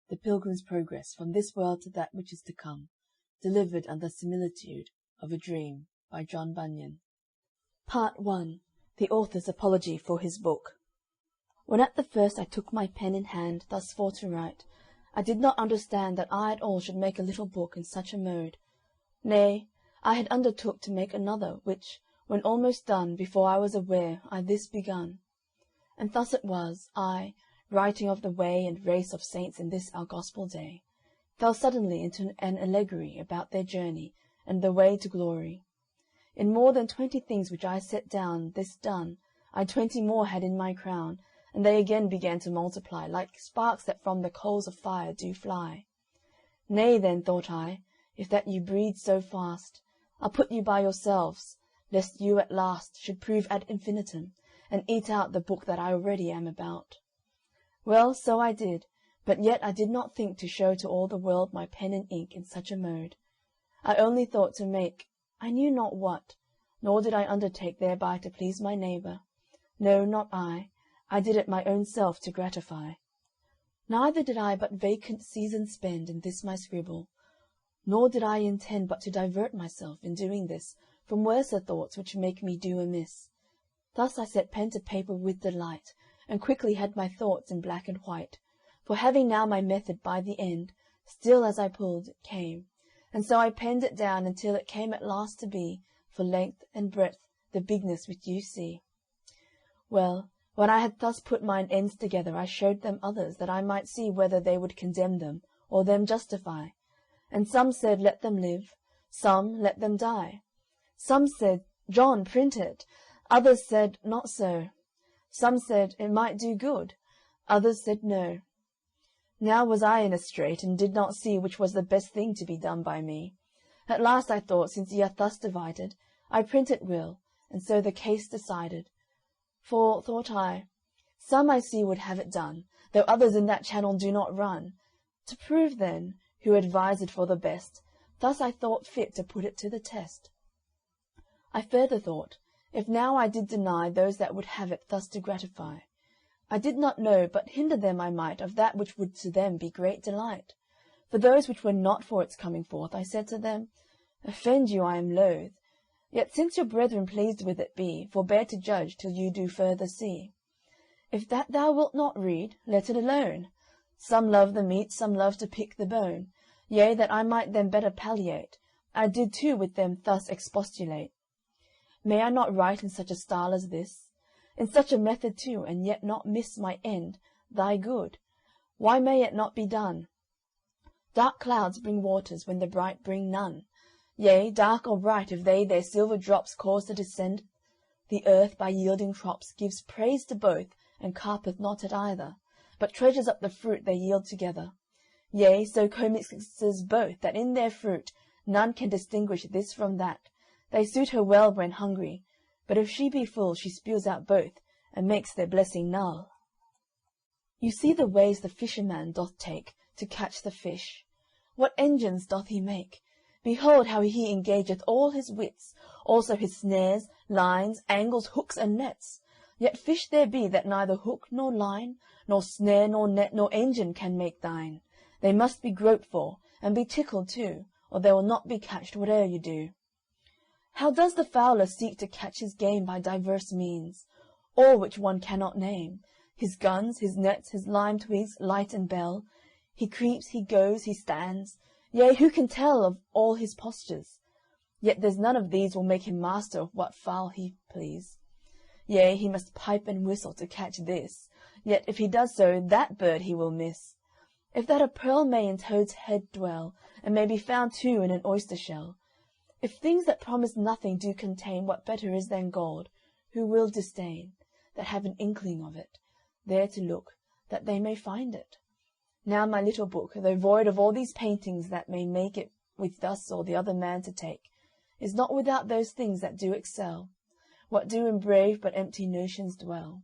The Pilgrim's Progress from this world to that which is to come, delivered under similitude of a dream, by John Bunyan. Part 1. The Author's Apology for his Book. When at the first I took my pen in hand, thus for to write, I did not understand that I at all should make a little book in such a mode. Nay, I had undertook to make another, which, when almost done, before I was aware, I this begun. And thus it was, I, writing of the way and race of saints in this our gospel day, fell suddenly into an allegory about their journey and the way to glory. In more than 20 things which I set down, this done, I 20 more had in my crown, and they again began to multiply, like sparks that from the coals of fire do fly. Nay, then, thought I, if that you breed so fast, I'll put you by yourselves, lest you at last should prove ad infinitum, and eat out the book that I already am about. Well, so I did, but yet I did not think to show to all the world my pen and ink in such a mode. I only thought to make, I knew not what, nor did I undertake thereby to please my neighbour. No, not I did it my own self to gratify. Neither did I but vacant season spend in this my scribble, nor did I intend but to divert myself in doing this from worser thoughts which make me do amiss. Thus I set pen to paper with delight, and quickly had my thoughts in black and white, for having now my method by the end, still as I pulled it came, and so I penned it down until it came at last to be, for length and breadth, the bigness which you see. Well, when I had thus put mine ends together, I showed them others, that I might see whether they would condemn them, or them justify. And some said, let them live, some, let them die. Some said, John, print it. Others said, not so. Some said, it might do good. Others said, no. Now was I in a strait, and did not see which was the best thing to be done by me. At last I thought, since ye are thus divided, I print it will, and so the case decided. For, thought I, some I see would have it done, though others in that channel do not run. To prove, then, who advised for the best, thus I thought fit to put it to the test. I further thought, if now I did deny those that would have it thus to gratify, I did not know but hinder them I might of that which would to them be great delight. For those which were not for its coming forth, I said to them, offend you I am loath, yet since your brethren pleased with it be, forbear to judge till you do further see. If that thou wilt not read, let it alone. Some love the meat, some love to pick the bone. Yea, that I might them better palliate, I did too with them thus expostulate. May I not write in such a style as this, in such a method too, and yet not miss my end, thy good? Why may it not be done? Dark clouds bring waters when the bright bring none. Yea, dark or bright, if they their silver drops cause to descend, the earth by yielding crops gives praise to both, and carpeth not at either, but treasures up the fruit they yield together. Yea, so commixes both, that in their fruit none can distinguish this from that. They suit her well when hungry, but if she be full, she spews out both, and makes their blessing null. You see the ways the fisherman doth take to catch the fish. What engines doth he make! Behold how he engageth all his wits, also his snares, lines, angles, hooks, and nets. Yet fish there be that neither hook nor line, nor snare nor net nor engine can make thine. They must be groped for, and be tickled too, or they will not be catched whate'er you do. How does the fowler seek to catch his game by divers means, all which one cannot name? His guns, his nets, his lime twigs, light and bell. He creeps, he goes, he stands. Yea, who can tell of all his postures? Yet there's none of these will make him master of what fowl he please. Yea, he must pipe and whistle to catch this, yet if he does so, that bird he will miss. If that a pearl may in toad's head dwell, and may be found too in an oyster shell, if things that promise nothing do contain what better is than gold, who will disdain, that have an inkling of it, there to look, that they may find it? Now my little book, though void of all these paintings that may make it with thus or the other man to take, is not without those things that do excel, what do in brave but empty notions dwell.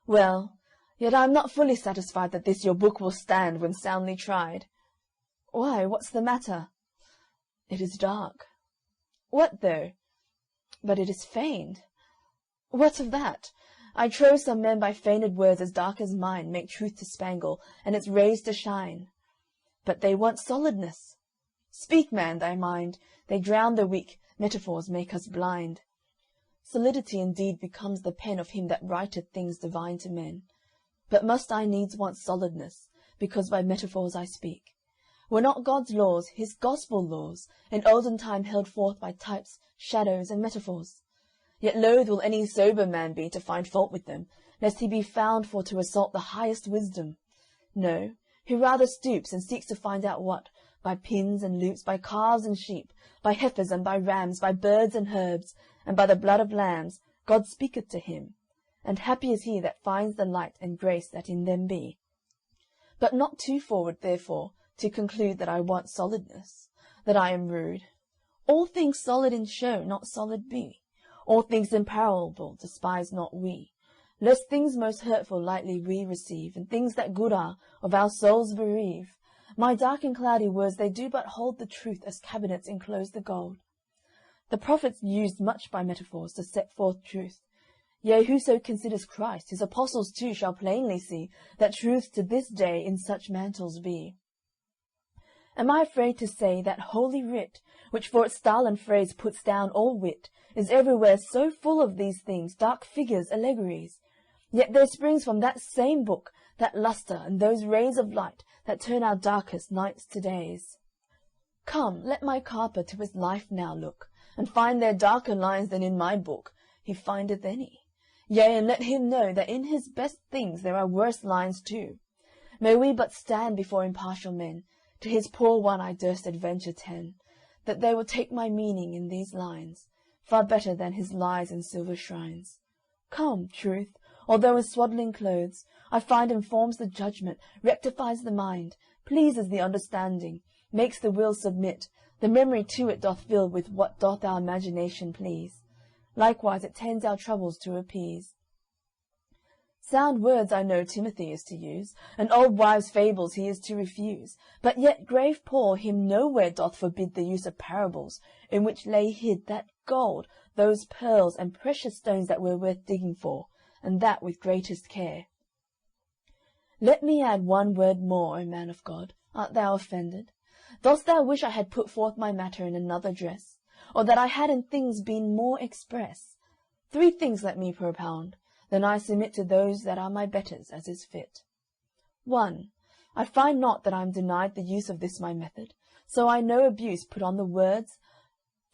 Well, yet I am not fully satisfied that this your book will stand when soundly tried. Why, what's the matter? It is dark. What though? But it is feigned. What of that? I trow some men by feigned words as dark as mine make truth to spangle, and its rays to shine. But they want solidness. Speak, man, thy mind. They drown the weak, metaphors make us blind. Solidity indeed becomes the pen of him that writeth things divine to men. But must I needs want solidness, because by metaphors I speak? Were not God's laws, his gospel laws, in olden time held forth by types, shadows, and metaphors? Yet loath will any sober man be to find fault with them, lest he be found for to assault the highest wisdom. No, he rather stoops and seeks to find out what, by pins and loops, by calves and sheep, by heifers and by rams, by birds and herbs, and by the blood of lambs, God speaketh to him. And happy is he that finds the light and grace that in them be. But not too forward, therefore, to conclude that I want solidness, that I am rude. All things solid in show, not solid be. All things imperishable, despise not we. Lest things most hurtful lightly we receive, and things that good are, of our souls bereave. My dark and cloudy words, they do but hold the truth as cabinets enclose the gold. The prophets used much by metaphors to set forth truth. Yea, whoso considers Christ, his apostles too shall plainly see that truths to this day in such mantles be. Am I afraid to say that Holy Writ, which for its style and phrase puts down all wit, is everywhere so full of these things, dark figures, allegories? Yet there springs from that same book that lustre and those rays of light that turn our darkest nights to days. Come, let my carper to his life now look, and find there darker lines than in my book he findeth any. Yea, and let him know that in his best things there are worse lines too. May we but stand before impartial men, to his poor one I durst adventure 10, that they will take my meaning in these lines, far better than his lies in silver shrines. Come, truth, although in swaddling clothes, I find informs the judgment, rectifies the mind, pleases the understanding, makes the will submit, the memory to it doth fill with what doth our imagination please. Likewise it tends our troubles to appease. Sound words I know Timothy is to use, and old wives' fables he is to refuse, but yet grave Paul him nowhere doth forbid the use of parables, in which lay hid that gold, those pearls and precious stones that were worth digging for, and that with greatest care. Let me add one word more, O man of God. Art thou offended? Dost thou wish I had put forth my matter in another dress, or that I had in things been more express? 3 things let me propound, then I submit to those that are my betters, as is fit. 1. I find not that I am denied the use of this my method, so I no abuse put on the words,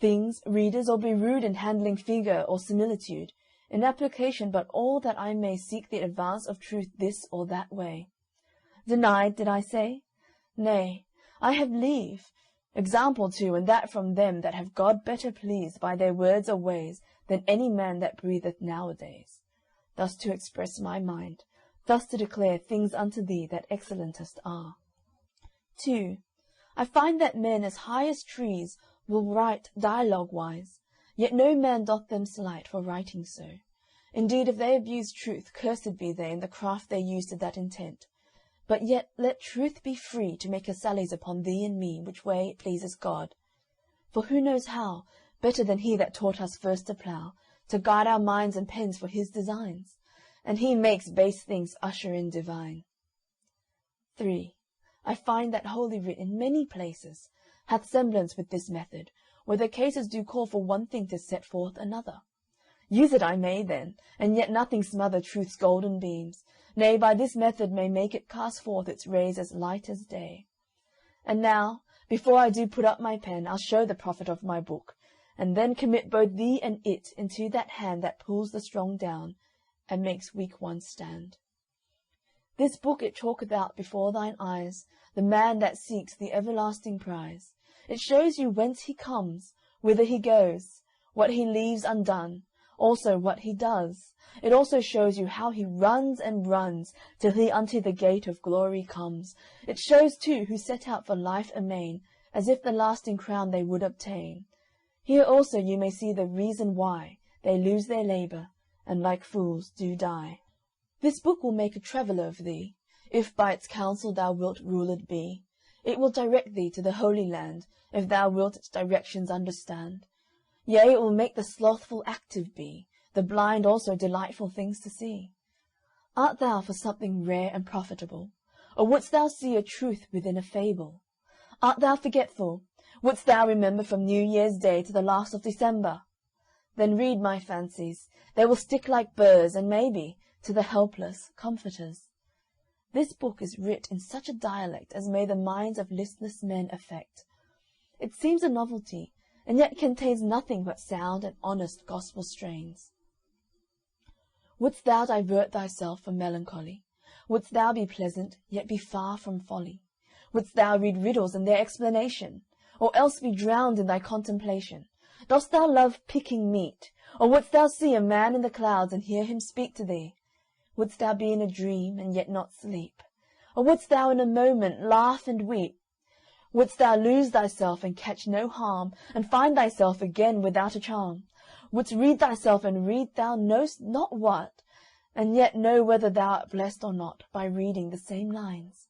things, readers, or be rude in handling figure or similitude, in application but all that I may seek the advance of truth this or that way. Denied, did I say? Nay, I have leave. Example too, and that from them that have God better pleased by their words or ways than any man that breatheth nowadays. Thus to express my mind, thus to declare things unto thee that excellentest are. 2. I find that men as high as trees will write dialogue-wise, yet no man doth them slight for writing so. Indeed, if they abuse truth, cursed be they in the craft they use to that intent. But yet let truth be free to make her sallies upon thee and me, which way it pleases God. For who knows how, better than he that taught us first to plough, to guide our minds and pens for his designs? And he makes base things usher in divine. 3. I find that Holy Writ in many places hath semblance with this method, where the cases do call for one thing to set forth another. Use it I may then, and yet nothing smother truth's golden beams, nay, by this method may make it cast forth its rays as light as day. And now, before I do put up my pen, I'll show the profit of my book, and then commit both thee and it into that hand that pulls the strong down, and makes weak ones stand. This book it chalketh out before thine eyes the man that seeks the everlasting prize. It shows you whence he comes, whither he goes, what he leaves undone, also what he does. It also shows you how he runs and runs, till he unto the gate of glory comes. It shows too who set out for life amain, as if the lasting crown they would obtain. Here also you may see the reason why they lose their labour, and like fools do die. This book will make a traveller of thee, if by its counsel thou wilt ruled be. It will direct thee to the Holy Land, if thou wilt its directions understand. Yea, it will make the slothful active be, the blind also delightful things to see. Art thou for something rare and profitable, or wouldst thou see a truth within a fable? Art thou forgetful? Wouldst thou remember from New Year's Day to the last of December? Then read my fancies, they will stick like burrs, and maybe, to the helpless, comforters. This book is writ in such a dialect as may the minds of listless men affect. It seems a novelty, and yet contains nothing but sound and honest gospel strains. Wouldst thou divert thyself from melancholy? Wouldst thou be pleasant, yet be far from folly? Wouldst thou read riddles and their explanation, or else be drowned in thy contemplation? Dost thou love picking meat, or wouldst thou see a man in the clouds and hear him speak to thee? Wouldst thou be in a dream and yet not sleep? Or wouldst thou in a moment laugh and weep? Wouldst thou lose thyself and catch no harm, and find thyself again without a charm? Wouldst read thyself and read thou know'st not what, and yet know whether thou art blessed or not by reading the same lines?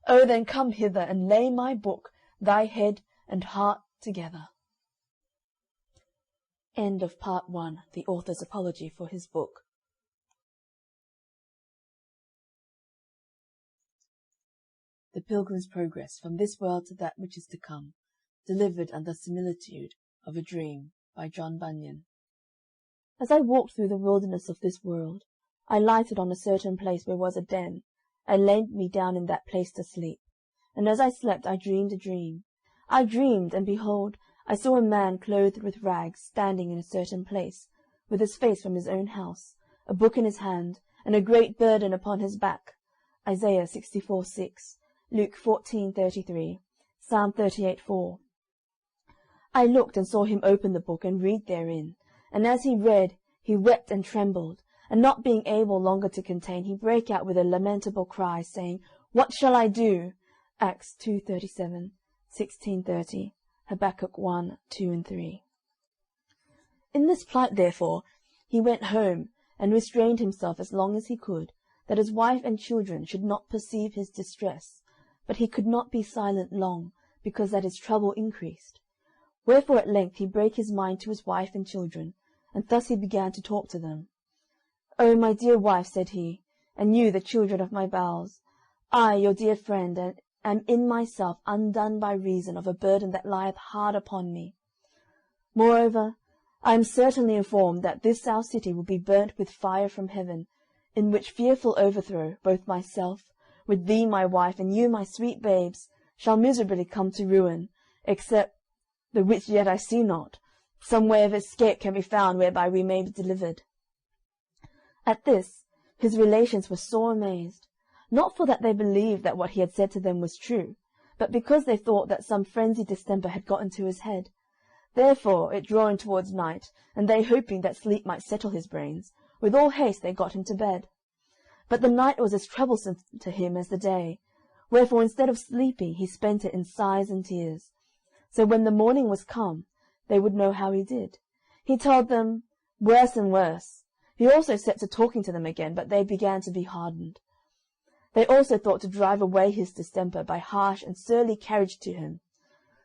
Oh, then come hither and lay my book, thy head and heart together. End of Part 1, the author's apology for his book. The Pilgrim's Progress from this world to that which is to come, delivered under similitude of a dream, by John Bunyan. As I walked through the wilderness of this world, I lighted on a certain place where was a den. I laid me down in that place to sleep. And as I slept, I dreamed a dream. I dreamed, and behold, I saw a man clothed with rags, standing in a certain place, with his face from his own house, a book in his hand, and a great burden upon his back. Isaiah 64:6, Luke 14:33, Psalm 38:4. I looked and saw him open the book and read therein, and as he read, he wept and trembled, and not being able longer to contain, he brake out with a lamentable cry, saying, What shall I do? Acts 2:37, 16:30, Habakkuk 1:2 and 3. In this plight, therefore, he went home, and restrained himself as long as he could, that his wife and children should not perceive his distress. But he could not be silent long, because that his trouble increased. Wherefore at length he brake his mind to his wife and children, and thus he began to talk to them. O my dear wife, said he, and you the children of my bowels, I, your dear friend, am in myself undone by reason of a burden that lieth hard upon me. Moreover, I am certainly informed that this our city will be burnt with fire from heaven, in which fearful overthrow, both myself, with thee my wife, and you my sweet babes, shall miserably come to ruin, except, the which yet I see not, some way of escape can be found whereby we may be delivered. At this his relations were sore amazed, not for that they believed that what he had said to them was true, but because they thought that some frenzied distemper had got into his head. Therefore, it drawing towards night, and they hoping that sleep might settle his brains, with all haste they got him to bed. But the night was as troublesome to him as the day, wherefore instead of sleeping he spent it in sighs and tears. So when the morning was come, they would know how he did. He told them worse and worse. He also set to talking to them again, but they began to be hardened. They also thought to drive away his distemper by harsh and surly carriage to him.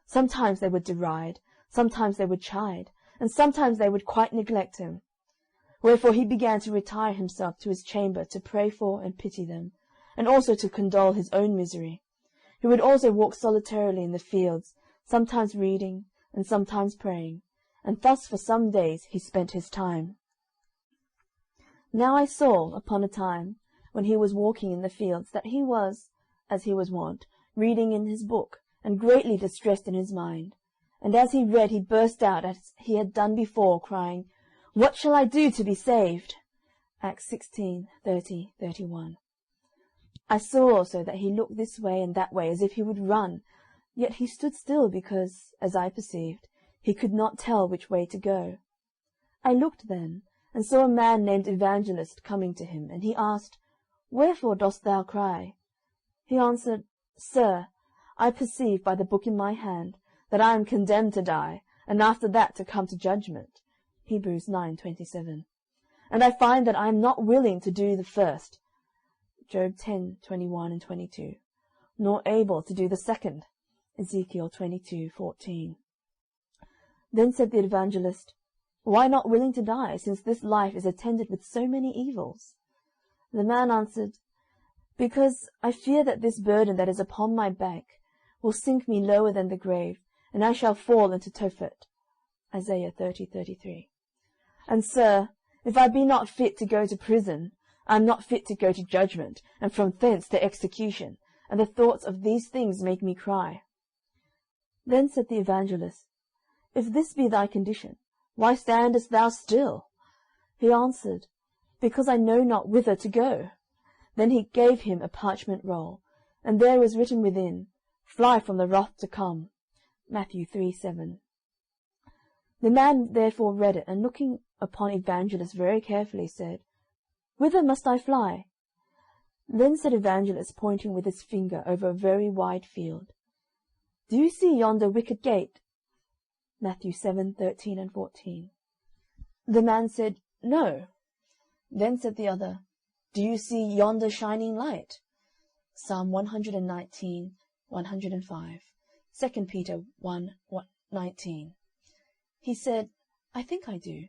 Sometimes they would deride, sometimes they would chide, and sometimes they would quite neglect him. Wherefore he began to retire himself to his chamber to pray for and pity them, and also to condole his own misery. He would also walk solitarily in the fields, sometimes reading, and sometimes praying, and thus for some days he spent his time. Now I saw, upon a time, when he was walking in the fields, that he was, as he was wont, reading in his book, and greatly distressed in his mind. And as he read, he burst out, as he had done before, crying, What shall I do to be saved? Acts 16:30, 31. I saw also that he looked this way and that way, as if he would run, yet he stood still because, as I perceived, he could not tell which way to go. I looked then, and saw a man named Evangelist coming to him, and he asked, Wherefore dost thou cry? He answered, Sir, I perceive by the book in my hand that I am condemned to die, and after that to come to judgment. Hebrews 9:27. And I find that I am not willing to do the first, Job 10:21 and 22, nor able to do the second, Ezekiel 22:14. Then said the evangelist, Why not willing to die, since this life is attended with so many evils? The man answered, Because I fear that this burden that is upon my back will sink me lower than the grave, and I shall fall into Tophet. Isaiah 30:33. And, sir, if I be not fit to go to prison, I am not fit to go to judgment, and from thence to execution, and the thoughts of these things make me cry. Then said the evangelist, If this be thy condition, why standest thou still? He answered, Because I know not whither to go. Then he gave him a parchment roll, and there was written within, Fly from the wrath to come. Matthew 3:7. The man therefore read it, and looking upon Evangelist very carefully, said, Whither must I fly? Then said Evangelist, pointing with his finger over a very wide field, Do you see yonder wicket gate? Matthew 7:13 and 14. The man said, No. Then said the other, Do you see yonder shining light? Psalm 119, 105. 2 Peter 1:19. He said, I think I do.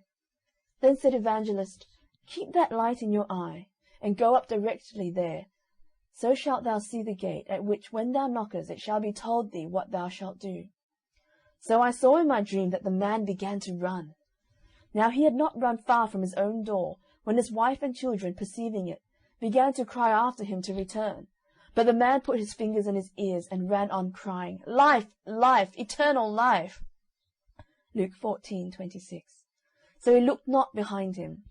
Then said Evangelist, Keep that light in your eye, and go up directly there. So shalt thou see the gate, at which when thou knockest it shall be told thee what thou shalt do. So I saw in my dream that the man began to run. Now he had not run far from his own door, when his wife and children, perceiving it, began to cry after him to return. But the man put his fingers in his ears and ran on, crying, Life, life, eternal life. Luke 14:26. So he looked not behind him,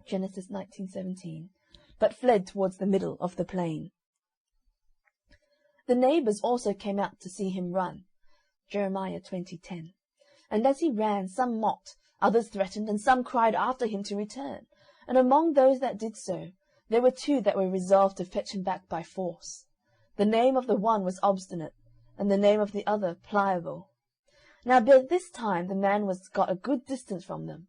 Genesis 19:17, but fled towards the middle of the plain. The neighbours also came out to see him run, Jeremiah 20:10. And as he ran, some mocked, others threatened, and some cried after him to return. And among those that did so, there were 2 that were resolved to fetch him back by force. The name of the one was Obstinate, and the name of the other Pliable. Now by this time the man was got a good distance from them.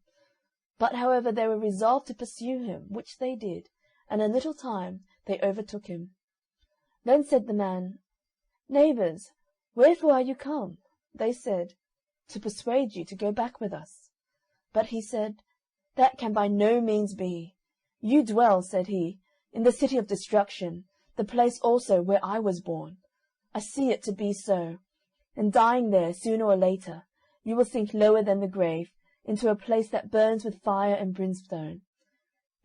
But however they were resolved to pursue him, which they did, and in a little time they overtook him. Then said the man, Neighbours, wherefore are you come? They said, To persuade you to go back with us. But he said, That can by no means be. You dwell, said he, in the city of destruction, the place also where I was born. I see it to be so. And dying there, sooner or later, you will sink lower than the grave, into a place that burns with fire and brimstone.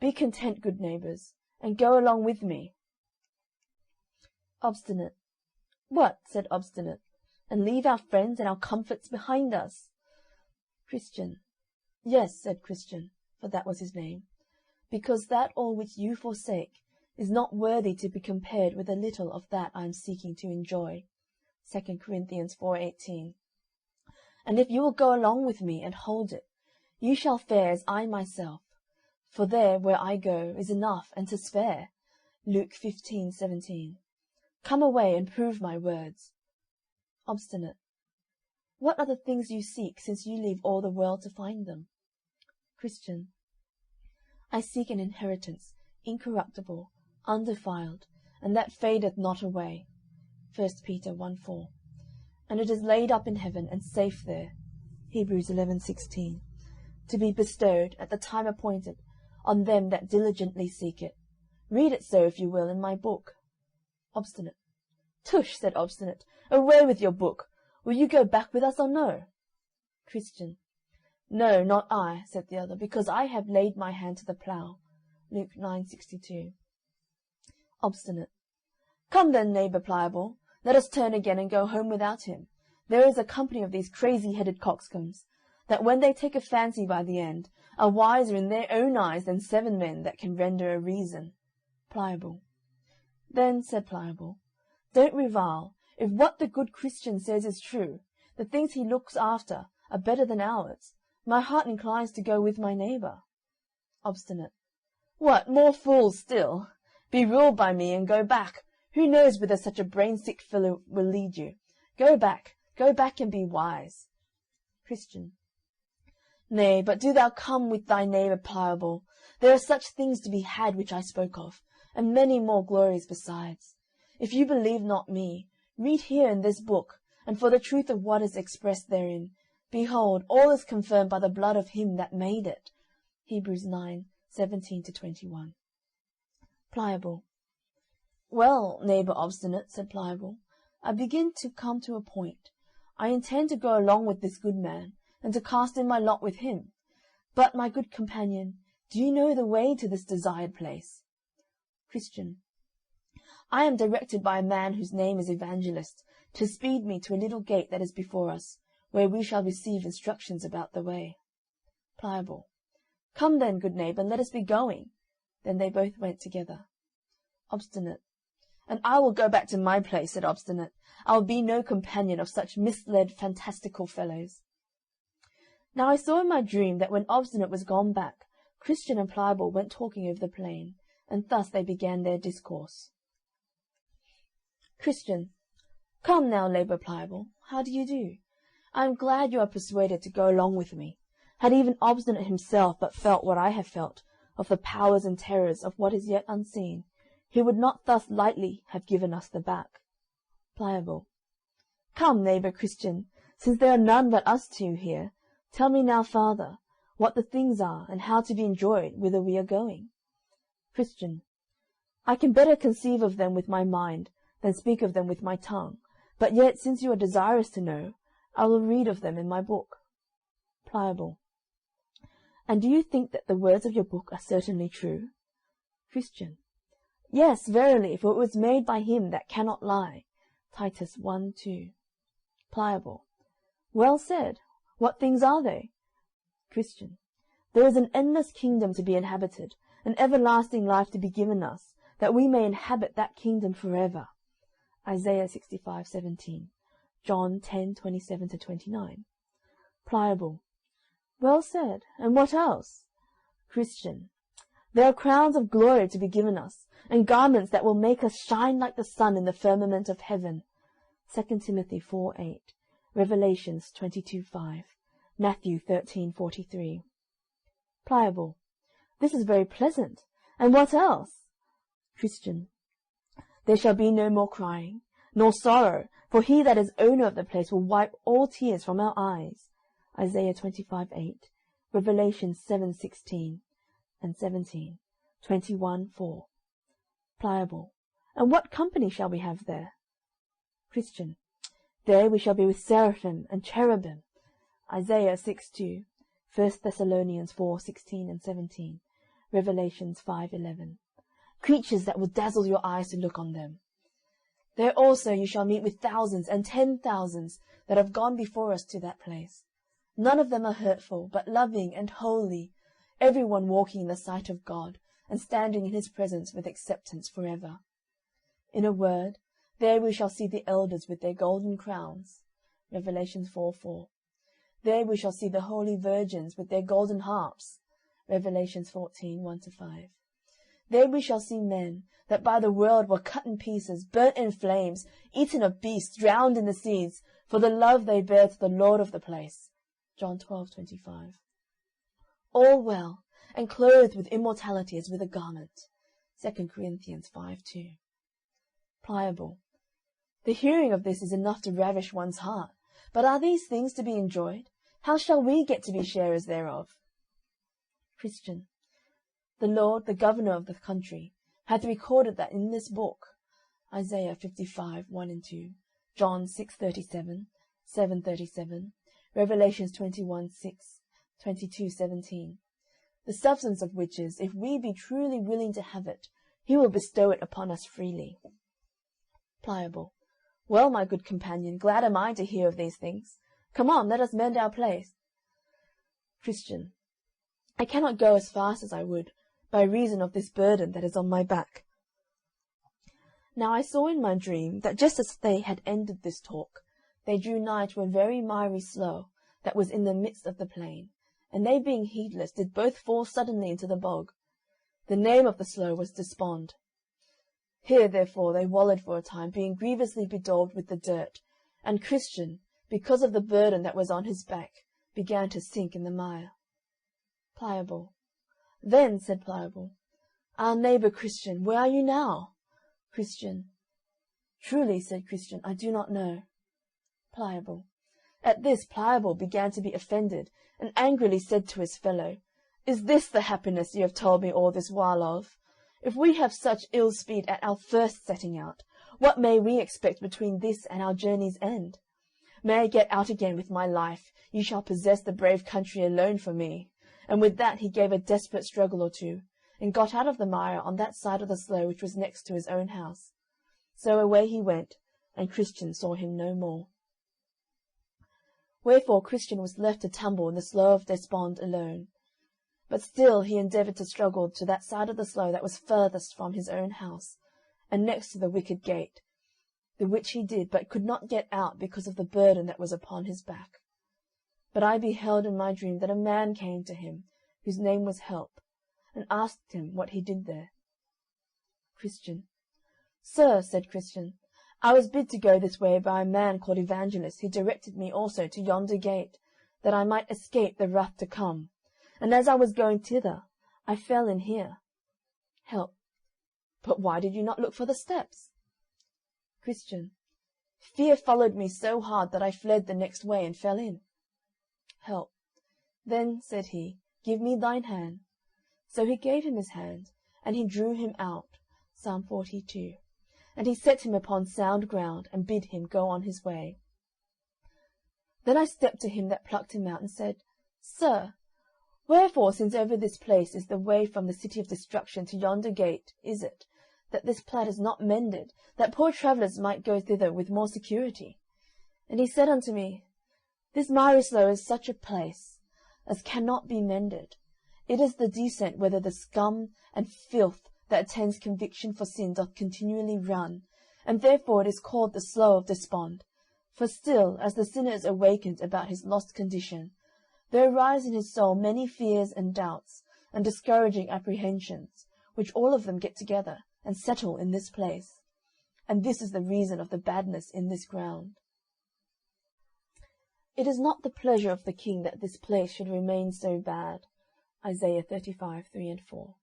Be content, good neighbours, and go along with me. Obstinate. What? Said Obstinate, and leave our friends and our comforts behind us? Christian. Yes, said Christian, for that was his name, because that all which you forsake is not worthy to be compared with a little of that I am seeking to enjoy. 2 Corinthians 4:18. And if you will go along with me and hold it, you shall fare as I myself, for there where I go is enough and to spare. Luke 15:17. Come away and prove my words. Obstinate. What are the things you seek, since you leave all the world to find them? Christian. I seek an inheritance, incorruptible, undefiled, and that fadeth not away. 1 Peter 1:4. And it is laid up in heaven and safe there. Hebrews 11:16. To be bestowed, at the time appointed, on them that diligently seek it. Read it so, if you will, in my book. Obstinate. Tush, said Obstinate, away with your book. Will you go back with us or no? Christian. No, not I, said the other, because I have laid my hand to the plough. Luke 9:62. Obstinate. Come then, neighbour Pliable, let us turn again and go home without him. There is a company of these crazy-headed coxcombs, that when they take a fancy by the end, are wiser in their own eyes than 7 men that can render a reason. Pliable. Then, said Pliable, don't revile. If what the good Christian says is true, the things he looks after are better than ours. My heart inclines to go with my neighbour. Obstinate. What, more fools still? Be ruled by me and go back. Who knows whither such a brain-sick fellow will lead you? Go back and be wise. Christian. Nay, but do thou come with thy neighbour Pliable. There are such things to be had which I spoke of, and many more glories besides. If you believe not me, read here in this book, and for the truth of what is expressed therein, Behold, all is confirmed by the blood of him that made it. Hebrews 9:17-21. Pliable. Well, neighbour obstinate, said Pliable, I begin to come to a point. I intend to go along with this good man, and to cast in my lot with him. But, my good companion, do you know the way to this desired place? Christian. I am directed by a man whose name is Evangelist, to speed me to a little gate that is before us, where we shall receive instructions about the way. Pliable. Come then, good neighbour, let us be going. Then they both went together. Obstinate. And I will go back to my place, said Obstinate. I will be no companion of such misled, fantastical fellows. Now I saw in my dream that when Obstinate was gone back, Christian and Pliable went talking over the plain, and thus they began their discourse. Christian. Come now, neighbour Pliable, how do you do? I am glad you are persuaded to go along with me. Had even Obstinate himself but felt what I have felt, of the powers and terrors of what is yet unseen, he would not thus lightly have given us the back. Pliable. Come, neighbour Christian, since there are none but us two here, tell me now farther, what the things are, and how to be enjoyed whither we are going. Christian. I can better conceive of them with my mind than speak of them with my tongue, but yet, since you are desirous to know, I will read of them in my book. Pliable. And do you think that the words of your book are certainly true? Christian. Yes, verily, for it was made by him that cannot lie. Titus 1:2. Pliable. Well said. What things are they? Christian. There is an endless kingdom to be inhabited, an everlasting life to be given us, that we may inhabit that kingdom forever. Isaiah 65:17. John 10:27-29. Pliable. Well said. And what else? Christian. There are crowns of glory to be given us, and garments that will make us shine like the sun in the firmament of heaven. 2 Timothy 4:8. Revelations 22:5. Matthew 13:43. Pliable. This is very pleasant. And what else? Christian. There shall be no more crying, nor sorrow, for he that is owner of the place will wipe all tears from our eyes. Isaiah 25:8. Revelations 7:16 and 17. 21:4. Pliable. And what company shall we have there? Christian. There we shall be with seraphim and cherubim. Isaiah 6:2. 1 Thessalonians 4:16 and 17. Revelations 5:11. Creatures that will dazzle your eyes to look on them. There also you shall meet with thousands and 10,000s that have gone before us to that place. None of them are hurtful, but loving and holy, every one walking in the sight of God, and standing in his presence with acceptance forever. In a word, there we shall see the elders with their golden crowns. Revelations 4:4. There we shall see the holy virgins with their golden harps. Revelations 14:1-5. There we shall see men that by the world were cut in pieces, burnt in flames, eaten of beasts, drowned in the seas, for the love they bear to the Lord of the place. John 12:25. All well, and clothed with immortality as with a garment. 2 Corinthians 5:2. Pliable. The hearing of this is enough to ravish one's heart. But are these things to be enjoyed? How shall we get to be sharers thereof? Christian. The Lord, the governor of the country, hath recorded that in this book, Isaiah 55:1-2, John 6:37, 7:37, Revelations 21:6, 22:17, the substance of which is, if we be truly willing to have it, he will bestow it upon us freely. Pliable. Well, my good companion, glad am I to hear of these things. Come on, let us mend our place. Christian. I cannot go as fast as I would, by reason of this burden that is on my back. Now I saw in my dream that just as they had ended this talk, they drew nigh to a very miry slough that was in the midst of the plain, and they being heedless did both fall suddenly into the bog. The name of the slough was Despond. Here, therefore, they wallowed for a time, being grievously bedaubed with the dirt, and Christian, because of the burden that was on his back, began to sink in the mire. Pliable. Then, said Pliable, our neighbour Christian, where are you now? Christian. Truly, said Christian, I do not know. Pliable. At this Pliable began to be offended, and angrily said to his fellow, "Is this the happiness you have told me all this while of? If we have such ill speed at our first setting out, what may we expect between this and our journey's end? May I get out again with my life, you shall possess the brave country alone for me." And with that he gave a desperate struggle or two, and got out of the mire on that side of the slough which was next to his own house. So away he went, and Christian saw him no more. Wherefore Christian was left to tumble in the slough of despond alone. But still he endeavoured to struggle to that side of the slough that was furthest from his own house, and next to the wicket gate, the which he did, but could not get out because of the burden that was upon his back. But I beheld in my dream that a man came to him, whose name was Help, and asked him what he did there. Christian. Sir, said Christian, I was bid to go this way by a man called Evangelist, who directed me also to yonder gate, that I might escape the wrath to come. And as I was going thither, I fell in here. Help. But why did you not look for the steps? Christian. Fear followed me so hard that I fled the next way and fell in. Help. Then, said he, give me thine hand. So he gave him his hand, and he drew him out. Psalm 42. And he set him upon sound ground, and bid him go on his way. Then I stepped to him that plucked him out, and said, Sir, wherefore, since over this place is the way from the city of destruction to yonder gate, is it, that this plat is not mended, that poor travellers might go thither with more security? And he said unto me, This miry slough is such a place as cannot be mended. It is the descent whither the scum and filth that attends conviction for sin doth continually run, and therefore it is called the slough of despond. For still, as the sinner is awakened about his lost condition, there arise in his soul many fears and doubts, and discouraging apprehensions, which all of them get together, and settle in this place. And this is the reason of the badness in this ground. It is not the pleasure of the king that this place should remain so bad. Isaiah 35:3-4.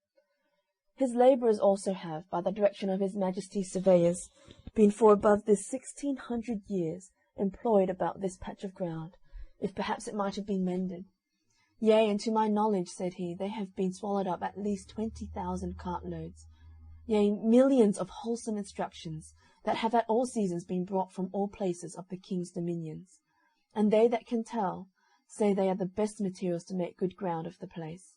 His labourers also have, by the direction of his Majesty's surveyors, been for above this 1600 years employed about this patch of ground, if perhaps it might have been mended. Yea, and to my knowledge, said he, they have been swallowed up at least 20,000 cartloads, yea, millions of wholesome instructions, that have at all seasons been brought from all places of the king's dominions. And they that can tell say they are the best materials to make good ground of the place.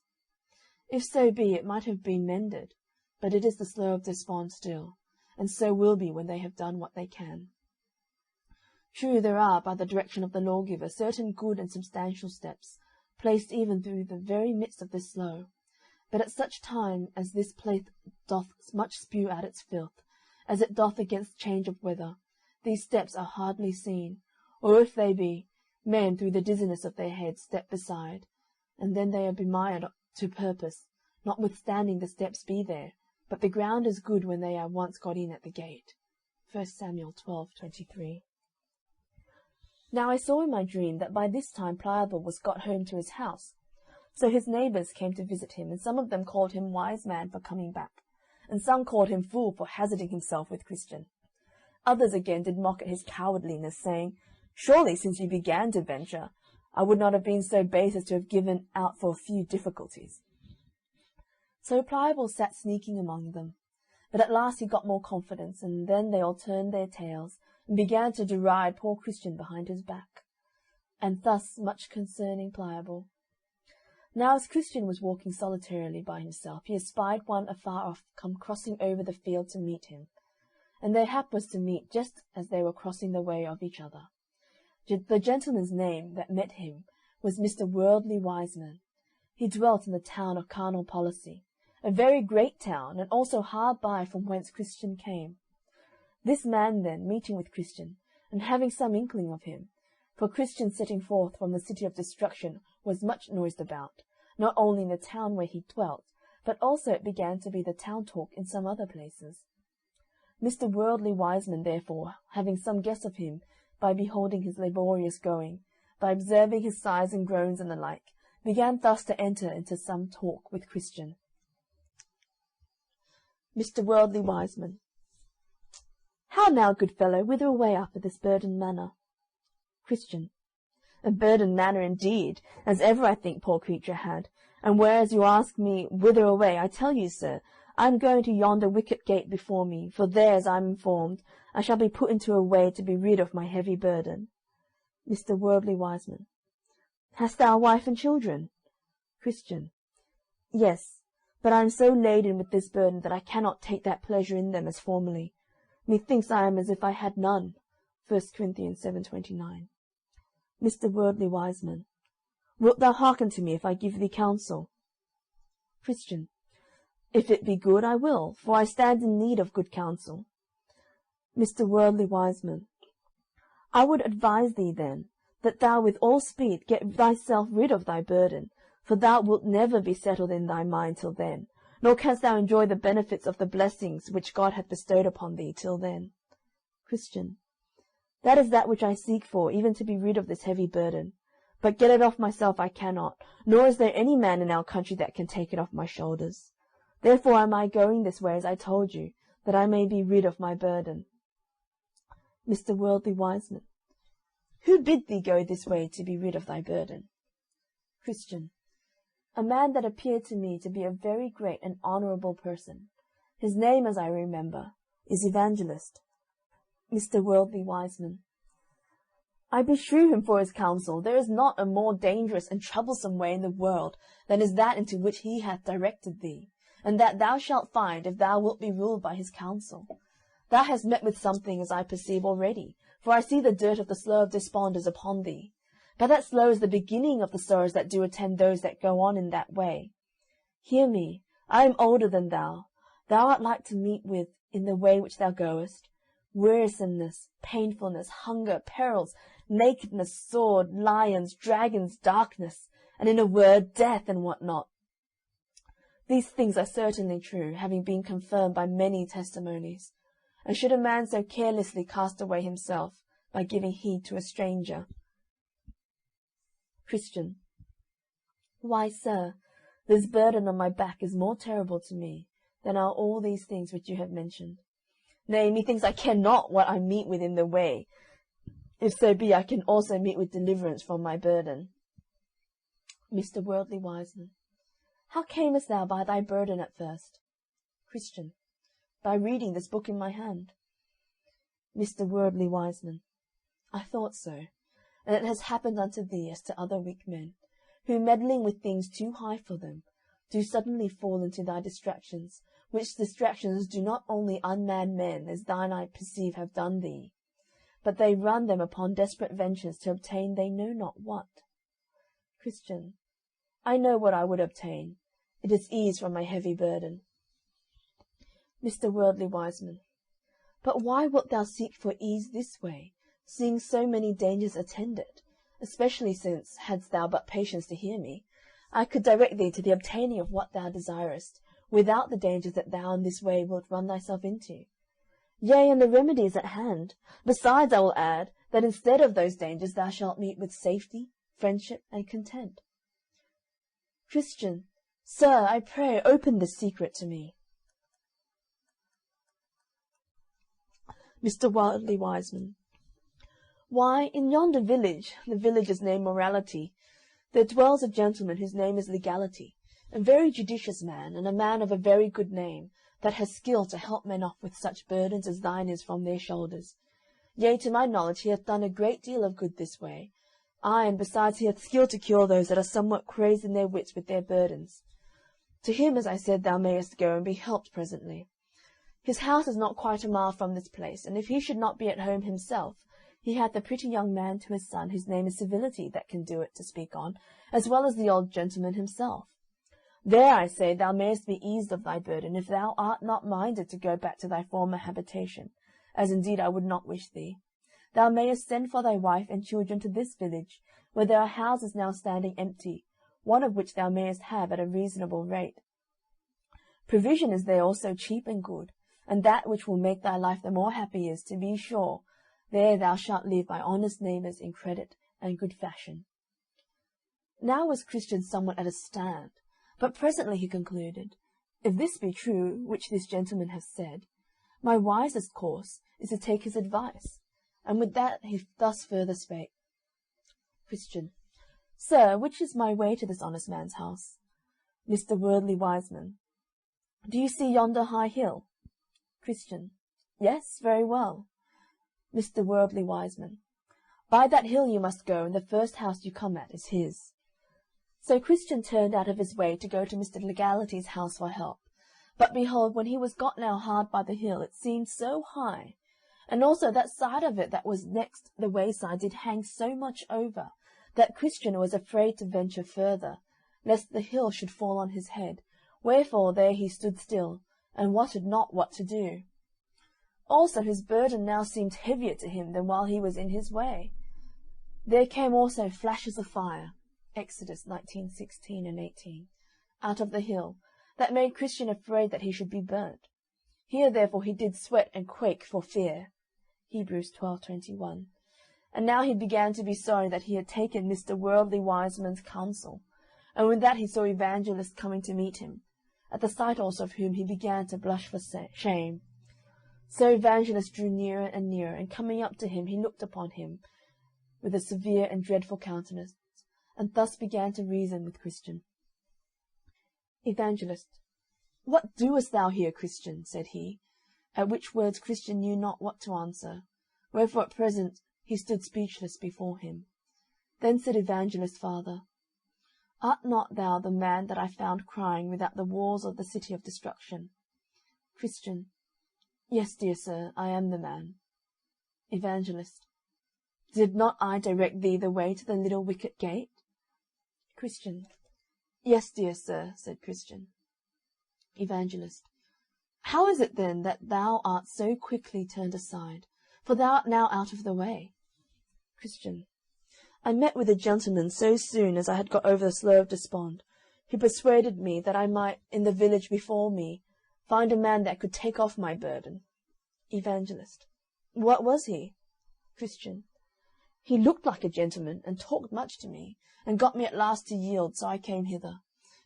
If so be, it might have been mended, but it is the slough of despond still, and so will be when they have done what they can. True, there are, by the direction of the lawgiver, certain good and substantial steps, placed even through the very midst of this slough, but at such time as this place doth much spew out its filth, as it doth against change of weather, these steps are hardly seen, or if they be, men through the dizziness of their heads step beside, and then they are bemired to purpose, notwithstanding the steps be there, but the ground is good when they are once got in at the gate. 1 Samuel 12:23. Now I saw in my dream that by this time Pliable was got home to his house. So his neighbours came to visit him, and some of them called him wise man for coming back, and some called him fool for hazarding himself with Christian. Others again did mock at his cowardliness, saying, Surely, since you began to venture, I would not have been so base as to have given out for a few difficulties. So Pliable sat sneaking among them, but at last he got more confidence, and then they all turned their tails, and began to deride poor Christian behind his back. And thus much concerning Pliable. Now as Christian was walking solitarily by himself, he espied one afar off come crossing over the field to meet him, and their hap was to meet just as they were crossing the way of each other. The gentleman's name that met him was Mr. Worldly Wiseman. He dwelt in the town of Carnal Policy, a very great town, and also hard by from whence Christian came. This man then, meeting with Christian, and having some inkling of him, for Christian setting forth from the city of destruction was much noised about, not only in the town where he dwelt, but also it began to be the town talk in some other places. Mr. Worldly Wiseman, therefore, having some guess of him, by beholding his laborious going, by observing his sighs and groans and the like, began thus to enter into some talk with Christian. Mr. Worldly Wiseman. How now, good fellow, whither away after this burdened manner? Christian. A burdened manner indeed, as ever I think poor creature had. And whereas you ask me whither away, I tell you, sir, I am going to yonder wicket gate before me, for there, as I am informed, I shall be put into a way to be rid of my heavy burden. Mr. Worldly Wiseman. Hast thou a wife and children? Christian. Yes, but I am so laden with this burden that I cannot take that pleasure in them as formerly. Methinks I am as if I had none. 1 Corinthians 7:29. Mr. Worldly Wiseman. Wilt thou hearken to me if I give thee counsel? Christian. If it be good, I will, for I stand in need of good counsel. Mr. Worldly Wiseman. I would advise thee, then, that thou with all speed get thyself rid of thy burden, for thou wilt never be settled in thy mind till then, nor canst thou enjoy the benefits of the blessings which God hath bestowed upon thee till then. Christian. That is that which I seek for, even to be rid of this heavy burden. But get it off myself I cannot, nor is there any man in our country that can take it off my shoulders. Therefore am I going this way, as I told you, that I may be rid of my burden. Mr. Worldly Wiseman. Who bid thee go this way to be rid of thy burden? Christian. A man that appeared to me to be a very great and honourable person. His name, as I remember, is Evangelist. Mr. Worldly Wiseman. I beshrew him for his counsel. There is not a more dangerous and troublesome way in the world than is that into which he hath directed thee, and that thou shalt find if thou wilt be ruled by his counsel. Thou hast met with something, as I perceive already, for I see the dirt of the slough of desponders upon thee. But that slough is the beginning of the sorrows that do attend those that go on in that way. Hear me, I am older than thou. Thou art like to meet with, in the way which thou goest, wearisomeness, painfulness, hunger, perils, nakedness, sword, lions, dragons, darkness, and in a word, death and what not. These things are certainly true, having been confirmed by many testimonies. And should a man so carelessly cast away himself by giving heed to a stranger? Christian. Why, sir, this burden on my back is more terrible to me than are all these things which you have mentioned. Nay, methinks I care not what I meet with in the way, if so be I can also meet with deliverance from my burden. Mr. Worldly Wiseman. How camest thou by thy burden at first? Christian. By reading this book in my hand. Mr. Worldly Wiseman. I thought so, and it has happened unto thee as to other weak men, who, meddling with things too high for them, do suddenly fall into thy distractions, which distractions do not only unman men, as thine I perceive have done thee, but they run them upon desperate ventures to obtain they know not what. Christian. I know what I would obtain. It is ease from my heavy burden. Mr. Worldly Wiseman. But why wilt thou seek for ease this way, seeing so many dangers attend it, especially since, hadst thou but patience to hear me, I could direct thee to the obtaining of what thou desirest, without the dangers that thou in this way wilt run thyself into? Yea, and the remedy is at hand. Besides, I will add, that instead of those dangers thou shalt meet with safety, friendship, and content. Christian. Sir, I pray, open this secret to me. Mr. Worldly Wiseman. Why, in yonder village, the village is named Morality, there dwells a gentleman whose name is Legality, a very judicious man, and a man of a very good name, that has skill to help men off with such burdens as thine is from their shoulders. Yea, to my knowledge he hath done a great deal of good this way. Ay, and besides he hath skill to cure those that are somewhat crazed in their wits with their burdens. To him, as I said, thou mayest go, and be helped presently. His house is not quite a mile from this place, and if he should not be at home himself, he hath a pretty young man to his son, whose name is Civility, that can do it to speak on, as well as the old gentleman himself. There, I say, thou mayest be eased of thy burden, if thou art not minded to go back to thy former habitation, as indeed I would not wish thee. Thou mayest send for thy wife and children to this village, where there are houses now standing empty, one of which thou mayest have at a reasonable rate. Provision is there also cheap and good, and that which will make thy life the more happy is, to be sure, there thou shalt live by honest neighbours in credit and good fashion. Now was Christian somewhat at a stand, but presently he concluded, if this be true, which this gentleman hath said, my wisest course is to take his advice, and with that he thus further spake. Christian. Sir, which is my way to this honest man's house? Mr. Worldly Wiseman. Do you see yonder high hill? Christian. Yes, very well. Mr. Worldly Wiseman. By that hill you must go, and the first house you come at is his. So Christian turned out of his way to go to Mr. Legality's house for help. But behold, when he was got now hard by the hill, it seemed so high, and also that side of it that was next the wayside did hang so much over, that Christian was afraid to venture further, lest the hill should fall on his head. Wherefore there he stood still, and wotted not what to do. Also his burden now seemed heavier to him than while he was in his way. There came also flashes of fire, Exodus 19:16 and 18, out of the hill, that made Christian afraid that he should be burnt. Here therefore he did sweat and quake for fear, Hebrews 12:21. And now he began to be sorry that he had taken Mr. Worldly Wiseman's counsel, and with that he saw Evangelist coming to meet him, at the sight also of whom he began to blush for shame. So Evangelist drew nearer and nearer, and coming up to him, he looked upon him with a severe and dreadful countenance, and thus began to reason with Christian. Evangelist. What doest thou here, Christian? Said he, at which words Christian knew not what to answer, wherefore at present he stood speechless before him. Then said Evangelist Father, Art not thou the man that I found crying without the walls of the city of destruction? Christian. Yes, dear sir, I am the man. Evangelist. Did not I direct thee the way to the little wicket gate? Christian. Yes, dear sir, said Christian. Evangelist. How is it then that thou art so quickly turned aside? For thou art now out of the way. Christian. I met with a gentleman so soon as I had got over the slough of despond, who persuaded me that I might, in the village before me, find a man that could take off my burden. Evangelist. What was he? Christian. He looked like a gentleman, and talked much to me, and got me at last to yield, so I came hither.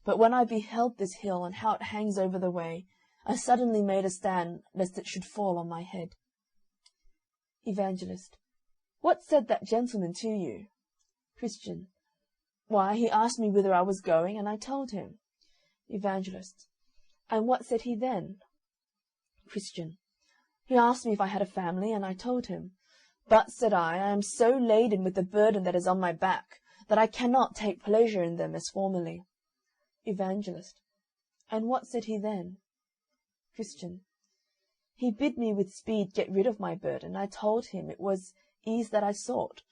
But when I beheld this hill, and how it hangs over the way, I suddenly made a stand, lest it should fall on my head. Evangelist. What said that gentleman to you? Christian. Why, he asked me whither I was going, and I told him. Evangelist. And what said he then? Christian. He asked me if I had a family, and I told him. But, said I am so laden with the burden that is on my back, that I cannot take pleasure in them as formerly. Evangelist. And what said he then? Christian. He bid me with speed get rid of my burden. I told him it was ease that I sought.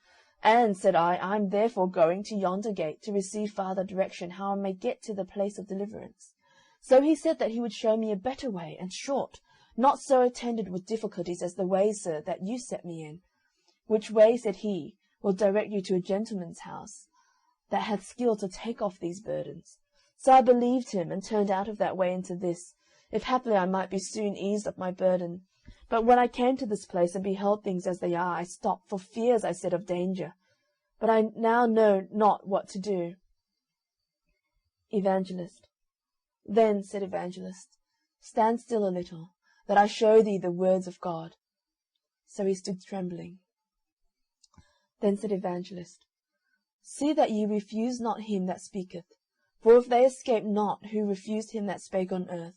And, said I am therefore going to yonder gate to receive farther direction how I may get to the place of deliverance. So he said that he would show me a better way, and short, not so attended with difficulties as the way, sir, that you set me in, which way, said he, will direct you to a gentleman's house, that hath skill to take off these burdens. So I believed him, and turned out of that way into this, if haply I might be soon eased of my burden. But when I came to this place, and beheld things as they are, I stopped, for fears, I said, of danger. But I now know not what to do. Evangelist. Then, said Evangelist, stand still a little, that I show thee the words of God. So he stood trembling. Then said Evangelist, see that ye refuse not him that speaketh, for if they escape not who refused him that spake on earth,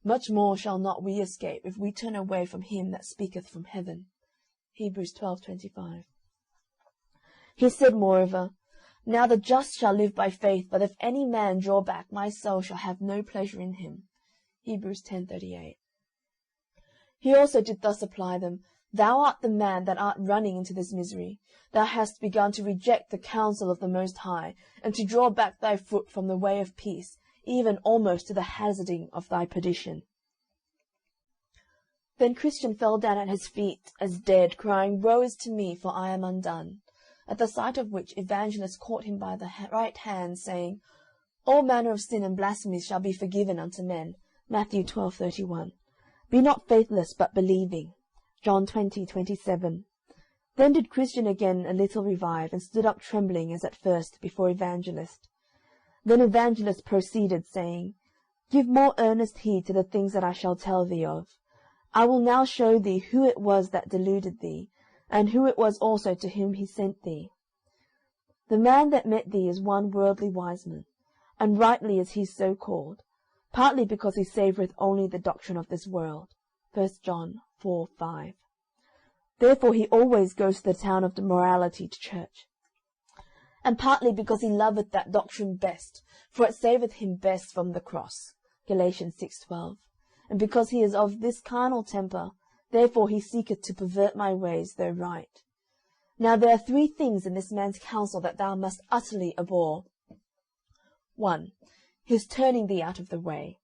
much more shall not we escape if we turn away from him that speaketh from heaven. Hebrews 12:25. He said moreover, now the just shall live by faith, but if any man draw back, my soul shall have no pleasure in him. Hebrews 10:38. He also did thus apply them, thou art the man that art running into this misery. Thou hast begun to reject the counsel of the Most High, and to draw back thy foot from the way of peace, even almost to the hazarding of thy perdition. Then Christian fell down at his feet as dead, crying, Woe is to me, for I am undone. At the sight of which Evangelist caught him by the right hand, saying, All manner of sin and blasphemies shall be forgiven unto men. Matthew 12:31. Be not faithless, but believing. John 20:27. Then did Christian again a little revive, and stood up trembling as at first before Evangelist. Then Evangelist proceeded, saying, Give more earnest heed to the things that I shall tell thee of. I will now show thee who it was that deluded thee, and who it was also to whom he sent thee. The man that met thee is one worldly wise man, and rightly is he so called, partly because he savoureth only the doctrine of this world. 1 John 4:5. Therefore he always goes to the town of morality to church, and partly because he loveth that doctrine best, for it saveth him best from the cross. Galatians 6:12. And because he is of this carnal temper, therefore he seeketh to pervert my ways, though right. Now there are 3 things in this man's counsel that thou must utterly abhor. 1. His turning thee out of the way.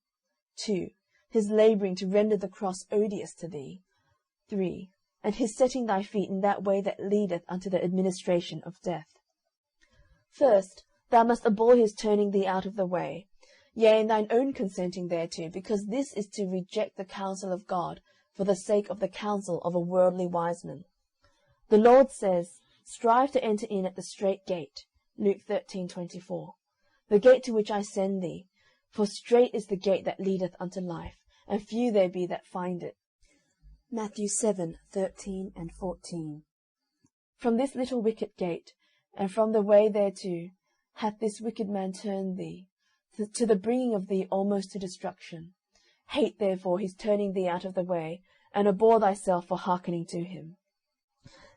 2. His labouring to render the cross odious to thee. 3. And his setting thy feet in that way that leadeth unto the administration of death. First, thou must abhor his turning thee out of the way, yea, and thine own consenting thereto, because this is to reject the counsel of God for the sake of the counsel of a worldly wise man. The Lord says, Strive to enter in at the strait gate, Luke 13:24, the gate to which I send thee, for strait is the gate that leadeth unto life, and few there be that find it. Matthew 7:13 and 14. From this little wicket gate, and from the way thereto, hath this wicked man turned thee, to the bringing of thee almost to destruction. Hate therefore his turning thee out of the way, and abhor thyself for hearkening to him.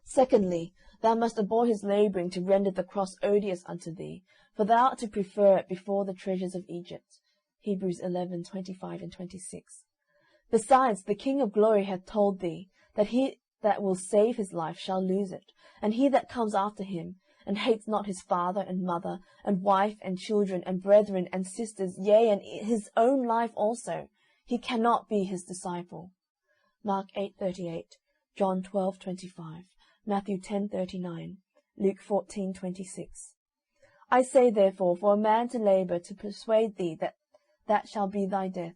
Secondly, thou must abhor his labouring to render the cross odious unto thee, for thou art to prefer it before the treasures of Egypt. Hebrews 11:25 and 26. Besides, the King of glory hath told thee, that he that will save his life shall lose it, and he that comes after him, and hates not his father and mother, and wife and children, and brethren and sisters, yea, and his own life also, he cannot be his disciple. Mark 8:38, John 12:25, Matthew 10:39, Luke 14:26. I say therefore, for a man to labour to persuade thee that shall be thy death,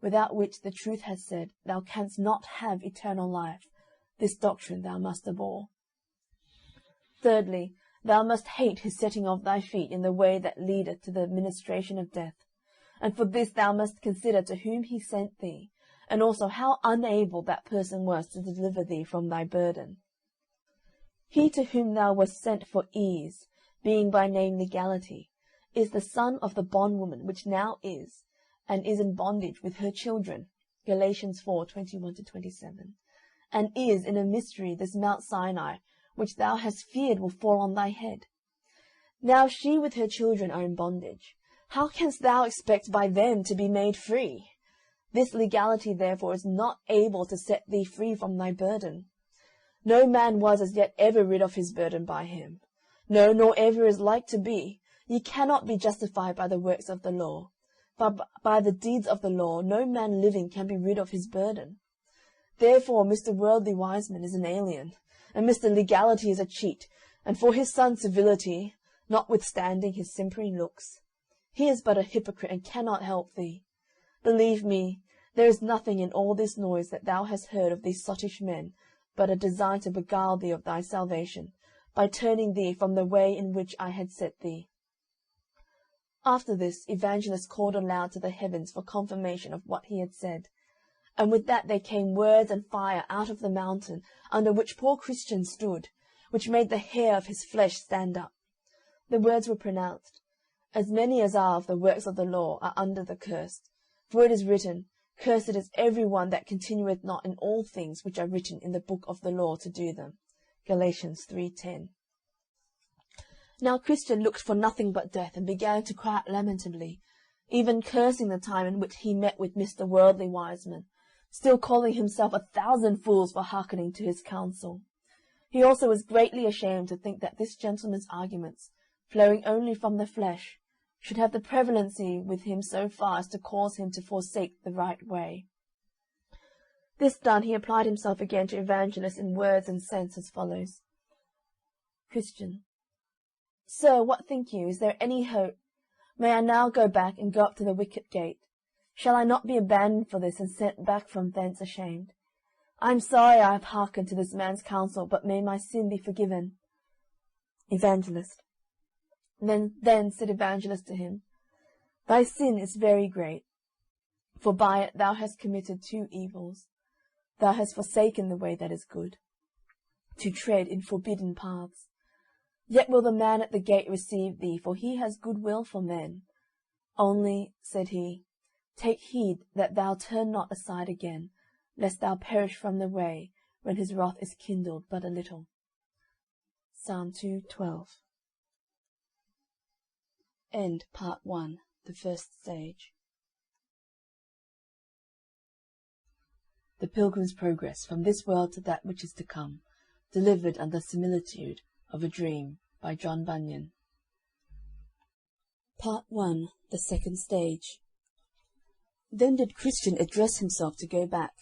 without which the truth has said, thou canst not have eternal life, this doctrine thou must abhor. Thirdly, thou must hate his setting of thy feet in the way that leadeth to the administration of death. And for this thou must consider to whom he sent thee, and also how unable that person was to deliver thee from thy burden. He to whom thou wast sent for ease, being by name Legality, is the son of the bondwoman which now is, and is in bondage with her children. Galatians 4:21-27. And is in a mystery this Mount Sinai, which thou hast feared will fall on thy head. Now she with her children are in bondage. How canst thou expect by them to be made free? This legality therefore is not able to set thee free from thy burden. No man was as yet ever rid of his burden by him. No, nor ever is like to be. Ye cannot be justified by the works of the law. But by the deeds of the law no man living can be rid of his burden. Therefore Mr. Worldly Wiseman is an alien, and Mr. Legality is a cheat, and for his son Civility, notwithstanding his simpering looks, he is but a hypocrite and cannot help thee. Believe me, there is nothing in all this noise that thou hast heard of these sottish men, but a design to beguile thee of thy salvation, by turning thee from the way in which I had set thee. After this, Evangelist called aloud to the heavens for confirmation of what he had said. And with that there came words and fire out of the mountain under which poor Christian stood, which made the hair of his flesh stand up. The words were pronounced, As many as are of the works of the law are under the curse. For it is written, Cursed is every one that continueth not in all things which are written in the book of the law to do them. Galatians 3:10. Now Christian looked for nothing but death, and began to cry out lamentably, even cursing the time in which he met with Mr. Worldly Wiseman, still calling himself 1,000 fools for hearkening to his counsel. He also was greatly ashamed to think that this gentleman's arguments, flowing only from the flesh, should have the prevalency with him so far as to cause him to forsake the right way. This done, he applied himself again to Evangelist in words and sense as follows. Christian. Sir, what think you? Is there any hope? May I now go back and go up to the wicket gate? Shall I not be abandoned for this, and sent back from thence ashamed? I am sorry I have hearkened to this man's counsel, but may my sin be forgiven. Evangelist. Then said Evangelist to him, Thy sin is very great, for by it thou hast committed 2 evils. Thou hast forsaken the way that is good, to tread in forbidden paths, Yet will the man at the gate receive thee, for he has good will for men. Only, said he, take heed that thou turn not aside again, lest thou perish from the way, when his wrath is kindled but a little. Psalm 2:12. End Part 1, the first stage. The Pilgrim's Progress from this world to that which is to come, delivered under similitude of a dream, by John Bunyan. Part 1, the second stage. Then did Christian address himself to go back,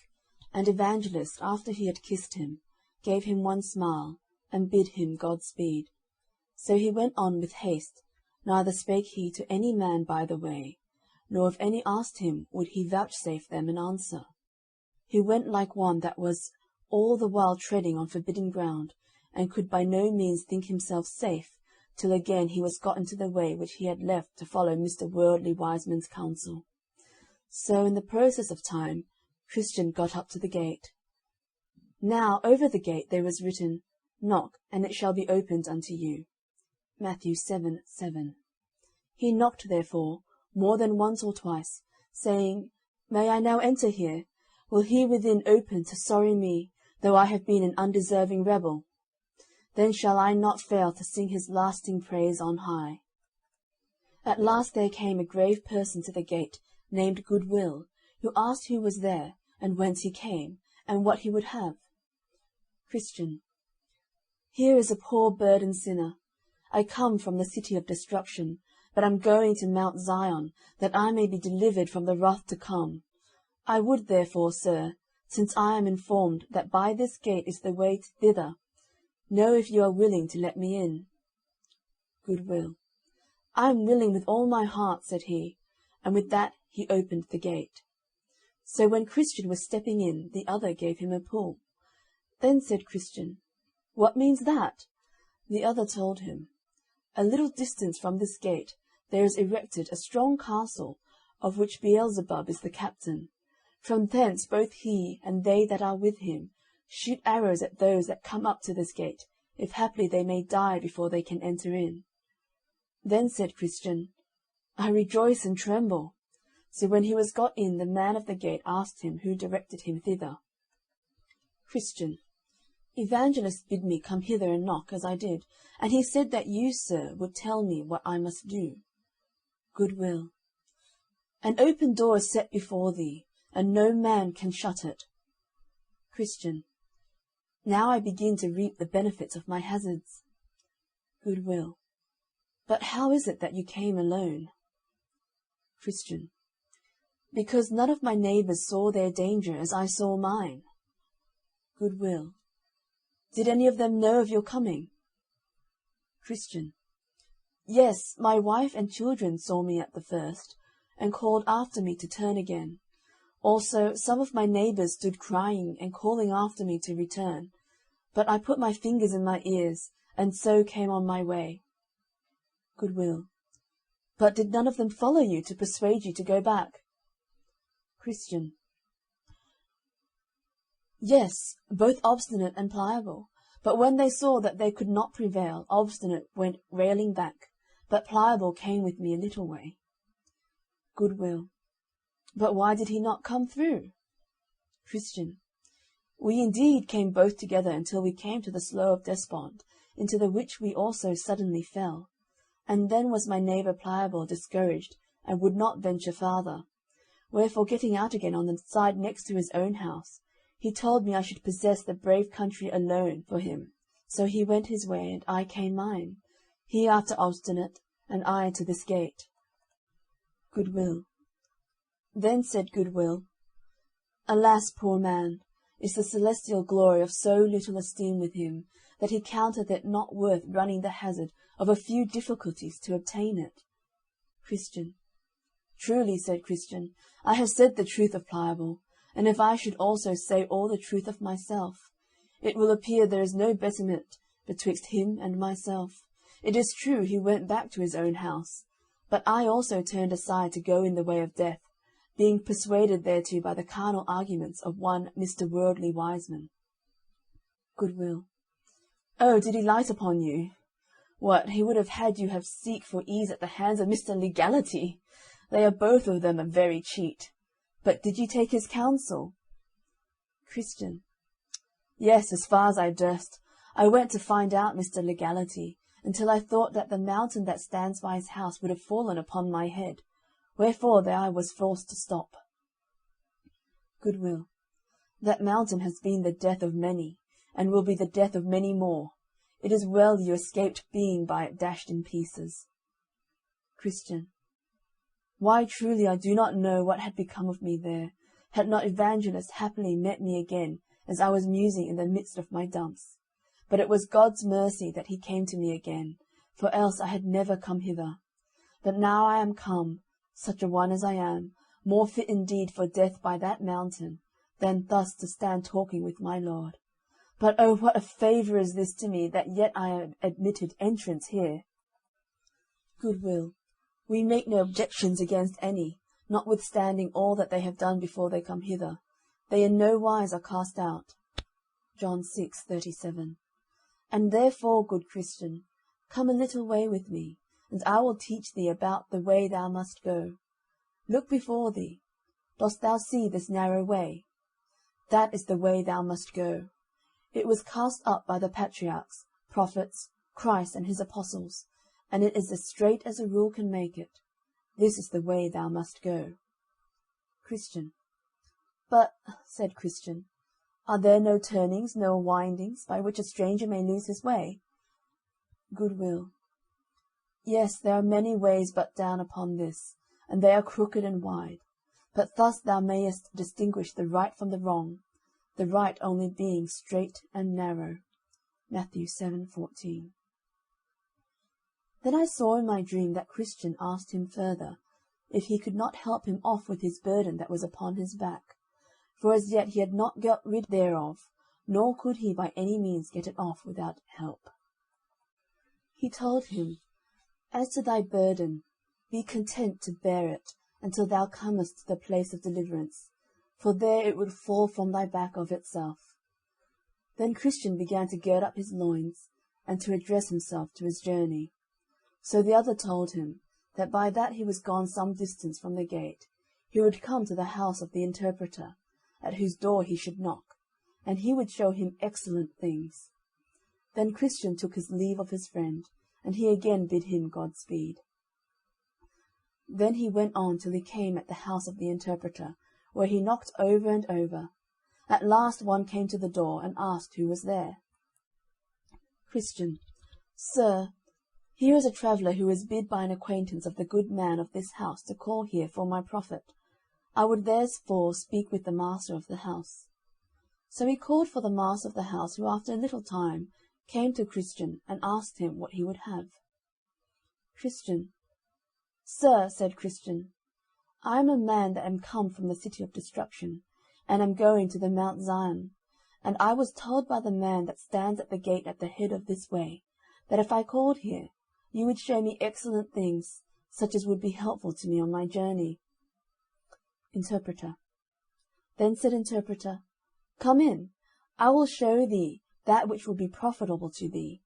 and Evangelist, after he had kissed him, gave him one smile, and bid him God-speed. So he went on with haste, neither spake he to any man by the way, nor if any asked him, would he vouchsafe them an answer. He went like one that was all the while treading on forbidden ground, and could by no means think himself safe, till again he was got into the way which he had left to follow Mr. Worldly Wiseman's counsel. So in the process of time, Christian got up to the gate. Now over the gate there was written, Knock, and it shall be opened unto you. Matthew 7:7. He knocked therefore, more than once or twice, saying, May I now enter here? Will he within open to sorry me, though I have been an undeserving rebel? Then shall I not fail to sing his lasting praise on high. At last there came a grave person to the gate, named Goodwill, who asked who was there, and whence he came, and what he would have. Christian. Here is a poor burdened sinner. I come from the city of destruction, but am going to Mount Zion, that I may be delivered from the wrath to come. I would therefore, sir, since I am informed that by this gate is the way thither, know if you are willing to let me in. Goodwill. I am willing with all my heart, said he, and with that he opened the gate. So when Christian was stepping in, the other gave him a pull. Then said Christian, What means that? The other told him, A little distance from this gate there is erected a strong castle, of which Beelzebub is the captain. From thence both he and they that are with him shoot arrows at those that come up to this gate, if haply they may die before they can enter in. Then said Christian, I rejoice and tremble. So when he was got in, the man of the gate asked him who directed him thither. Christian. Evangelist bid me come hither and knock, as I did, and he said that you, sir, would tell me what I must do. Goodwill. An open door is set before thee, and no man can shut it. Christian. Now I begin to reap the benefits of my hazards. Goodwill. But how is it that you came alone? Christian. Because none of my neighbours saw their danger as I saw mine. Goodwill. Did any of them know of your coming? Christian. Yes, my wife and children saw me at the first, and called after me to turn again. Also some of my neighbours stood crying and calling after me to return, but I put my fingers in my ears, and so came on my way. Goodwill. But did none of them follow you to persuade you to go back? Christian. Yes, both obstinate and pliable. But when they saw that they could not prevail, obstinate went railing back, but pliable came with me a little way. Goodwill. But why did he not come through? Christian. We indeed came both together until we came to the slough of Despond, into the which we also suddenly fell. And then was my neighbour Pliable discouraged, and would not venture farther. Wherefore, getting out again on the side next to his own house, he told me I should possess the brave country alone for him. So he went his way, and I came mine, he after obstinate, and I to this gate. Goodwill. Then said Goodwill, Alas, poor man, is the celestial glory of so little esteem with him, that he counteth it not worth running the hazard of a few difficulties to obtain it. Christian. Truly, said Christian, I have said the truth of Pliable, and if I should also say all the truth of myself, it will appear there is no betterment betwixt him and myself. It is true he went back to his own house, but I also turned aside to go in the way of death, being persuaded thereto by the carnal arguments of one Mr. Worldly Wiseman. Goodwill. Oh, did he light upon you? What, he would have had you have seek for ease at the hands of Mr. Legality. They are both of them a very cheat. But did you take his counsel? Christian. Yes, as far as I durst. I went to find out Mr. Legality, until I thought that the mountain that stands by his house would have fallen upon my head, wherefore there I was forced to stop. Goodwill. That mountain has been the death of many, and will be the death of many more. It is well you escaped being by it dashed in pieces. Christian. Why, truly, I do not know what had become of me there, had not Evangelist happily met me again as I was musing in the midst of my dumps. But it was God's mercy that he came to me again, for else I had never come hither. But now I am come, such a one as I am, more fit indeed for death by that mountain, than thus to stand talking with my Lord. But oh, what a favour is this to me, that yet I am admitted entrance here. Goodwill. We make no objections against any, notwithstanding all that they have done before they come hither. They in no wise are cast out. John 6:37. And therefore, good Christian, come a little way with me, and I will teach thee about the way thou must go. Look before thee. Dost thou see this narrow way? That is the way thou must go. It was cast up by the patriarchs, prophets, Christ and his apostles, and it is as straight as a rule can make it. This is the way thou must go. Christian. But, said Christian, are there no turnings, no windings, by which a stranger may lose his way? Goodwill. Yes, there are many ways but down upon this, and they are crooked and wide. But thus thou mayest distinguish the right from the wrong, the right only being straight and narrow. Matthew 7:14. Then I saw in my dream that Christian asked him further, if he could not help him off with his burden that was upon his back, for as yet he had not got rid thereof, nor could he by any means get it off without help. He told him, As to thy burden, be content to bear it, until thou comest to the place of deliverance, for there it would fall from thy back of itself. Then Christian began to gird up his loins, and to address himself to his journey. So the other told him, that by that he was gone some distance from the gate, he would come to the house of the interpreter, at whose door he should knock, and he would show him excellent things. Then Christian took his leave of his friend, and he again bid him God-speed. Then he went on till he came at the house of the interpreter, where he knocked over and over. At last one came to the door, and asked who was there. Christian. Sir, here is a traveller who is bid by an acquaintance of the good man of this house to call here for my profit. I would therefore speak with the master of the house. So he called for the master of the house, who after a little time came to Christian, and asked him what he would have. Christian. Sir, said Christian, I am a man that am come from the city of destruction, and am going to the Mount Zion, and I was told by the man that stands at the gate at the head of this way, that if I called here, you would show me excellent things, such as would be helpful to me on my journey. Interpreter. Then said Interpreter, Come in, I will show thee that which will be profitable to thee.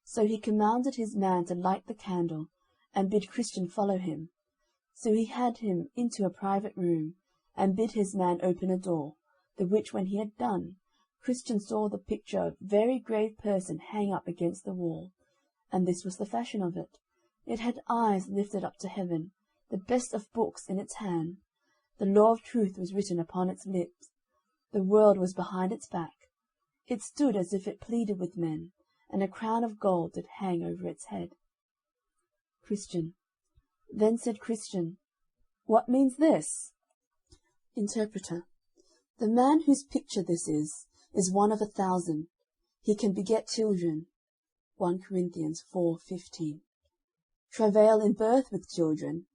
So he commanded his man to light the candle, and bid Christian follow him. So he had him into a private room, and bid his man open a door, the which when he had done, Christian saw the picture of a very grave person hang up against the wall, and this was the fashion of it. It had eyes lifted up to heaven, the best of books in its hand. The law of truth was written upon its lips. The world was behind its back. It stood as if it pleaded with men, and a crown of gold did hang over its head. Christian. Then said Christian, What means this? Interpreter. The man whose picture this is one of 1,000. He can beget children. 1 Corinthians 4:15. Travail in birth with children.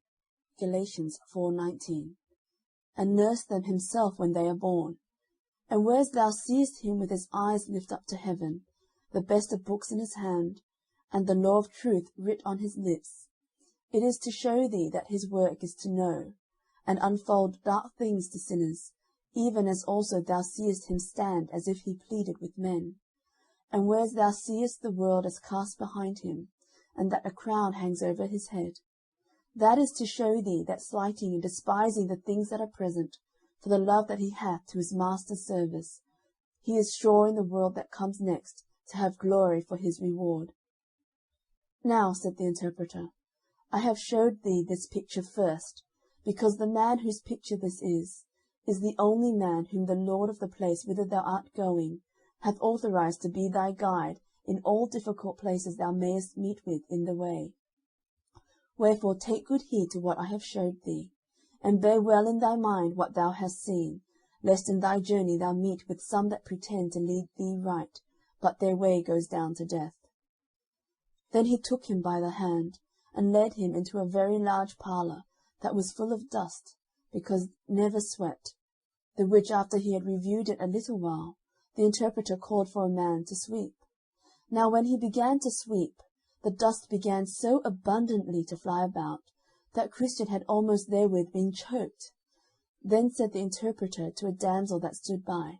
Galatians 4:19. And nurse them himself when they are born. And whereas thou seest him with his eyes lift up to heaven, the best of books in his hand, and the law of truth writ on his lips, it is to show thee that his work is to know, and unfold dark things to sinners, even as also thou seest him stand as if he pleaded with men. And whereas thou seest the world as cast behind him, and that a crown hangs over his head. That is to show thee that slighting and despising the things that are present, for the love that he hath to his master's service, he is sure in the world that comes next to have glory for his reward. Now, said the interpreter, I have showed thee this picture first, because the man whose picture this is the only man whom the Lord of the place whither thou art going hath authorized to be thy guide in all difficult places thou mayest meet with in the way. Wherefore take good heed to what I have showed thee, and bear well in thy mind what thou hast seen, lest in thy journey thou meet with some that pretend to lead thee right, but their way goes down to death. Then he took him by the hand, and led him into a very large parlour that was full of dust, because never swept, the which after he had reviewed it a little while, the interpreter called for a man to sweep. Now when he began to sweep, the dust began so abundantly to fly about, that Christian had almost therewith been choked. Then said the interpreter to a damsel that stood by,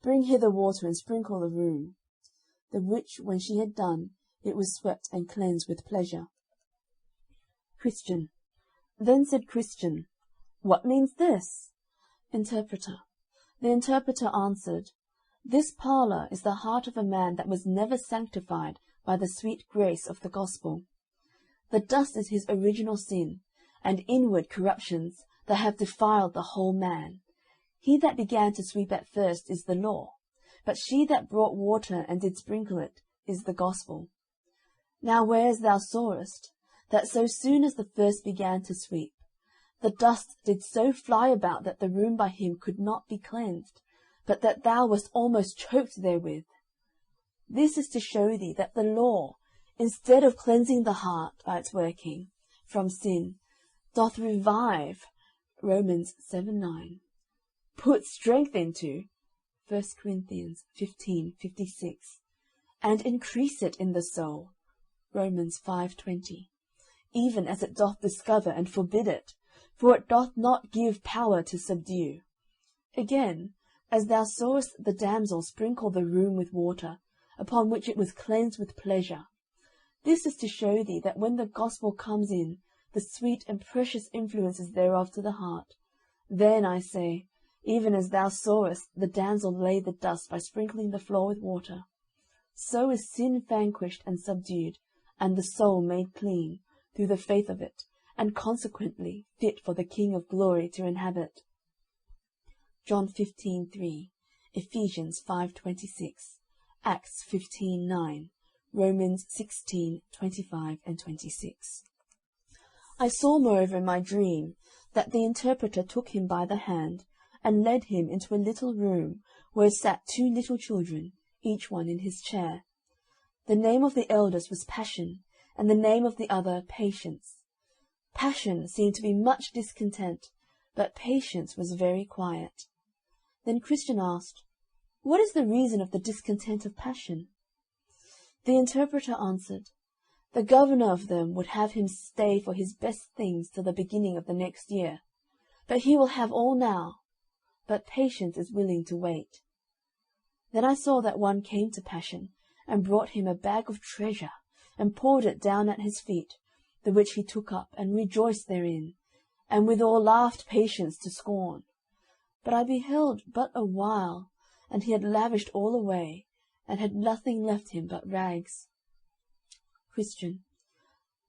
Bring hither water, and sprinkle the room. The which when she had done, it was swept and cleansed with pleasure. Christian. Then said Christian, What means this? Interpreter. The interpreter answered, This parlour is the heart of a man that was never sanctified by the sweet grace of the gospel. The dust is his original sin, and inward corruptions that have defiled the whole man. He that began to sweep at first is the law, but she that brought water and did sprinkle it is the gospel. Now whereas thou sawest, that so soon as the first began to sweep, the dust did so fly about that the room by him could not be cleansed, but that thou wast almost choked therewith. This is to show thee that the law, instead of cleansing the heart by its working from sin, doth revive, Romans 7:9, put strength into, 1 Corinthians 15:56, and increase it in the soul, Romans 5:20, even as it doth discover and forbid it, for it doth not give power to subdue. Again, as thou sawest the damsel sprinkle the room with water, upon which it was cleansed with pleasure, this is to show thee that when the gospel comes in, the sweet and precious influences thereof to the heart, then, I say, even as thou sawest the damsel lay the dust by sprinkling the floor with water, so is sin vanquished and subdued, and the soul made clean, through the faith of it, and consequently fit for the King of glory to inhabit. John 15:3, Ephesians 5:26, Acts 15:9, Romans 16:25 and 26. I saw moreover in my dream that the interpreter took him by the hand, and led him into a little room, where sat 2 little children, each one in his chair. The name of the eldest was Passion, and the name of the other Patience. Passion seemed to be much discontent, but Patience was very quiet. Then Christian asked, What is the reason of the discontent of Passion? The interpreter answered, The governor of them would have him stay for his best things till the beginning of the next year, but he will have all now, but Patience is willing to wait. Then I saw that one came to Passion, and brought him a bag of treasure, and poured it down at his feet, the which he took up, and rejoiced therein, and withal laughed Patience to scorn. But I beheld but a while, and he had lavished all away, and had nothing left him but rags. Christian.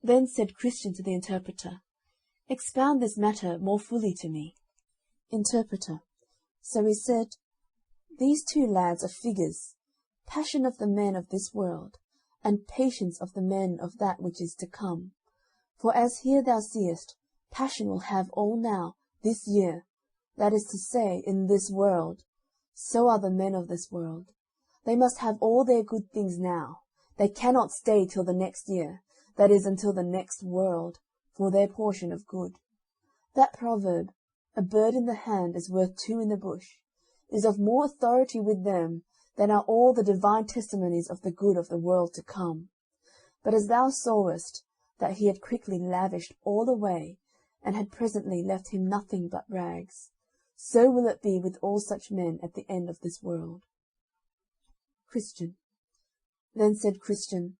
Then said Christian to the interpreter, Expound this matter more fully to me. Interpreter. So he said, These 2 lads are figures, Passion of the men of this world, and Patience of the men of that which is to come. For as here thou seest, Passion will have all now, this year, that is to say, in this world, so are the men of this world. They must have all their good things now. They cannot stay till the next year, that is, until the next world, for their portion of good. That proverb, a bird in the hand is worth 2 in the bush, is of more authority with them than are all the divine testimonies of the good of the world to come. But as thou sawest that he had quickly lavished all away, and had presently left him nothing but rags, so will it be with all such men at the end of this world. Christian. Then said Christian,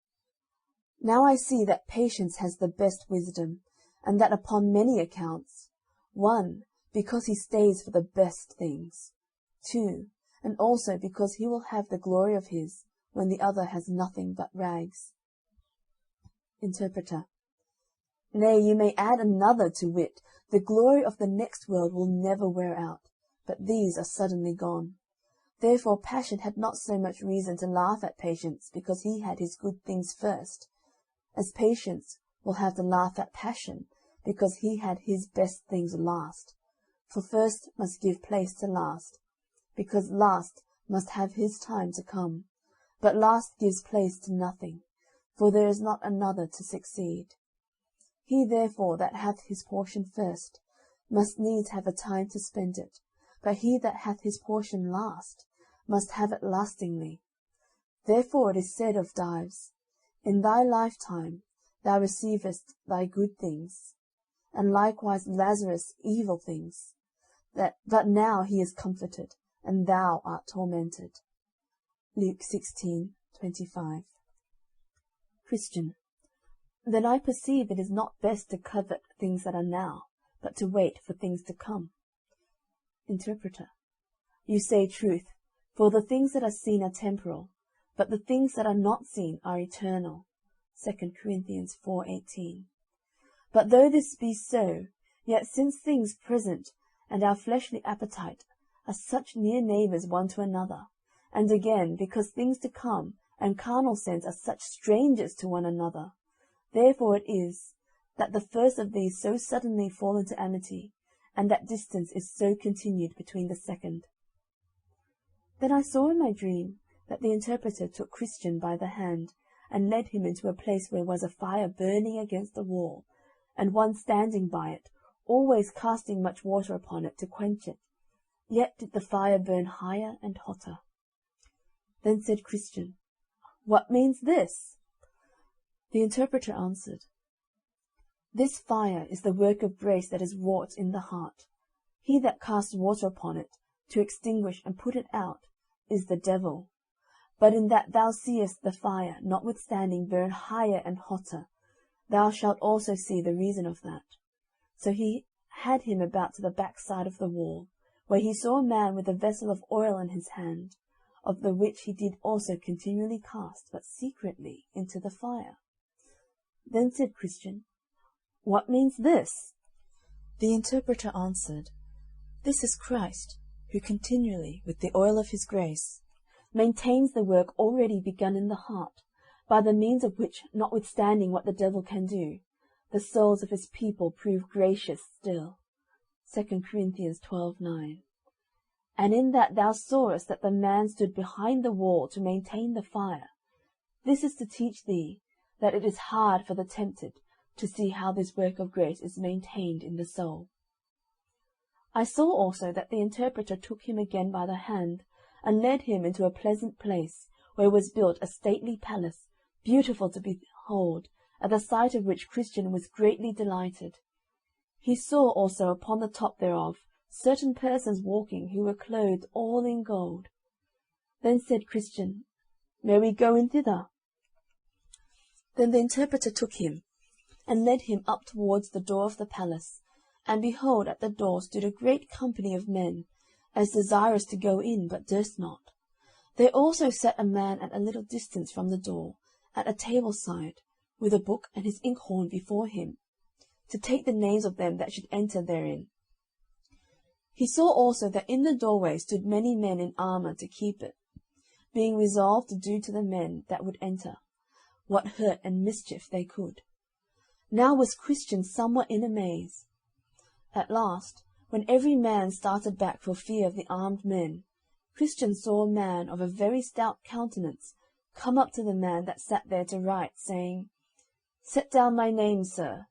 Now I see that patience has the best wisdom, and that upon many accounts. 1, because he stays for the best things. 2, and also because he will have the glory of his, when the other has nothing but rags. Interpreter. Nay, you may add another, to wit, the glory of the next world will never wear out, but these are suddenly gone. Therefore passion had not so much reason to laugh at patience, because he had his good things first, as patience will have to laugh at passion, because he had his best things last. For first must give place to last, because last must have his time to come. But last gives place to nothing, for there is not another to succeed. He therefore that hath his portion first must needs have a time to spend it, but he that hath his portion last must have it lastingly. Therefore it is said of Dives, In thy lifetime thou receivest thy good things, and likewise Lazarus evil things, but now he is comforted, and thou art tormented. Luke 16:25. Christian. Then I perceive it is not best to covet things that are now, but to wait for things to come. Interpreter. You say truth, for the things that are seen are temporal, but the things that are not seen are eternal. 2 Corinthians 4:18. But though this be so, yet since things present and our fleshly appetite are such near neighbours one to another, and again, because things to come and carnal sense are such strangers to one another, therefore it is that the first of these so suddenly fall into amity, and that distance is so continued between the second. Then I saw in my dream that the interpreter took Christian by the hand, and led him into a place where was a fire burning against the wall, and one standing by it, always casting much water upon it to quench it. Yet did the fire burn higher and hotter. Then said Christian, What means this? The interpreter answered, This fire is the work of grace that is wrought in the heart. He that casts water upon it, to extinguish and put it out, is the devil. But in that thou seest the fire, notwithstanding, burn higher and hotter, thou shalt also see the reason of that. So he had him about to the backside of the wall, where he saw a man with a vessel of oil in his hand, of the which he did also continually cast, but secretly, into the fire. Then said Christian, What means this? The interpreter answered, This is Christ, who continually, with the oil of his grace, maintains the work already begun in the heart, by the means of which, notwithstanding what the devil can do, the souls of his people prove gracious still. 2 Corinthians 12:9. And in that thou sawest that the man stood behind the wall to maintain the fire, this is to teach thee that it is hard for the tempted to see how this work of grace is maintained in the soul. I saw also that the interpreter took him again by the hand, and led him into a pleasant place, where was built a stately palace, beautiful to behold, at the sight of which Christian was greatly delighted. He saw also upon the top thereof certain persons walking, who were clothed all in gold. Then said Christian, May we go in thither? Then the interpreter took him, and led him up towards the door of the palace, and behold, at the door stood a great company of men, as desirous to go in, but durst not. There also sat a man at a little distance from the door, at a table side, with a book and his inkhorn before him, to take the names of them that should enter therein. He saw also that in the doorway stood many men in armour to keep it, being resolved to do to the men that would enter what hurt and mischief they could. Now was Christian somewhat in amaze. At last, when every man started back for fear of the armed men, Christian saw a man of a very stout countenance come up to the man that sat there to write, saying, Set down my name, sir.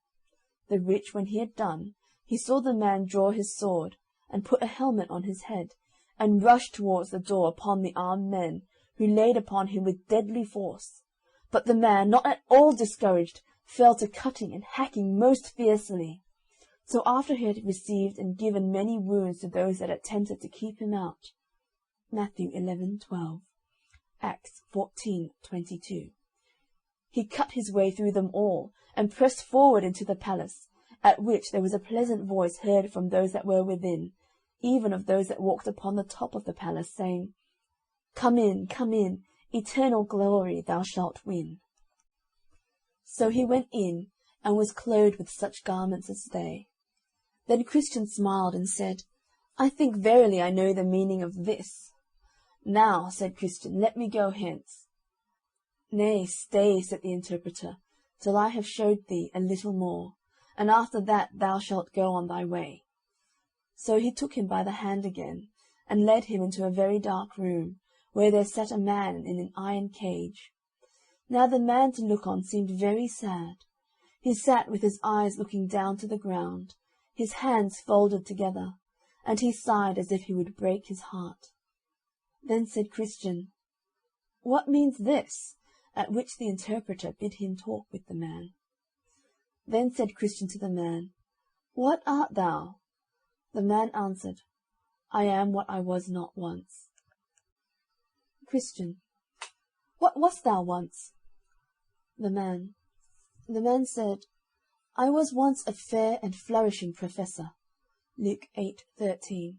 The which, when he had done, he saw the man draw his sword, and put a helmet on his head, and rush towards the door upon the armed men, who laid upon him with deadly force. But the man, not at all discouraged, fell to cutting and hacking most fiercely. So after he had received and given many wounds to those that attempted to keep him out. Matthew 11:12, Acts 14:22. He cut his way through them all, and pressed forward into the palace, at which there was a pleasant voice heard from those that were within, even of those that walked upon the top of the palace, saying, come in, eternal glory thou shalt win. So he went in, and was clothed with such garments as they. Then Christian smiled, and said, I think verily I know the meaning of this. Now, said Christian, let me go hence. Nay, stay, said the interpreter, till I have showed thee a little more, and after that thou shalt go on thy way. So he took him by the hand again, and led him into a very dark room, where there sat a man in an iron cage. Now the man to look on seemed very sad. He sat with his eyes looking down to the ground, his hands folded together, and he sighed as if he would break his heart. Then said Christian, What means this? At which the interpreter bid him talk with the man. Then said Christian to the man, What art thou? The man answered, I am what I was not once. Christian, What wast thou once? The man said, I was once a fair and flourishing professor, Luke 8:13,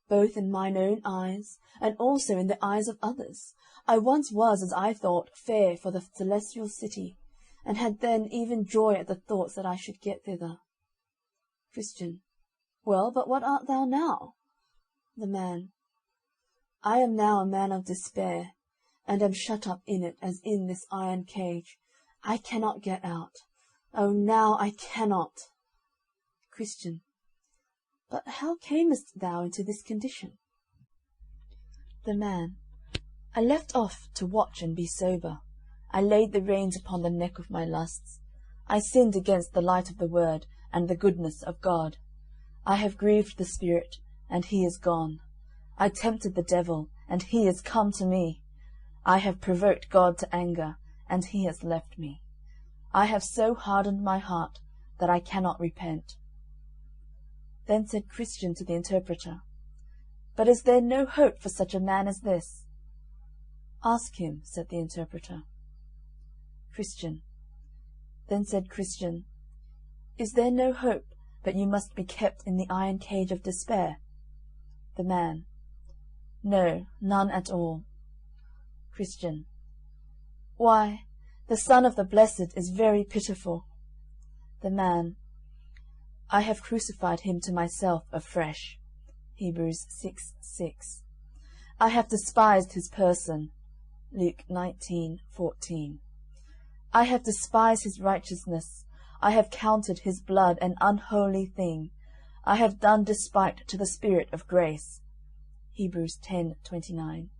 both in mine own eyes, and also in the eyes of others. I once was, as I thought, fair for the celestial city, and had then even joy at the thoughts that I should get thither. Christian, Well, but what art thou now? The man, I am now a man of despair, and am shut up in it as in this iron cage. I cannot get out. Oh, now I cannot. Christian, But how camest thou into this condition? The man, I left off to watch and be sober. I laid the reins upon the neck of my lusts. I sinned against the light of the word and the goodness of God. I have grieved the Spirit, and he is gone. I tempted the devil, and he is come to me. I have provoked God to anger, and he has left me. I have so hardened my heart that I cannot repent. Then said Christian to the interpreter, But is there no hope for such a man as this? Ask him, said the interpreter. Christian. Then said Christian, Is there no hope, but you must be kept in the iron cage of despair? The man, No, none at all. Christian. Why, the Son of the Blessed is very pitiful. The man, I have crucified him to myself afresh. Hebrews 6:6. I have despised his person. Luke 19:14. I have despised his righteousness. I have counted his blood an unholy thing. I have done despite to the Spirit of grace. Hebrews 10:29.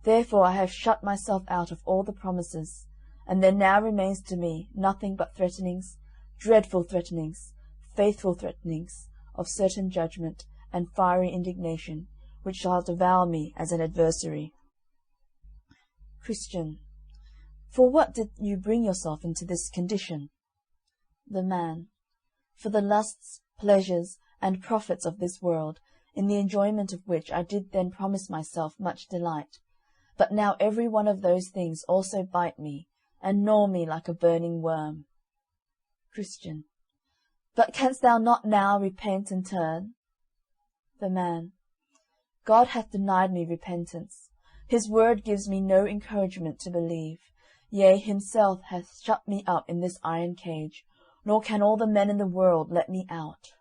Therefore I have shut myself out of all the promises, and there now remains to me nothing but threatenings, dreadful threatenings, faithful threatenings, of certain judgment and fiery indignation, which shall devour me as an adversary. Christian. For what did you bring yourself into this condition? The man. For the lusts, pleasures, and profits of this world, in the enjoyment of which I did then promise myself much delight. But now every one of those things also bite me, and gnaw me like a burning worm. Christian. But canst thou not now repent and turn? The man. God hath denied me repentance. His word gives me no encouragement to believe. Yea, himself hath shut me up in this iron cage, nor can all the men in the world let me out.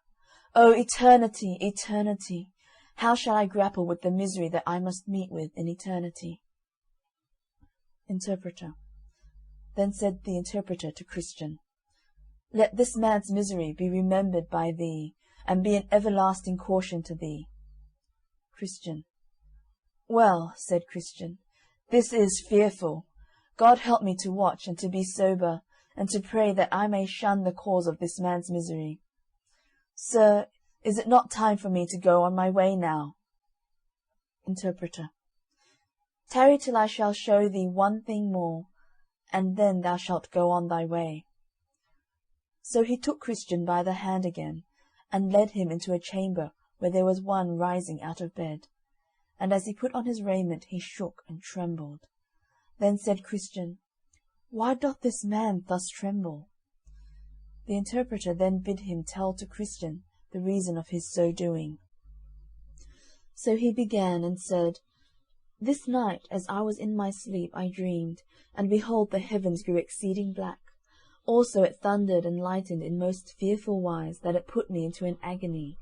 O eternity, eternity! How shall I grapple with the misery that I must meet with in eternity? Interpreter. Then said the interpreter to Christian, Let this man's misery be remembered by thee, and be an everlasting caution to thee. Christian. Well, said Christian, this is fearful. God help me to watch and to be sober, and to pray that I may shun the cause of this man's misery. Sir, is it not time for me to go on my way now? Interpreter. Tarry till I shall show thee one thing more, and then thou shalt go on thy way. So he took Christian by the hand again, and led him into a chamber where there was one rising out of bed. And as he put on his raiment, he shook and trembled. Then said Christian, Why doth this man thus tremble? The interpreter then bid him tell to Christian the reason of his so doing. So he began and said, This night, as I was in my sleep, I dreamed, and behold, the heavens grew exceeding black. Also it thundered and lightened in most fearful wise, that it put me into an agony.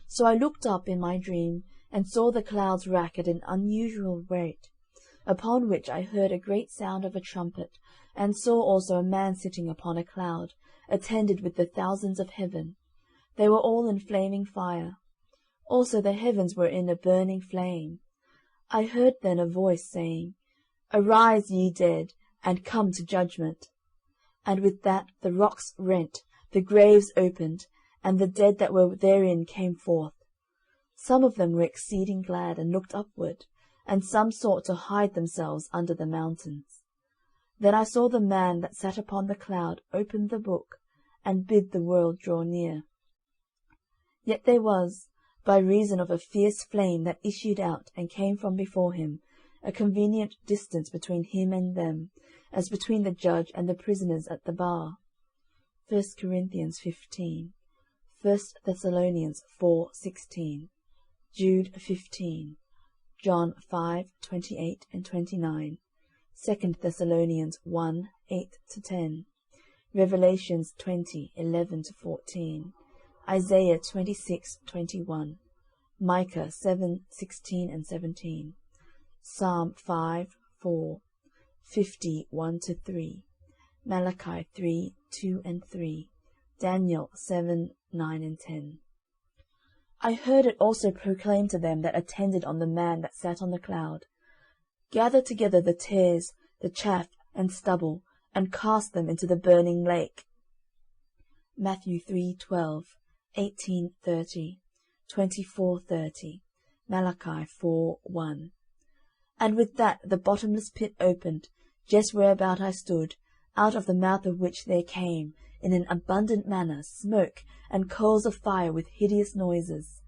So I looked up in my dream, and saw the clouds rack at an unusual rate. Upon which I heard a great sound of a trumpet, and saw also a man sitting upon a cloud, attended with the thousands of heaven. They were all in flaming fire. Also the heavens were in a burning flame. I heard then a voice saying, Arise, ye dead, and come to judgment. And with that the rocks rent, the graves opened, and the dead that were therein came forth. Some of them were exceeding glad, and looked upward, and some sought to hide themselves under the mountains. Then I saw the man that sat upon the cloud open the book, and bid the world draw near. Yet there was, by reason of a fierce flame that issued out and came from before him, a convenient distance between him and them, as between the judge and the prisoners at the bar. 1 Corinthians 15, 1 Thessalonians 4:16, Jude 15, John 5:28 and 29, 2 Thessalonians 1:8-10, Revelations 20:11-14, Isaiah 26:21, Micah 7:16 and 17, Psalm 5:4, 50:1-3, Malachi 3:2 and 3, Daniel 7:9 and 10. I heard it also proclaimed to them that attended on the man that sat on the cloud, Gather together the tares, the chaff, and stubble, and cast them into the burning lake. Matthew 3:12, 18:30, 24:30, Malachi 4:1. And with that the bottomless pit opened, just whereabout I stood, out of the mouth of which there came, in an abundant manner, smoke and coals of fire with hideous noises.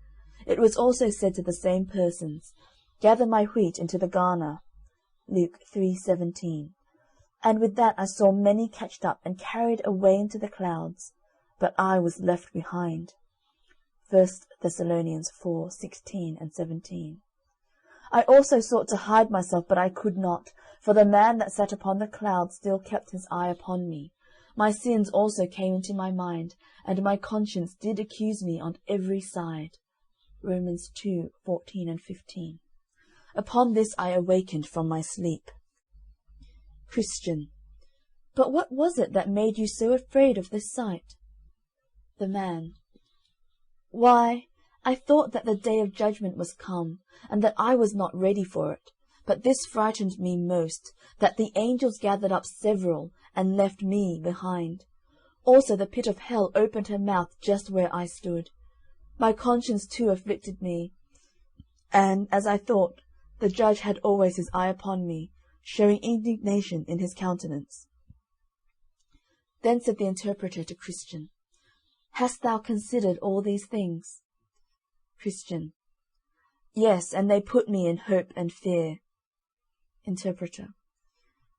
It was also said to the same persons, Gather my wheat into the garner. Luke 3:17. And with that I saw many catched up and carried away into the clouds, but I was left behind. 1 Thessalonians 4:16 and 17. I also sought to hide myself, but I could not, for the man that sat upon the cloud still kept his eye upon me. My sins also came into my mind, and my conscience did accuse me on every side. Romans 2:14 and 15. Upon this I awakened from my sleep. Christian. But what was it that made you so afraid of this sight? The man. Why, I thought that the day of judgment was come, and that I was not ready for it. But this frightened me most, that the angels gathered up several, and left me behind. Also the pit of hell opened her mouth just where I stood. My conscience too afflicted me, and, as I thought, the judge had always his eye upon me, showing indignation in his countenance. Then said the interpreter to Christian, Hast thou considered all these things? Christian. Yes, and they put me in hope and fear. Interpreter.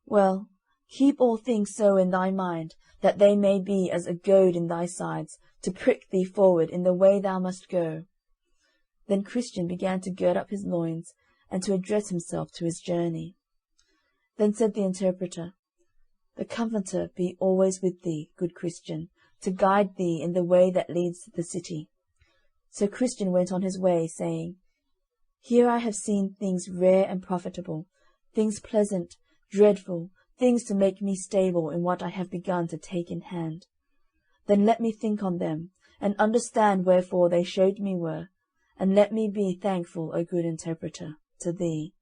Well, keep all things so in thy mind, that they may be as a goad in thy sides, to prick thee forward in the way thou must go. Then Christian began to gird up his loins, and to address himself to his journey. Then said the interpreter, The Comforter be always with thee, good Christian, to guide thee in the way that leads to the city. So Christian went on his way, saying, Here I have seen things rare and profitable, things pleasant, dreadful, things to make me stable in what I have begun to take in hand. Then let me think on them, and understand wherefore they showed me were, and let me be thankful, O good interpreter, to thee.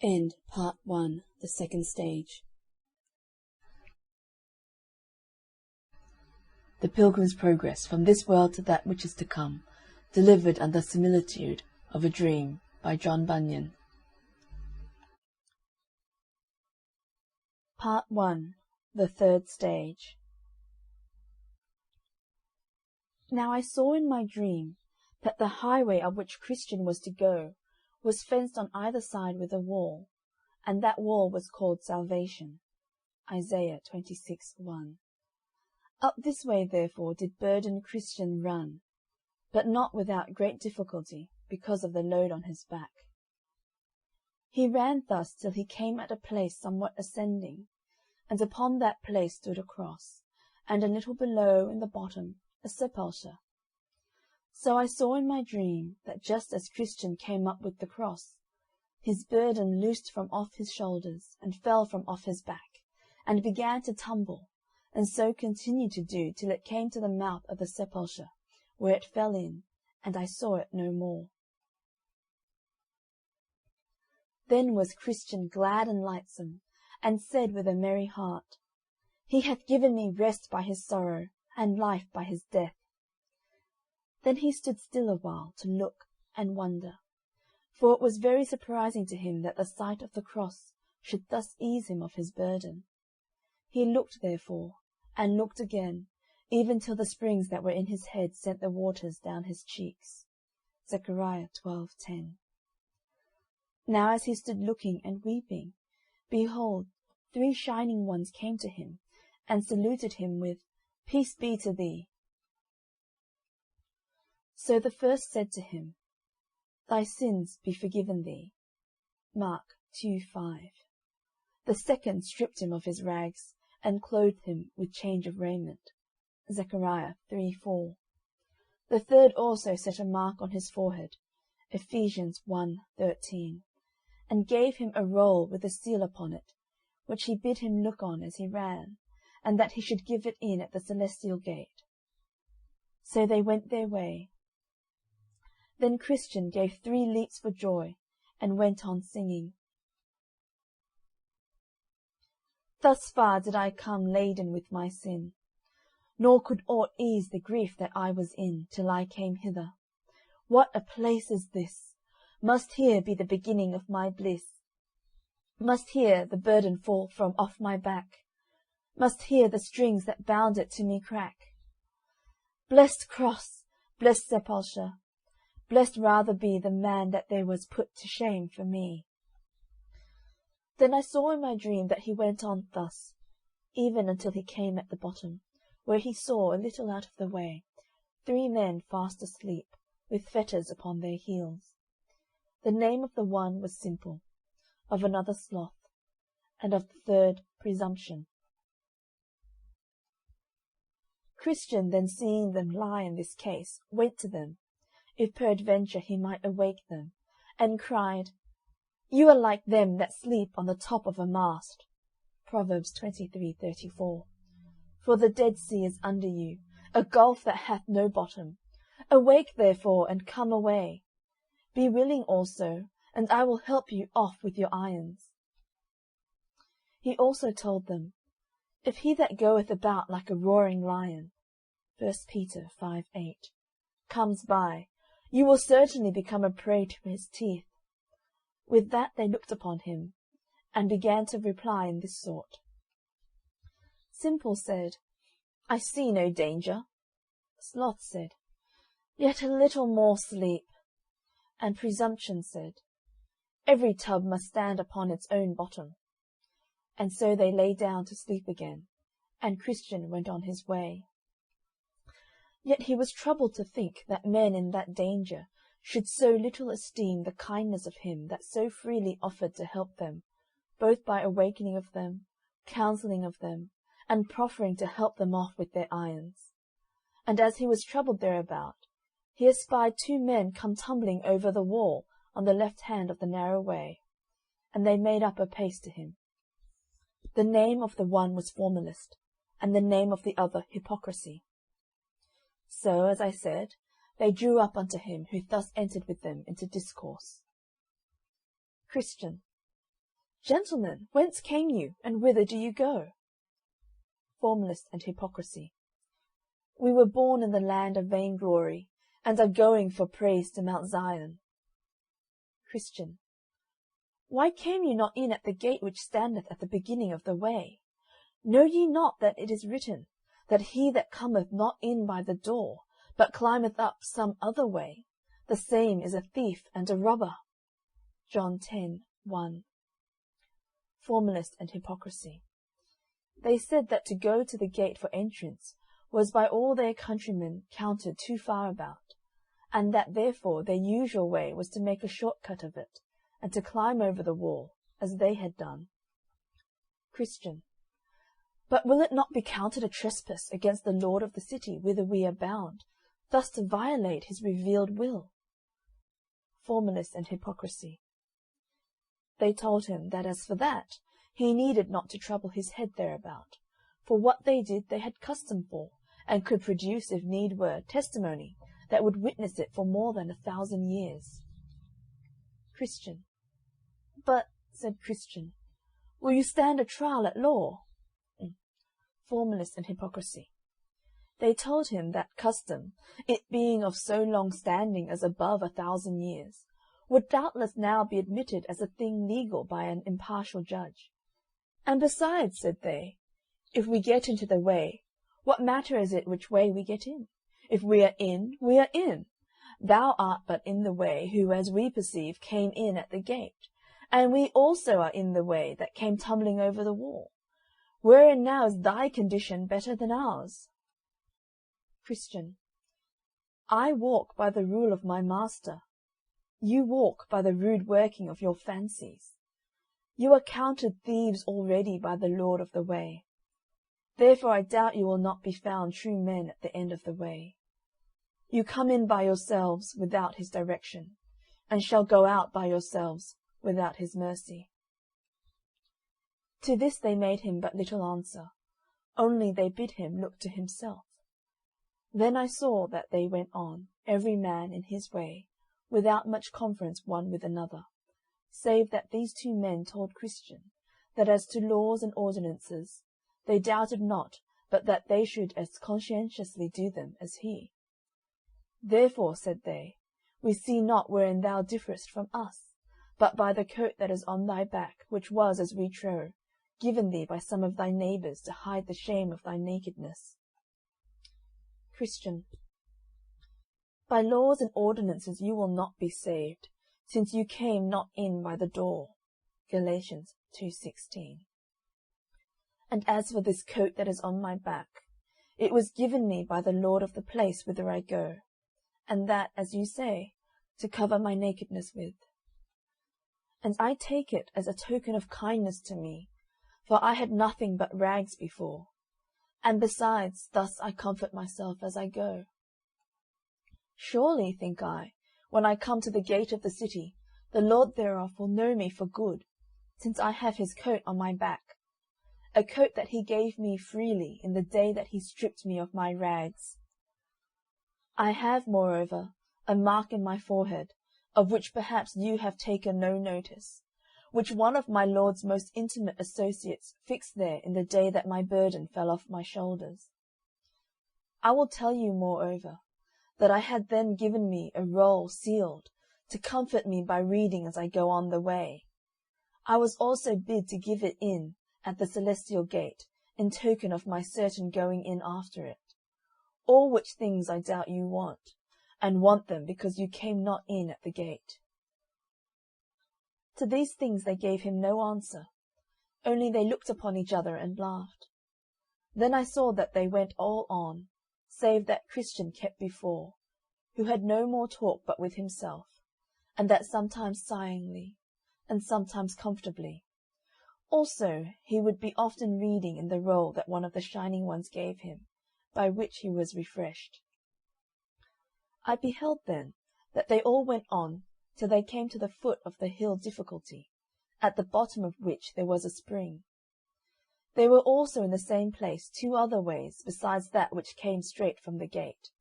End Part 1, the second stage. The Pilgrim's Progress from this world to that which is to come, delivered under similitude of a dream, by John Bunyan. Part 1, the third stage. Now I saw in my dream that the highway up which Christian was to go was fenced on either side with a wall, and that wall was called salvation. Isaiah 26:1. Up this way, therefore, did burdened Christian run, but not without great difficulty, because of the load on his back. He ran thus till he came at a place somewhat ascending, and upon that place stood a cross, and a little below in the bottom a sepulchre. So I saw in my dream that just as Christian came up with the cross, his burden loosed from off his shoulders and fell from off his back, and began to tumble, and so continued to do till it came to the mouth of the sepulchre, where it fell in, and I saw it no more. Then was Christian glad and lightsome, and said with a merry heart, He hath given me rest by his sorrow, and life by his death. Then he stood still a while to look and wonder, for it was very surprising to him that the sight of the cross should thus ease him of his burden. He looked therefore, and looked again, even till the springs that were in his head sent the waters down his cheeks. Zechariah 12:10. Now as he stood looking and weeping, behold, 3 shining ones came to him, and saluted him with, Peace be to thee. So the first said to him, Thy sins be forgiven thee. Mark 2:5. The second stripped him of his rags, and clothed him with change of raiment. Zechariah 3:4. The third also set a mark on his forehead. Ephesians 1:13. And gave him a roll with a seal upon it, which he bid him look on as he ran, and that he should give it in at the celestial gate. So they went their way. Then Christian gave 3 leaps for joy, and went on singing. Thus far did I come laden with my sin, nor could aught ease the grief that I was in, till I came hither. What a place is this! Must here be the beginning of my bliss? Must here the burden fall from off my back? Must here the strings that bound it to me crack? Blessed cross, blessed sepulchre, blessed rather be the man that there was put to shame for me. Then I saw in my dream that he went on thus, even until he came at the bottom, where he saw, a little out of the way, 3 men fast asleep, with fetters upon their heels. The name of the one was Simple, of another Sloth, and of the third Presumption. Christian then seeing them lie in this case, went to them, if peradventure he might awake them, and cried, You are like them that sleep on the top of a mast. Proverbs 23:34. For the Dead Sea is under you, a gulf that hath no bottom. Awake therefore, and come away. Be willing also, and I will help you off with your irons. He also told them, If he that goeth about like a roaring lion, 1 Peter 5:8, comes by, you will certainly become a prey to his teeth. With that they looked upon him, and began to reply in this sort. Simple said, I see no danger. Sloth said, Yet a little more sleep. And Presumption said, Every tub must stand upon its own bottom. And so they lay down to sleep again, and Christian went on his way. Yet he was troubled to think that men in that danger should so little esteem the kindness of him that so freely offered to help them, both by awakening of them, counselling of them, and proffering to help them off with their irons. And as he was troubled thereabout, he espied 2 men come tumbling over the wall on the left hand of the narrow way, and they made up a pace to him. The name of the one was Formalist, and the name of the other Hypocrisy. So, as I said, they drew up unto him, who thus entered with them into discourse. Christian. Gentlemen, whence came you, and whither do you go? Formalist and Hypocrisy. We were born in the land of vainglory, and are going for praise to Mount Zion. Christian. Why came ye not in at the gate which standeth at the beginning of the way? Know ye not that it is written, that he that cometh not in by the door, but climbeth up some other way, the same is a thief and a robber? John 10:1. formalist and hypocrisy. They said that to go to the gate for entrance was by all their countrymen counted too far about, and that therefore their usual way was to make a short-cut of it, and to climb over the wall, as they had done. Christian. But will it not be counted a trespass against the lord of the city whither we are bound, thus to violate his revealed will? Formalist and hypocrisy. They told him that as for that, he needed not to trouble his head thereabout, for what they did they had custom for, and could produce, if need were, testimony that would witness it for more than 1,000 years. Christian. But, said Christian, will you stand a trial at law? Formalist and hypocrisy. They told him that custom, it being of so long standing as above 1,000 years, would doubtless now be admitted as a thing legal by an impartial judge. And besides, said they, if we get into the way, what matter is it which way we get in? If we are in, we are in. Thou art but in the way, who, as we perceive, came in at the gate, and we also are in the way that came tumbling over the wall. Wherein now is thy condition better than ours? Christian. I walk by the rule of my master. You walk by the rude working of your fancies. You are counted thieves already by the Lord of the way. Therefore I doubt you will not be found true men at the end of the way. You come in by yourselves without his direction, and shall go out by yourselves without his mercy. To this they made him but little answer, only they bid him look to himself. Then I saw that they went on, every man in his way, without much conference one with another, save that these two men told Christian, that as to laws and ordinances, they doubted not but that they should as conscientiously do them as he. Therefore, said they, we see not wherein thou differest from us, but by the coat that is on thy back, which was, as we trow, given thee by some of thy neighbours to hide the shame of thy nakedness. Christian. By laws and ordinances you will not be saved, since you came not in by the door. Galatians 2:16. And as for this coat that is on my back, it was given me by the Lord of the place whither I go, and that, as you say, to cover my nakedness with. And I take it as a token of kindness to me, for I had nothing but rags before, and besides, thus I comfort myself as I go. Surely, think I, when I come to the gate of the city, the Lord thereof will know me for good, since I have his coat on my back, a coat that he gave me freely in the day that he stripped me of my rags. I have, moreover, a mark in my forehead, of which perhaps you have taken no notice, which one of my Lord's most intimate associates fixed there in the day that my burden fell off my shoulders. I will tell you, moreover, that I had then given me a roll sealed, to comfort me by reading as I go on the way. I was also bid to give it in at the celestial gate, in token of my certain going in after it. All which things I doubt you want, and want them because you came not in at the gate. To these things they gave him no answer, only they looked upon each other and laughed. Then I saw that they went all on, save that Christian kept before, who had no more talk but with himself, and that sometimes sighingly, and sometimes comfortably. Also he would be often reading in the roll that one of the shining ones gave him, by which he was refreshed. I beheld then that they all went on till they came to the foot of the hill Difficulty, at the bottom of which there was a spring. There were also in the same place 2 other ways besides that which came straight from the gate.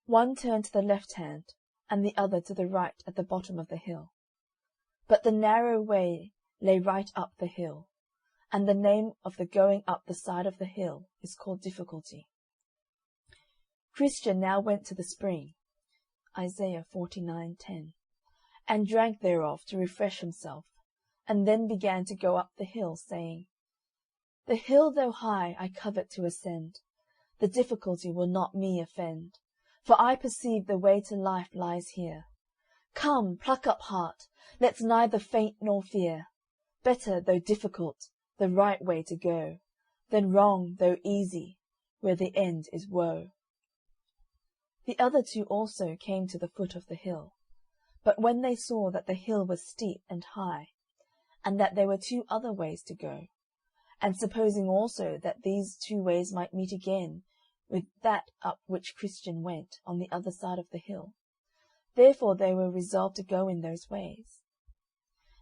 One turned to the left hand, and the other to the right at the bottom of the hill. But the narrow way lay right up the hill, and the name of the going up the side of the hill is called Difficulty. Christian now went to the spring, Isaiah 49:10, and drank thereof to refresh himself, and then began to go up the hill, saying, The hill though high I covet to ascend, the difficulty will not me offend, for I perceive the way to life lies here. Come, pluck up heart, let's neither faint nor fear. Better, though difficult, the right way to go, than wrong, though easy, where the end is woe. The other two also came to the foot of the hill. But when they saw that the hill was steep and high, and that there were two other ways to go, and supposing also that these two ways might meet again with that up which Christian went on the other side of the hill, therefore they were resolved to go in those ways.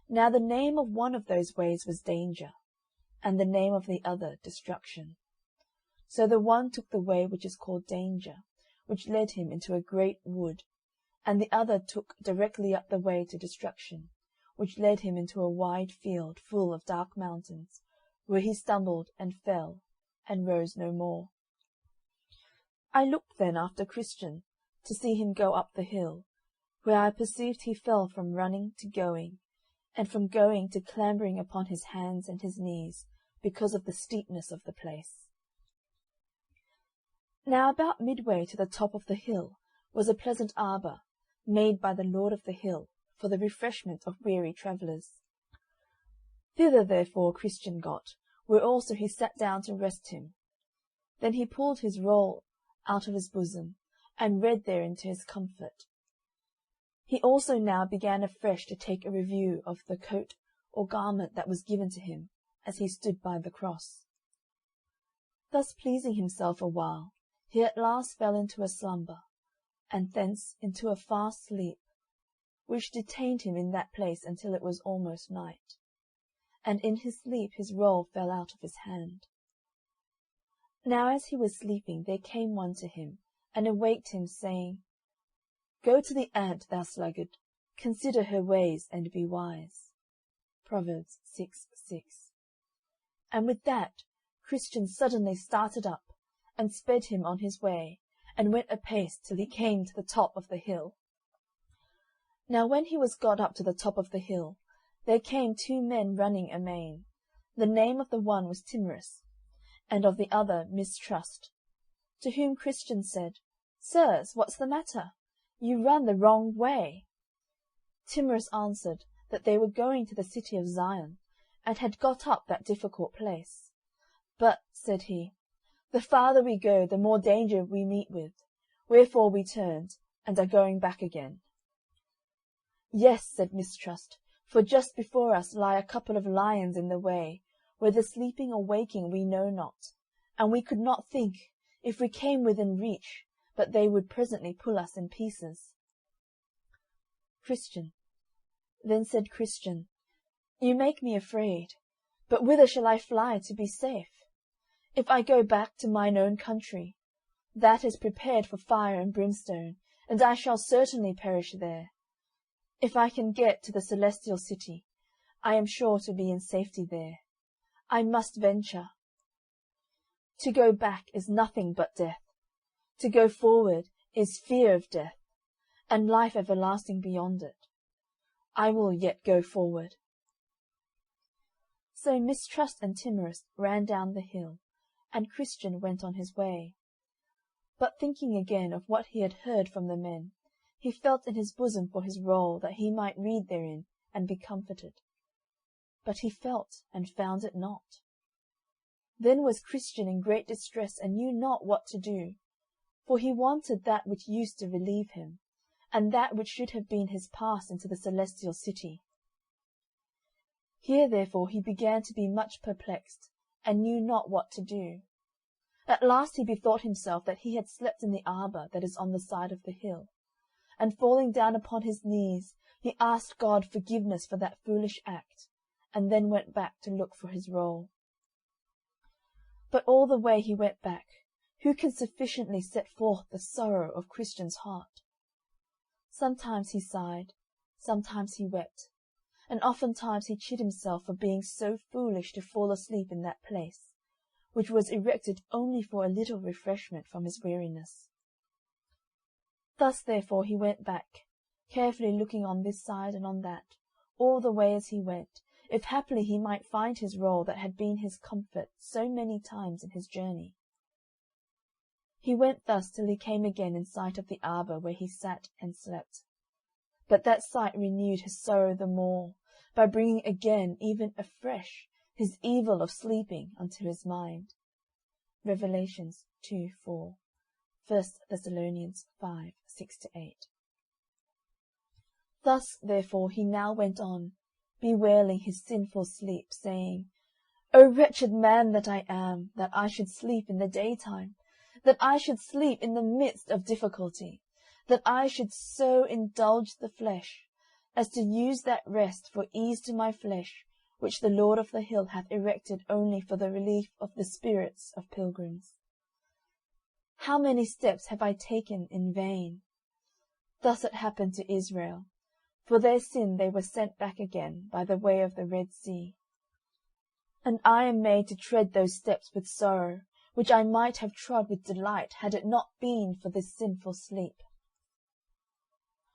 Now the name of one of those ways was danger, and the name of the other destruction. So the one took the way which is called danger, which led him into a great wood, and the other took directly up the way to destruction, which led him into a wide field full of dark mountains, where he stumbled and fell, and rose no more. I looked then after Christian, to see him go up the hill, where I perceived he fell from running to going, and from going to clambering upon his hands and his knees, because of the steepness of the place. Now about midway to the top of the hill was a pleasant arbour, made by the lord of the hill, for the refreshment of weary travellers. Thither therefore Christian got, where also he sat down to rest him. Then he pulled his roll out of his bosom, and read therein to his comfort. He also now began afresh to take a review of the coat or garment that was given to him, as he stood by the cross. Thus pleasing himself a while, he at last fell into a slumber, and thence into a fast sleep, which detained him in that place until it was almost night. And in his sleep his roll fell out of his hand. Now as he was sleeping there came one to him, and awaked him, saying, Go to the ant, thou sluggard, consider her ways, and be wise. Proverbs 6:6. And with that Christian suddenly started up, and sped him on his way, and went apace till he came to the top of the hill. Now when he was got up to the top of the hill, there came two men running amain. The name of the one was Timorous, and of the other Mistrust. To whom Christian said, Sirs, what's the matter? You run the wrong way. Timorous answered that they were going to the city of Zion, and had got up that difficult place. But, said he, the farther we go, the more danger we meet with, wherefore we turned, and are going back again. Yes, said Mistrust, for just before us lie a couple of lions in the way, whether sleeping or waking we know not, and we could not think, if we came within reach, but they would presently pull us in pieces. Christian. Then said Christian, You make me afraid, but whither shall I fly to be safe? If I go back to mine own country, that is prepared for fire and brimstone, and I shall certainly perish there. If I can get to the celestial city, I am sure to be in safety there. I must venture. To go back is nothing but death. To go forward is fear of death, and life everlasting beyond it. I will yet go forward. So Mistrust and Timorous ran down the hill, and Christian went on his way. But thinking again of what he had heard from the men, he felt in his bosom for his roll, that he might read therein and be comforted. But he felt and found it not. Then was Christian in great distress, and knew not what to do, for he wanted that which used to relieve him, and that which should have been his pass into the celestial city. Here therefore he began to be much perplexed, and knew not what to do. At last he bethought himself that he had slept in the arbour that is on the side of the hill, and falling down upon his knees, he asked God forgiveness for that foolish act, and then went back to look for his roll. But all the way he went back, who can sufficiently set forth the sorrow of Christian's heart? Sometimes he sighed, sometimes he wept, and oftentimes he chid himself for being so foolish to fall asleep in that place, which was erected only for a little refreshment from his weariness. Thus therefore he went back, carefully looking on this side and on that, all the way as he went, if haply he might find his roll that had been his comfort so many times in his journey. He went thus till he came again in sight of the arbour where he sat and slept. But that sight renewed his sorrow the more, by bringing again, even afresh, his evil of sleeping unto his mind. Revelations 2:4, 1 Thessalonians 5:6-8. Thus, therefore, he now went on, bewailing his sinful sleep, saying, O wretched man that I am, that I should sleep in the daytime, that I should sleep in the midst of difficulty, that I should so indulge the flesh, as to use that rest for ease to my flesh, which the Lord of the hill hath erected only for the relief of the spirits of pilgrims. How many steps have I taken in vain? Thus it happened to Israel. For their sin they were sent back again by the way of the Red Sea. And I am made to tread those steps with sorrow, which I might have trod with delight had it not been for this sinful sleep.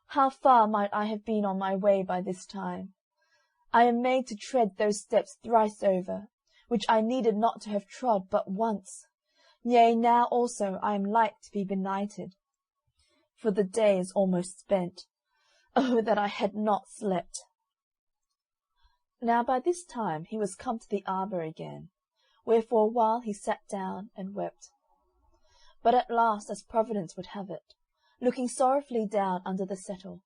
How far might I have been on my way by this time? I am made to tread those steps thrice over, which I needed not to have trod but once. Yea, now also I am like to be benighted. For the day is almost spent. Oh, that I had not slept! Now by this time he was come to the arbour again, where for a while he sat down and wept. But at last, as Providence would have it, looking sorrowfully down under the settle,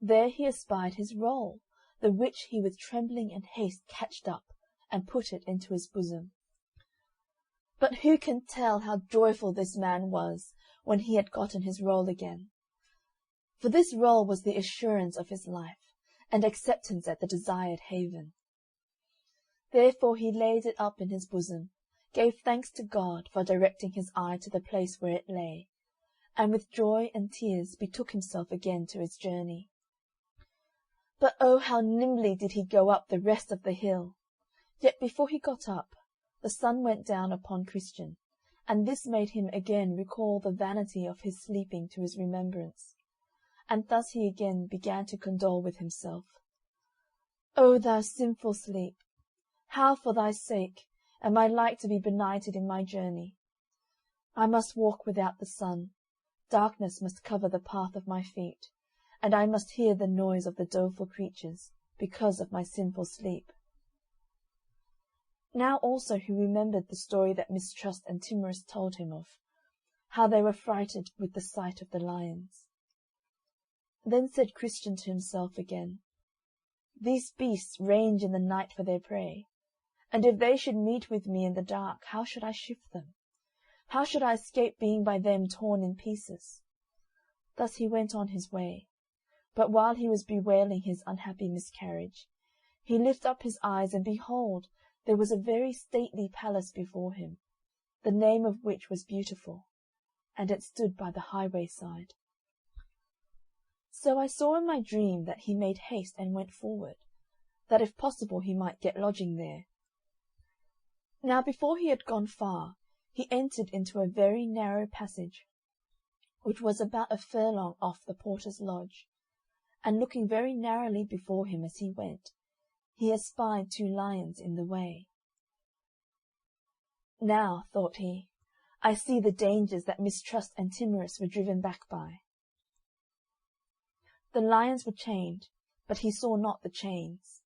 there he espied his roll, the which he with trembling and haste catched up, and put it into his bosom. But who can tell how joyful this man was when he had gotten his roll again? For this roll was the assurance of his life, and acceptance at the desired haven. Therefore he laid it up in his bosom, gave thanks to God for directing his eye to the place where it lay, and with joy and tears betook himself again to his journey. But oh, how nimbly did he go up the rest of the hill! Yet before he got up, the sun went down upon Christian, and this made him again recall the vanity of his sleeping to his remembrance. And thus he again began to condole with himself. O thou sinful sleep! How for thy sake am I like to be benighted in my journey? I must walk without the sun, darkness must cover the path of my feet, and I must hear the noise of the doleful creatures, because of my sinful sleep. Now also he remembered the story that Mistrust and Timorous told him of, how they were frighted with the sight of the lions. Then said Christian to himself again, These beasts range in the night for their prey, and if they should meet with me in the dark, how should I shift them? How should I escape being by them torn in pieces? Thus he went on his way, but while he was bewailing his unhappy miscarriage, he lifted up his eyes, and behold, there was a very stately palace before him, the name of which was Beautiful, and it stood by the highway side. So I saw in my dream that he made haste and went forward, that if possible he might get lodging there. Now before he had gone far, he entered into a very narrow passage, which was about a furlong off the porter's lodge, and looking very narrowly before him as he went, he espied 2 lions in the way. Now, thought he, I see the dangers that Mistrust and Timorous were driven back by. The lions were chained, but he saw not the chains.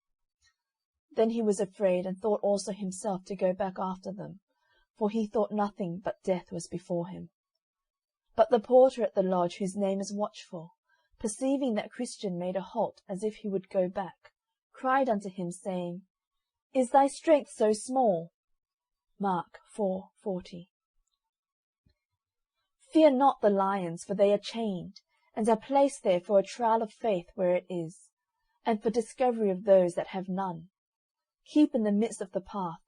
Then he was afraid, and thought also himself to go back after them, for he thought nothing but death was before him. But the porter at the lodge, whose name is Watchful, perceiving that Christian made a halt as if he would go back, cried unto him, saying, Is thy strength so small? Mark 4:40. Fear not the lions, for they are chained, and are placed there for a trial of faith where it is, and for discovery of those that have none. Keep in the midst of the path,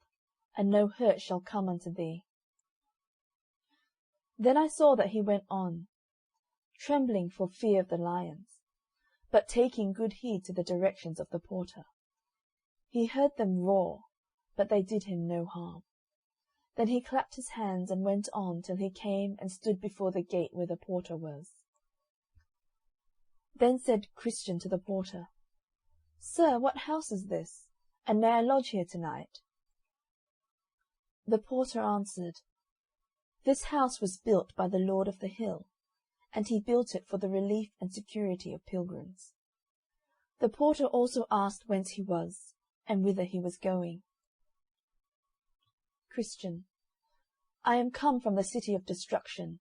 and no hurt shall come unto thee. Then I saw that he went on, trembling for fear of the lions, but taking good heed to the directions of the porter. He heard them roar, but they did him no harm. Then he clapped his hands and went on till he came and stood before the gate where the porter was. Then said Christian to the porter, Sir, what house is this, and may I lodge here tonight? The porter answered, This house was built by the Lord of the hill, and he built it for the relief and security of pilgrims. The porter also asked whence he was, and whither he was going. Christian. I am come from the city of destruction,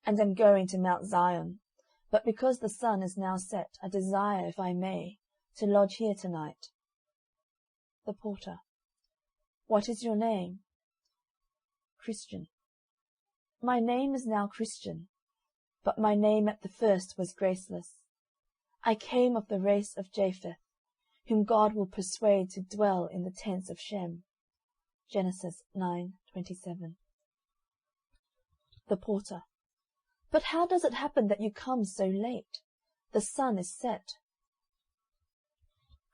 and am going to Mount Zion, but because the sun is now set, I desire, if I may, to lodge here tonight. The porter. What is your name? Christian. My name is now Christian, but my name at the first was graceless. I came of the race of Japheth, whom God will persuade to dwell in the tents of Shem. Genesis 9:27. The porter. But how does it happen that you come so late? The sun is set.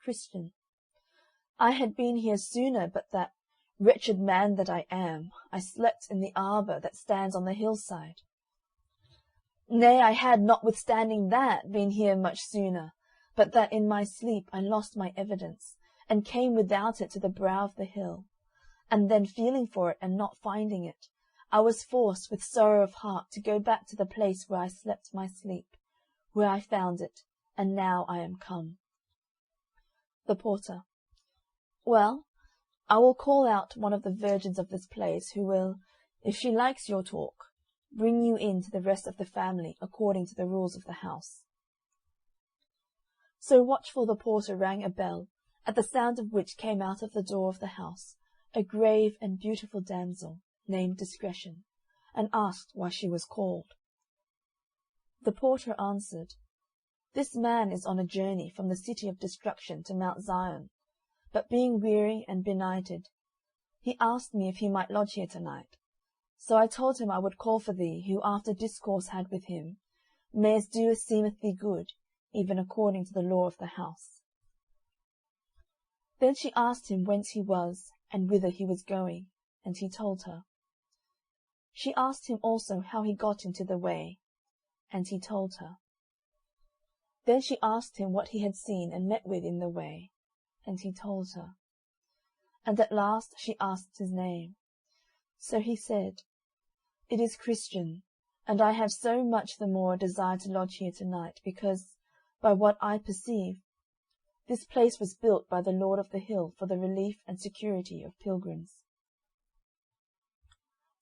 Christian. I had been here sooner, but that, wretched man that I am, I slept in the arbour that stands on the hillside. Nay, I had, notwithstanding that, been here much sooner, but that in my sleep I lost my evidence, and came without it to the brow of the hill, and then feeling for it and not finding it, I was forced with sorrow of heart to go back to the place where I slept my sleep, where I found it, and now I am come. The porter. Well, I will call out one of the virgins of this place, who will, if she likes your talk, bring you in to the rest of the family according to the rules of the house. So watchful the porter rang a bell, at the sound of which came out of the door of the house a grave and beautiful damsel, named Discretion, and asked why she was called. The porter answered, This man is on a journey from the city of destruction to Mount Zion, but being weary and benighted, he asked me if he might lodge here tonight. So I told him I would call for thee, who after discourse had with him, mayest do as seemeth thee good, even according to the law of the house. Then she asked him whence he was, and whither he was going, and he told her. She asked him also how he got into the way, and he told her. Then she asked him what he had seen and met with in the way, and he told her. And at last she asked his name. So he said, It is Christian, and I have so much the more a desire to lodge here tonight, because, by what I perceive, this place was built by the Lord of the hill for the relief and security of pilgrims.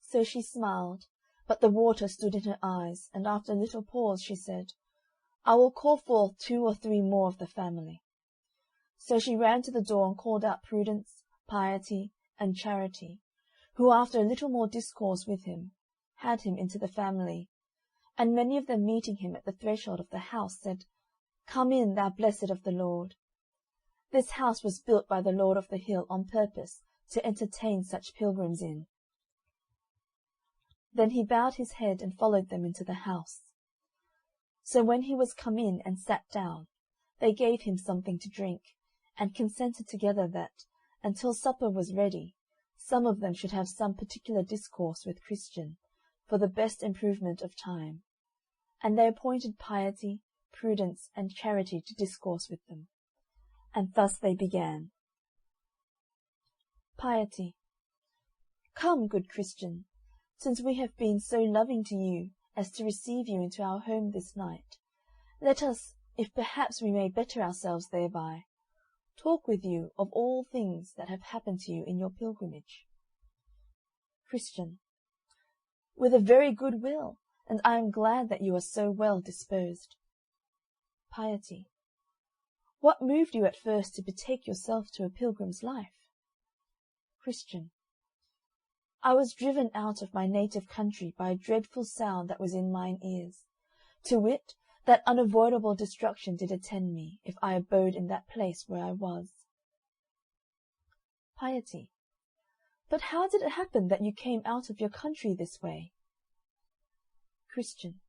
So she smiled, but the water stood in her eyes, and after a little pause she said, I will call forth 2 or 3 more of the family. So she ran to the door and called out Prudence, Piety, and Charity, who after a little more discourse with him, had him into the family, and many of them meeting him at the threshold of the house said, Come in, thou blessed of the Lord. This house was built by the Lord of the hill on purpose to entertain such pilgrims in. Then he bowed his head and followed them into the house. So when he was come in and sat down, they gave him something to drink, and consented together that, until supper was ready, some of them should have some particular discourse with Christian, for the best improvement of time. And they appointed Piety, Prudence, and Charity to discourse with them. And thus they began. Piety. Come, good Christian, since we have been so loving to you as to receive you into our home this night, let us, if perhaps we may better ourselves thereby, talk with you of all things that have happened to you in your pilgrimage. Christian. With a very good will, and I am glad that you are so well disposed. Piety. What moved you at first to betake yourself to a pilgrim's life? Christian. I was driven out of my native country by a dreadful sound that was in mine ears, to wit, that unavoidable destruction did attend me, if I abode in that place where I was. Piety. But how did it happen that you came out of your country this way? Christian.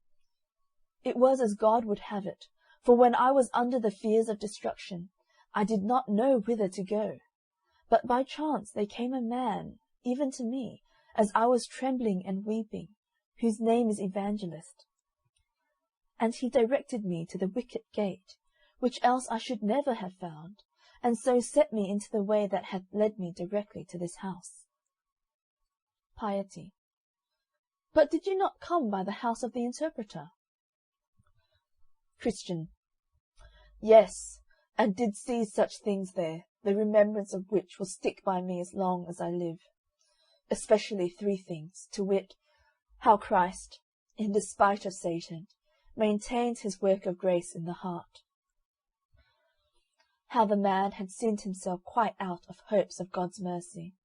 It was as God would have it, for when I was under the fears of destruction, I did not know whither to go. But by chance there came a man, even to me, as I was trembling and weeping, whose name is Evangelist. And he directed me to the wicket gate, which else I should never have found, and so set me into the way that hath led me directly to this house. Piety. But did you not come by the house of the interpreter? Christian. Yes, and did see such things there, the remembrance of which will stick by me as long as I live, especially 3 things, to wit, how Christ, in despite of Satan, maintains his work of grace in the heart, how the man had sinned himself quite out of hopes of God's mercy,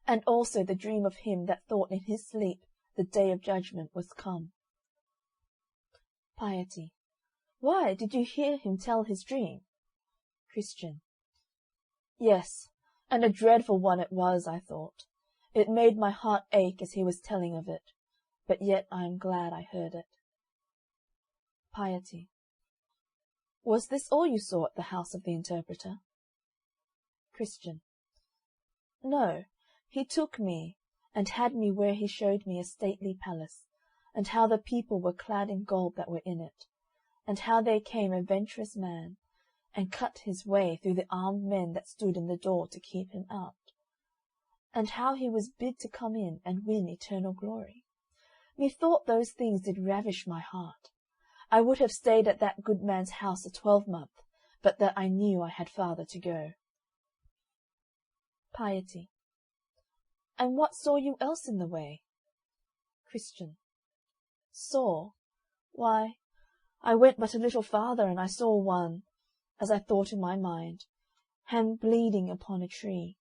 and also the dream of him that thought in his sleep the day of judgment was come. Piety. Why, did you hear him tell his dream? Christian. Yes, and a dreadful one it was, I thought. It made my heart ache as he was telling of it, but yet I am glad I heard it. Piety. Was this all you saw at the house of the interpreter? Christian. No, he took me, and had me where he showed me a stately palace, and how the people were clad in gold that were in it, and how there came a venturous man, and cut his way through the armed men that stood in the door to keep him out, and how he was bid to come in and win eternal glory. Methought those things did ravish my heart. I would have stayed at that good man's house a 12-month, but that I knew I had farther to go. Piety. And what saw you else in the way? Christian. Saw? Why, I went but a little farther, and I saw one, as I thought in my mind, hang bleeding upon a tree.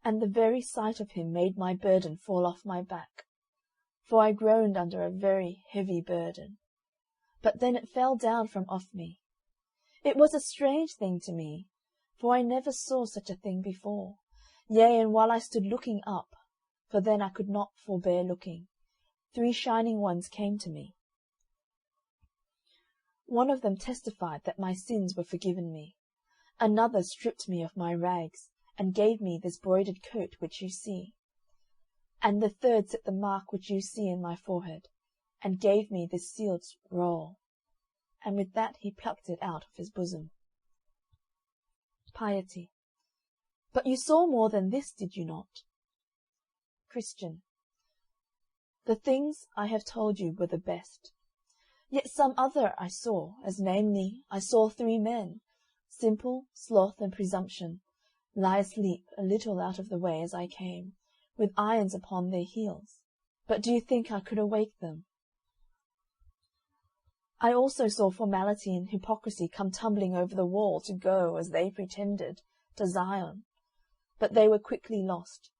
And the very sight of him made my burden fall off my back, for I groaned under a very heavy burden. But then it fell down from off me. It was a strange thing to me, for I never saw such a thing before. Yea, and while I stood looking up, for then I could not forbear looking, 3 shining ones came to me. One of them testified that my sins were forgiven me. Another stripped me of my rags, and gave me this broidered coat which you see. And the third set the mark which you see in my forehead, and gave me this sealed roll. And with that he plucked it out of his bosom. Piety. But you saw more than this, did you not? Christian. The things I have told you were the best. Yet some other I saw, as namely, I saw 3 men, simple, sloth, and presumption, lie asleep a little out of the way as I came, with irons upon their heels. But do you think I could awake them? I also saw formality and hypocrisy come tumbling over the wall to go, as they pretended, to Zion. But they were quickly lost,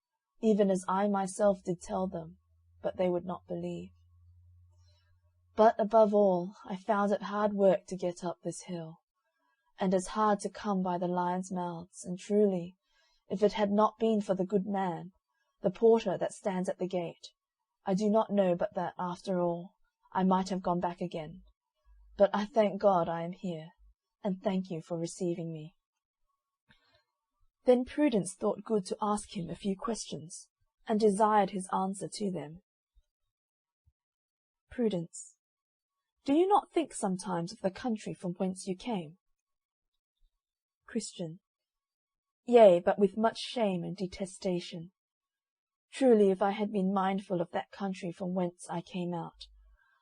even as I myself did tell them, but they would not believe. But above all, I found it hard work to get up this hill, and as hard to come by the lions' mouths, and truly, if it had not been for the good man, the porter that stands at the gate, I do not know but that, after all, I might have gone back again. But I thank God I am here, and thank you for receiving me. Then Prudence thought good to ask him a few questions, and desired his answer to them. Prudence. Do you not think sometimes of the country from whence you came? Christian. Yea, but with much shame and detestation. Truly, if I had been mindful of that country from whence I came out,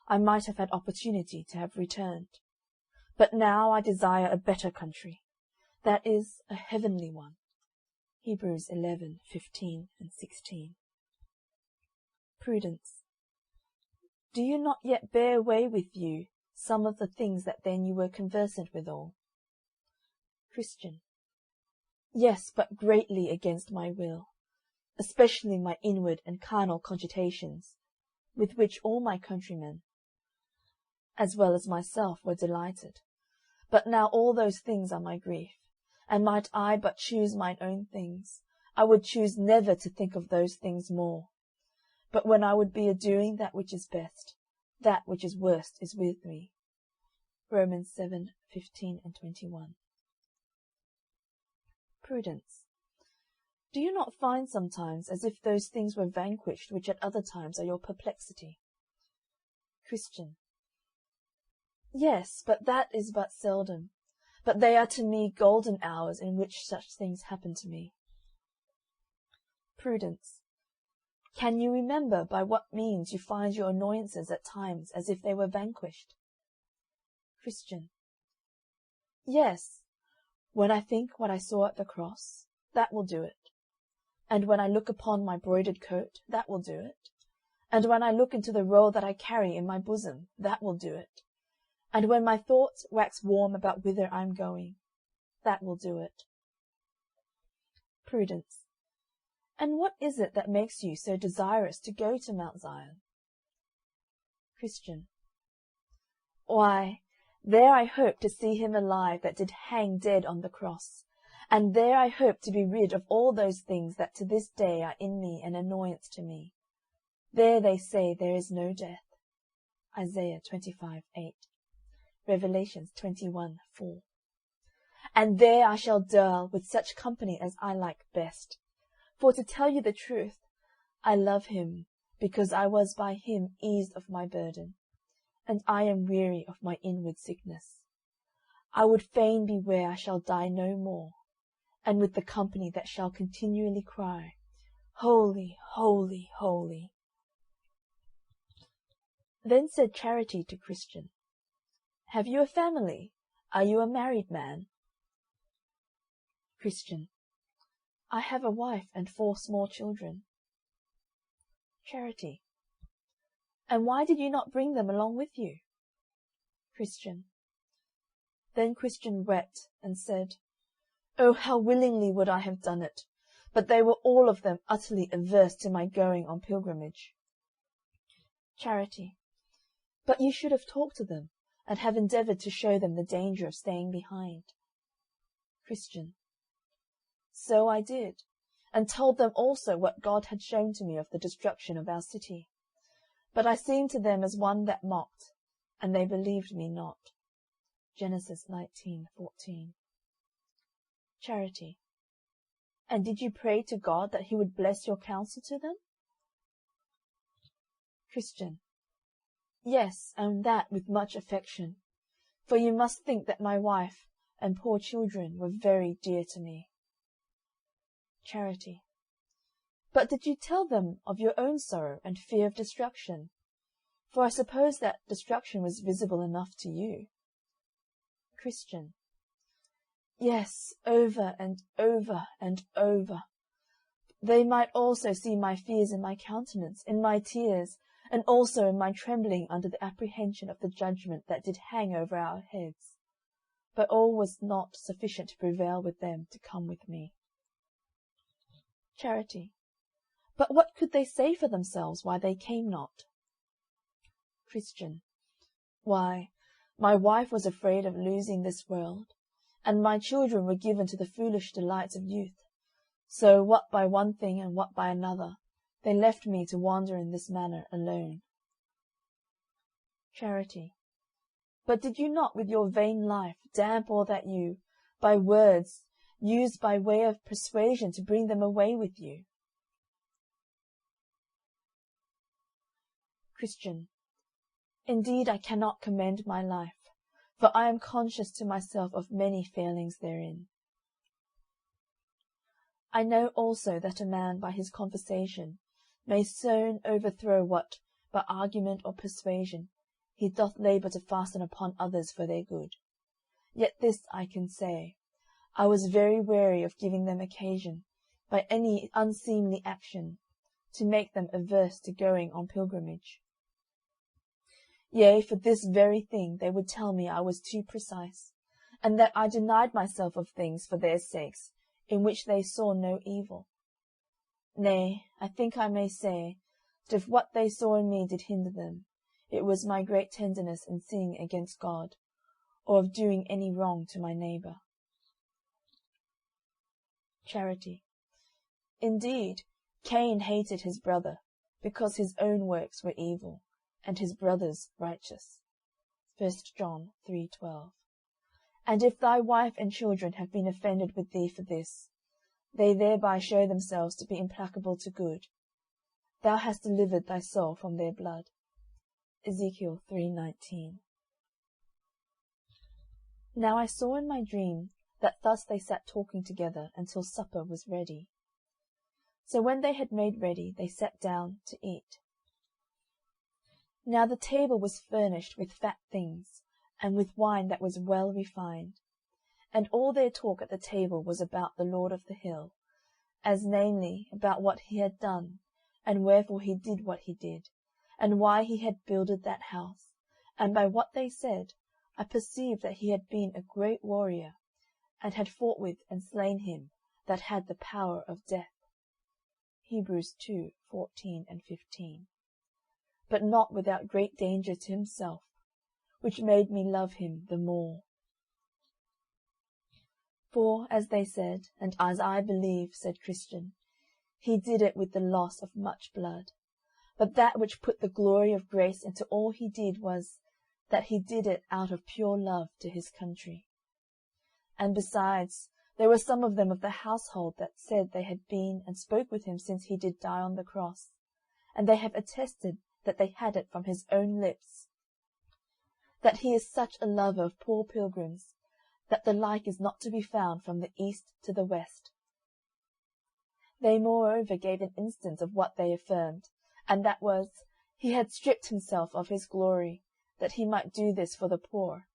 I might have had opportunity to have returned. But now I desire a better country, that is, a heavenly one. Hebrews 11:15 and 16. Prudence. Do you not yet bear away with you some of the things that then you were conversant withal? Christian. Yes, but greatly against my will, especially my inward and carnal cogitations, with which all my countrymen, as well as myself, were delighted. But now all those things are my grief, and might I but choose mine own things, I would choose never to think of those things more. But when I would be a-doing that which is best, that which is worst is with me. Romans 7:15 and 21. Prudence. Do you not find sometimes as if those things were vanquished which at other times are your perplexity? Christian. Yes, but that is but seldom. But they are to me golden hours in which such things happen to me. Prudence. Can you remember by what means you find your annoyances at times as if they were vanquished? Christian. Yes, when I think what I saw at the cross, that will do it. And when I look upon my broidered coat, that will do it. And when I look into the roll that I carry in my bosom, that will do it. And when my thoughts wax warm about whither I am going, that will do it. Prudence. And what is it that makes you so desirous to go to Mount Zion? Christian. Why, there I hope to see him alive that did hang dead on the cross, and there I hope to be rid of all those things that to this day are in me an annoyance to me. There they say there is no death. Isaiah 25:8. Revelations 21:4. And there I shall dwell with such company as I like best. For to tell you the truth, I love him, because I was by him eased of my burden, and I am weary of my inward sickness. I would fain be where I shall die no more, and with the company that shall continually cry, Holy, holy, holy. Then said Charity to Christian, Have you a family? Are you a married man? Christian. I have a wife and 4 small children. Charity. And why did you not bring them along with you? Christian. Then Christian wept and said, Oh, how willingly would I have done it, but they were all of them utterly averse to my going on pilgrimage. Charity. But you should have talked to them, and have endeavoured to show them the danger of staying behind. Christian. So I did, and told them also what God had shown to me of the destruction of our city. But I seemed to them as one that mocked, and they believed me not. Genesis 19:14. Charity. And did you pray to God that he would bless your counsel to them? Christian. Yes, and that with much affection, for you must think that my wife and poor children were very dear to me. Charity. But did you tell them of your own sorrow and fear of destruction? For I suppose that destruction was visible enough to you. Christian. Yes, over and over and over. They might also see my fears in my countenance, in my tears, and also in my trembling under the apprehension of the judgment that did hang over our heads. But all was not sufficient to prevail with them to come with me. Charity. But what could they say for themselves why they came not? Christian. Why, my wife was afraid of losing this world, and my children were given to the foolish delights of youth. So what by one thing and what by another, they left me to wander in this manner alone. Charity. But did you not with your vain life damp all that you, by words, used by way of persuasion to bring them away with you? Christian. Indeed I cannot commend my life, for I am conscious to myself of many failings therein. I know also that a man by his conversation may soon overthrow what, by argument or persuasion, he doth labour to fasten upon others for their good. Yet this I can say, I was very wary of giving them occasion, by any unseemly action, to make them averse to going on pilgrimage. Yea, for this very thing they would tell me I was too precise, and that I denied myself of things for their sakes, in which they saw no evil. Nay, I think I may say, that if what they saw in me did hinder them, it was my great tenderness in sinning against God, or of doing any wrong to my neighbour. Charity. Indeed, Cain hated his brother, because his own works were evil, and his brother's righteous. 1 John 3:12. And if thy wife and children have been offended with thee for this, they thereby show themselves to be implacable to good. Thou hast delivered thy soul from their blood. Ezekiel 3:19. Now I saw in my dream that thus they sat talking together until supper was ready. So when they had made ready, they sat down to eat. Now the table was furnished with fat things, and with wine that was well refined. and all their talk at the table was about the Lord of the hill, as namely about what he had done, and wherefore he did what he did, and why he had builded that house. And by what they said, I perceived that he had been a great warrior, and had fought with and slain him that had the power of death. Hebrews 2:14 and 15. But not without great danger to himself, which made me love him the more. For, as they said, and as I believe, said Christian, he did it with the loss of much blood. But that which put the glory of grace into all he did was, that he did it out of pure love to his country. And besides, there were some of them of the household that said they had been and spoke with him since he did die on the cross, and they have attested that they had it from his own lips, that he is such a lover of poor pilgrims, that the like is not to be found from the east to the west. They moreover gave an instance of what they affirmed, and that was, he had stripped himself of his glory, that he might do this for the poor,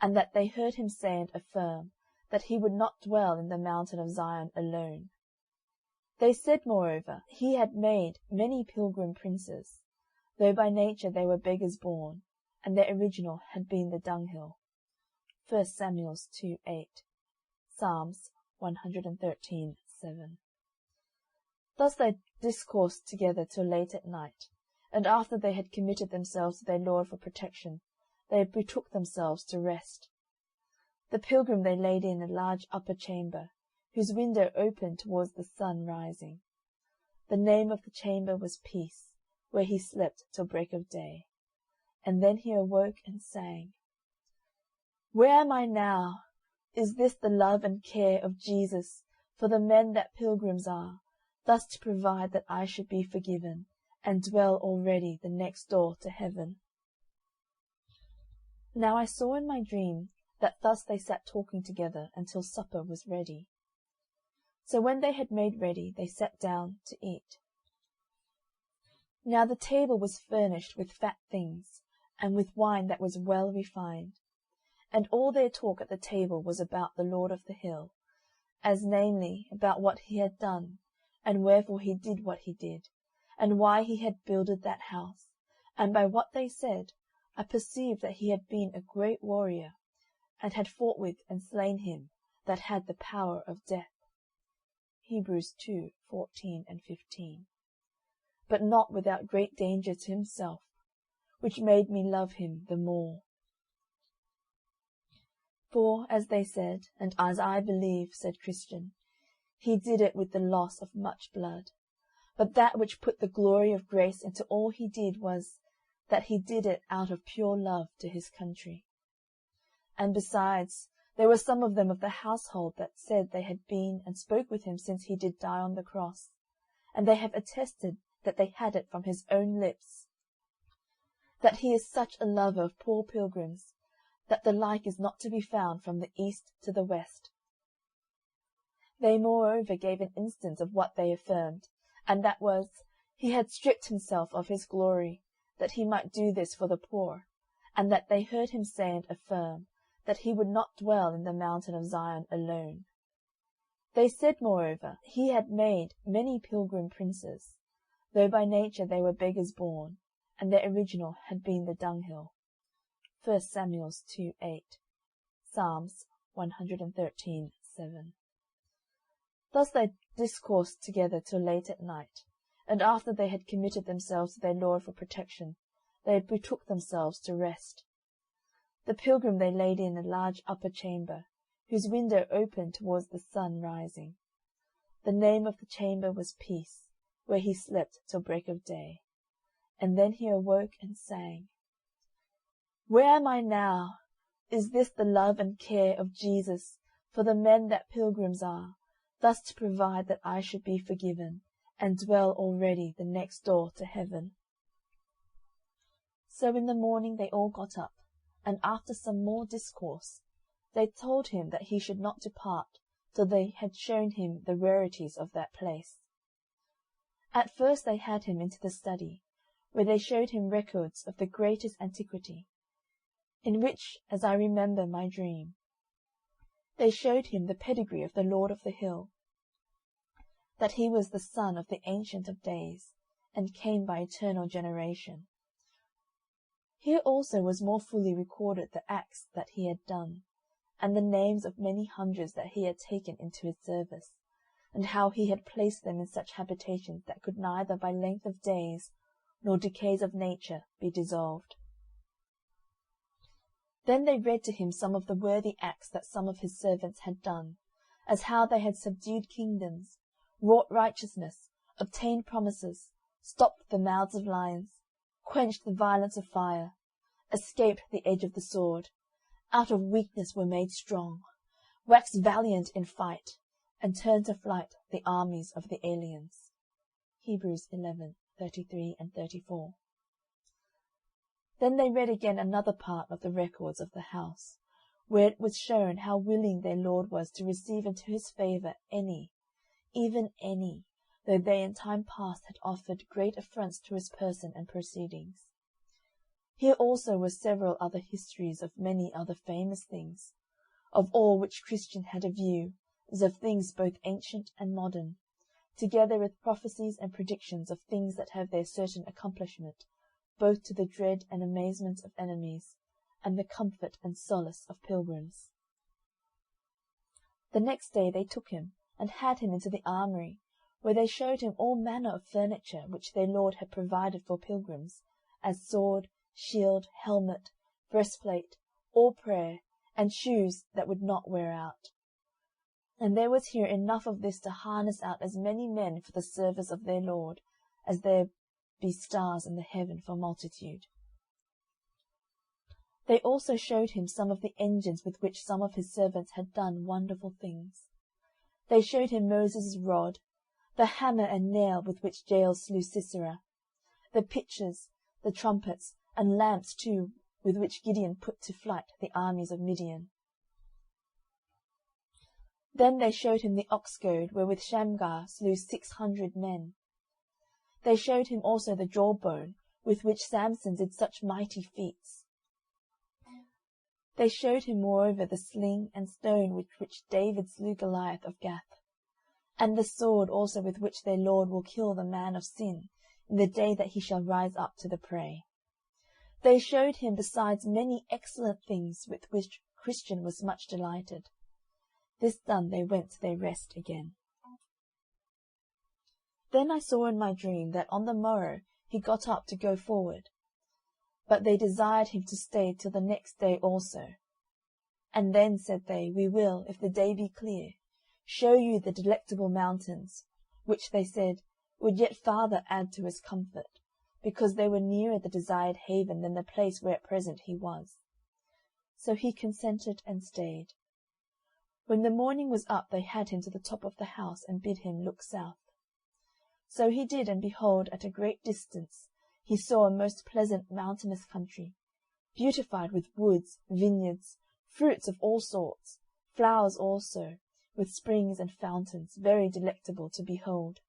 and that they heard him say and affirm, that he would not dwell in the mountain of Zion alone. They said moreover, he had made many pilgrim princes, though by nature they were beggars born, and their original had been the dunghill. 1 Samuel 2:8, Psalms 113:7. Thus they discoursed together till late at night, and after they had committed themselves to their Lord for protection, they betook themselves to rest. The pilgrim they laid in a large upper chamber, whose window opened towards the sun rising. The name of the chamber was Peace, where he slept till break of day. And then he awoke and sang, Where am I now? Is this the love and care of Jesus for the men that pilgrims are, thus to provide that I should be forgiven, and dwell already the next door to heaven? Now I saw in my dream that thus they sat talking together until supper was ready. So when they had made ready, they sat down to eat. Now the table was furnished with fat things, and with wine that was well refined. And all their talk at the table was about the Lord of the hill, as namely about what he had done, and wherefore he did what he did, and why he had builded that house. And by what they said, I perceived that he had been a great warrior, and had fought with and slain him that had the power of death. Hebrews 2:14 and 15. But not without great danger to himself, which made me love him the more. For, as they said, and as I believe, said Christian, he did it with the loss of much blood. But that which put the glory of grace into all he did was, that he did it out of pure love to his country. And besides, there were some of them of the household that said they had been and spoke with him since he did die on the cross, and they have attested that they had it from his own lips, that he is such a lover of poor pilgrims, that the like is not to be found from the east to the west. They moreover gave an instance of what they affirmed, and that was, he had stripped himself of his glory, that he might do this for the poor, and that they heard him say and affirm, that he would not dwell in the mountain of Zion alone. They said moreover, he had made many pilgrim princes, though by nature they were beggars born, and their original had been the dunghill. 1 Samuel 2:8, Psalms 113:7. Thus they discoursed together till late at night, and after they had committed themselves to their Lord for protection, they betook themselves to rest. The pilgrim they laid in a large upper chamber, whose window opened towards the sun rising. The name of the chamber was Peace, where he slept till break of day. And then he awoke and sang, Where am I now? Is this the love and care of Jesus for the men that pilgrims are, thus to provide that I should be forgiven, and dwell already the next door to heaven? So in the morning they all got up, and after some more discourse, they told him that he should not depart till they had shown him the rarities of that place. At first they had him into the study, where they showed him records of the greatest antiquity, in which, as I remember my dream, They showed him the pedigree of the Lord of the Hill, that he was the son of the Ancient of Days, and came by eternal generation. Here also was more fully recorded the acts that he had done, and the names of many hundreds that he had taken into his service, and how he had placed them in such habitations that could neither by length of days nor decays of nature be dissolved. Then they read to him some of the worthy acts that some of his servants had done, as how they had subdued kingdoms, wrought righteousness, obtained promises, stopped the mouths of lions, quenched the violence of fire, escaped the edge of the sword, out of weakness were made strong, waxed valiant in fight, and turned to flight the armies of the aliens. Hebrews 11:33 and 34. Then they read again another part of the records of the house, where it was shown how willing their Lord was to receive into his favour any, even any, though they in time past had offered great affronts to his person and proceedings. Here also were several other histories of many other famous things, of all which Christian had a view, as of things both ancient and modern, together with prophecies and predictions of things that have their certain accomplishment, both to the dread and amazement of enemies, and the comfort and solace of pilgrims. The next day they took him, and had him into the armoury, where they showed him all manner of furniture which their Lord had provided for pilgrims, as sword, shield, helmet, breastplate, all prayer, and shoes that would not wear out. And there was here enough of this to harness out as many men for the service of their Lord, as there be stars in the heaven for multitude. They also showed him some of the engines with which some of his servants had done wonderful things. They showed him Moses' rod, the hammer and nail with which Jael slew Sisera, the pitchers, the trumpets, and lamps too, with which Gideon put to flight the armies of Midian. Then they showed him the ox goad wherewith Shamgar slew 600 men. They showed him also the jawbone, with which Samson did such mighty feats. They showed him moreover the sling and stone with which David slew Goliath of Gath, and the sword also with which their Lord will kill the man of sin in the day that he shall rise up to the prey. They showed him besides many excellent things with which Christian was much delighted. This done, they went to their rest again. Then I saw in my dream that on the morrow he got up to go forward, but they desired him to stay till the next day also. And then said they, We will, if the day be clear, show you the delectable mountains, which they said would yet farther add to his comfort, because they were nearer the desired haven than the place where at present he was. So he consented and stayed. When the morning was up, they had him to the top of the house, and bid him look south. So he did, and behold, at a great distance he saw a most pleasant mountainous country, beautified with woods, vineyards, fruits of all sorts, flowers also, with springs and fountains, very delectable to behold.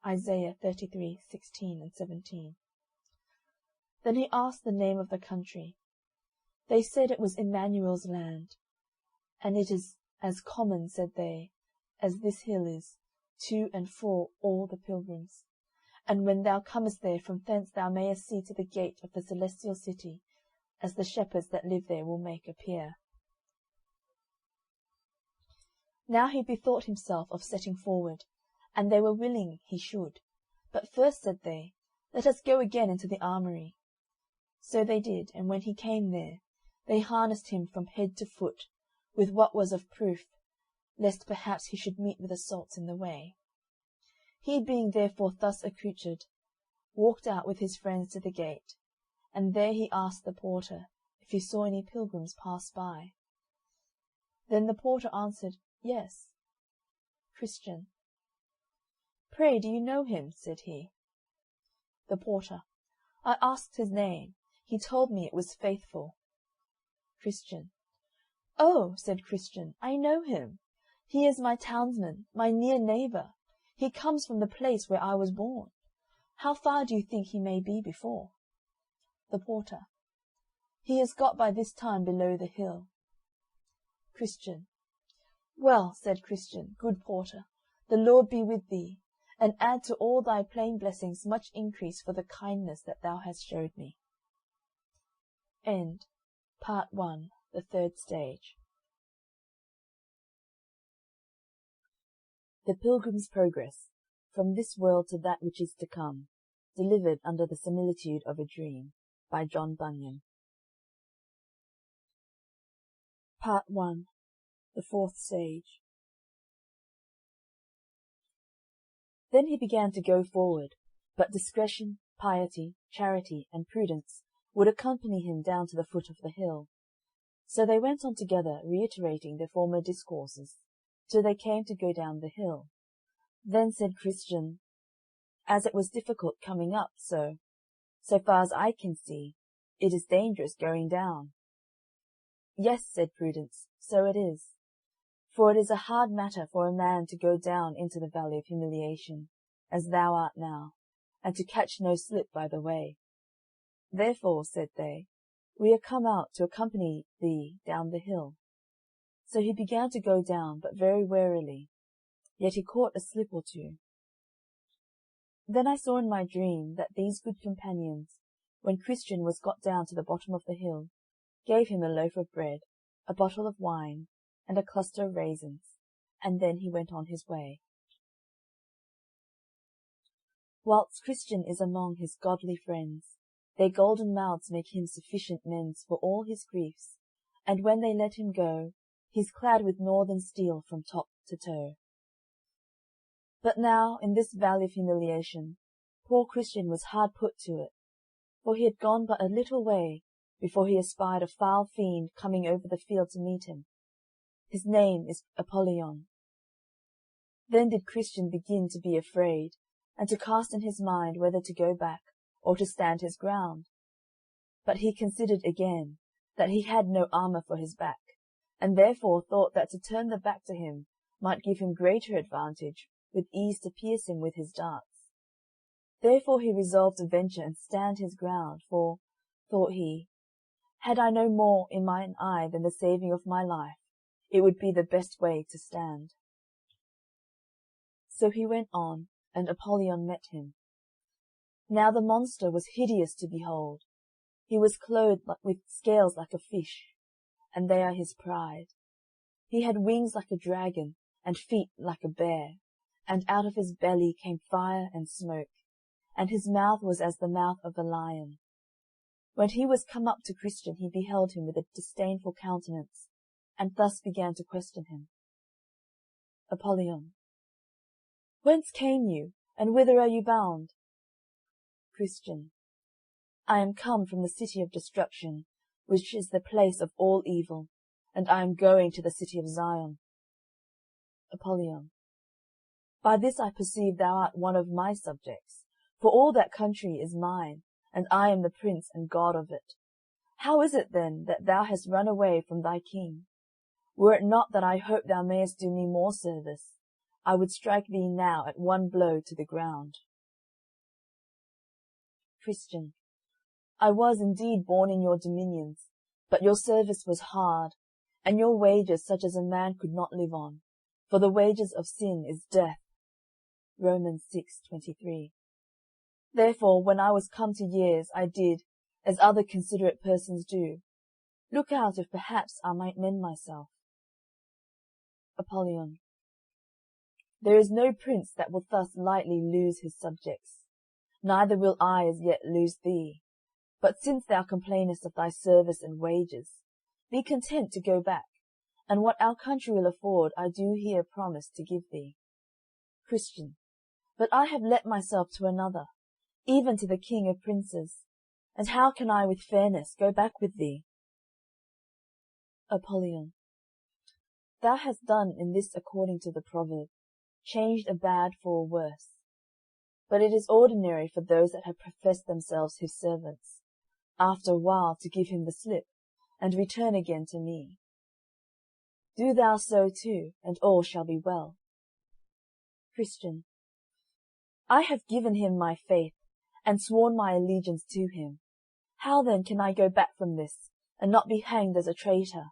Isaiah 33:16 and 17. Then he asked the name of the country. They said it was Emmanuel's land, and it is as common, said they, as this hill is, to and for all the pilgrims. And when thou comest there, from thence thou mayest see to the gate of the celestial city, as the shepherds that live there will make appear. Now he bethought himself of setting forward, and they were willing he should. But first said they, Let us go again into the armoury. So they did, and when he came there, they harnessed him from head to foot, with what was of proof, lest perhaps he should meet with assaults in the way. He being therefore thus accoutred, walked out with his friends to the gate, and there he asked the porter if he saw any pilgrims pass by. Then the porter answered, Yes. Christian. Pray, do you know him? Said he. The porter. I asked his name. He told me it was Faithful. Christian. Oh, said Christian, I know him. He is my townsman, my near neighbour. He comes from the place where I was born. How far do you think he may be before? The porter. He has got by this time below the hill. Christian. Well, said Christian, good porter, the Lord be with thee, and add to all thy plain blessings much increase for the kindness that thou hast showed me. End. Part 1, the third stage. The Pilgrim's Progress, from this world to that which is to come, delivered under the similitude of a dream, by John Bunyan. Part 1, the fourth stage. Then he began to go forward, but discretion, piety, charity, and prudence would accompany him down to the foot of the hill. So they went on together, reiterating their former discourses, till they came to go down the hill. Then said Christian, as it was difficult coming up, so far as I can see, it is dangerous going down. Yes, said Prudence, so it is. For it is a hard matter for a man to go down into the valley of humiliation, as thou art now, and to catch no slip by the way. Therefore, said they, we are come out to accompany thee down the hill. So he began to go down, but very warily, yet he caught a slip or two. Then I saw in my dream that these good companions, when Christian was got down to the bottom of the hill, gave him a loaf of bread, a bottle of wine, and a cluster of raisins, and then he went on his way. Whilst Christian is among his godly friends, their golden mouths make him sufficient mends for all his griefs, and when they let him go, he's clad with northern steel from top to toe. But now, in this valley of humiliation, poor Christian was hard put to it, for he had gone but a little way before he espied a foul fiend coming over the field to meet him. His name is Apollyon. Then did Christian begin to be afraid, and to cast in his mind whether to go back, or to stand his ground. But he considered again that he had no armour for his back, and therefore thought that to turn the back to him might give him greater advantage, with ease to pierce him with his darts. Therefore he resolved to venture and stand his ground, for, thought he, had I no more in mine eye than the saving of my life, it would be the best way to stand. So he went on, and Apollyon met him. Now the monster was hideous to behold. He was clothed with scales like a fish, and they are his pride. He had wings like a dragon, and feet like a bear, and out of his belly came fire and smoke, and his mouth was as the mouth of a lion. When he was come up to Christian, he beheld him with a disdainful countenance, and thus began to question him. Apollyon. Whence came you, and whither are you bound? Christian. I am come from the city of destruction, which is the place of all evil, and I am going to the city of Zion. Apollyon. By this I perceive thou art one of my subjects, for all that country is mine, and I am the prince and god of it. How is it, then, that thou hast run away from thy king? Were it not that I hope thou mayest do me more service, I would strike thee now at one blow to the ground. Christian. I was indeed born in your dominions, but your service was hard, and your wages such as a man could not live on, for the wages of sin is death. Romans 6:23. Therefore, when I was come to years, I did, as other considerate persons do, look out if perhaps I might mend myself. Apollyon. There is no prince that will thus lightly lose his subjects, neither will I as yet lose thee. But since thou complainest of thy service and wages, be content to go back, and what our country will afford I do here promise to give thee. Christian. But I have let myself to another, even to the king of princes, and how can I with fairness go back with thee? Apollyon. Thou hast done in this according to the proverb, changed a bad for a worse. But it is ordinary for those that have professed themselves his servants, after a while to give him the slip, and return again to me. Do thou so too, and all shall be well. Christian. I have given him my faith, and sworn my allegiance to him. How then can I go back from this, and not be hanged as a traitor?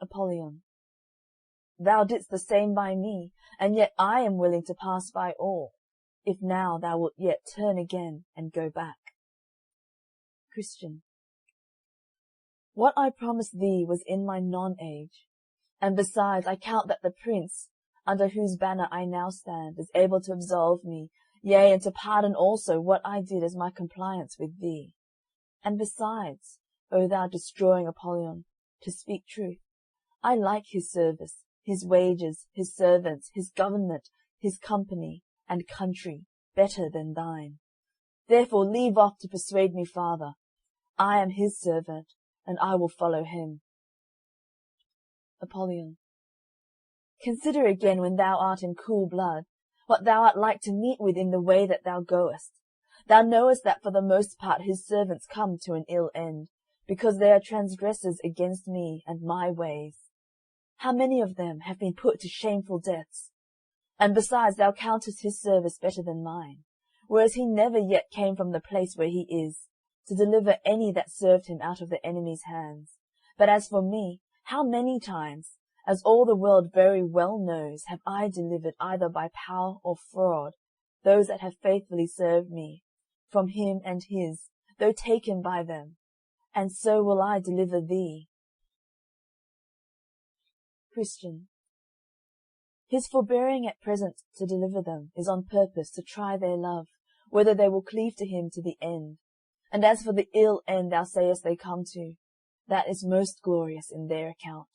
Apollyon. thou didst the same by me, and yet I am willing to pass by all, if now thou wilt yet turn again and go back. Christian. What I promised thee was in my non-age, and besides I count that the Prince, under whose banner I now stand, is able to absolve me, yea, and to pardon also what I did as my compliance with thee. And besides, O thou destroying Apollyon, to speak truth, I like his service, his wages, his servants, his government, his company, and country, better than thine. Therefore leave off to persuade me farther. I am his servant, and I will follow him. Apollyon. Consider again when thou art in cool blood, what thou art like to meet with in the way that thou goest. Thou knowest that for the most part his servants come to an ill end, because they are transgressors against me and my ways. How many of them have been put to shameful deaths? And besides thou countest his service better than mine, whereas he never yet came from the place where he is, to deliver any that served him out of the enemy's hands. But as for me, how many times, as all the world very well knows, have I delivered either by power or fraud those that have faithfully served me, from him and his, though taken by them, and so will I deliver thee. Christian. His forbearing at present to deliver them is on purpose to try their love, whether they will cleave to him to the end. And as for the ill end thou sayest they come to, that is most glorious in their account.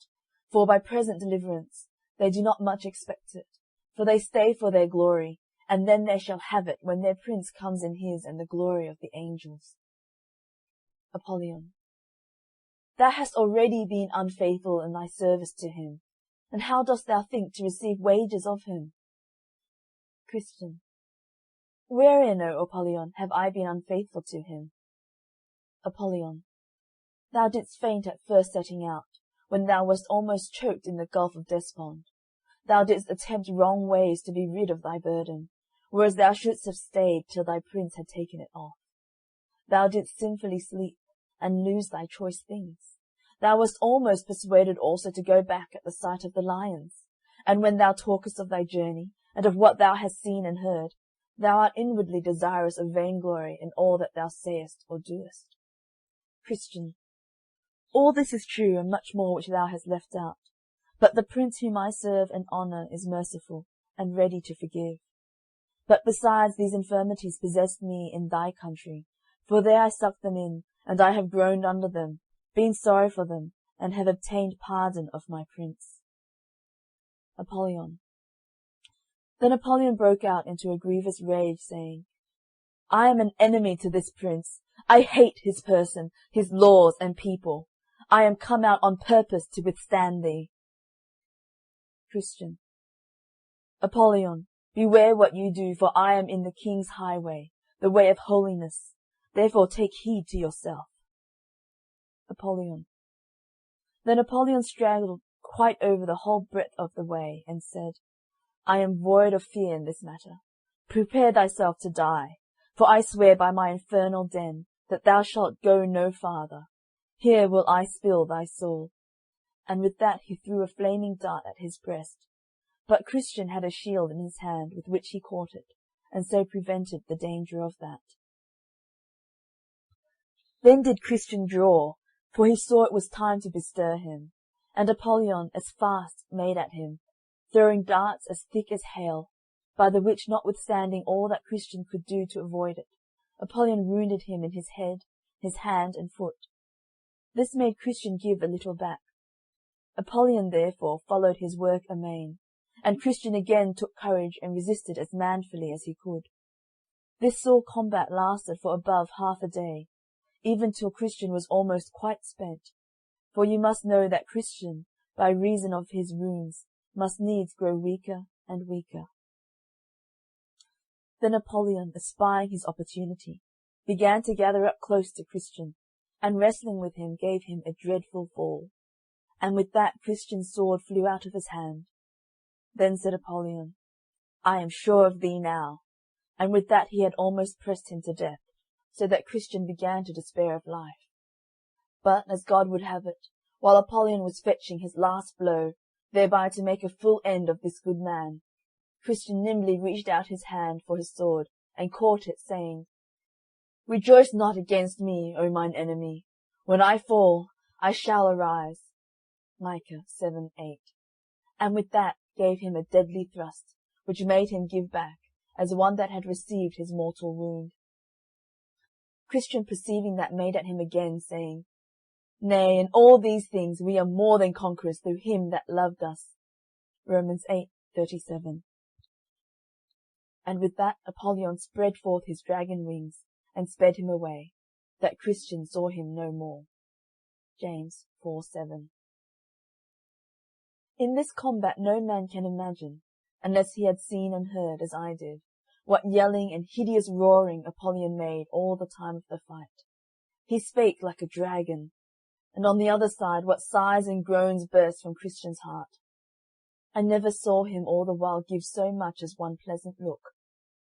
For by present deliverance they do not much expect it, for they stay for their glory, and then they shall have it when their prince comes in his and the glory of the angels. Apollyon. Thou hast already been unfaithful in thy service to him, and how dost thou think to receive wages of him? Christian. Wherein, O Apollyon, have I been unfaithful to him? Apollyon. Thou didst faint at first setting out, when thou wast almost choked in the gulf of despond. Thou didst attempt wrong ways to be rid of thy burden, whereas thou shouldst have stayed till thy prince had taken it off. Thou didst sinfully sleep, and lose thy choice things. Thou wast almost persuaded also to go back at the sight of the lions. And when thou talkest of thy journey, and of what thou hast seen and heard, thou art inwardly desirous of vainglory in all that thou sayest or doest. Christian. All this is true, and much more which thou hast left out. But the Prince whom I serve and honour is merciful, and ready to forgive. But besides, these infirmities possessed me in thy country, for there I sucked them in, and I have groaned under them, been sorry for them, and have obtained pardon of my prince. Apollyon. Then Apollyon broke out into a grievous rage, saying, I am an enemy to this prince. I hate his person, his laws and people. I am come out on purpose to withstand thee. Christian. Apollyon, beware what you do, for I am in the king's highway, the way of holiness. Therefore take heed to yourself. Apollyon. Then Apollyon straggled quite over the whole breadth of the way, and said, I am void of fear in this matter. Prepare thyself to die, for I swear by my infernal den that thou shalt go no farther. Here will I spill thy soul. And with that he threw a flaming dart at his breast. But Christian had a shield in his hand with which he caught it, and so prevented the danger of that. Then did Christian draw, for he saw it was time to bestir him, and Apollyon as fast made at him, throwing darts as thick as hail, by the which notwithstanding all that Christian could do to avoid it, Apollyon wounded him in his head, his hand and foot. This made Christian give a little back. Apollyon therefore followed his work amain, and Christian again took courage and resisted as manfully as he could. This sore combat lasted for above half a day, even till Christian was almost quite spent, for you must know that Christian, by reason of his wounds, must needs grow weaker and weaker. Then Apollyon, espying his opportunity, began to gather up close to Christian, and wrestling with him gave him a dreadful fall. And with that Christian's sword flew out of his hand. Then said Apollyon, I am sure of thee now. And with that he had almost pressed him to death, so that Christian began to despair of life. But, as God would have it, while Apollyon was fetching his last blow, thereby to make a full end of this good man. Christian nimbly reached out his hand for his sword, and caught it, saying, Rejoice not against me, O mine enemy. When I fall, I shall arise. Micah 7:8. And with that gave him a deadly thrust, which made him give back, as one that had received his mortal wound. Christian, perceiving that, made at him again, saying, Nay, in all these things we are more than conquerors through him that loved us. Romans 8:37. And with that Apollyon spread forth his dragon wings, and sped him away, that Christian saw him no more. James 4:7. In this combat no man can imagine, unless he had seen and heard, as I did, what yelling and hideous roaring Apollyon made all the time of the fight. He spake like a dragon, and on the other side what sighs and groans burst from Christian's heart. I never saw him all the while give so much as one pleasant look,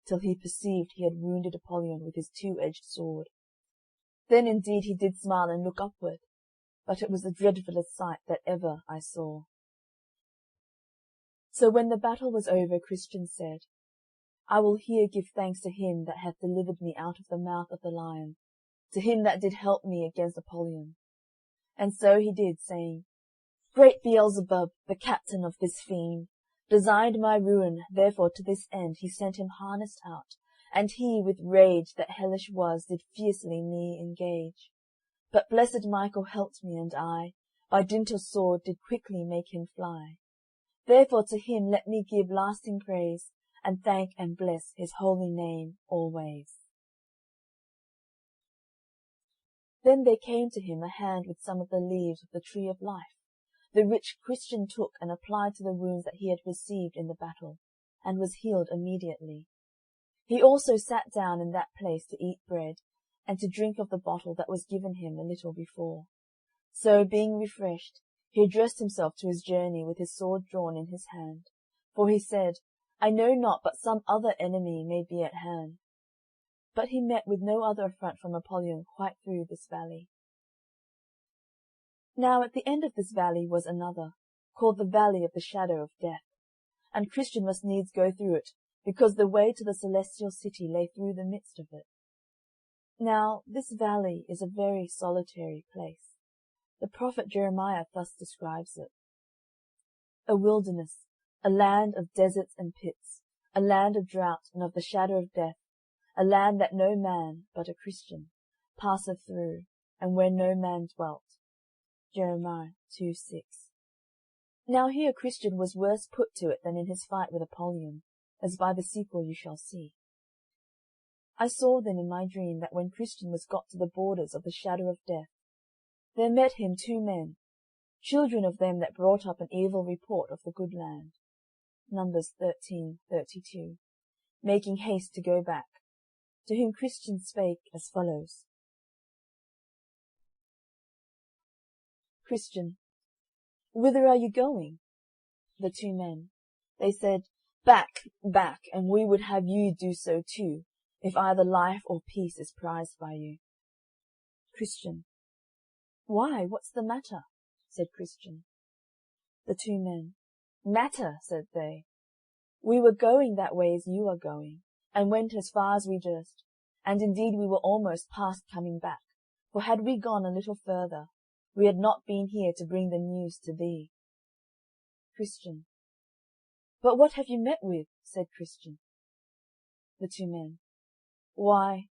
till he perceived he had wounded Apollyon with his two-edged sword. Then indeed he did smile and look upward, but it was the dreadfullest sight that ever I saw. So when the battle was over, Christian said, I will here give thanks to him that hath delivered me out of the mouth of the lion, to him that did help me against Apollyon. And so he did, saying, Great Beelzebub, the captain of this fiend, designed my ruin, therefore to this end he sent him harnessed out, and he with rage that hellish was did fiercely me engage. But blessed Michael helped me, and I, by dint of sword, did quickly make him fly. Therefore to him let me give lasting praise, and thank and bless his holy name always. Then there came to him a hand with some of the leaves of the tree of life, the which Christian took and applied to the wounds that he had received in the battle, and was healed immediately. He also sat down in that place to eat bread, and to drink of the bottle that was given him a little before. So, being refreshed, he addressed himself to his journey with his sword drawn in his hand. For he said, I know not but some other enemy may be at hand. But he met with no other affront from Apollyon quite through this valley. Now at the end of this valley was another, called the Valley of the Shadow of Death, and Christian must needs go through it, because the way to the celestial city lay through the midst of it. Now this valley is a very solitary place. The prophet Jeremiah thus describes it. A wilderness, a land of deserts and pits, a land of drought and of the shadow of death, a land that no man, but a Christian, passeth through, and where no man dwelt. Jeremiah 2:6. Now here Christian was worse put to it than in his fight with Apollyon, as by the sequel you shall see. I saw then in my dream that when Christian was got to the borders of the shadow of death, there met him two men, children of them that brought up an evil report of the good land. Numbers 13:32, making haste to go back, to whom Christian spake as follows. Christian: Whither are you going? The two men: They said, Back, back, and we would have you do so too, if either life or peace is prized by you. Christian: Why, what's the matter? Said Christian. The two men: Matter, said they. We were going that way as you are going, and went as far as we durst, and indeed we were almost past coming back, for had we gone a little further, we had not been here to bring the news to thee. Christian: But what have you met with? Said Christian. The two men: Why,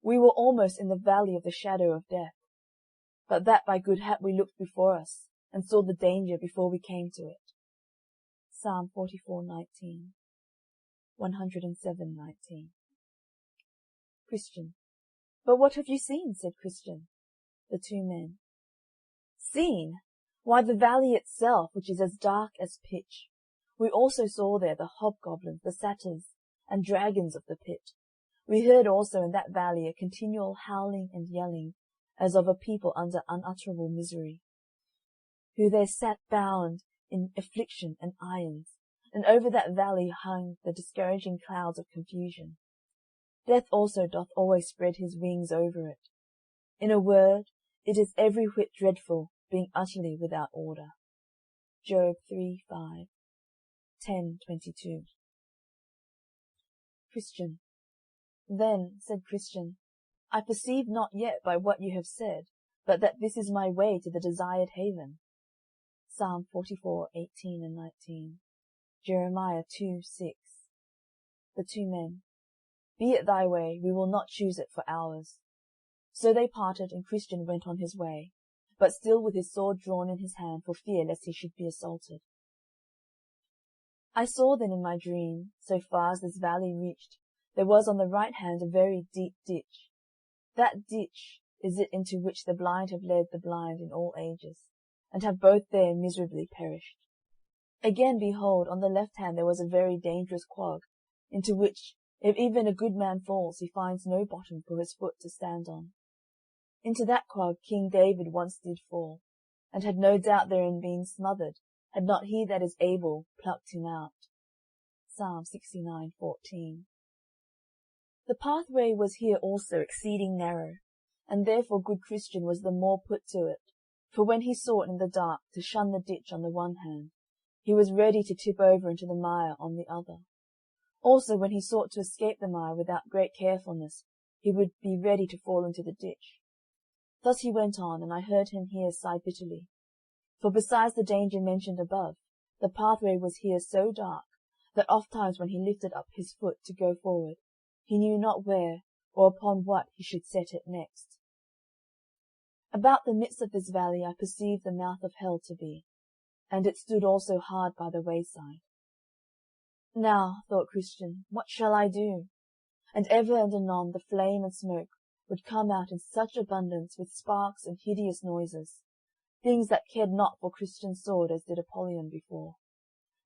we were almost in the valley of the shadow of death, but that by good hap we looked before us, and saw the danger before we came to it. Psalm 44:19, 107:19. Christian: But what have you seen? Said Christian. The two men: Seen? Why, the valley itself, which is as dark as pitch. We also saw there the hobgoblins, the satyrs, and dragons of the pit. We heard also in that valley a continual howling and yelling, as of a people under unutterable misery, who there sat bound in affliction and irons, and over that valley hung the discouraging clouds of confusion. Death also doth always spread his wings over it. In a word, it is every whit dreadful, being utterly without order. Job 3:5, 10:22. Christian. Then, said Christian, I perceive not yet by what you have said, but that this is my way to the desired haven. Psalm 44:18 and 19. Jeremiah 2:6. The two men. Be it thy way, we will not choose it for ours. So they parted, and Christian went on his way, but still with his sword drawn in his hand for fear lest he should be assaulted. I saw then in my dream, so far as this valley reached, there was on the right hand a very deep ditch. That ditch is it into which the blind have led the blind in all ages, and have both there miserably perished. Again, behold, on the left hand there was a very dangerous quag, into which, if even a good man falls, he finds no bottom for his foot to stand on. Into that quag King David once did fall, and had no doubt therein been smothered, had not he that is able plucked him out. Psalm 69:14. The pathway was here also exceeding narrow, and therefore good Christian was the more put to it, for when he sought in the dark to shun the ditch on the one hand, he was ready to tip over into the mire on the other. Also when he sought to escape the mire without great carefulness, he would be ready to fall into the ditch. Thus he went on, and I heard him here sigh bitterly. For besides the danger mentioned above, the pathway was here so dark, that ofttimes when he lifted up his foot to go forward, he knew not where or upon what he should set it next. About the midst of this valley I perceived the mouth of hell to be, and it stood also hard by the wayside. Now, thought Christian, what shall I do? And ever and anon the flame and smoke would come out in such abundance, with sparks and hideous noises, things that cared not for Christian's sword as did Apollyon before,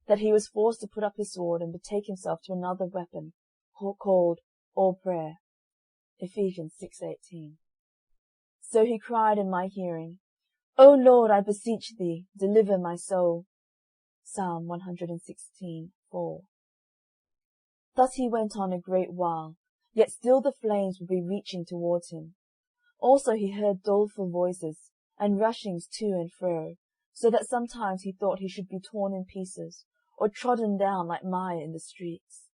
that he was forced to put up his sword and betake himself to another weapon, called all prayer. Ephesians 6:18. So he cried in my hearing, O Lord, I beseech thee, deliver my soul. Psalm 116:4. Thus he went on a great while, yet still the flames would be reaching towards him. Also he heard doleful voices, and rushings to and fro, so that sometimes he thought he should be torn in pieces, or trodden down like mire in the streets.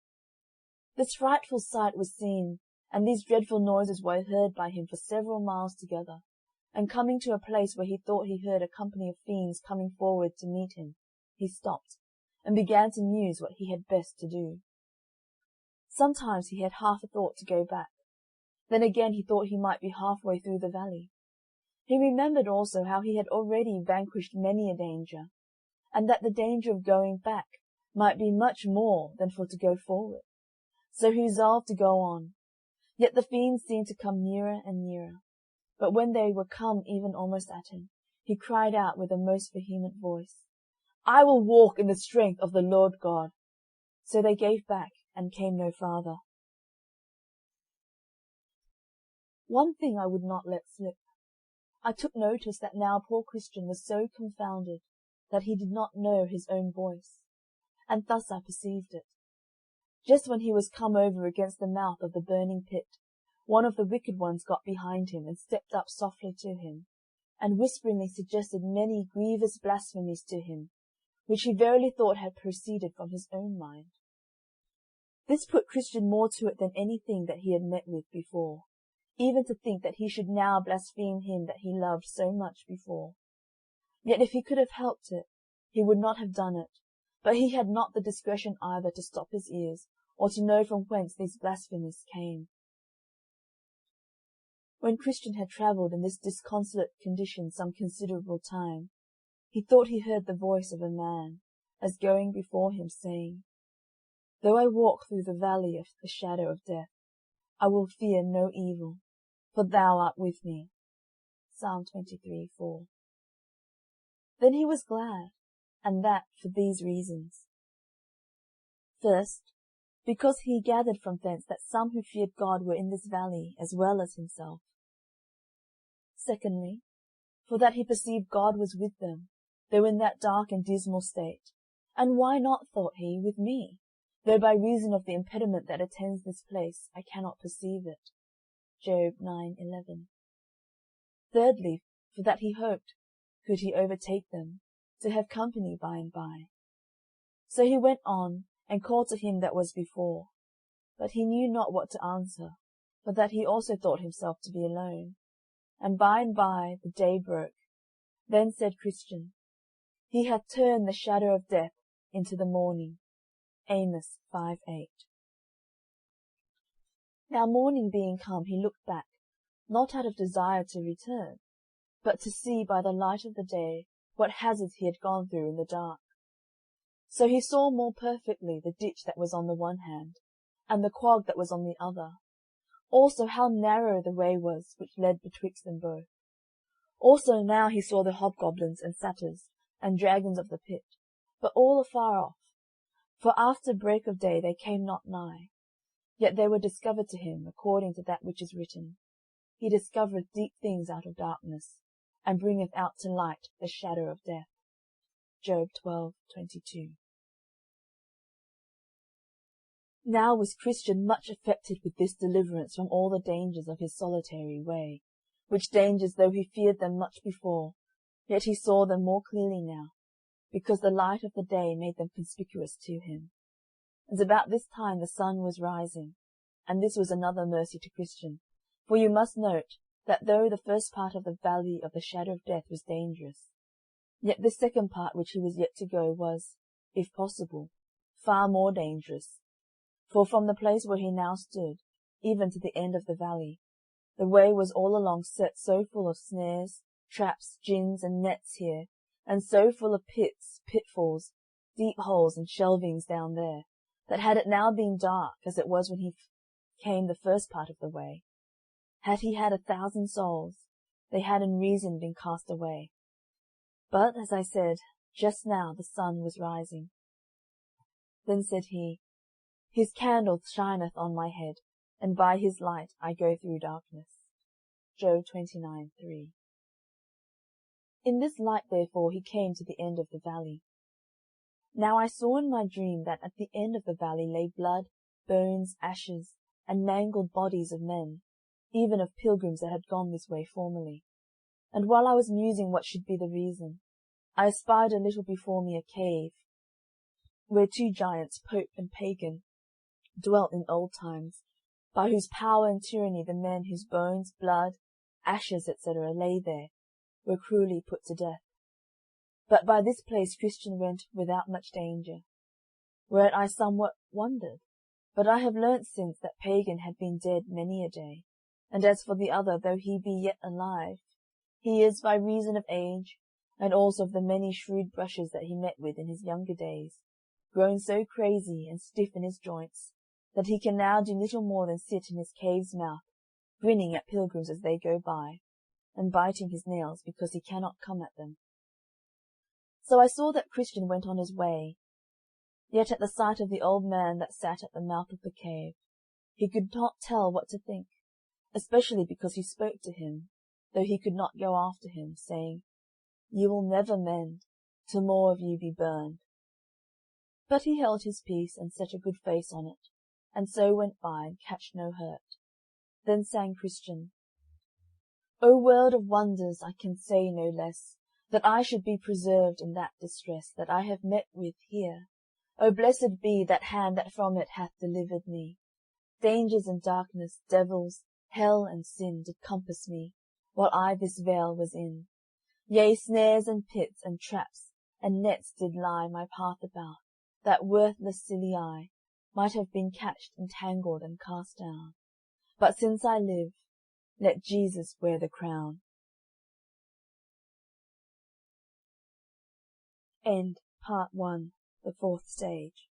This frightful sight was seen, and these dreadful noises were heard by him for several miles together, and coming to a place where he thought he heard a company of fiends coming forward to meet him, he stopped, and began to muse what he had best to do. Sometimes he had half a thought to go back. Then again he thought he might be halfway through the valley. He remembered also how he had already vanquished many a danger, and that the danger of going back might be much more than for to go forward. So he resolved to go on. Yet the fiends seemed to come nearer and nearer. But when they were come even almost at him, he cried out with a most vehement voice, I will walk in the strength of the Lord God. So they gave back and came no farther. One thing I would not let slip. I took notice that now poor Christian was so confounded that he did not know his own voice, and thus I perceived it. Just when he was come over against the mouth of the burning pit, one of the wicked ones got behind him and stepped up softly to him, and whisperingly suggested many grievous blasphemies to him, which he verily thought had proceeded from his own mind. This put Christian more to it than anything that he had met with before, even to think that he should now blaspheme him that he loved so much before. Yet if he could have helped it, he would not have done it, but he had not the discretion either to stop his ears, or to know from whence these blasphemies came. When Christian had travelled in this disconsolate condition some considerable time, he thought he heard the voice of a man, as going before him, saying, Though I walk through the valley of the shadow of death, I will fear no evil, for thou art with me. Psalm 23:4. Then he was glad, and that for these reasons. First, because he gathered from thence that some who feared God were in this valley as well as himself. Secondly, for that he perceived God was with them, though in that dark and dismal state. And why not, thought he, with me, though by reason of the impediment that attends this place I cannot perceive it. Job 9:11. Thirdly, for that he hoped, could he overtake them, to have company by and by. So he went on, and called to him that was before. But he knew not what to answer, for that he also thought himself to be alone. And by the day broke. Then said Christian, He hath turned the shadow of death into the morning. Amos 5:8. Now morning being come, he looked back, not out of desire to return, but to see by the light of the day what hazards he had gone through in the dark. So he saw more perfectly the ditch that was on the one hand, and the quag that was on the other, also how narrow the way was which led betwixt them both. Also now he saw the hobgoblins and satyrs and dragons of the pit, but all afar off. For after break of day they came not nigh, yet they were discovered to him according to that which is written, He discovereth deep things out of darkness, and bringeth out to light the shadow of death. Job 12:22. Now was Christian much affected with this deliverance from all the dangers of his solitary way, which dangers though he feared them much before, yet he saw them more clearly now, because the light of the day made them conspicuous to him. And about this time the sun was rising, and this was another mercy to Christian, for you must note that though the first part of the valley of the shadow of death was dangerous, yet this second part which he was yet to go was, if possible, far more dangerous. For from the place where he now stood, even to the end of the valley, the way was all along set so full of snares, traps, gins, and nets here, and so full of pits, pitfalls, deep holes, and shelvings down there, that had it now been dark, as it was when he came the first part of the way, had he had 1,000 souls, they had in reason been cast away. But, as I said, just now the sun was rising. Then said he, His candle shineth on my head, and by his light I go through darkness. Job 29:3. In this light therefore he came to the end of the valley. Now I saw in my dream that at the end of the valley lay blood, bones, ashes, and mangled bodies of men, even of pilgrims that had gone this way formerly. And while I was musing what should be the reason, I espied a little before me a cave, where 2 giants, Pope and Pagan, dwelt in old times, by whose power and tyranny the men whose bones, blood, ashes, etc., lay there, were cruelly put to death. But by this place Christian went without much danger, whereat I somewhat wondered. But I have learnt since that Pagan had been dead many a day, and as for the other, though he be yet alive, he is, by reason of age, and also of the many shrewd brushes that he met with in his younger days, grown so crazy and stiff in his joints, that he can now do little more than sit in his cave's mouth, grinning at pilgrims as they go by, and biting his nails because he cannot come at them. So I saw that Christian went on his way, yet at the sight of the old man that sat at the mouth of the cave, he could not tell what to think, especially because he spoke to him, though he could not go after him, saying, You will never mend, till more of you be burned. But he held his peace, and set a good face on it, and so went by, and catched no hurt. Then sang Christian, O world of wonders, I can say no less, that I should be preserved in that distress that I have met with here. O blessed be that hand that from it hath delivered me. Dangers and darkness, devils, hell and sin did compass me, while I this vale was in. Yea, snares and pits and traps and nets did lie my path about, that worthless silly I might have been catched, entangled, and cast down. But since I live, let Jesus wear the crown. End Part 1, the 4th stage.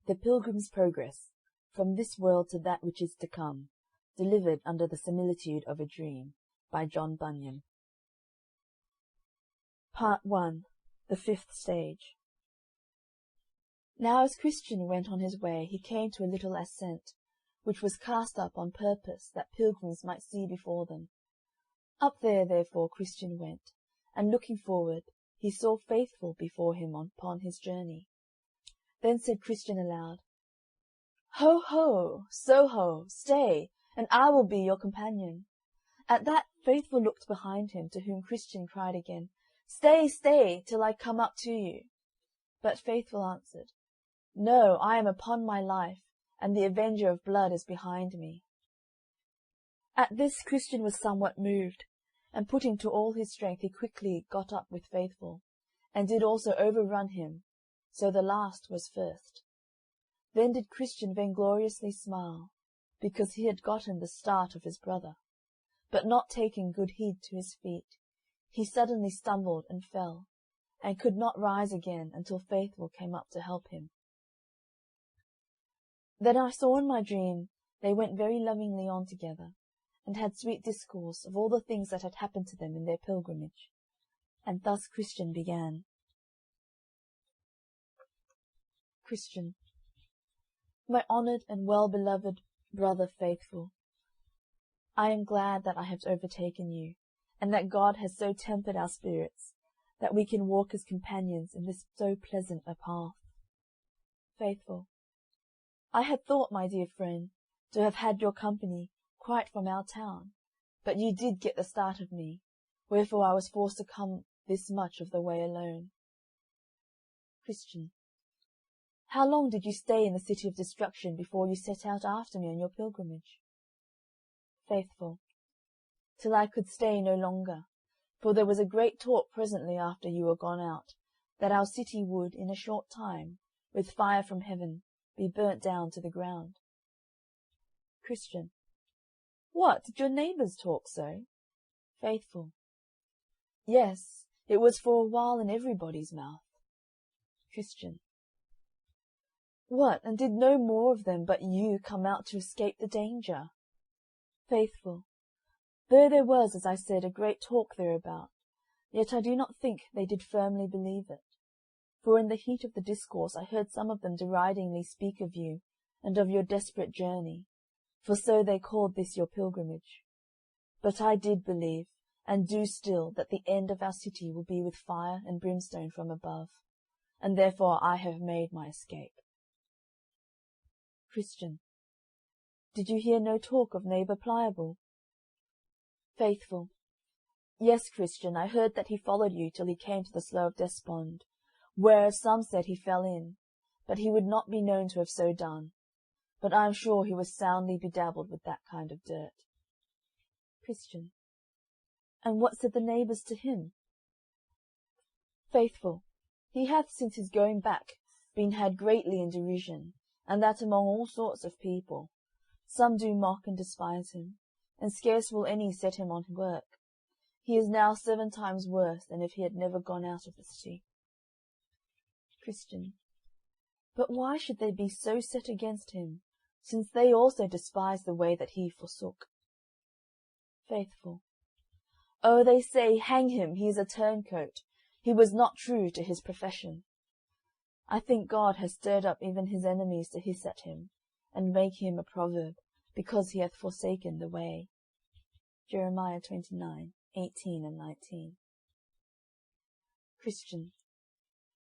The Pilgrim's Progress, from this world to that which is to come, delivered under the similitude of a dream, by John Bunyan. Part 1, the 5th stage. Now as Christian went on his way, he came to a little ascent, which was cast up on purpose that pilgrims might see before them. Up there, therefore, Christian went, and looking forward, he saw Faithful before him upon his journey. Then said Christian aloud, Ho, ho, so ho, stay, and I will be your companion. At that, Faithful looked behind him, to whom Christian cried again, "Stay, stay, till I come up to you." But Faithful answered, "No, I am upon my life, and the avenger of blood is behind me." At this Christian was somewhat moved, and putting to all his strength he quickly got up with Faithful, and did also overrun him, so the last was first. Then did Christian vaingloriously smile, because he had gotten the start of his brother, but not taking good heed to his feet, he suddenly stumbled and fell, and could not rise again until Faithful came up to help him. Then I saw in my dream they went very lovingly on together, and had sweet discourse of all the things that had happened to them in their pilgrimage. And thus Christian began. Christian. My honoured and well-beloved brother Faithful, I am glad that I have overtaken you, and that God has so tempered our spirits that we can walk as companions in this so pleasant a path. Faithful. I had thought, my dear friend, to have had your company quite from our town, but you did get the start of me, wherefore I was forced to come this much of the way alone. Christian. How long did you stay in the city of destruction before you set out after me on your pilgrimage? Faithful. Till I could stay no longer, for there was a great talk presently after you were gone out, that our city would, in a short time, with fire from heaven, be burnt down to the ground. Christian. What, did your neighbours talk so? Faithful. Yes, it was for a while in everybody's mouth. Christian. What, and did no more of them but you come out to escape the danger? Faithful. Though there was, as I said, a great talk thereabout, yet I do not think they did firmly believe it. For in the heat of the discourse I heard some of them deridingly speak of you, and of your desperate journey, for so they called this your pilgrimage. But I did believe, and do still, that the end of our city will be with fire and brimstone from above, and therefore I have made my escape. Christian. Did you hear no talk of neighbour Pliable? Faithful. Yes, Christian, I heard that he followed you till he came to the Slough of Despond, whereas some said he fell in, but he would not be known to have so done. But I am sure he was soundly bedabbled with that kind of dirt. Christian. And what said the neighbours to him? Faithful. He hath since his going back been had greatly in derision, and that among all sorts of people. Some do mock and despise him, and scarce will any set him on work. He is now 7 times worse than if he had never gone out of the city. Christian. But why should they be so set against him, since they also despise the way that he forsook? Faithful. Oh, they say, hang him, he is a turncoat. He was not true to his profession. I think God has stirred up even his enemies to hiss at him, and make him a proverb, because he hath forsaken the way. Jeremiah 29:18 and 19. Christian.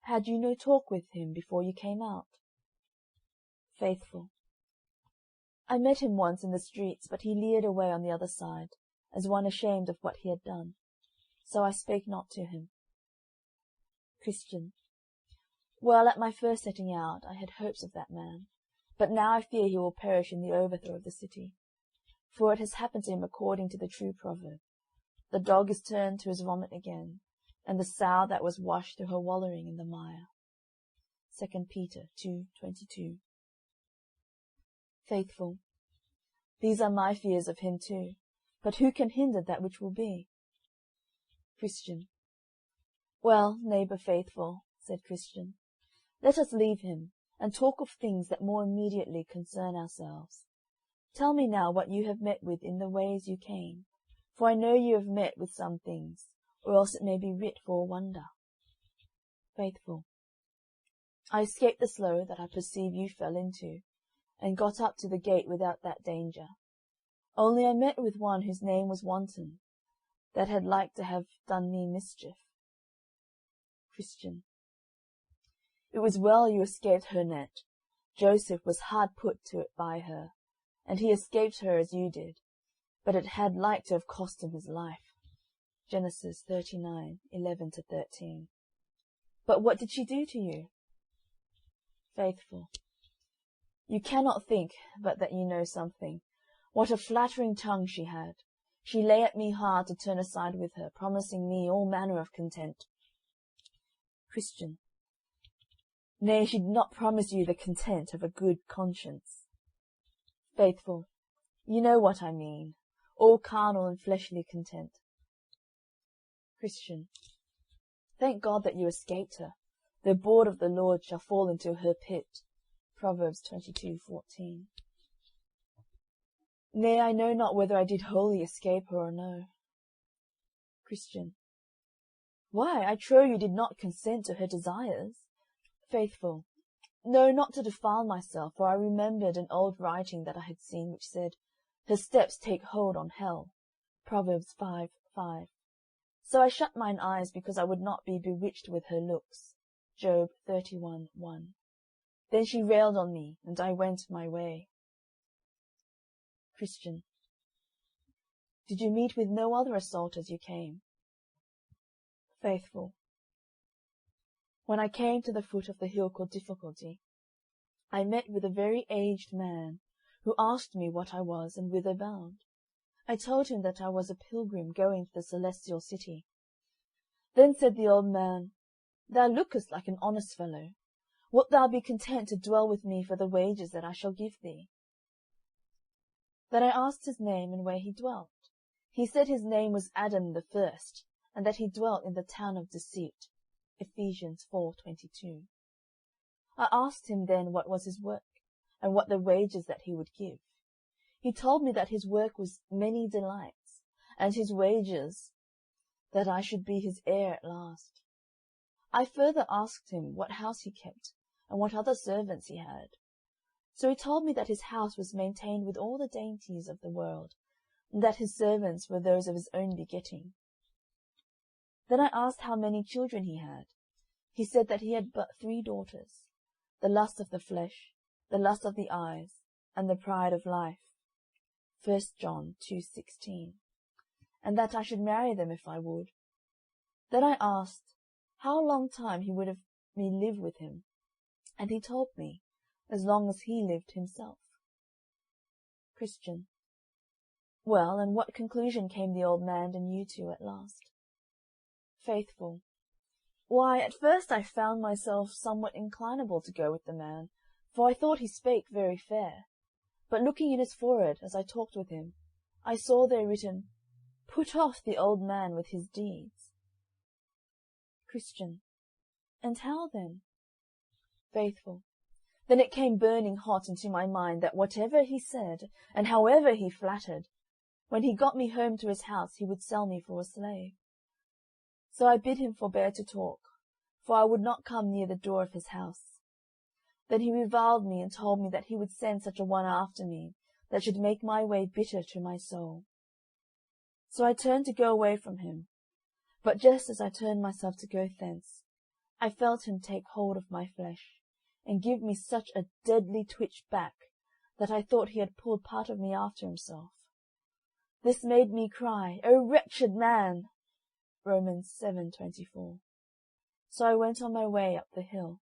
Had you no talk with him before you came out? Faithful. I met him once in the streets, but he leered away on the other side, as one ashamed of what he had done. So I spake not to him. Christian. Well, at my first setting out, I had hopes of that man, but now I fear he will perish in the overthrow of the city. For it has happened to him according to the true proverb, the dog is turned to his vomit again, and the sow that was washed through her wallowing in the mire. 2 Peter 2:22. Faithful. These are my fears of him too, but who can hinder that which will be? Christian. Well, neighbour Faithful, said Christian, let us leave him, and talk of things that more immediately concern ourselves. Tell me now what you have met with in the ways you came, for I know you have met with some things, or else it may be writ for a wonder. Faithful. I escaped the slough that I perceive you fell into, and got up to the gate without that danger. Only I met with one whose name was Wanton, that had like to have done me mischief. Christian. It was well you escaped her net. Joseph was hard put to it by her, and he escaped her as you did. but it had like to have cost him his life. Genesis 39:11-13. But what did she do to you? Faithful. You cannot think but that you know something. What a flattering tongue she had. She lay at me hard to turn aside with her, promising me all manner of content. Christian. Nay, she did not promise you the content of a good conscience. Faithful. You know what I mean. All carnal and fleshly content. Christian. Thank God that you escaped her. The board of the Lord shall fall into her pit. Proverbs 22:14. Nay, I know not whether I did wholly escape her or no. Christian. Why, I trow you did not consent to her desires. Faithful. No, not to defile myself, for I remembered an old writing that I had seen, which said, her steps take hold on hell. Proverbs 5:5. So I shut mine eyes, because I would not be bewitched with her looks. Job 31:1. Then she railed on me, and I went my way. Christian. Did you meet with no other assault as you came? Faithful. When I came to the foot of the hill called Difficulty, I met with a very aged man, who asked me what I was and whither bound. I told him that I was a pilgrim going to the celestial city. Then said the old man, Thou lookest like an honest fellow. Wilt thou be content to dwell with me for the wages that I shall give thee? Then I asked his name and where he dwelt. He said his name was Adam the First, and that he dwelt in the town of Deceit. Ephesians 4:22. I asked him then what was his work, and what the wages that he would give. He told me that his work was many delights, and his wages that I should be his heir at last. I further asked him what house he kept, and what other servants he had. So he told me that his house was maintained with all the dainties of the world, and that his servants were those of his own begetting. Then I asked how many children he had. He said that he had but 3 daughters, the lust of the flesh, the lust of the eyes, and the pride of life. 1 John 2:16. And that I should marry them if I would. Then I asked how long time he would have me live with him, and he told me, as long as he lived himself. Christian. Well, and what conclusion came the old man and you to at last? Faithful. Why, at first I found myself somewhat inclinable to go with the man, for I thought he spake very fair. But looking in his forehead, as I talked with him, I saw there written, Put off the old man with his deeds. Christian. And how then? Faithful. Then it came burning hot into my mind that whatever he said, and however he flattered, when he got me home to his house he would sell me for a slave. So I bid him forbear to talk, for I would not come near the door of his house. Then he reviled me and told me that he would send such a one after me, that should make my way bitter to my soul. So I turned to go away from him, but just as I turned myself to go thence, I felt him take hold of my flesh, and give me such a deadly twitch back, that I thought he had pulled part of me after himself. This made me cry, O wretched man! Romans 7:24. So I went on my way up the hill.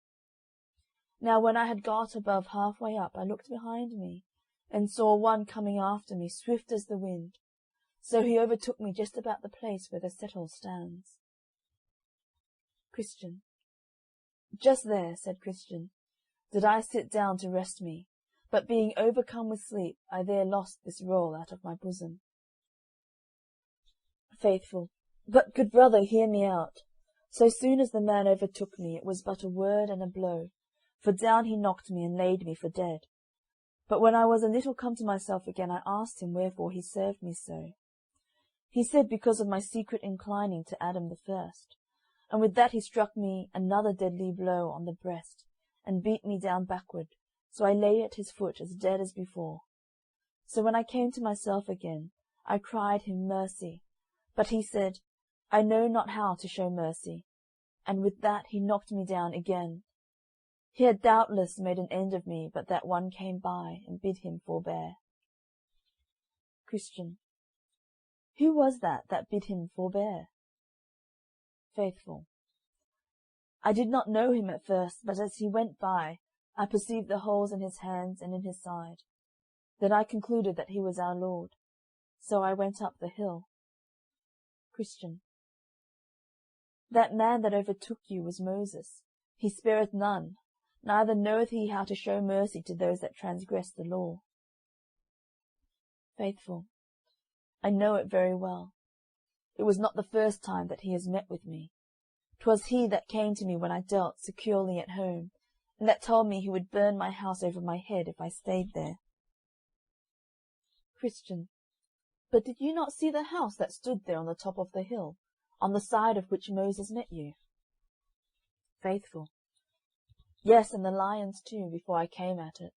Now when I had got above halfway up, I looked behind me, and saw one coming after me, swift as the wind. So he overtook me just about the place where the settle stands. Christian. Just there, said Christian, did I sit down to rest me, but being overcome with sleep, I there lost this roll out of my bosom. Faithful. But, good brother, hear me out. So soon as the man overtook me, it was but a word and a blow, for down he knocked me and laid me for dead. But when I was a little come to myself again, I asked him wherefore he served me so. He said, because of my secret inclining to Adam the First. And with that he struck me another deadly blow on the breast, and beat me down backward, so I lay at his foot as dead as before. So when I came to myself again, I cried him mercy, but he said, I know not how to show mercy, and with that he knocked me down again. He had doubtless made an end of me, but that one came by and bid him forbear. Christian. Who was that bid him forbear? Faithful. I did not know him at first, but as he went by, I perceived the holes in his hands and in his side. Then I concluded that he was our Lord. So I went up the hill. Christian. That man that overtook you was Moses. He spareth none, neither knoweth he how to show mercy to those that transgress the law. Faithful. I know it very well. It was not the first time that he has met with me. 'Twas he that came to me when I dealt securely at home, and that told me he would burn my house over my head if I stayed there. Christian. But did you not see the house that stood there on the top of the hill, on the side of which Moses met you? Faithful. Yes, and the lions too, before I came at it.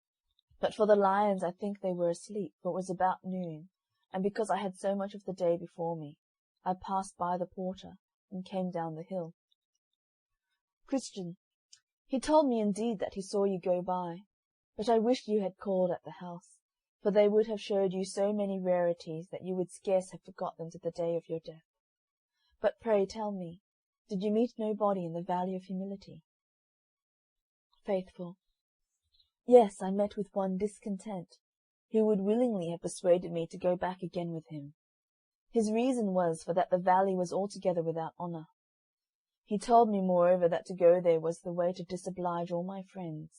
But for the lions I think they were asleep, for it was about noon, and because I had so much of the day before me, I passed by the porter, and came down the hill. Christian. He told me indeed that he saw you go by, but I wished you had called at the house, for they would have showed you so many rarities that you would scarce have forgot them to the day of your death. But pray tell me, did you meet nobody in the valley of humility? Faithful. Yes, I met with one discontent, who would willingly have persuaded me to go back again with him. His reason was for that the valley was altogether without honour. He told me, moreover, that to go there was the way to disoblige all my friends,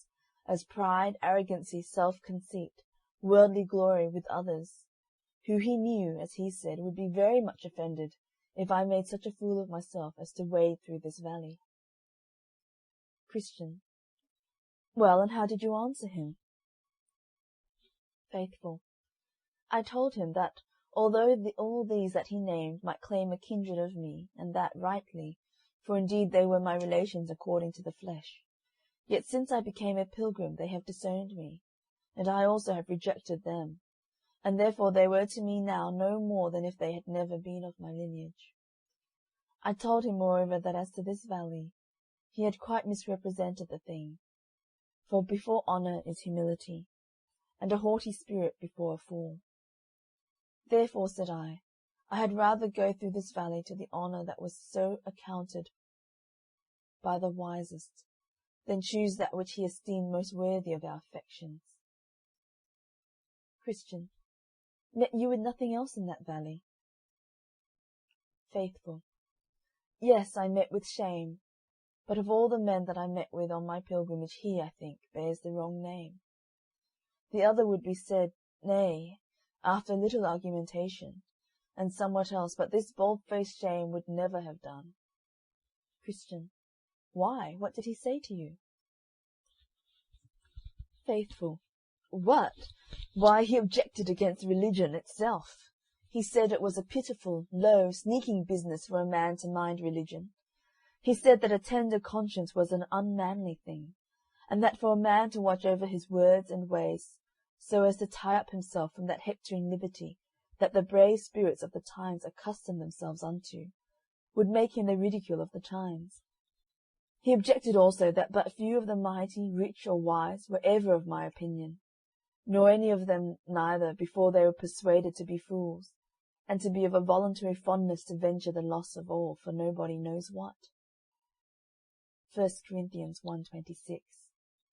as pride, arrogancy, self-conceit, worldly glory with others, who he knew, as he said, would be very much offended if I made such a fool of myself as to wade through this valley. Christian. Well, and how did you answer him? Faithful. I told him that, although all these that he named might claim a kindred of me, and that rightly, for indeed they were my relations according to the flesh, yet since I became a pilgrim they have disowned me, and I also have rejected them, and therefore they were to me now no more than if they had never been of my lineage. I told him, moreover, that as to this valley, he had quite misrepresented the thing, for before honour is humility, and a haughty spirit before a fool. Therefore, said I had rather go through this valley to the honour that was so accounted by the wisest, than choose that which he esteemed most worthy of our affections. Christian. Met you with nothing else in that valley? Faithful. Yes, I met with shame, but of all the men that I met with on my pilgrimage he, I think, bears the wrong name. The other would be said, nay, after a little argumentation, and somewhat else, but this bold-faced shame would never have done. Christian. Why? What did he say to you? Faithful. What? Why, he objected against religion itself. He said it was a pitiful, low, sneaking business for a man to mind religion. He said that a tender conscience was an unmanly thing, and that for a man to watch over his words and ways, so as to tie up himself from that hectoring liberty that the brave spirits of the times accustom themselves unto, would make him the ridicule of the times. He objected also that but few of the mighty, rich, or wise were ever of my opinion, nor any of them neither before they were persuaded to be fools, and to be of a voluntary fondness to venture the loss of all for nobody knows what. 1 Corinthians 1:26,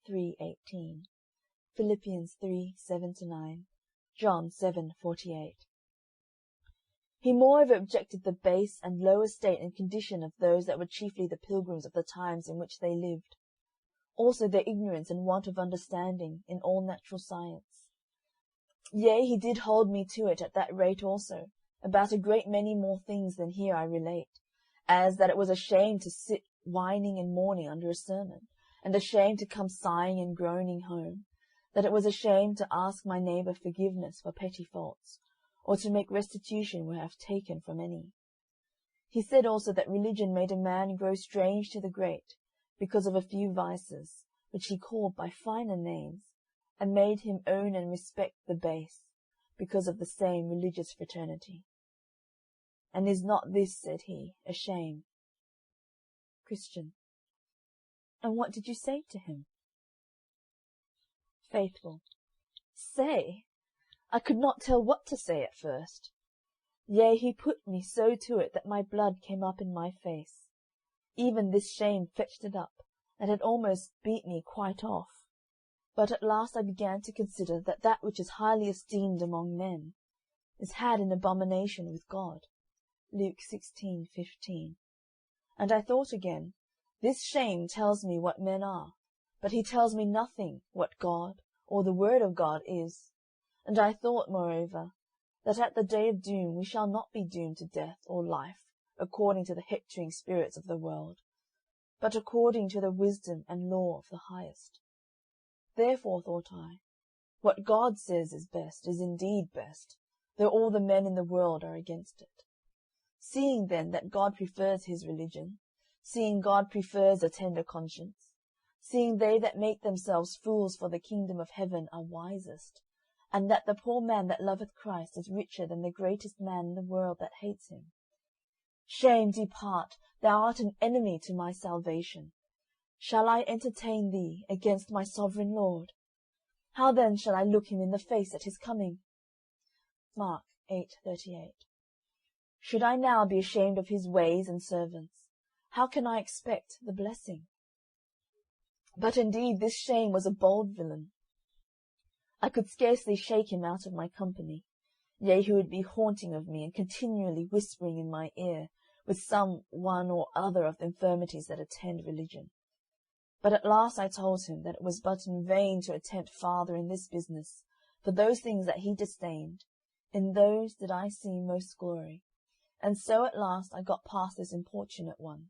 3:18, Philippians 3:7-9, John 7:48. He moreover objected the base and low estate and condition of those that were chiefly the pilgrims of the times in which they lived, also their ignorance and want of understanding in all natural science. Yea, he did hold me to it at that rate also, about a great many more things than here I relate, as that it was a shame to sit whining and mourning under a sermon, and a shame to come sighing and groaning home, that it was a shame to ask my neighbour forgiveness for petty faults, or to make restitution where I have taken from any. He said also that religion made a man grow strange to the great, because of a few vices, which he called by finer names, and made him own and respect the base, because of the same religious fraternity. And is not this, said he, a shame? Christian. And what did you say to him? Faithful. Say? I could not tell what to say at first. Yea, he put me so to it that my blood came up in my face. Even this shame fetched it up, and had almost beat me quite off. But at last I began to consider that that which is highly esteemed among men is had in abomination with God. Luke 16:15. And I thought again, this shame tells me what men are, but he tells me nothing what God or the word of God is. And I thought, moreover, that at the day of doom we shall not be doomed to death or life, according to the hectoring spirits of the world, but according to the wisdom and law of the highest. Therefore, thought I, what God says is best is indeed best, though all the men in the world are against it. Seeing then that God prefers his religion, seeing God prefers a tender conscience, seeing they that make themselves fools for the kingdom of heaven are wisest, and that the poor man that loveth Christ is richer than the greatest man in the world that hates him. Shame, depart, thou art an enemy to my salvation. Shall I entertain thee against my sovereign Lord? How then shall I look him in the face at his coming? Mark 8:38. Should I now be ashamed of his ways and servants, how can I expect the blessing? But indeed this shame was a bold villain. I could scarcely shake him out of my company, yea, he would be haunting of me and continually whispering in my ear with some one or other of the infirmities that attend religion. But at last I told him that it was but in vain to attempt farther in this business, for those things that he disdained, in those did I see most glory. And so at last I got past this importunate one,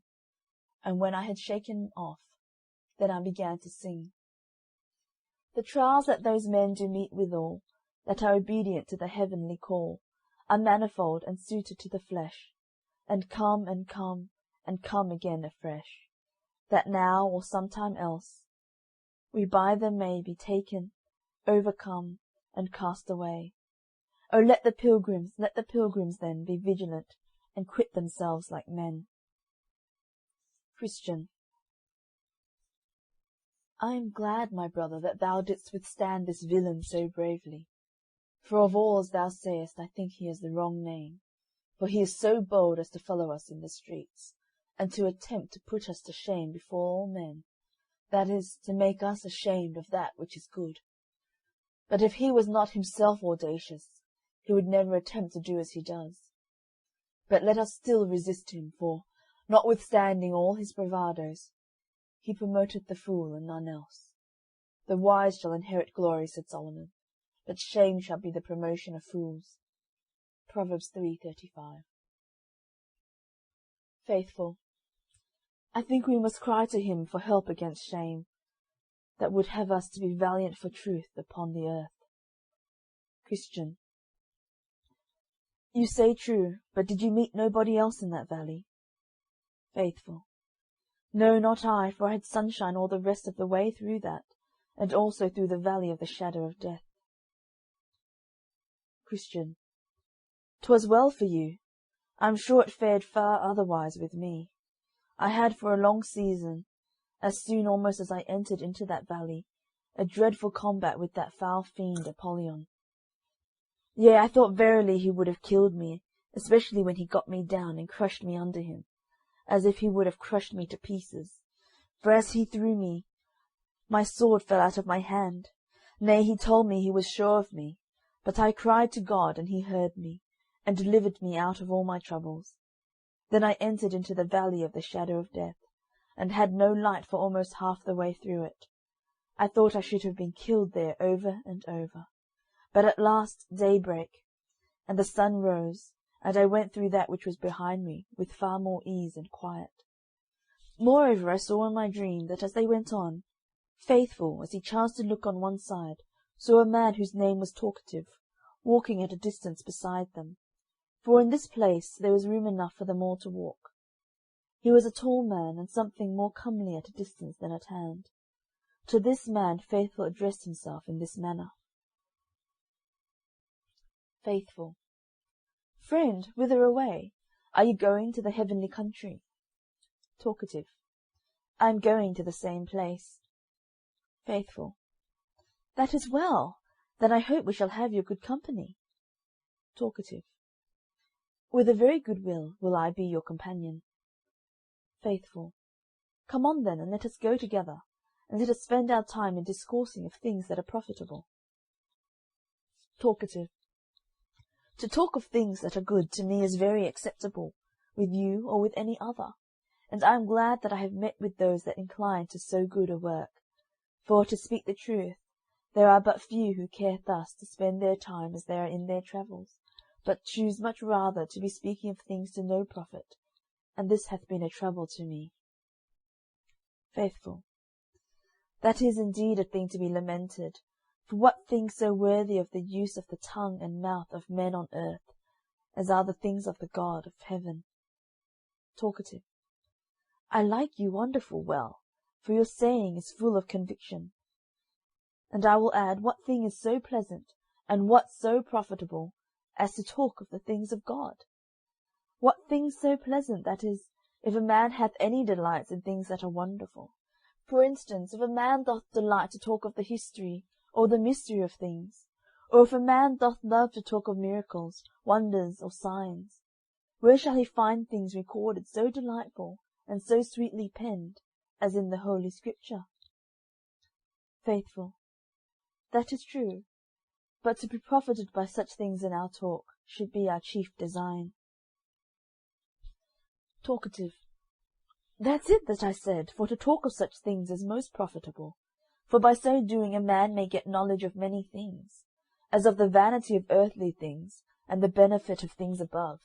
and when I had shaken him off, then I began to sing. The trials that those men do meet withal, that are obedient to the heavenly call, are manifold and suited to the flesh, and come and come, and come again afresh, that now or sometime else we by them may be taken, overcome, and cast away. O let the pilgrims then be vigilant, and quit themselves like men. Christian. I am glad, my brother, that thou didst withstand this villain so bravely. For of all, as thou sayest, I think he has the wrong name, for he is so bold as to follow us in the streets, and to attempt to put us to shame before all men, that is, to make us ashamed of that which is good. But if he was not himself audacious, he would never attempt to do as he does. But let us still resist him, for, notwithstanding all his bravadoes, he promoteth the fool and none else. The wise shall inherit glory, said Solomon, but shame shall be the promotion of fools. Proverbs 3:35. Faithful. I think we must cry to him for help against shame, that would have us to be valiant for truth upon the earth. Christian. You say true, but did you meet nobody else in that valley? Faithful. No, not I, for I had sunshine all the rest of the way through that, and also through the valley of the shadow of death. Christian. 'Twas well for you. I am sure it fared far otherwise with me. I had for a long season, as soon almost as I entered into that valley, a dreadful combat with that foul fiend Apollyon. Yea, I thought verily he would have killed me, especially when he got me down and crushed me under him, as if he would have crushed me to pieces. For as he threw me, my sword fell out of my hand. Nay, he told me he was sure of me, but I cried to God, and he heard me, and delivered me out of all my troubles. Then I entered into the valley of the shadow of death, and had no light for almost half the way through it. I thought I should have been killed there over and over. But at last day brake, and the sun rose, and I went through that which was behind me with far more ease and quiet. Moreover, I saw in my dream that as they went on, Faithful, as he chanced to look on one side, saw a man whose name was Talkative, walking at a distance beside them, for in this place there was room enough for them all to walk. He was a tall man, and something more comely at a distance than at hand. To this man Faithful addressed himself in this manner. Faithful. Friend, whither away? Are you going to the heavenly country? Talkative. I am going to the same place. Faithful. That is well. Then I hope we shall have your good company. Talkative. With a very good will I be your companion. Faithful. Come on then, and let us go together, and let us spend our time in discoursing of things that are profitable. Talkative. To talk of things that are good to me is very acceptable, with you or with any other, and I am glad that I have met with those that incline to so good a work. For, to speak the truth, there are but few who care thus to spend their time as they are in their travels, but choose much rather to be speaking of things to no profit, and this hath been a trouble to me. Faithful. That is indeed a thing to be lamented, for what thing so worthy of the use of the tongue and mouth of men on earth, as are the things of the God of heaven? Talkative. I like you wonderful well, for your saying is full of conviction. And I will add, what thing is so pleasant, and what so profitable, as to talk of the things of God? What thing so pleasant, that is, if a man hath any delights in things that are wonderful? For instance, if a man doth delight to talk of the history or the mystery of things, or if a man doth love to talk of miracles, wonders, or signs, where shall he find things recorded so delightful and so sweetly penned, as in the Holy Scripture? Faithful. That is true, but to be profited by such things in our talk should be our chief design. Talkative. That's it that I said, for to talk of such things is most profitable, for by so doing a man may get knowledge of many things, as of the vanity of earthly things, and the benefit of things above.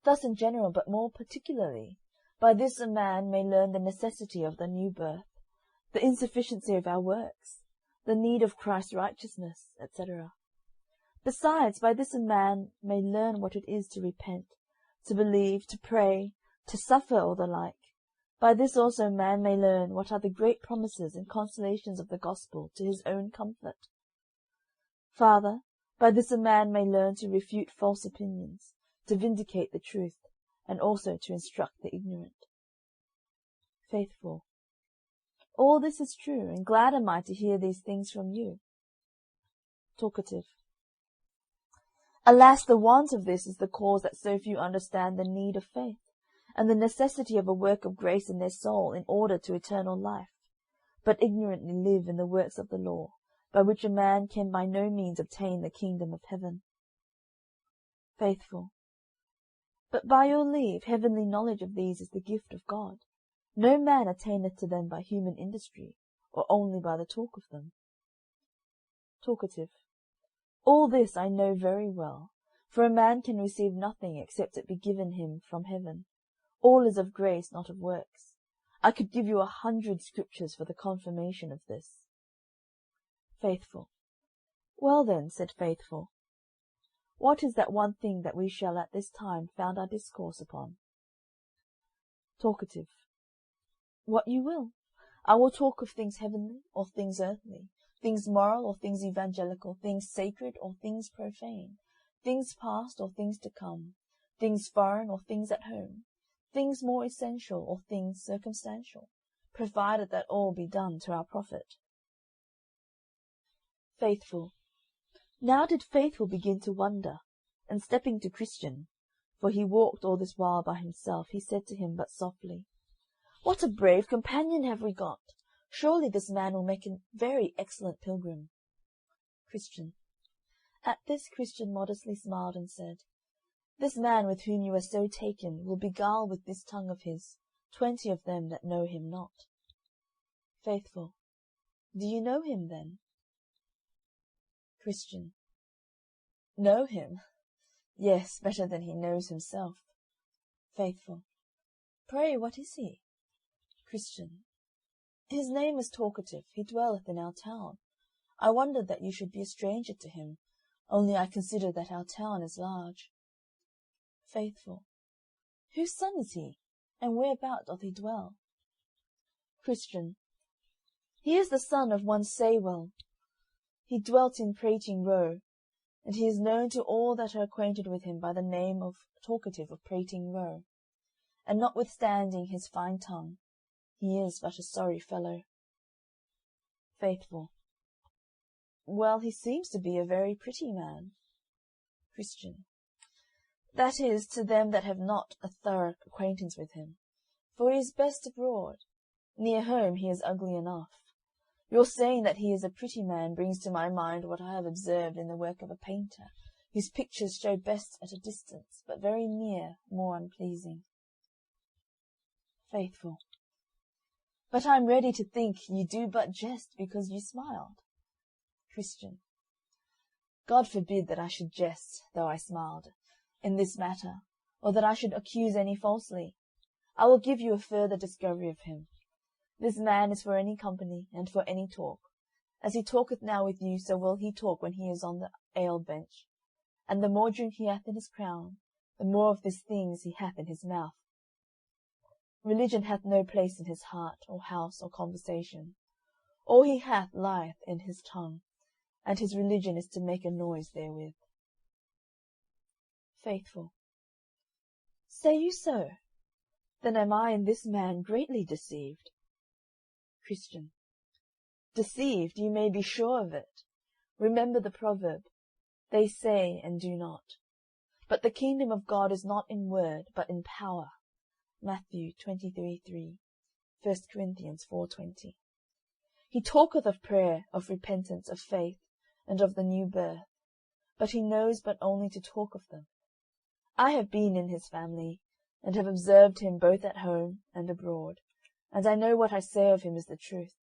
Thus in general, but more particularly, by this a man may learn the necessity of the new birth, the insufficiency of our works, the need of Christ's righteousness, etc. Besides, by this a man may learn what it is to repent, to believe, to pray, to suffer, or the like. By this also man may learn what are the great promises and consolations of the gospel to his own comfort. Farther, by this a man may learn to refute false opinions, to vindicate the truth, and also to instruct the ignorant. Faithful. All this is true, and glad am I to hear these things from you. Talkative. Alas, the want of this is the cause that so few understand the need of faith, and the necessity of a work of grace in their soul in order to eternal life, but ignorantly live in the works of the law, by which a man can by no means obtain the kingdom of heaven. Faithful. But by your leave, heavenly knowledge of these is the gift of God. No man attaineth to them by human industry, or only by the talk of them. Talkative. All this I know very well, for a man can receive nothing except it be given him from heaven. All is of grace, not of works. I could give you 100 scriptures for the confirmation of this. Faithful. Well then, said Faithful, what is that one thing that we shall at this time found our discourse upon? Talkative. What you will. I will talk of things heavenly or things earthly, things moral or things evangelical, things sacred or things profane, things past or things to come, things foreign or things at home, things more essential or things circumstantial, provided that all be done to our profit. Faithful. Now did Faithful begin to wonder, and stepping to Christian, for he walked all this while by himself, he said to him but softly, What a brave companion have we got! Surely this man will make a very excellent pilgrim. Christian. At this Christian modestly smiled and said, This man with whom you are so taken will beguile with this tongue of his 20 of them that know him not. Faithful. Do you know him then? Christian. Know him? Yes, better than he knows himself. Faithful. Pray, what is he? Christian. His name is Talkative, he dwelleth in our town. I wondered that you should be a stranger to him, only I consider that our town is large. Faithful. Whose son is he, and whereabout doth he dwell? Christian. He is the son of one Saywell. He dwelt in Prating Row, and he is known to all that are acquainted with him by the name of Talkative of Prating Row, and notwithstanding his fine tongue, he is but a sorry fellow. Faithful. Well, he seems to be a very pretty man. Christian. That is, to them that have not a thorough acquaintance with him. For he is best abroad. Near home he is ugly enough. Your saying that he is a pretty man brings to my mind what I have observed in the work of a painter, whose pictures show best at a distance, but very near more unpleasing. Faithful. But I am ready to think you do but jest because you smiled. Christian. God forbid that I should jest, though I smiled, in this matter, or that I should accuse any falsely. I will give you a further discovery of him. This man is for any company, and for any talk. As he talketh now with you, so will he talk when he is on the ale bench. And the more drink he hath in his crown, the more of these things he hath in his mouth. Religion hath no place in his heart, or house, or conversation. All he hath lieth in his tongue, and his religion is to make a noise therewith. Faithful. Say you so? Then am I in this man greatly deceived. Christian. Deceived, you may be sure of it. Remember the proverb, they say and do not. But the kingdom of God is not in word, but in power. Matthew 23:3, 1 Corinthians 4:20. He talketh of prayer, of repentance, of faith, and of the new birth, but he knows but only to talk of them. I have been in his family, and have observed him both at home and abroad, and I know what I say of him is the truth.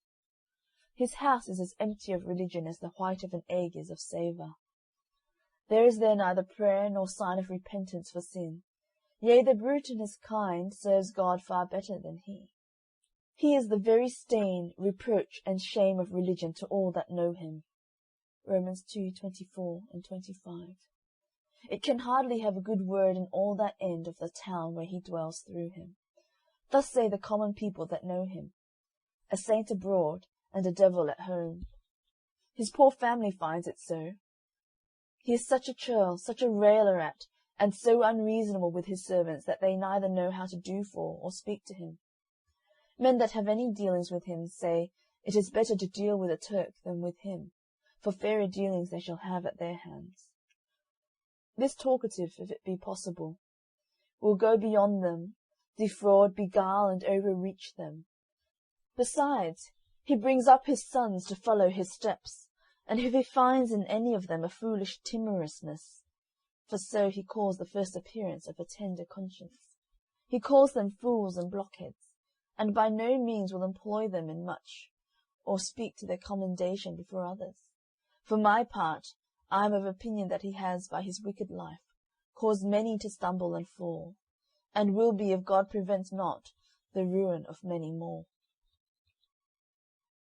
His house is as empty of religion as the white of an egg is of savour. There is there neither prayer nor sign of repentance for sin. Yea, the brute in his kind serves God far better than he. He is the very stain, reproach, and shame of religion to all that know him. Romans 2:24 and 25. It can hardly have a good word in all that end of the town where he dwells through him. Thus say the common people that know him, a saint abroad and a devil at home. His poor family finds it so. He is such a churl, such a railer at, and so unreasonable with his servants that they neither know how to do for or speak to him. Men that have any dealings with him say it is better to deal with a Turk than with him, for fairer dealings they shall have at their hands. This talkative, if it be possible, will go beyond them, defraud, beguile, and overreach them. Besides, he brings up his sons to follow his steps, and if he finds in any of them a foolish timorousness, for so he calls the first appearance of a tender conscience, he calls them fools and blockheads, and by no means will employ them in much, or speak to their commendation before others. For my part, I am of opinion that he has, by his wicked life, caused many to stumble and fall, and will be, if God prevents not, the ruin of many more.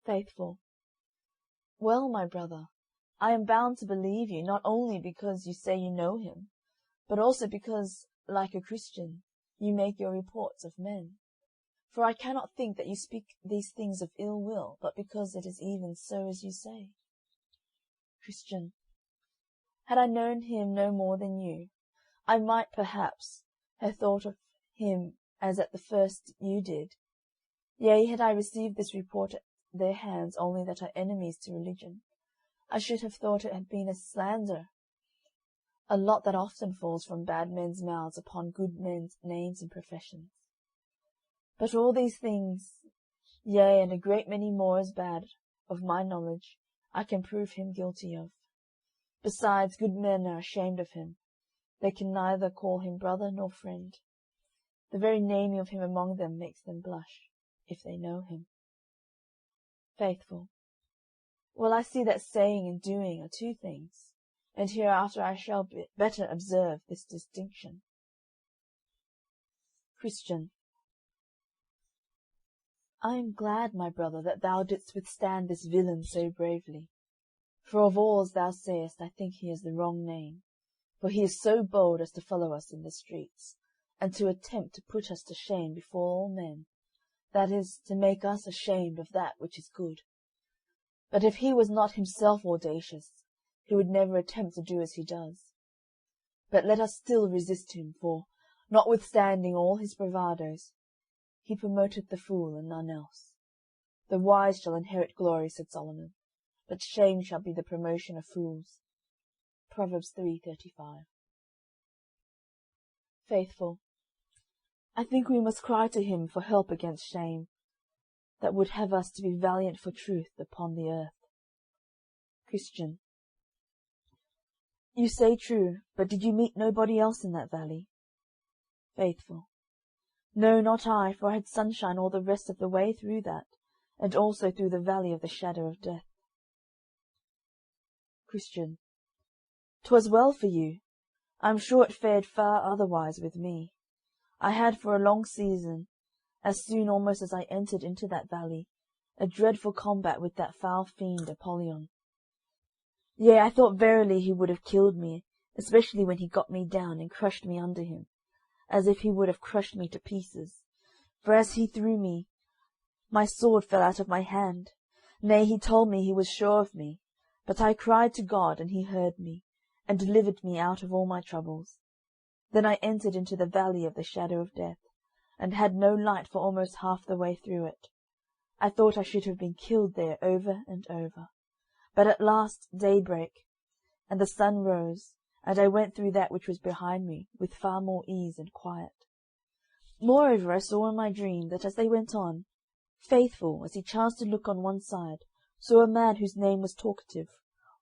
Faithful. Well, my brother, I am bound to believe you, not only because you say you know him, but also because, like a Christian, you make your reports of men. For I cannot think that you speak these things of ill will, but because it is even so as you say. Christian. Had I known him no more than you, I might perhaps have thought of him as at the first you did. Yea, had I received this report at their hands only that are enemies to religion, I should have thought it had been a slander, a lot that often falls from bad men's mouths upon good men's names and professions. But all these things, yea, and a great many more as bad, of my knowledge, I can prove him guilty of. Besides, good men are ashamed of him. They can neither call him brother nor friend. The very naming of him among them makes them blush, if they know him. Faithful. Well, I see that saying and doing are two things, and hereafter I shall better observe this distinction. Christian. I am glad, my brother, that thou didst withstand this villain so bravely. For of all, as thou sayest, I think he has the wrong name, for he is so bold as to follow us in the streets, and to attempt to put us to shame before all men, that is, to make us ashamed of that which is good. But if he was not himself audacious, he would never attempt to do as he does. But let us still resist him, for, notwithstanding all his bravadoes, he promoteth the fool and none else. The wise shall inherit glory, said Solomon, but shame shall be the promotion of fools. Proverbs 3:35. Faithful. I think we must cry to him for help against shame, that would have us to be valiant for truth upon the earth. Christian. You say true, but did you meet nobody else in that valley? Faithful. No, not I, for I had sunshine all the rest of the way through that, and also through the valley of the shadow of death. Christian. 'Twas well for you. I am sure it fared far otherwise with me. I had for a long season, as soon almost as I entered into that valley, a dreadful combat with that foul fiend Apollyon. Yea, I thought verily he would have killed me, especially when he got me down and crushed me under him, as if he would have crushed me to pieces. For as he threw me, my sword fell out of my hand. Nay, he told me he was sure of me, but I cried to God, and he heard me, and delivered me out of all my troubles. Then I entered into the valley of the shadow of death, and had no light for almost half the way through it. I thought I should have been killed there over and over. But at last day brake, and the sun rose, and I went through that which was behind me with far more ease and quiet. Moreover, I saw in my dream that as they went on, Faithful, as he chanced to look on one side, saw a man whose name was Talkative,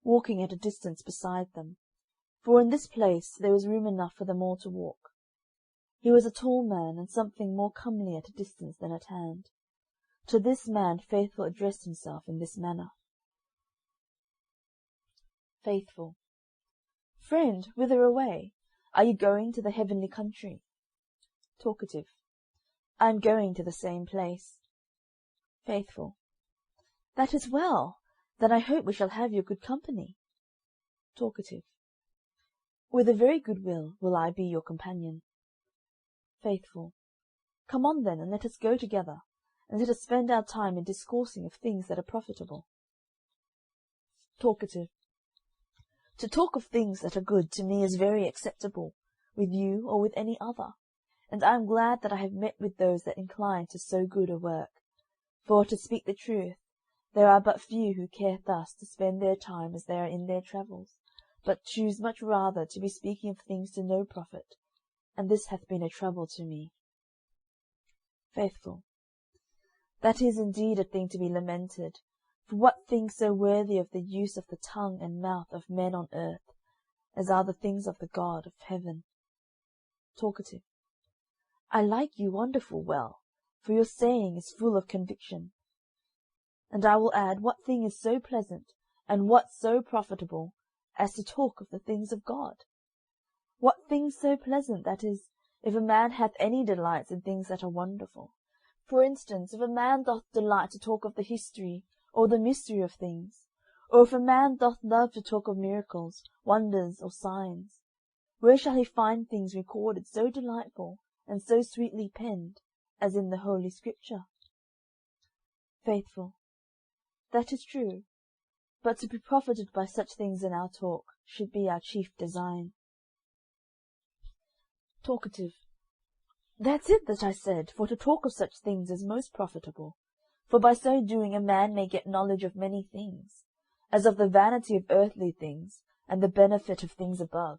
walking at a distance beside them, for in this place there was room enough for them all to walk. He was a tall man, and something more comely at a distance than at hand. To this man Faithful addressed himself in this manner. Faithful. Friend, whither away? Are you going to the heavenly country? Talkative. I am going to the same place. Faithful. That is well. Then I hope we shall have your good company. Talkative. With a very good will I be your companion. Faithful. Come on then, and let us go together, and let us spend our time in discoursing of things that are profitable. Talkative. To talk of things that are good to me is very acceptable, with you or with any other, and I am glad that I have met with those that incline to so good a work. For, to speak the truth, there are but few who care thus to spend their time as they are in their travels, but choose much rather to be speaking of things to no profit, and this hath been a trouble to me. Faithful. That is indeed a thing to be lamented. For what thing so worthy of the use of the tongue and mouth of men on earth, as are the things of the God of heaven? Talkative. I like you wonderful well, for your saying is full of conviction. And I will add, what thing is so pleasant, and what so profitable, as to talk of the things of God? What thing so pleasant, that is, if a man hath any delights in things that are wonderful? For instance, if a man doth delight to talk of the history or the mystery of things, or if a man doth love to talk of miracles, wonders, or signs, where shall he find things recorded so delightful and so sweetly penned as in the Holy Scripture? Faithful. That is true, but to be profited by such things in our talk should be our chief design. Talkative. That's it that I said, for to talk of such things is most profitable. For by so doing a man may get knowledge of many things, as of the vanity of earthly things, and the benefit of things above.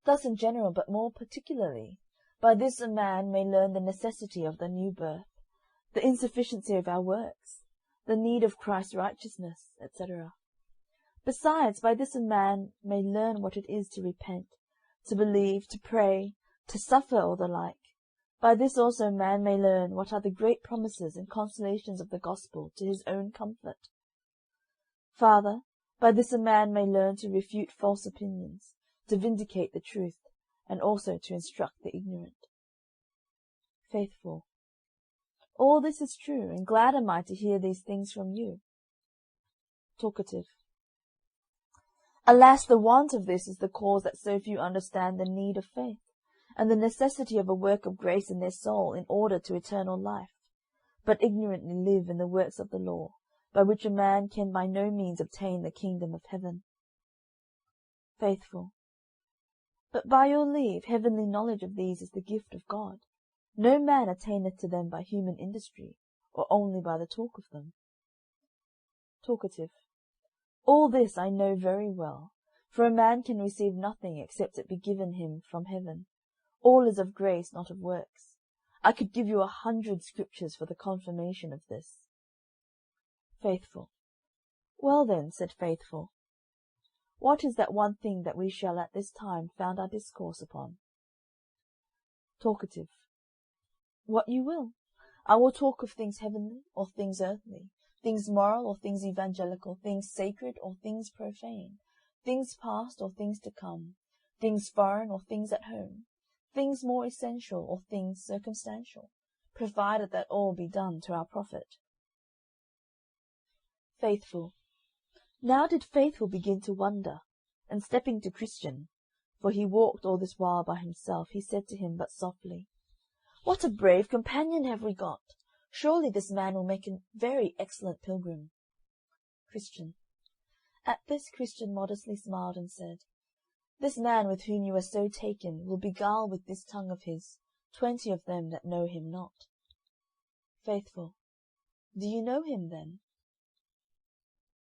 Thus in general, but more particularly, by this a man may learn the necessity of the new birth, the insufficiency of our works, the need of Christ's righteousness, etc. Besides, by this a man may learn what it is to repent, to believe, to pray, to suffer, or the like. By this also man may learn what are the great promises and consolations of the gospel to his own comfort. Farther, by this a man may learn to refute false opinions, to vindicate the truth, and also to instruct the ignorant. Faithful. All this is true, and glad am I to hear these things from you. Talkative. Alas, the want of this is the cause that so few understand the need of faith, and the necessity of a work of grace in their soul in order to eternal life, but ignorantly live in the works of the law, by which a man can by no means obtain the kingdom of heaven. Faithful. But by your leave, heavenly knowledge of these is the gift of God. No man attaineth to them by human industry, or only by the talk of them. Talkative. All this I know very well, for a man can receive nothing except it be given him from heaven, All is of grace, not of works. I could give you 100 scriptures for the confirmation of this. Faithful. Well then, said Faithful, what is that one thing that we shall at this time found our discourse upon? Talkative. What you will. I will talk of things heavenly or things earthly, things moral or things evangelical, things sacred or things profane, things past or things to come, things foreign or things at home, things more essential or things circumstantial, provided that all be done to our profit. Faithful. Now did Faithful begin to wonder, and stepping to Christian, for he walked all this while by himself, he said to him but softly, What a brave companion have we got! Surely this man will make a very excellent pilgrim. Christian. At this Christian modestly smiled and said, This man with whom you are so taken will beguile with this tongue of his 20 of them that know him not. Faithful. Do you know him then?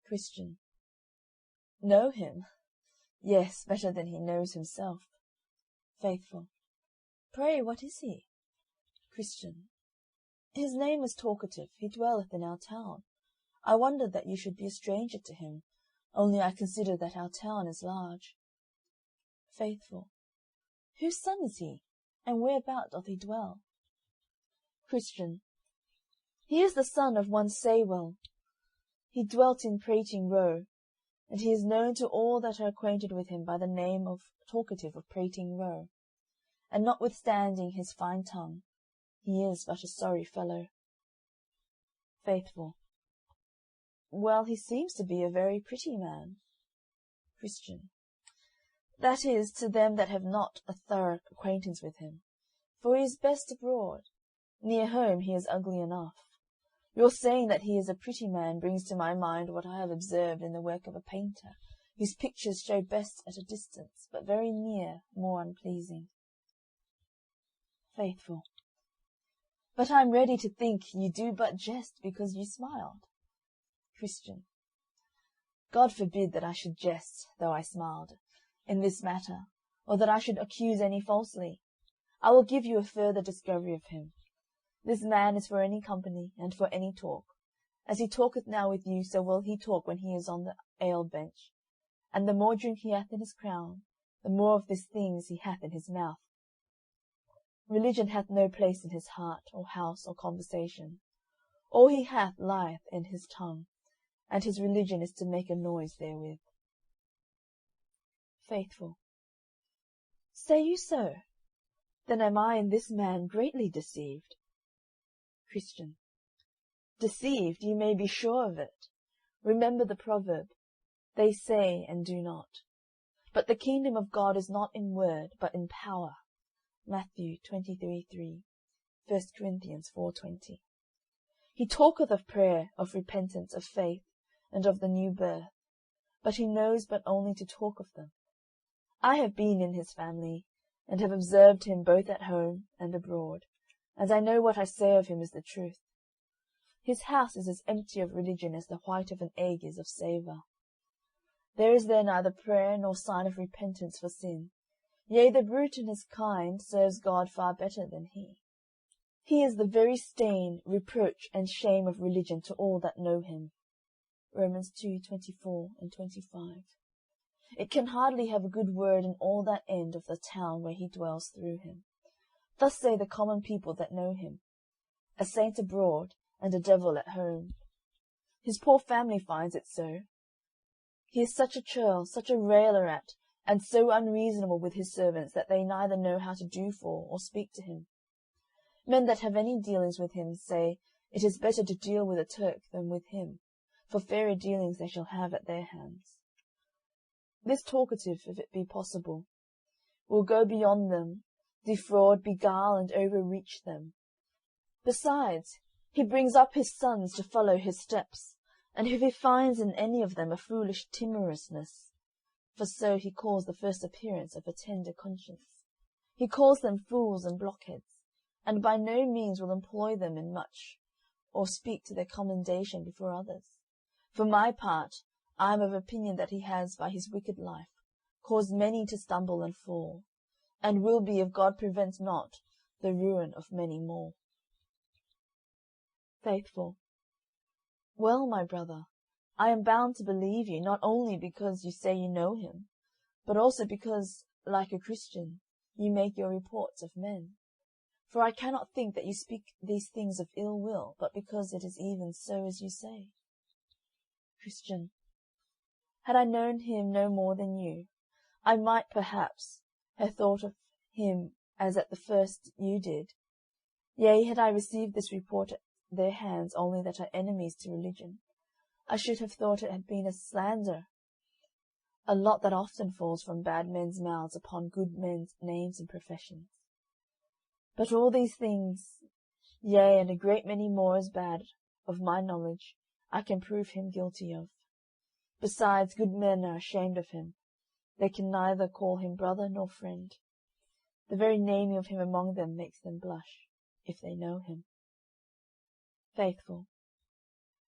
Christian. Know him? Yes, better than he knows himself. Faithful. Pray, what is he? Christian. His name is Talkative. He dwelleth in our town. I wondered that you should be a stranger to him, only I consider that our town is large. Faithful. Whose son is he, and whereabout doth he dwell? Christian. He is the son of one Saywell. He dwelt in Prating Row, and he is known to all that are acquainted with him by the name of Talkative of Prating Row, and notwithstanding his fine tongue, he is but a sorry fellow. Faithful. Well, he seems to be a very pretty man. Christian. That is, to them that have not a thorough acquaintance with him, for he is best abroad. Near home he is ugly enough. Your saying that he is a pretty man brings to my mind what I have observed in the work of a painter, whose pictures show best at a distance, but very near more unpleasing. Faithful. But I am ready to think you do but jest because you smiled. Christian. God forbid that I should jest, though I smiled, in this matter, or that I should accuse any falsely. I will give you a further discovery of him. This man is for any company, and for any talk. As he talketh now with you, so will he talk when he is on the ale bench. And the more drink he hath in his crown, the more of these things he hath in his mouth. Religion hath no place in his heart, or house, or conversation. All he hath lieth in his tongue, and his religion is to make a noise therewith. Faithful. Say you so? Then am I in this man greatly deceived. Christian. Deceived, you may be sure of it. Remember the proverb, they say and do not. But the kingdom of God is not in word, but in power. Matthew 23:3, 1 Corinthians 4:20. He talketh of prayer, of repentance, of faith, and of the new birth, but he knows but only to talk of them. I have been in his family, and have observed him both at home and abroad, and I know what I say of him is the truth. His house is as empty of religion as the white of an egg is of savour. There is there neither prayer nor sign of repentance for sin. Yea, the brute in his kind serves God far better than he. He is the very stain, reproach, and shame of religion to all that know him. Romans 2:24 and 25. It can hardly have a good word in all that end of the town where he dwells through him. Thus say the common people that know him, a saint abroad, and a devil at home. His poor family finds it so. He is such a churl, such a railer at, and so unreasonable with his servants that they neither know how to do for or speak to him. Men that have any dealings with him say it is better to deal with a Turk than with him, for fairer dealings they shall have at their hands. This talkative, if it be possible, will go beyond them, defraud, beguile, and overreach them. Besides, he brings up his sons to follow his steps, and if he finds in any of them a foolish timorousness, for so he calls the first appearance of a tender conscience, he calls them fools and blockheads, and by no means will employ them in much, or speak to their commendation before others. For my part, I am of opinion that he has, by his wicked life, caused many to stumble and fall, and will be if God prevents not the ruin of many more. Faithful. Well, my brother, I am bound to believe you, not only because you say you know him, but also because, like a Christian, you make your reports of men. For I cannot think that you speak these things of ill will, but because it is even so as you say. Christian. Had I known him no more than you, I might perhaps have thought of him as at the first you did. Yea, had I received this report at their hands only that are enemies to religion, I should have thought it had been a slander, a lot that often falls from bad men's mouths upon good men's names and professions. But all these things, yea, and a great many more as bad, of my knowledge, I can prove him guilty of. Besides, good men are ashamed of him. They can neither call him brother nor friend. The very naming of him among them makes them blush, if they know him. Faithful.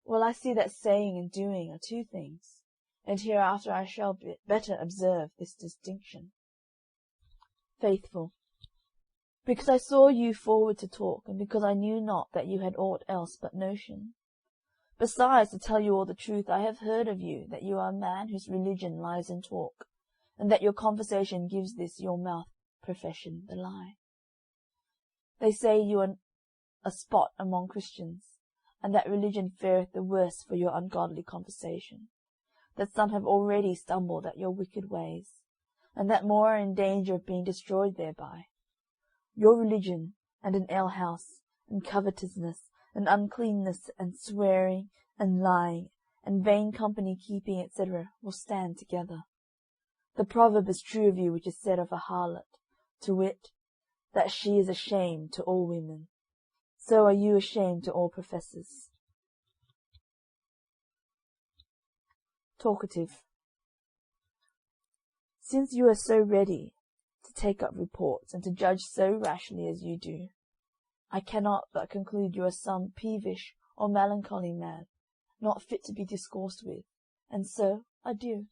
Well, I see that saying and doing are two things, and hereafter I shall better observe this distinction. Faithful. Because I saw you forward to talk, and because I knew not that you had aught else but notion. Besides, to tell you all the truth, I have heard of you that you are a man whose religion lies in talk, and that your conversation gives this your mouth profession the lie. They say you are a spot among Christians, and that religion fareth the worse for your ungodly conversation, that some have already stumbled at your wicked ways, and that more are in danger of being destroyed thereby. Your religion, and an alehouse, and covetousness, and uncleanness, and swearing, and lying, and vain company keeping, etc., will stand together. The proverb is true of you which is said of a harlot, to wit, that she is a shame to all women. So are you a shame to all professors. Talkative. Since you are so ready to take up reports, and to judge so rashly as you do, I cannot but conclude you are some peevish or melancholy man, not fit to be discoursed with, and so adieu.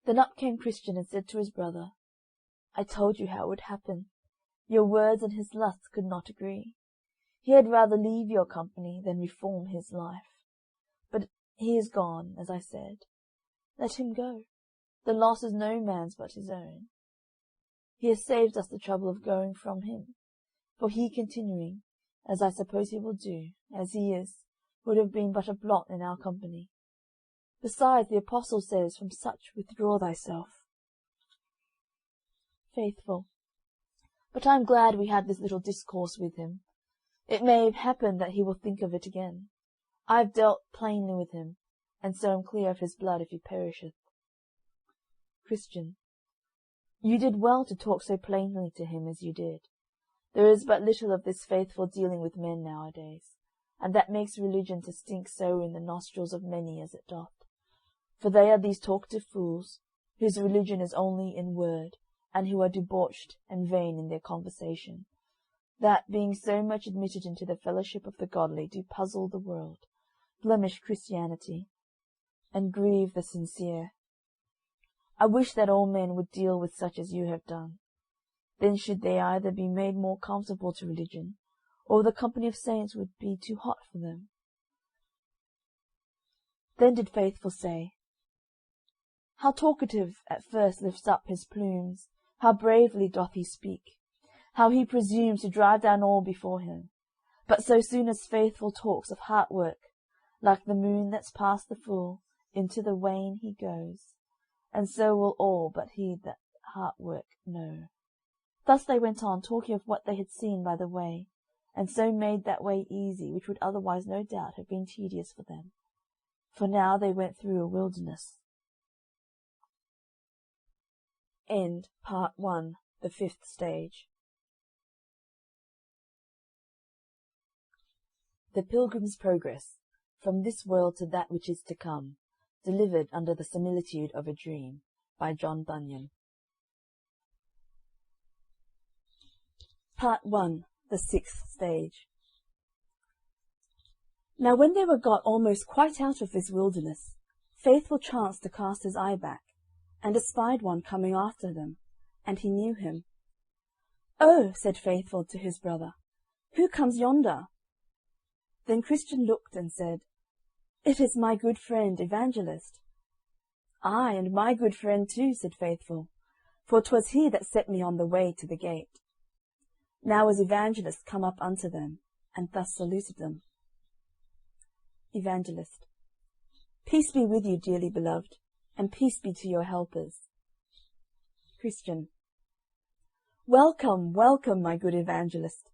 Then up came Christian and said to his brother, I told you how it would happen. Your words and his lusts could not agree. He had rather leave your company than reform his life. But he is gone, as I said. Let him go. The loss is no man's but his own. He has saved us the trouble of going from him, for he continuing, as I suppose he will do, as he is, would have been but a blot in our company. Besides, the apostle says, from such withdraw thyself. Faithful. But I am glad we had this little discourse with him. It may happen that he will think of it again. I have dealt plainly with him, and so am clear of his blood if he perisheth. Christian. You did well to talk so plainly to him as you did. There is but little of this faithful dealing with men nowadays, and that makes religion to stink so in the nostrils of many as it doth. For they are these talkative fools, whose religion is only in word, and who are debauched and vain in their conversation, that, being so much admitted into the fellowship of the godly, do puzzle the world, blemish Christianity, and grieve the sincere. I wish that all men would deal with such as you have done. Then should they either be made more comfortable to religion, or the company of saints would be too hot for them. Then did Faithful say, How talkative at first lifts up his plumes, how bravely doth he speak, how he presumes to drive down all before him. But so soon as Faithful talks of heart work, like the moon that's past the full, into the wane he goes, and so will all but he that heart work know. Thus they went on, talking of what they had seen by the way, and so made that way easy, which would otherwise no doubt have been tedious for them. For now they went through a wilderness. End Part 1, the 5th stage. The Pilgrim's Progress, from this world to that which is to come, delivered under the similitude of a dream, by John Bunyan. Part 1, the 6th stage. Now when they were got almost quite out of this wilderness, Faithful chanced to cast his eye back, and espied one coming after them, and he knew him. "Oh," said Faithful to his brother, "who comes yonder?" Then Christian looked and said, "It is my good friend Evangelist." "Ay, and my good friend too," said Faithful, "for 'twas he that set me on the way to the gate." Now was Evangelist come up unto them, and thus saluted them. Evangelist. Peace be with you, dearly beloved, and peace be to your helpers. Christian. Welcome, welcome, my good Evangelist.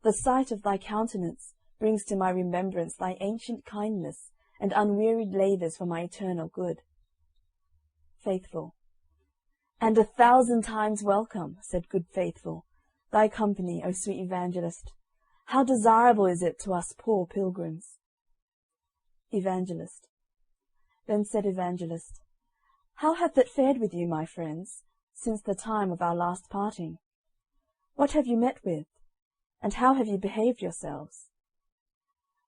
The sight of thy countenance brings to my remembrance thy ancient kindness and unwearied labours for my eternal good. Faithful. And 1,000 times welcome, said good Faithful, thy company, O sweet Evangelist. How desirable is it to us poor pilgrims. Evangelist. Then said Evangelist, How hath it fared with you, my friends, since the time of our last parting? What have you met with, and how have you behaved yourselves?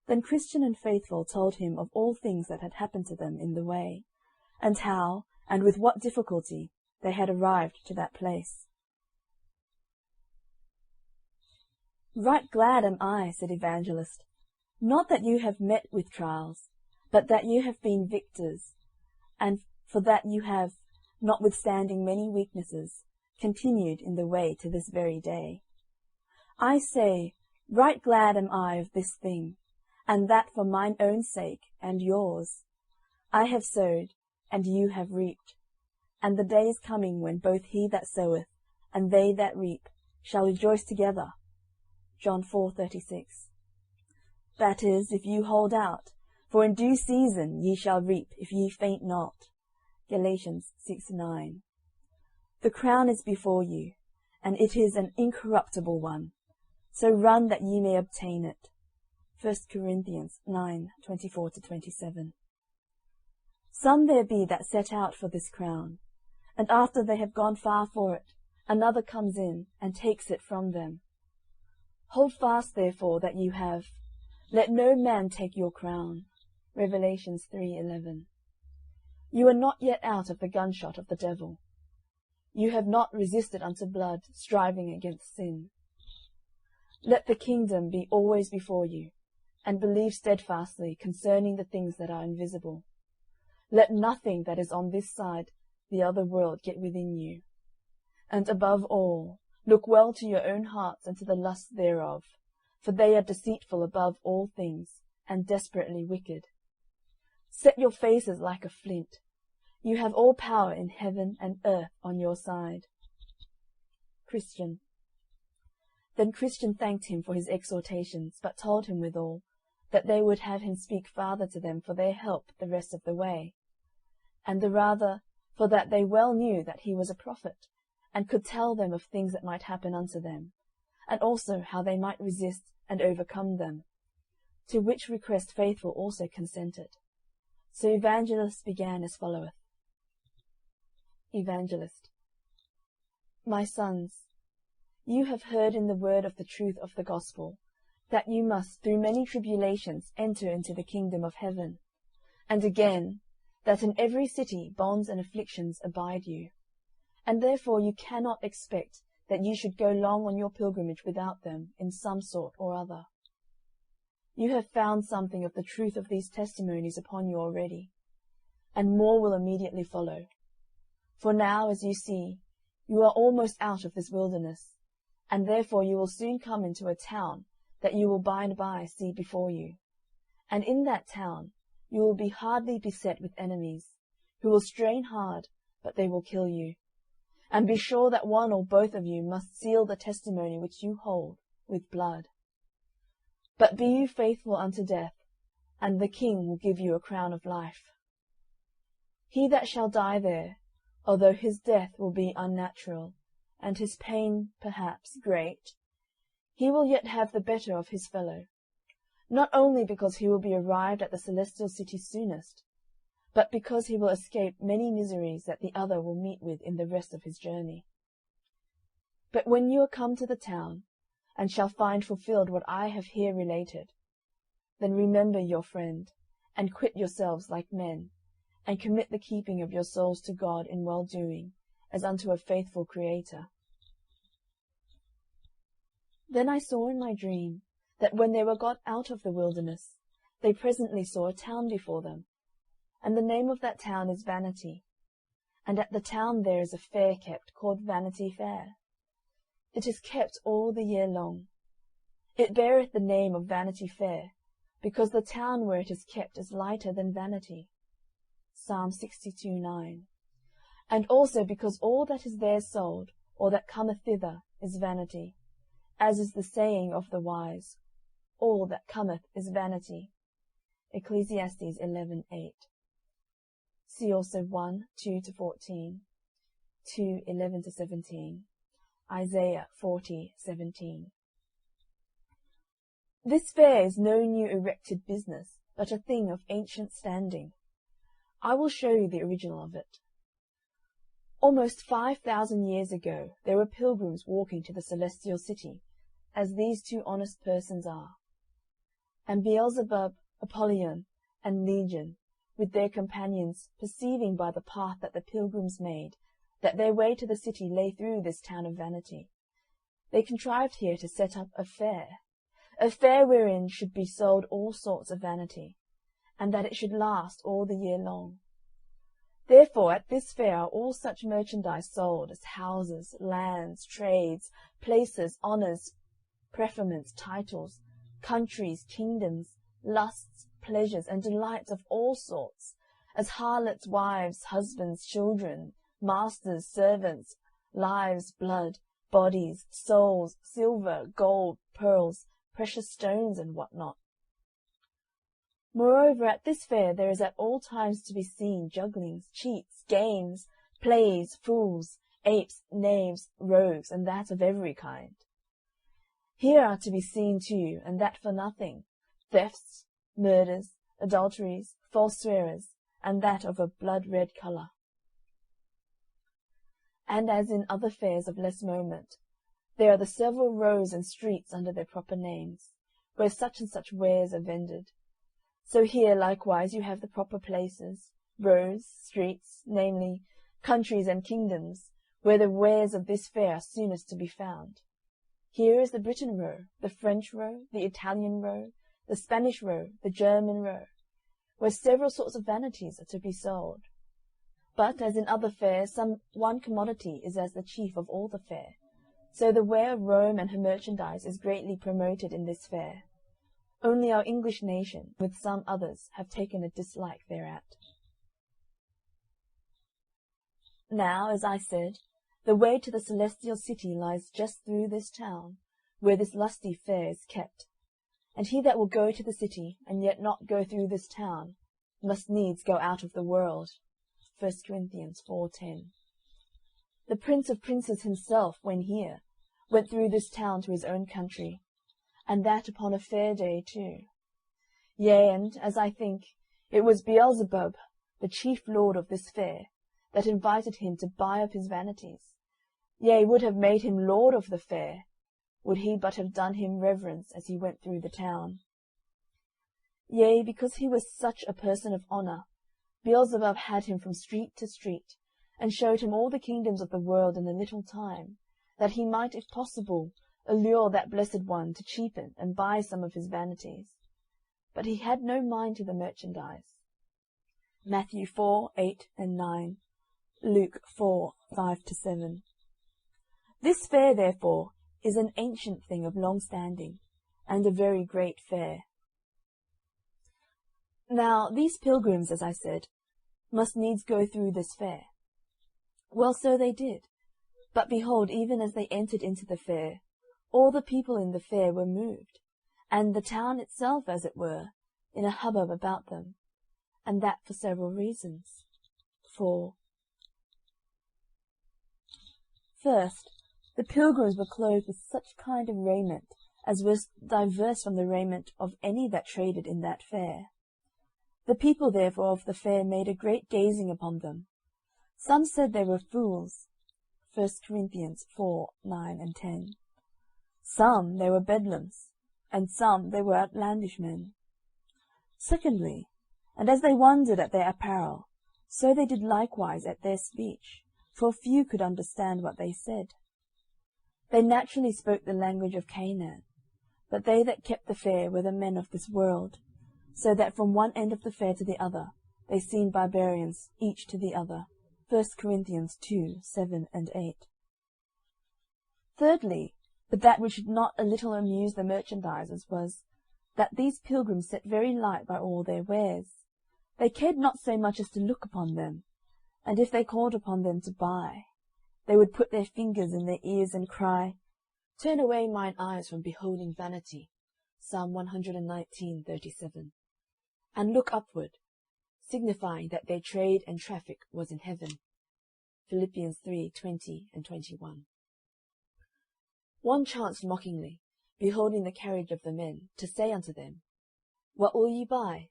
Then Christian and Faithful told him of all things that had happened to them in the way, and how, and with what difficulty, they had arrived to that place. Right glad am I, said Evangelist, not that you have met with trials, but that you have been victors, and for that you have, notwithstanding many weaknesses, continued in the way to this very day. I say, right glad am I of this thing, and that for mine own sake and yours. I have sowed, and you have reaped, and the day is coming when both he that soweth and they that reap shall rejoice together. John 4:36. That is, if you hold out, for in due season ye shall reap, if ye faint not. Galatians 6:9. The crown is before you, and it is an incorruptible one, so run that ye may obtain it. 1 Corinthians 9:24-27. Some there be that set out for this crown, and after they have gone far for it, another comes in and takes it from them. Hold fast therefore that you have. Let no man take your crown. Revelations 3:11. You are not yet out of the gunshot of the devil. You have not resisted unto blood, striving against sin. Let the kingdom be always before you, and believe steadfastly concerning the things that are invisible. Let nothing that is on this side the other world get within you. And above all, look well to your own hearts and to the lusts thereof, for they are deceitful above all things, and desperately wicked. Set your faces like a flint. You have all power in heaven and earth on your side. Christian. Then Christian thanked him for his exhortations, but told him withal that they would have him speak farther to them for their help the rest of the way, and the rather for that they well knew that he was a prophet, and could tell them of things that might happen unto them, and also how they might resist and overcome them, to which request Faithful also consented. So Evangelist began as followeth. Evangelist. My sons, you have heard in the word of the truth of the gospel, that you must through many tribulations enter into the kingdom of heaven, and again, that in every city bonds and afflictions abide you, and therefore you cannot expect that you should go long on your pilgrimage without them in some sort or other. You have found something of the truth of these testimonies upon you already, and more will immediately follow. For now, as you see, you are almost out of this wilderness, and therefore you will soon come into a town that you will by and by see before you. And in that town you will be hardly beset with enemies, who will strain hard, but they will kill you. And be sure that one or both of you must seal the testimony which you hold with blood. But be you faithful unto death, and the King will give you a crown of life. He that shall die there, although his death will be unnatural, and his pain perhaps great, he will yet have the better of his fellow, not only because he will be arrived at the celestial city soonest, but because he will escape many miseries that the other will meet with in the rest of his journey. But when you are come to the town, and shall find fulfilled what I have here related, then remember your friend, and quit yourselves like men, and commit the keeping of your souls to God in well-doing, as unto a faithful Creator. Then I saw in my dream that when they were got out of the wilderness, they presently saw a town before them, and the name of that town is Vanity, and at the town there is a fair kept, called Vanity Fair. It is kept all the year long. It beareth the name of Vanity Fair, because the town where it is kept is lighter than vanity. Psalm 62:9. And also because all that is there sold, or that cometh thither, is vanity, as is the saying of the wise, all that cometh is vanity. Ecclesiastes 11:8. See also 1:2-14, 2:11-17, Isaiah 40:17. This fair is no new erected business, but a thing of ancient standing. I will show you the original of it. Almost 5,000 years ago there were pilgrims walking to the celestial city, as these two honest persons are. And Beelzebub, Apollyon, and Legion, with their companions, perceiving by the path that the pilgrims made, that their way to the city lay through this town of vanity, they contrived here to set up a fair wherein should be sold all sorts of vanity, and that it should last all the year long. Therefore at this fair are all such merchandise sold as houses, lands, trades, places, honours, preferments, titles, countries, kingdoms, lusts, pleasures, and delights of all sorts, as harlots, wives, husbands, children, masters, servants, lives, blood, bodies, souls, silver, gold, pearls, precious stones, and what not. Moreover, at this fair there is at all times to be seen jugglings, cheats, games, plays, fools, apes, knaves, rogues, and that of every kind. Here are to be seen too, and that for nothing, thefts, murders, adulteries, false swearers, and that of a blood-red colour. And as in other fairs of less moment, there are the several rows and streets under their proper names, where such and such wares are vended. So here likewise you have the proper places, rows, streets, namely, countries and kingdoms, where the wares of this fair are soonest to be found. Here is the Briton row, the French row, the Italian row, the Spanish row, the German row, where several sorts of vanities are to be sold. But, as in other fairs, some one commodity is as the chief of all the fair, so the ware of Rome and her merchandise is greatly promoted in this fair. Only our English nation, with some others, have taken a dislike thereat. Now, as I said, the way to the celestial city lies just through this town, where this lusty fair is kept. And he that will go to the city, and yet not go through this town, must needs go out of the world. 1 Corinthians 4:10. The Prince of Princes himself, when here, went through this town to his own country, and that upon a fair day too. Yea, and, as I think, it was Beelzebub, the chief lord of this fair, that invited him to buy of his vanities, yea, would have made him lord of the fair, would he but have done him reverence as he went through the town. Yea, because he was such a person of honour, Beelzebub had him from street to street, and showed him all the kingdoms of the world in a little time, that he might, if possible, allure that blessed one to cheapen and buy some of his vanities. But he had no mind to the merchandise. Matthew 4:8 and 9, Luke 4:5-7. This fair, therefore, is an ancient thing of long standing, and a very great fair. Now, these pilgrims, as I said, must needs go through this fair. Well, so they did. But behold, even as they entered into the fair, all the people in the fair were moved, and the town itself, as it were, in a hubbub about them, and that for several reasons. First, the pilgrims were clothed with such kind of raiment as was diverse from the raiment of any that traded in that fair. The people therefore of the fair made a great gazing upon them. Some said they were fools, 1 Corinthians 4:9 and 10. Some they were bedlams, and some they were outlandish men. Secondly, and as they wondered at their apparel, so they did likewise at their speech, for few could understand what they said. They naturally spoke the language of Canaan, but they that kept the fair were the men of this world, so that from one end of the fair to the other they seemed barbarians, each to the other. 1 Corinthians 2:7 and 8. Thirdly, but that which did not a little amuse the merchandisers was, that these pilgrims set very light by all their wares. They cared not so much as to look upon them, and if they called upon them to buy, they would put their fingers in their ears and cry, Turn away mine eyes from beholding vanity, Psalm 119:37, and look upward, signifying that their trade and traffic was in heaven, Philippians 3:20 and 21. One chanced mockingly, beholding the carriage of the men, to say unto them, What will ye buy?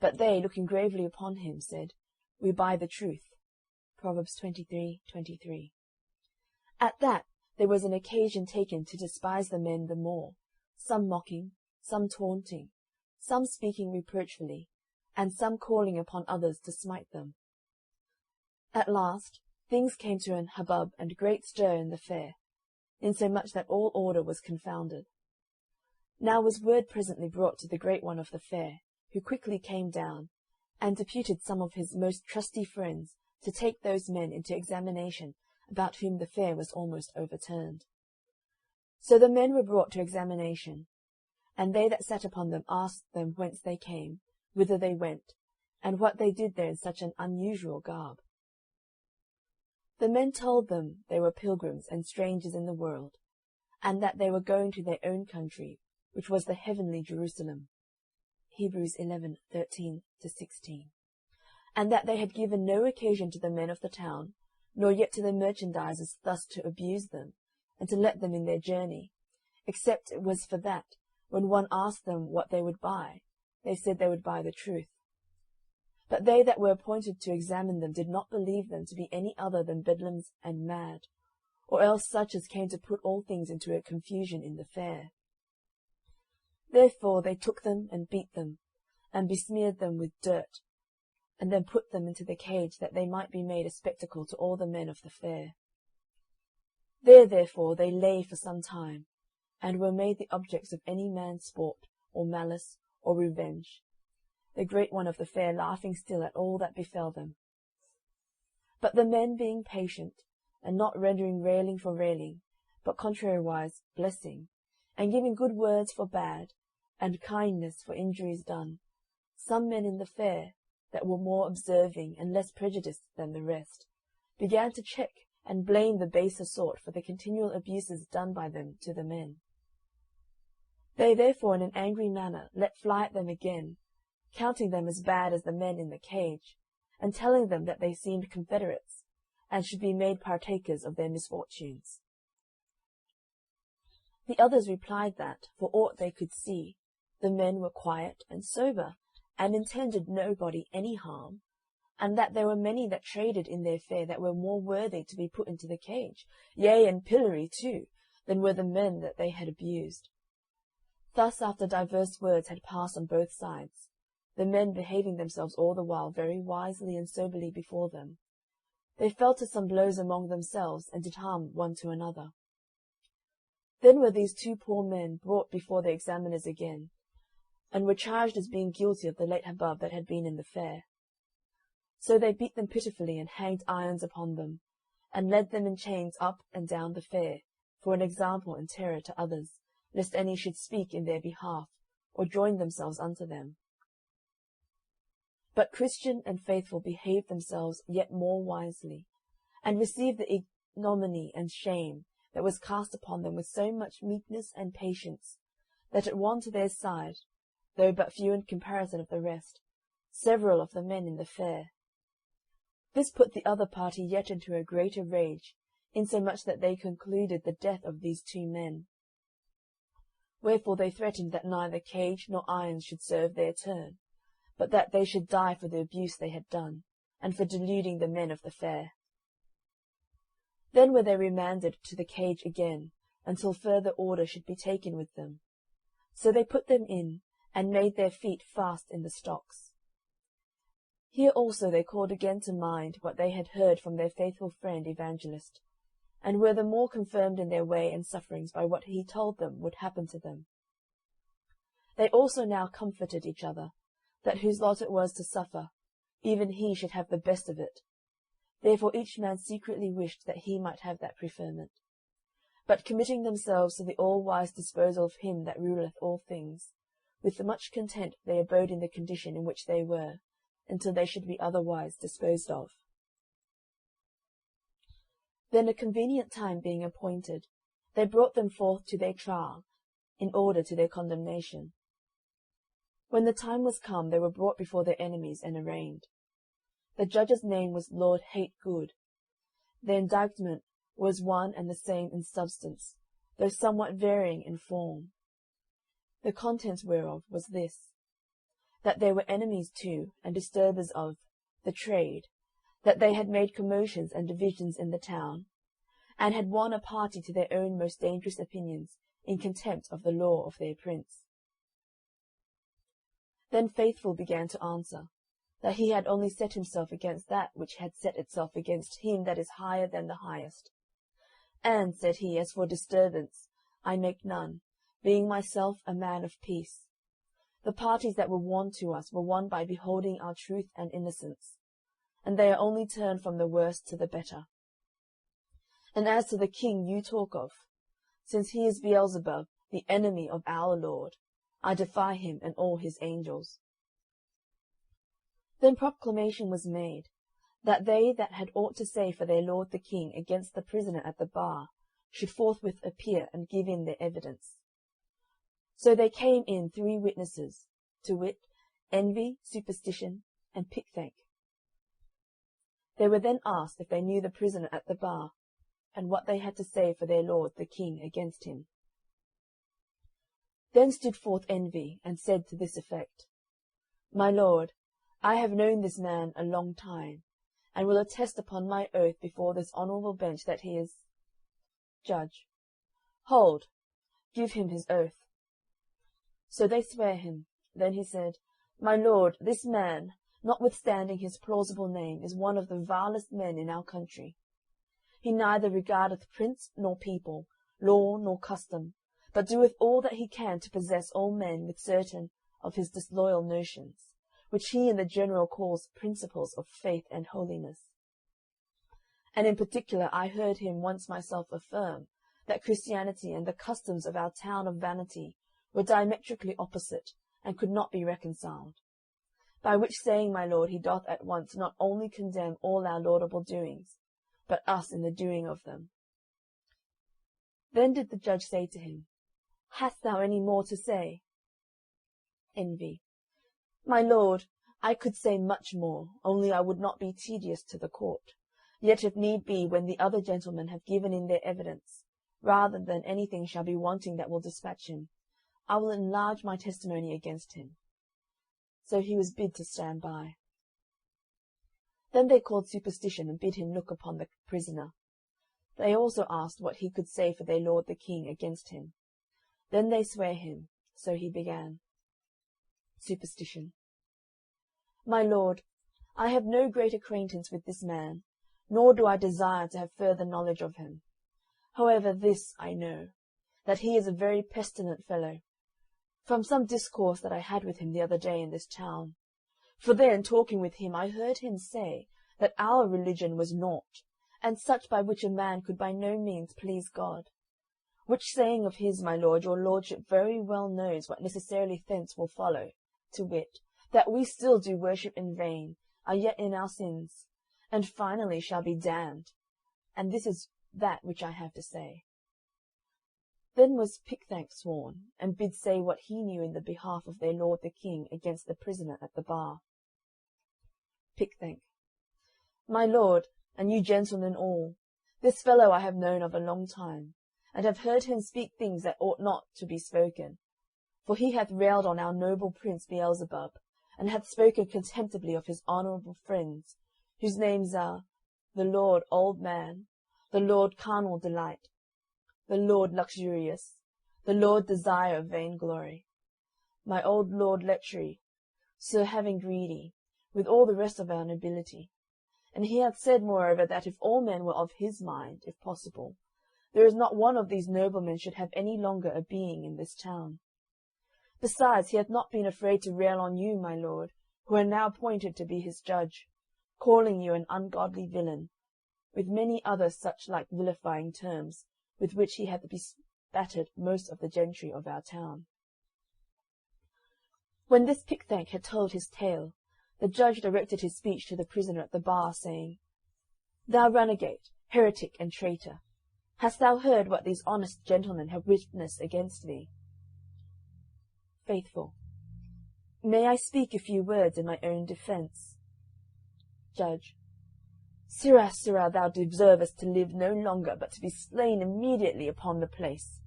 But they, looking gravely upon him, said, We buy the truth, Proverbs 23:23. At that there was an occasion taken to despise the men the more, some mocking, some taunting, some speaking reproachfully, and some calling upon others to smite them. At last things came to an hubbub and great stir in the fair, insomuch that all order was confounded. Now was word presently brought to the great one of the fair, who quickly came down, and deputed some of his most trusty friends to take those men into examination, about whom the fair was almost overturned. So the men were brought to examination, and they that sat upon them asked them whence they came, whither they went, and what they did there in such an unusual garb. The men told them they were pilgrims and strangers in the world, and that they were going to their own country, which was the heavenly Jerusalem, Hebrews 11:13-16, and that they had given no occasion to the men of the town, nor yet to the merchandisers thus to abuse them, and to let them in their journey, except it was for that, when one asked them what they would buy, they said they would buy the truth. But they that were appointed to examine them did not believe them to be any other than bedlams and mad, or else such as came to put all things into a confusion in the fair. Therefore they took them and beat them, and besmeared them with dirt, and then put them into the cage, that they might be made a spectacle to all the men of the fair. There therefore they lay for some time, and were made the objects of any man's sport, or malice, or revenge, the great one of the fair laughing still at all that befell them. But the men being patient, and not rendering railing for railing, but contrariwise blessing, and giving good words for bad, and kindness for injuries done, some men in the fair, that were more observing and less prejudiced than the rest, began to check and blame the baser sort for the continual abuses done by them to the men. They therefore in an angry manner let fly at them again, counting them as bad as the men in the cage, and telling them that they seemed confederates, and should be made partakers of their misfortunes. The others replied that, for aught they could see, the men were quiet and sober, and intended nobody any harm, and that there were many that traded in their fair that were more worthy to be put into the cage, yea, and pillory too, than were the men that they had abused. Thus after divers words had passed on both sides, the men behaving themselves all the while very wisely and soberly before them, they fell to some blows among themselves, and did harm one to another. Then were these two poor men brought before the examiners again, and were charged as being guilty of the late hubbub that had been in the fair. So they beat them pitifully, and hanged irons upon them, and led them in chains up and down the fair, for an example and terror to others, lest any should speak in their behalf, or join themselves unto them. But Christian and faithful behaved themselves yet more wisely, and received the ignominy and shame that was cast upon them with so much meekness and patience, that it won to their side, though but few in comparison of the rest, several of the men in the fair. This put the other party yet into a greater rage, insomuch that they concluded the death of these two men. Wherefore they threatened that neither cage nor irons should serve their turn, but that they should die for the abuse they had done, and for deluding the men of the fair. Then were they remanded to the cage again, until further order should be taken with them. So they put them in, and made their feet fast in the stocks. Here also they called again to mind what they had heard from their faithful friend Evangelist, and were the more confirmed in their way and sufferings by what he told them would happen to them. They also now comforted each other, that whose lot it was to suffer, even he should have the best of it. Therefore each man secretly wished that he might have that preferment. But committing themselves to the all-wise disposal of him that ruleth all things, with much content they abode in the condition in which they were, until they should be otherwise disposed of. Then a convenient time being appointed, they brought them forth to their trial, in order to their condemnation. When the time was come, they were brought before their enemies and arraigned. The judge's name was Lord Hategood. Their indictment was one and the same in substance, though somewhat varying in form. The contents whereof was this, that they were enemies to, and disturbers of, the trade, that they had made commotions and divisions in the town, and had won a party to their own most dangerous opinions, in contempt of the law of their prince. Then Faithful began to answer, that he had only set himself against that which had set itself against him that is higher than the highest. And, said he, as for disturbance, I make none, being myself a man of peace. The parties that were won to us were won by beholding our truth and innocence, and they are only turned from the worse to the better. And as to the king you talk of, since he is Beelzebub, the enemy of our Lord, I defy him and all his angels. Then proclamation was made, that they that had aught to say for their lord the king against the prisoner at the bar should forthwith appear and give in their evidence. So they came in 3 witnesses, to wit, Envy, Superstition, and Pickthank. They were then asked if they knew the prisoner at the bar, and what they had to say for their lord the king against him. Then stood forth Envy, and said to this effect, My lord, I have known this man a long time, and will attest upon my oath before this honourable bench that he is... Judge. Hold, give him his oath. So they swear him. Then he said, My lord, this man, notwithstanding his plausible name, is one of the vilest men in our country. He neither regardeth prince nor people, law nor custom, but doeth all that he can to possess all men with certain of his disloyal notions, which he in the general calls principles of faith and holiness. And in particular I heard him once myself affirm that Christianity and the customs of our town of Vanity were diametrically opposite, and could not be reconciled. By which saying, my lord, he doth at once not only condemn all our laudable doings, but us in the doing of them. Then did the judge say to him, Hast thou any more to say? Envy. My lord, I could say much more, only I would not be tedious to the court. Yet if need be, when the other gentlemen have given in their evidence, rather than anything shall be wanting that will dispatch him, I will enlarge my testimony against him. So he was bid to stand by. Then they called Superstition, and bid him look upon the prisoner. They also asked what he could say for their lord the king against him. Then they sware him. So he began. Superstition. My lord, I have no great acquaintance with this man, nor do I desire to have further knowledge of him. However, this I know, that he is a very pestilent fellow, from some discourse that I had with him the other day in this town. For then, talking with him, I heard him say that our religion was naught, and such by which a man could by no means please God. Which saying of his, my lord, your lordship very well knows what necessarily thence will follow, to wit, that we still do worship in vain, are yet in our sins, and finally shall be damned. And this is that which I have to say. Then was Pickthank sworn, and bid say what he knew in the behalf of their lord the king against the prisoner at the bar. Pickthank. My lord, and you gentlemen all, this fellow I have known of a long time, and have heard him speak things that ought not to be spoken. For he hath railed on our noble prince Beelzebub, and hath spoken contemptibly of his honourable friends, whose names are the Lord Old Man, the Lord Carnal Delight, the Lord Luxurious, the Lord Desire of Vainglory, my old Lord Lechery, Sir Having Greedy, with all the rest of our nobility. And he hath said moreover that if all men were of his mind, if possible, there is not one of these noblemen should have any longer a being in this town. Besides, he hath not been afraid to rail on you, my lord, who are now appointed to be his judge, calling you an ungodly villain, with many other such like vilifying terms, with which he hath bespattered most of the gentry of our town. When this Pickthank had told his tale, the judge directed his speech to the prisoner at the bar, saying, Thou runagate, heretic, and traitor, hast thou heard what these honest gentlemen have witnessed against thee? Faithful. May I speak a few words in my own defence? Judge. Sirrah, sirrah, thou deservest to live no longer, but to be slain immediately upon the place.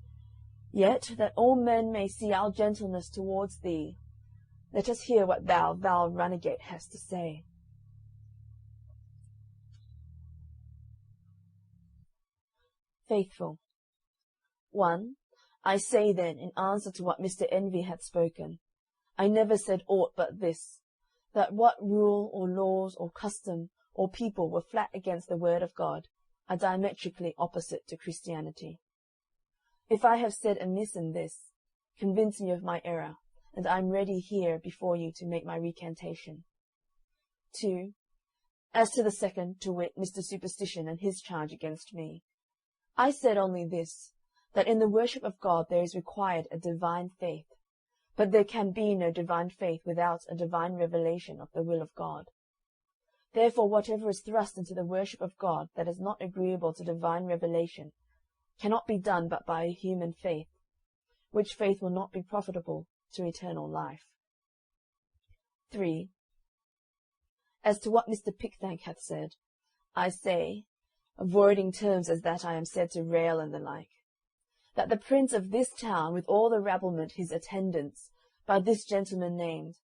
Yet, that all men may see our gentleness towards thee, let us hear what thou runagate, hast to say. Faithful. 1. I say then, in answer to what Mr. Envy hath spoken, I never said aught but this, that what rule or laws or custom or people were flat against the word of God are diametrically opposite to Christianity. If I have said amiss in this, convince me of my error, and I am ready here before you to make my recantation. 2. As to the second, to wit, Mr. Superstition and his charge against me, I said only this, that in the worship of God there is required a divine faith, but there can be no divine faith without a divine revelation of the will of God. Therefore, whatever is thrust into the worship of God that is not agreeable to divine revelation cannot be done but by a human faith, which faith will not be profitable to eternal life. 3. As to what Mr. Pickthank hath said, I say, avoiding terms as that I am said to rail and the like, that the prince of this town, with all the rabblement his attendants, by this gentleman named,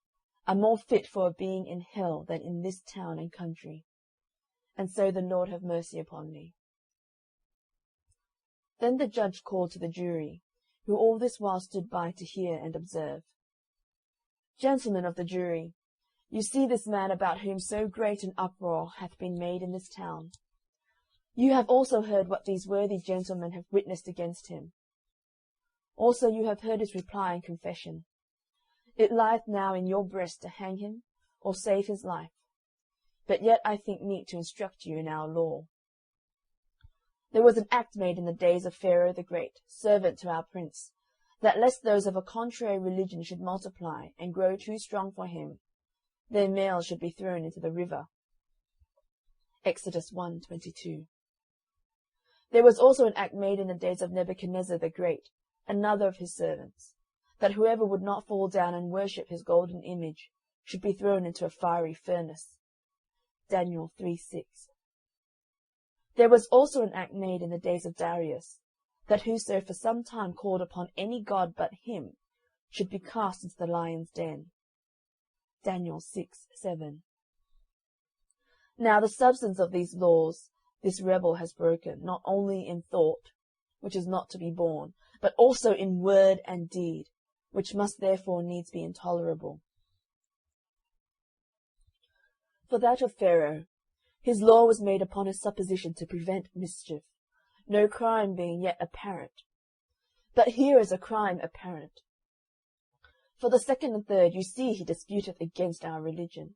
are more fit for a being in hell than in this town and country. And so the Lord have mercy upon me. Then the judge called to the jury, who all this while stood by to hear and observe. Gentlemen of the jury, you see this man about whom so great an uproar hath been made in this town. You have also heard what these worthy gentlemen have witnessed against him. Also you have heard his reply and confession. It lieth now in your breast to hang him, or save his life. But yet I think meet to instruct you in our law. There was an act made in the days of Pharaoh the Great, servant to our prince, that lest those of a contrary religion should multiply and grow too strong for him, their males should be thrown into the river. Exodus 1:22. There was also an act made in the days of Nebuchadnezzar the Great, another of his servants, that whoever would not fall down and worship his golden image should be thrown into a fiery furnace. Daniel 3:6. There was also an act made in the days of Darius, that whoso for some time called upon any god but him should be cast into the lion's den. Daniel 6:7. Now the substance of these laws this rebel has broken, not only in thought, which is not to be borne, but also in word and deed, which must therefore needs be intolerable. For that of Pharaoh, his law was made upon a supposition to prevent mischief, no crime being yet apparent. But here is a crime apparent. For the second and third, you see he disputeth against our religion,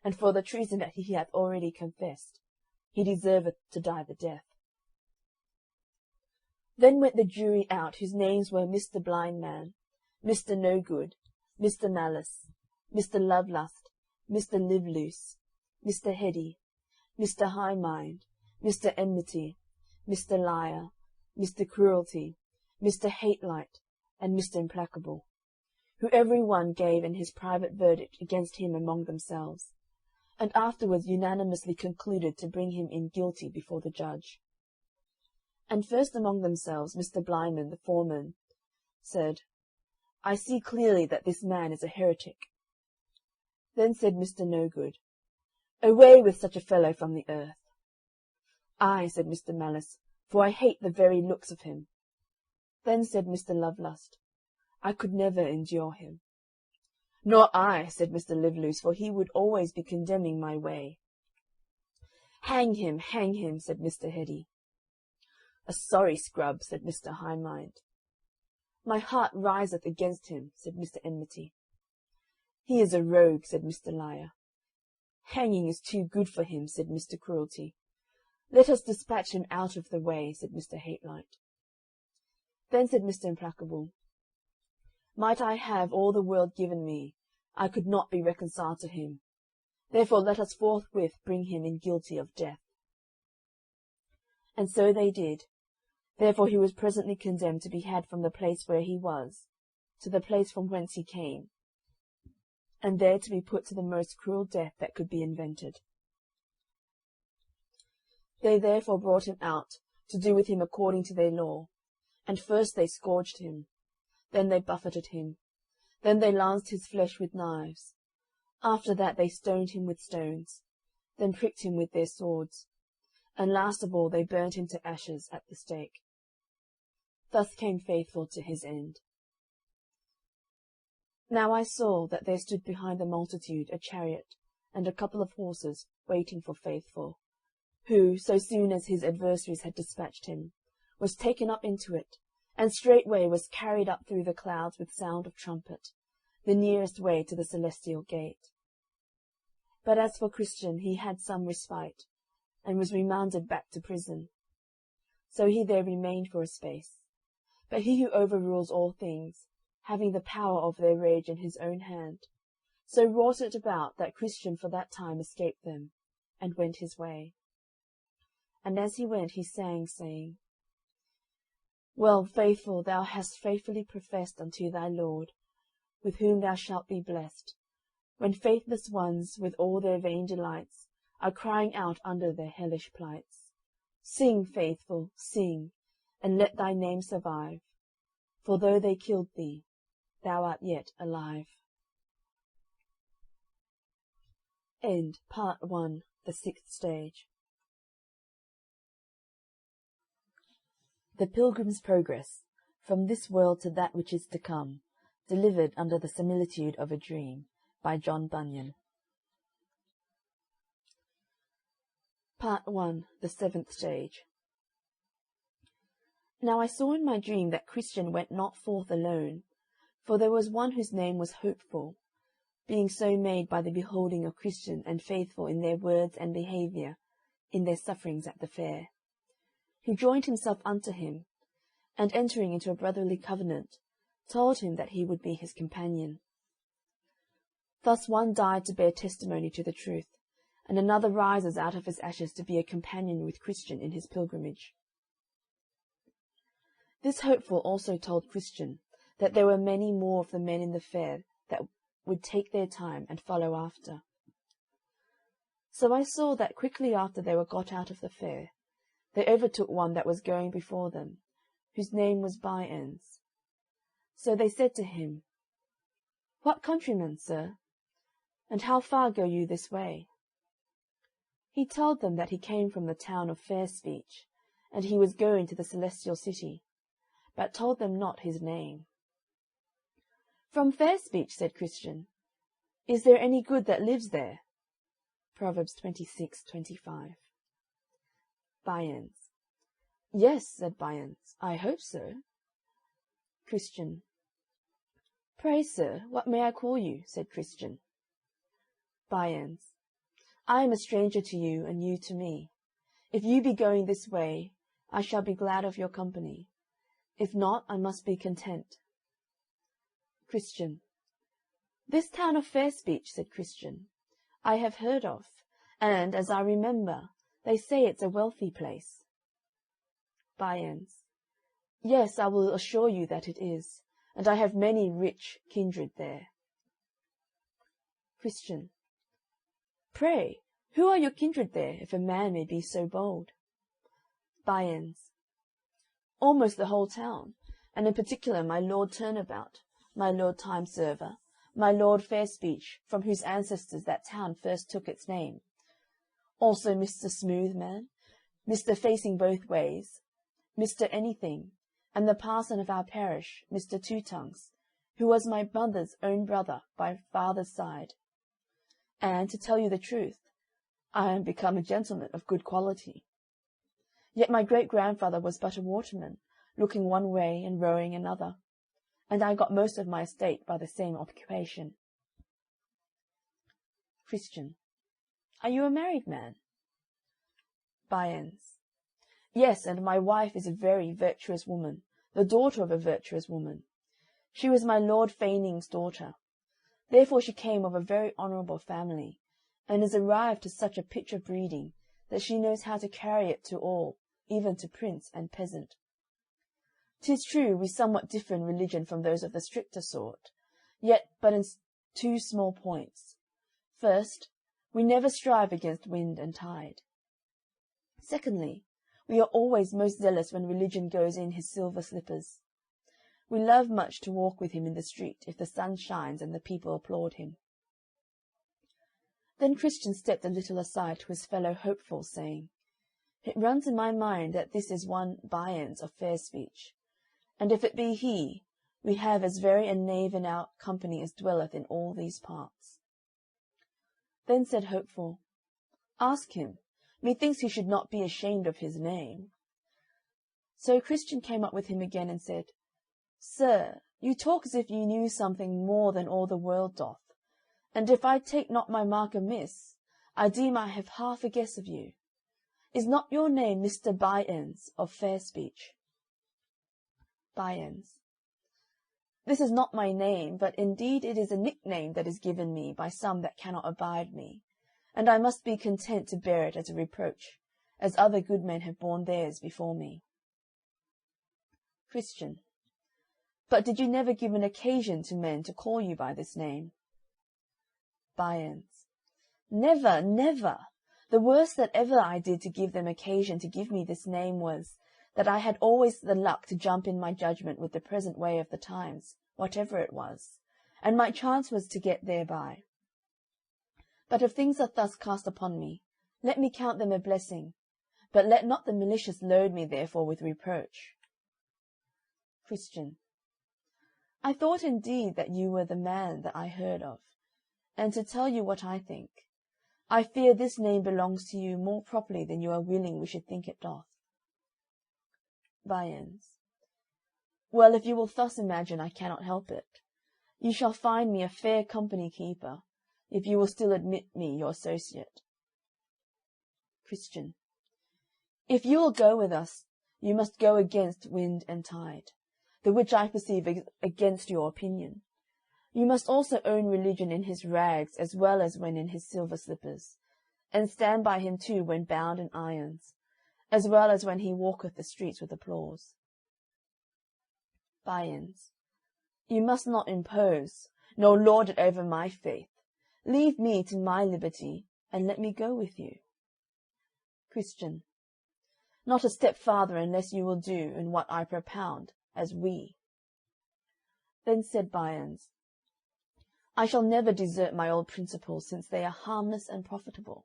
and for the treason that he hath already confessed, he deserveth to die the death. Then went the jury out, whose names were Mr. Blindman, Mr. No Good, Mr. Malice, Mr. Lovelust, Mr. Live Loose, Mr. Heady, Mr. High Mind, Mr. Enmity, Mr. Liar, Mr. Cruelty, Mr. Hate-light, and Mr. Implacable, who every one gave in his private verdict against him among themselves, and afterwards unanimously concluded to bring him in guilty before the judge. And first among themselves Mr. Blindman, the foreman, said, I see clearly that this man is a heretic. Then said Mr. No Good, Away with such a fellow from the earth. Ay, said Mr. Malice, for I hate the very looks of him. Then said Mr. Lovelust, I could never endure him. Nor I, said Mr. Liveloose, for he would always be condemning my way. Hang him, said Mr. Heady. A sorry scrub, said Mr. High-mind. My heart riseth against him, said Mr. Enmity. He is a rogue, said Mr. Liar. Hanging is too good for him, said Mr. Cruelty. Let us dispatch him out of the way, said Mr. Hatelight. Then said Mr. Implacable, might I have all the world given me, I could not be reconciled to him. Therefore let us forthwith bring him in guilty of death. And so they did. Therefore he was presently condemned to be had from the place where he was, to the place from whence he came, and there to be put to the most cruel death that could be invented. They therefore brought him out, to do with him according to their law, and first they scourged him, then they buffeted him, then they lanced his flesh with knives. After that they stoned him with stones, then pricked him with their swords, and last of all they burnt him to ashes at the stake. Thus came Faithful to his end. Now I saw that there stood behind the multitude a chariot and a couple of horses waiting for Faithful, who, so soon as his adversaries had dispatched him, was taken up into it, and straightway was carried up through the clouds with sound of trumpet, the nearest way to the celestial gate. But as for Christian, he had some respite, and was remanded back to prison. So he there remained for a space. But he who overrules all things, having the power of their rage in his own hand, so wrought it about that Christian for that time escaped them, and went his way. And as he went he sang, saying, Well, Faithful, thou hast faithfully professed unto thy Lord, with whom thou shalt be blessed, when faithless ones, with all their vain delights, are crying out under their hellish plights. Sing, Faithful, sing, and let thy name survive, for though they killed thee, thou art yet alive. End Part 1, the 6th Stage. The Pilgrim's Progress, From This World to That Which Is to Come, delivered under the similitude of a dream, by John Bunyan. Part 1, the 7th Stage. Now I saw in my dream that Christian went not forth alone, for there was one whose name was Hopeful, being so made by the beholding of Christian and Faithful in their words and behaviour, in their sufferings at the fair, who joined himself unto him, and entering into a brotherly covenant, told him that he would be his companion. Thus one died to bear testimony to the truth, and another rises out of his ashes to be a companion with Christian in his pilgrimage. This Hopeful also told Christian that there were many more of the men in the fair that would take their time and follow after. So I saw that quickly after they were got out of the fair, they overtook one that was going before them, whose name was By-ends. So they said to him, What countryman, sir? And how far go you this way? He told them that he came from the town of Fair Speech, and he was going to the celestial city, but told them not his name. From Fair Speech, said Christian, is there any good that lives there? Proverbs 26:25. By-ends. Yes, said By-ends, I hope so. Christian. Pray, sir, what may I call you? Said Christian. By-ends. I am a stranger to you, and you to me. If you be going this way, I shall be glad of your company. If not, I must be content. Christian. This town of Fair Speech, said Christian, I have heard of, and, as I remember, they say it's a wealthy place. By-ends. Yes, I will assure you that it is, and I have many rich kindred there. Christian. Pray, who are your kindred there, if a man may be so bold? By-ends. Almost the whole town, and in particular my Lord Turnabout, my Lord Time-server, my Lord Fair-speech, from whose ancestors that town first took its name. Also Mr. Smoothman, Mr. Facing both ways, Mr. Anything, and the parson of our parish, Mr. Two-tongues, who was my mother's own brother by father's side. And, to tell you the truth, I am become a gentleman of good quality. Yet my great-grandfather was but a waterman, looking one way and rowing another, and I got most of my estate by the same occupation. Christian. Are you a married man? Byans. Yes, and my wife is a very virtuous woman, the daughter of a virtuous woman. She was my Lord Faning's daughter. Therefore she came of a very honourable family, and is arrived to such a pitch of breeding that she knows how to carry it to all, even to prince and peasant. 'Tis true we somewhat differ in religion from those of the stricter sort, yet but in 2 small points. First, we never strive against wind and tide. Secondly, we are always most zealous when religion goes in his silver slippers. We love much to walk with him in the street if the sun shines and the people applaud him. Then Christian stepped a little aside to his fellow hopeful, saying, It runs in my mind that this is one Byans of fair speech, and if it be he, we have as very a knave in our company as dwelleth in all these parts. Then said Hopeful, Ask him, methinks he should not be ashamed of his name. So Christian came up with him again and said, Sir, you talk as if you knew something more than all the world doth, and if I take not my mark amiss, I deem I have half a guess of you. Is not your name Mr. Byans of fair speech? Byans. This is not my name, but indeed it is a nickname that is given me by some that cannot abide me, and I must be content to bear it as a reproach, as other good men have borne theirs before me. Christian. But did you never give an occasion to men to call you by this name? Byans. Never, never. The worst that ever I did to give them occasion to give me this name was, that I had always the luck to jump in my judgment with the present way of the times, whatever it was, and my chance was to get thereby. But if things are thus cast upon me, let me count them a blessing, but let not the malicious load me therefore with reproach. Christian. I thought indeed that you were the man that I heard of, and to tell you what I think, I fear this name belongs to you more properly than you are willing we should think it doth. Byans. Well, if you will thus imagine, I cannot help it. You shall find me a fair company keeper, if you will still admit me your associate. Christian. If you will go with us, you must go against wind and tide, the which I perceive against your opinion. You must also own religion in his rags as well as when in his silver slippers, and stand by him too when bound in irons, as well as when he walketh the streets with applause. Byans. You must not impose, nor lord it over my faith. Leave me to my liberty, and let me go with you. Christian. Not a step farther unless you will do in what I propound, as we. Then said Byans, I shall never desert my old principles, since they are harmless and profitable.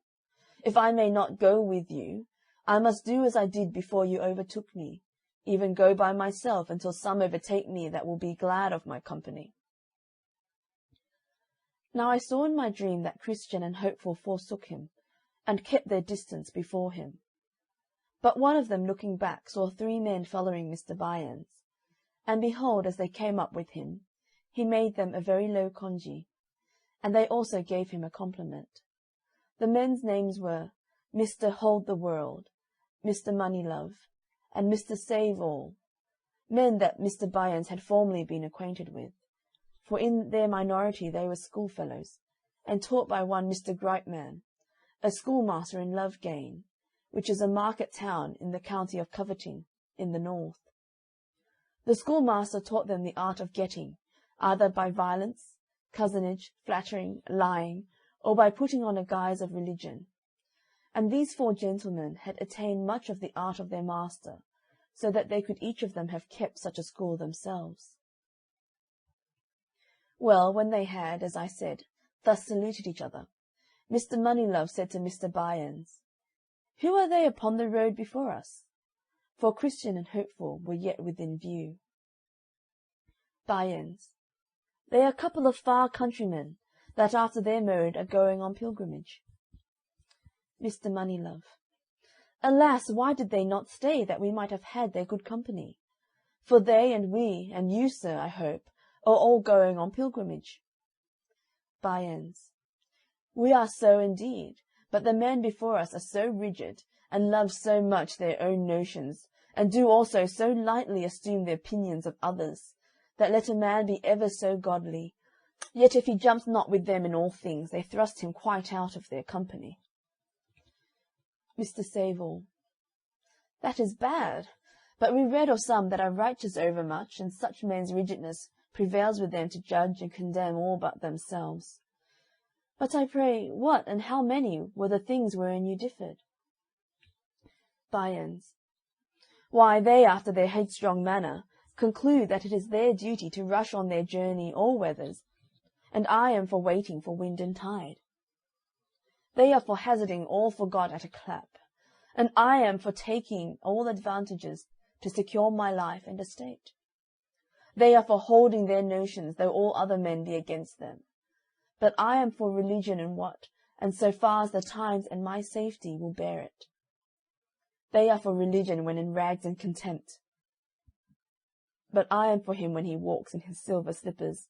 If I may not go with you, I must do as I did before you overtook me, even go by myself until some overtake me that will be glad of my company. Now I saw in my dream that Christian and Hopeful forsook him, and kept their distance before him. But one of them, looking back, saw 3 men following Mr. Byans, and behold, as they came up with him, he made them a very low congee, and they also gave him a compliment. The men's names were Mr. Hold the World, Mr. Moneylove, and Mr. Save All, men that Mr. Byans had formerly been acquainted with, for in their minority they were schoolfellows, and taught by one Mr. Grightman, a schoolmaster in Loughgane, which is a market town in the county of Coverting, in the north. The schoolmaster taught them the art of getting, either by violence, cozenage, flattering, lying, or by putting on a guise of religion. And these 4 gentlemen had attained much of the art of their master, so that they could each of them have kept such a school themselves. Well, when they had, as I said, thus saluted each other, Mr. Moneylove said to Mr. Byans, Who are they upon the road before us? For Christian and Hopeful were yet within view. Byans. They are a couple of far countrymen, that after their mode are going on pilgrimage. Mr. Moneylove. Alas, why did they not stay, that we might have had their good company? For they and we, and you, sir, I hope, are all going on pilgrimage. By-ends. We are so indeed, but the men before us are so rigid, and love so much their own notions, and do also so lightly assume the opinions of others, that let a man be ever so godly, yet if he jumps not with them in all things, they thrust him quite out of their company. Mr. Savell. That is bad, but we read of some that are righteous overmuch, and such men's rigidness prevails with them to judge and condemn all but themselves. But I pray, what and how many were the things wherein you differed? By-ends. Why, they, after their headstrong manner, conclude that it is their duty to rush on their journey all weathers, and I am for waiting for wind and tide. They are for hazarding all for God at a clap, and I am for taking all advantages to secure my life and estate. They are for holding their notions, though all other men be against them. But I am for religion in what, and so far as the times and my safety will bear it. They are for religion when in rags and contempt. But I am for him when he walks in his silver slippers,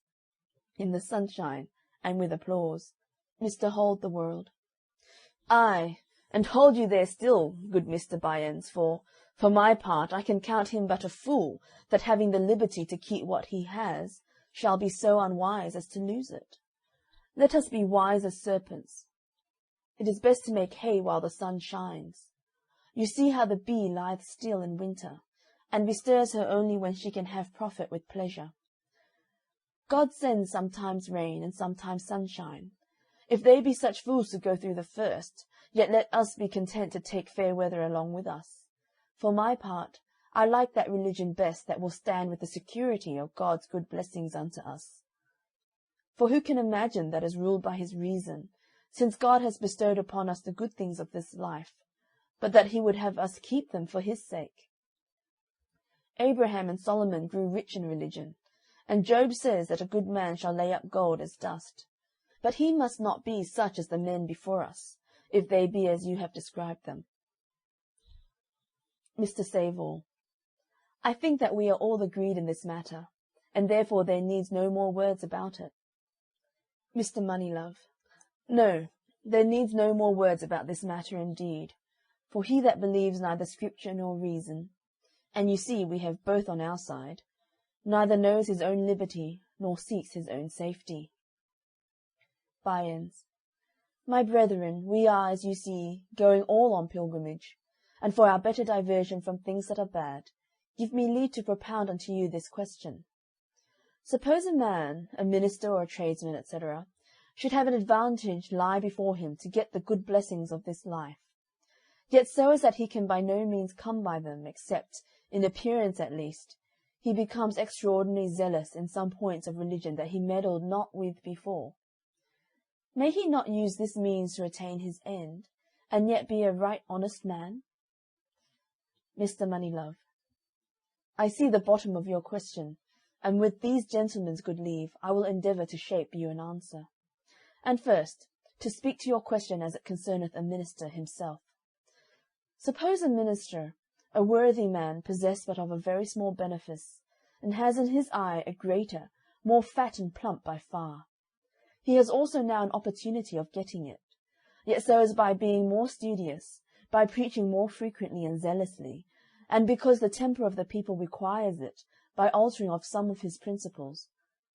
in the sunshine, and with applause. Mr. Hold the World. Ay, and hold you there still, good Mr. By-ends, for my part, I can count him but a fool, that having the liberty to keep what he has, shall be so unwise as to lose it. Let us be wise as serpents. It is best to make hay while the sun shines. You see how the bee lieth still in winter, and bestirs her only when she can have profit with pleasure. God sends sometimes rain and sometimes sunshine. If they be such fools to go through the first, yet let us be content to take fair weather along with us. For my part, I like that religion best that will stand with the security of God's good blessings unto us. For who can imagine that is ruled by his reason, since God has bestowed upon us the good things of this life, but that he would have us keep them for his sake? Abraham and Solomon grew rich in religion, and Job says that a good man shall lay up gold as dust. But he must not be such as the men before us, if they be as you have described them. Mr. Savell. I think that we are all agreed in this matter, and therefore there needs no more words about it. Mr. Moneylove. No, there needs no more words about this matter indeed, for he that believes neither scripture nor reason, and you see we have both on our side, neither knows his own liberty, nor seeks his own safety. By-ends. My brethren, we are, as you see, going all on pilgrimage, and for our better diversion from things that are bad, give me leave to propound unto you this question. Suppose a man, a minister or a tradesman, etc., should have an advantage lie before him to get the good blessings of this life, yet so as that he can by no means come by them, except, in appearance at least, he becomes extraordinarily zealous in some points of religion that he meddled not with before. May he not use this means to attain his end, and yet be a right honest man? Mr. Moneylove. I see the bottom of your question, and with these gentlemen's good leave I will endeavour to shape you an answer. And first, to speak to your question as it concerneth a minister himself. Suppose a minister, a worthy man, possessed but of a very small benefice, and has in his eye a greater, more fat and plump by far. He has also now an opportunity of getting it, yet so as by being more studious, by preaching more frequently and zealously, and because the temper of the people requires it, by altering of some of his principles.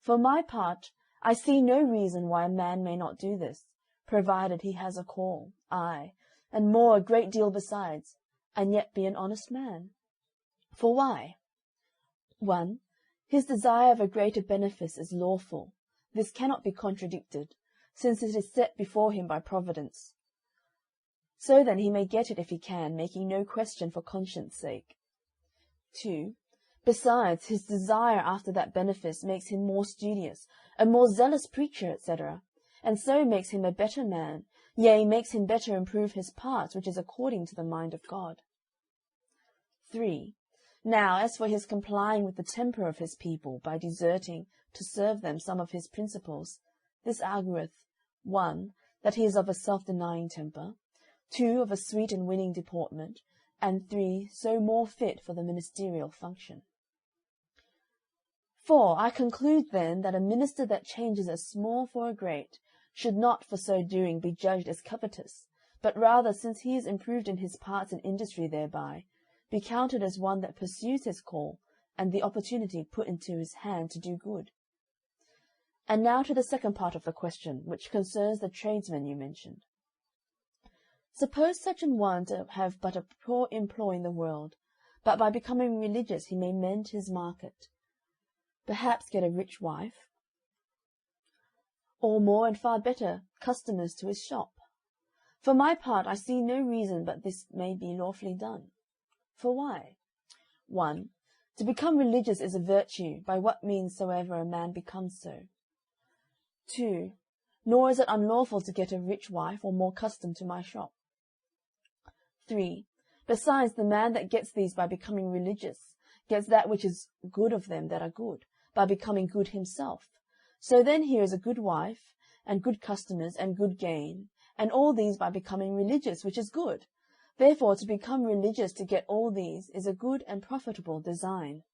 For my part, I see no reason why a man may not do this, provided he has a call, ay, and more a great deal besides, and yet be an honest man. For why? 1. His desire of a greater benefice is lawful. This cannot be contradicted, since it is set before him by providence. So then he may get it if he can, making no question for conscience' sake. 2. Besides, his desire after that benefice makes him more studious, a more zealous preacher, etc., and so makes him a better man, yea, makes him better improve his parts, which is according to the mind of God. 3. Now, as for his complying with the temper of his people by deserting to serve them some of his principles, this argueth, 1, that he is of a self-denying temper, 2, of a sweet and winning deportment, and 3, so more fit for the ministerial function. 4, I conclude then that a minister that changes a small for a great should not for so doing be judged as covetous, but rather, since he is improved in his parts and industry thereby, be counted as one that pursues his call and the opportunity put into his hand to do good. And now to the second part of the question, which concerns the tradesman you mentioned. Suppose such an one to have but a poor employ in the world, but by becoming religious he may mend his market, perhaps get a rich wife, or more and far better customers to his shop. For my part, I see no reason but this may be lawfully done. For why? 1, to become religious is a virtue, by what means soever a man becomes so. 2, nor is it unlawful to get a rich wife or more custom to my shop. 3, besides, the man that gets these by becoming religious gets that which is good of them that are good, by becoming good himself. So then here is a good wife, and good customers, and good gain, and all these by becoming religious, which is good. Therefore, to become religious to get all these is a good and profitable design.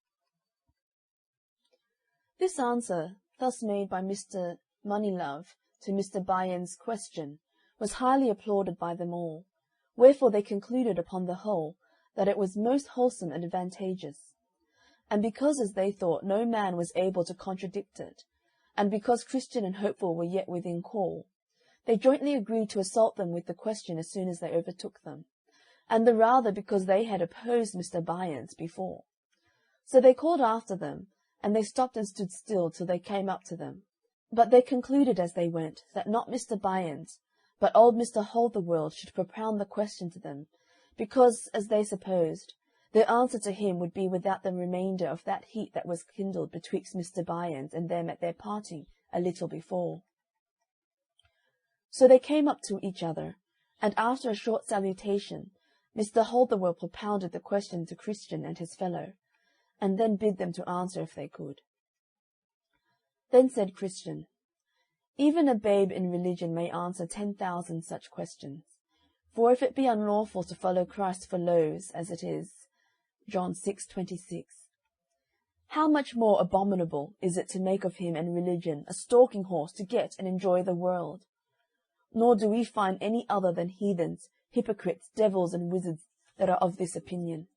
This answer, thus made by Mr. Moneylove to Mr. Bunyan's question, was highly applauded by them all, wherefore they concluded upon the whole that it was most wholesome and advantageous. And because, as they thought, no man was able to contradict it, and because Christian and Hopeful were yet within call, they jointly agreed to assault them with the question as soon as they overtook them, and the rather because they had opposed Mr. Bunyan's before. So they called after them, and they stopped and stood still till they came up to them. But they concluded as they went that not Mr. Bunyan's, but old Mr. Hold-the-World should propound the question to them, because, as they supposed, their answer to him would be without the remainder of that heat that was kindled betwixt Mr. Bunyan's and them at their parting a little before. So they came up to each other, and after a short salutation, Mr. Hold-the-World propounded the question to Christian and his fellow, and then bid them to answer if they could. Then said Christian, even a babe in religion may answer 10,000 such questions. For if it be unlawful to follow Christ for loaves, as it is, John 6:26, how much more abominable is it to make of him and religion a stalking horse to get and enjoy the world? Nor do we find any other than heathens, hypocrites, devils, and wizards that are of this opinion.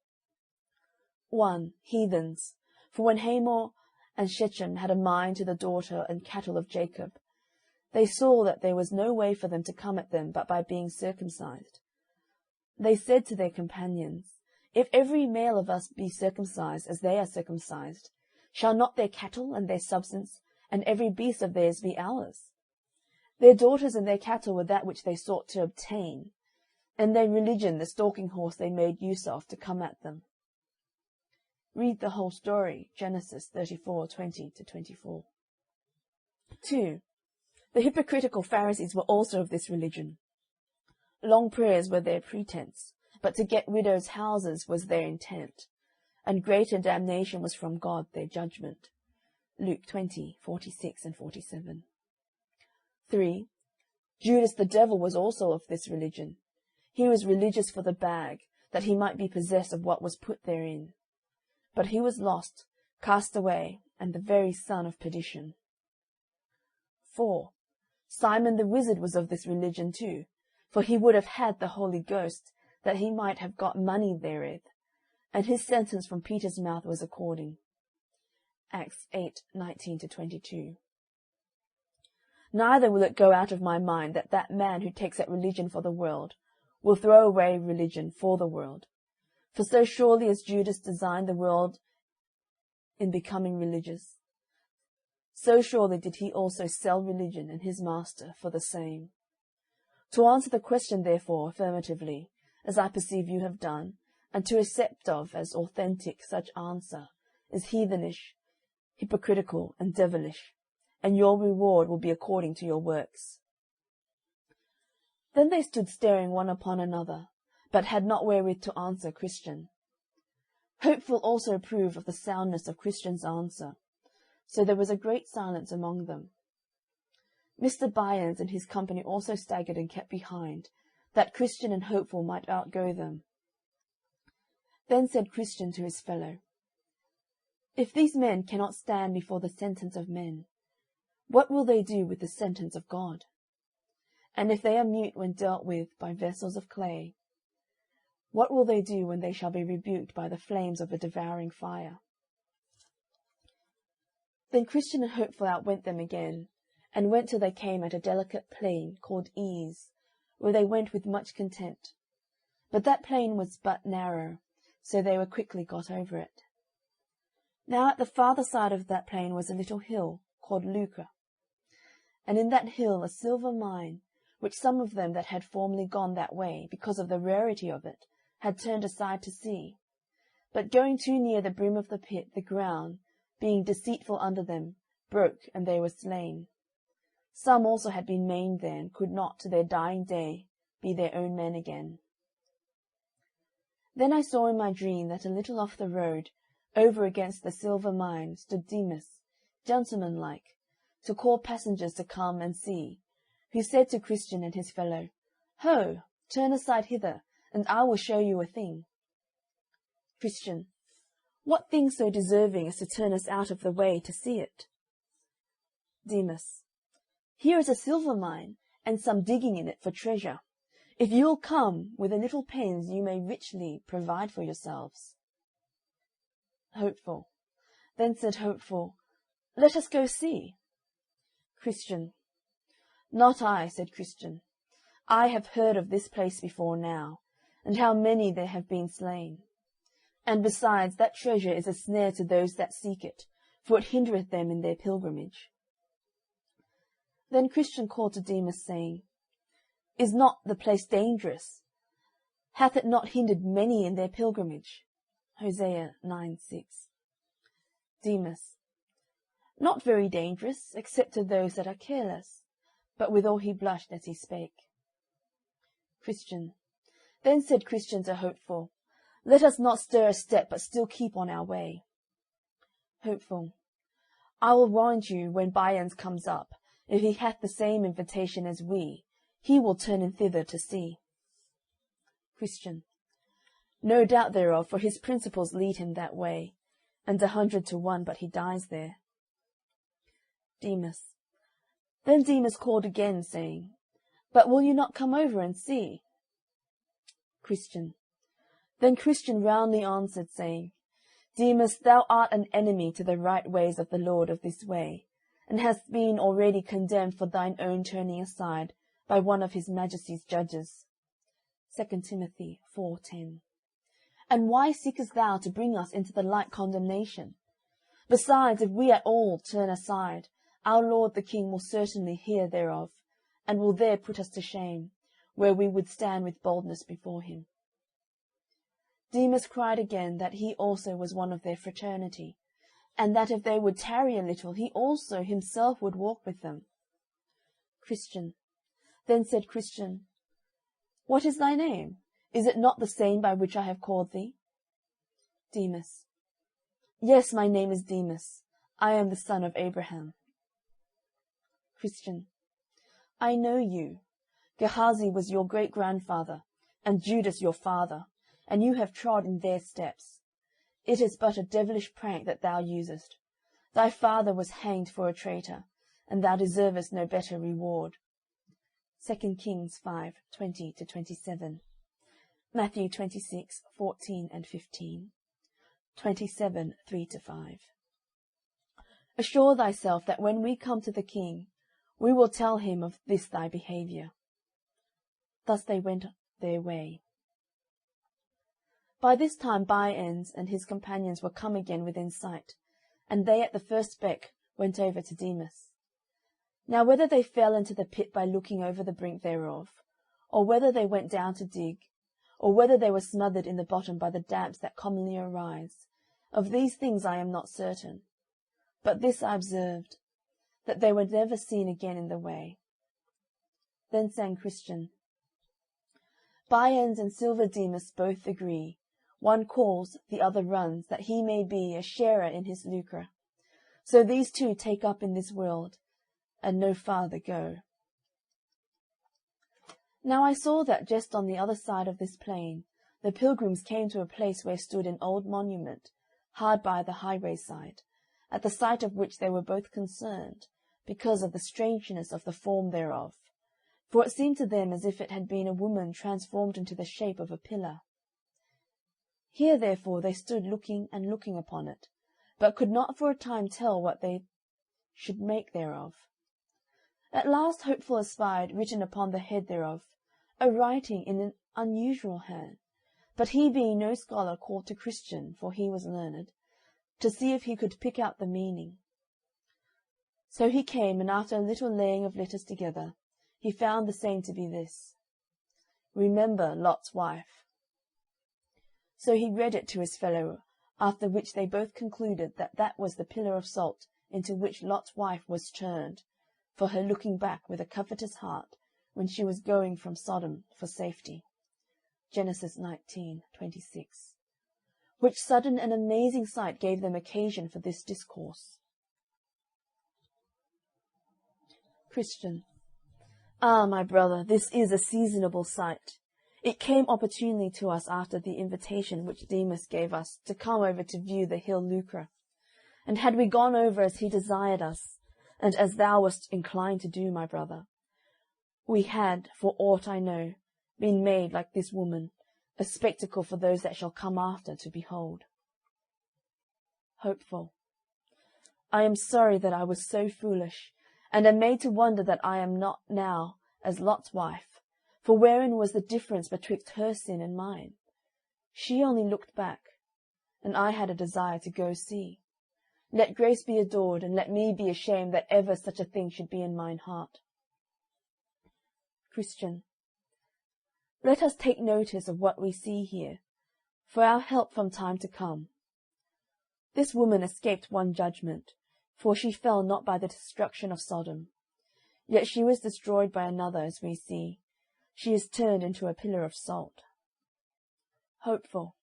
1. Heathens. For when Hamor and Shechem had a mind to the daughter and cattle of Jacob, they saw that there was no way for them to come at them but by being circumcised. They said to their companions, if every male of us be circumcised as they are circumcised, shall not their cattle and their substance and every beast of theirs be ours? Their daughters and their cattle were that which they sought to obtain, and their religion the stalking horse they made use of to come at them. Read the whole story, Genesis 34:20-24. 2. The hypocritical Pharisees were also of this religion. Long prayers were their pretence, but to get widows' houses was their intent, and greater damnation was from God their judgment. Luke 20:46-47. 3. Judas the devil was also of this religion. He was religious for the bag, that he might be possessed of what was put therein. But he was lost, cast away, and the very son of perdition. 4. Simon the wizard was of this religion too, for he would have had the Holy Ghost, that he might have got money therewith, and his sentence from Peter's mouth was according. Acts 8:19-22. Neither will it go out of my mind that that man who takes that religion for the world will throw away religion for the world. For so surely as Judas designed the world in becoming religious, so surely did he also sell religion and his master for the same. To answer the question, therefore, affirmatively, as I perceive you have done, and to accept of as authentic such answer, is heathenish, hypocritical, and devilish, and your reward will be according to your works. Then they stood staring one upon another, but had not wherewith to answer Christian. Hopeful also approved of the soundness of Christian's answer, so there was a great silence among them. Mr. Byans and his company also staggered and kept behind, that Christian and Hopeful might outgo them. Then said Christian to his fellow, "If these men cannot stand before the sentence of men, what will they do with the sentence of God? And if they are mute when dealt with by vessels of clay, what will they do when they shall be rebuked by the flames of a devouring fire?" Then Christian and Hopeful outwent them again, and went till they came at a delicate plain called Ease, where they went with much content. But that plain was but narrow, so they were quickly got over it. Now at the farther side of that plain was a little hill called Lucre, and in that hill a silver mine, which some of them that had formerly gone that way, because of the rarity of it, had turned aside to see. But going too near the brim of the pit, the ground, being deceitful under them, broke, and they were slain. Some also had been maimed there, and could not, to their dying day, be their own men again. Then I saw in my dream that a little off the road, over against the silver mine, stood Demas, gentleman-like, to call passengers to come and see, who said to Christian and his fellow, "Ho, turn aside hither, and I will show you a thing." Christian, "What thing so deserving as to turn us out of the way to see it?" Demas, "Here is a silver mine, and some digging in it for treasure. If you will come, with a little pains you may richly provide for yourselves." Hopeful. Then said Hopeful, "Let us go see." Christian. "Not I," said Christian. "I have heard of this place before now, and how many there have been slain. And besides, that treasure is a snare to those that seek it, for it hindereth them in their pilgrimage." Then Christian called to Demas, saying, "Is not the place dangerous? Hath it not hindered many in their pilgrimage?" Hosea 9:6. Demas, "Not very dangerous, except to those that are careless." But withal he blushed as he spake. Christian. Then said Christian to Hopeful, "Let us not stir a step, but still keep on our way." Hopeful. "I will warrant you, when Byans comes up, if he hath the same invitation as we, he will turn in thither to see." Christian. "No doubt thereof, for his principles lead him that way, and 100 to 1 but he dies there." Demas. Then Demas called again, saying, "But will you not come over and see?" Christian. Then Christian roundly answered, saying, "Demas, thou art an enemy to the right ways of the Lord of this way, and hast been already condemned for thine own turning aside by one of his Majesty's judges." 2 Timothy 4:10. "And why seekest thou to bring us into the like condemnation? Besides, if we at all turn aside, our lord the king will certainly hear thereof, and will there put us to shame, where we would stand with boldness before him." Demas cried again that he also was one of their fraternity, and that if they would tarry a little, he also himself would walk with them. Christian. Then said Christian, "What is thy name? Is it not the same by which I have called thee?" Demas. "Yes, my name is Demas. I am the son of Abraham." Christian. "I know you. Gehazi was your great-grandfather, and Judas your father, and you have trod in their steps. It is but a devilish prank that thou usest. Thy father was hanged for a traitor, and thou deservest no better reward." 2 Kings 5:20-27. Matthew 26:14 and 15. 27:3-5. "Assure thyself that when we come to the king, we will tell him of this thy behaviour." Thus they went their way. By this time Byans and his companions were come again within sight, and they at the first beck went over to Demas. Now whether they fell into the pit by looking over the brink thereof, or whether they went down to dig, or whether they were smothered in the bottom by the damps that commonly arise, of these things I am not certain. But this I observed, that they were never seen again in the way. Then sang Christian, "Byans and Silver Demas both agree, One calls, the other runs, that he may be a sharer in his lucre. So these two take up in this world, and no farther go. Now I saw that just on the other side of this plain, the pilgrims came to a place where stood an old monument, hard by the highway side, at the sight of which they were both concerned, because of the strangeness of the form thereof. For it seemed to them as if it had been a woman transformed into the shape of a pillar. Here therefore they stood looking and looking upon it, but could not for a time tell what they should make thereof. At last Hopeful espied, written upon the head thereof, a writing in an unusual hand, but he being no scholar called to Christian, for he was learned, to see if he could pick out the meaning. So he came, and after a little laying of letters together, he found the same to be this: Remember Lot's wife. So he read it to his fellow, after which they both concluded that that was the pillar of salt into which Lot's wife was turned, for her looking back with a covetous heart when she was going from Sodom for safety. Genesis 19:26. Which sudden and amazing sight gave them occasion for this discourse. Christian. Ah, my brother, this is a seasonable sight. It came opportunely to us after the invitation which Demas gave us to come over to view the hill Lucre. And had we gone over as he desired us, and as thou wast inclined to do, my brother, we had, for aught I know, been made like this woman, a spectacle for those that shall come after to behold. Hopeful. I am sorry that I was so foolish, and am made to wonder that I am not now as Lot's wife, for wherein was the difference betwixt her sin and mine? She only looked back, and I had a desire to go see. Let grace be adored, and let me be ashamed that ever such a thing should be in mine heart. Christian. Let us take notice of what we see here, for our help from time to come. This woman escaped one judgment, for she fell not by the destruction of Sodom. Yet she was destroyed by another, as we see. She is turned into a pillar of salt. Hopeful.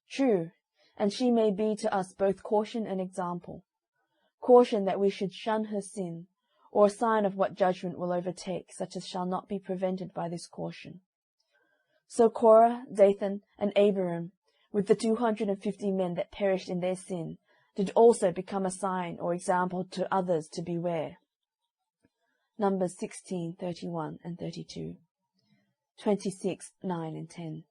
True, and she may be to us both caution and example. Caution that we should shun her sin, or a sign of what judgment will overtake, such as shall not be prevented by this caution. So Korah, Dathan, and Abiram, with the 250 men that perished in their sin, did also become a sign or example to others to beware. Numbers 16:31 and 32. 26:9 and 10.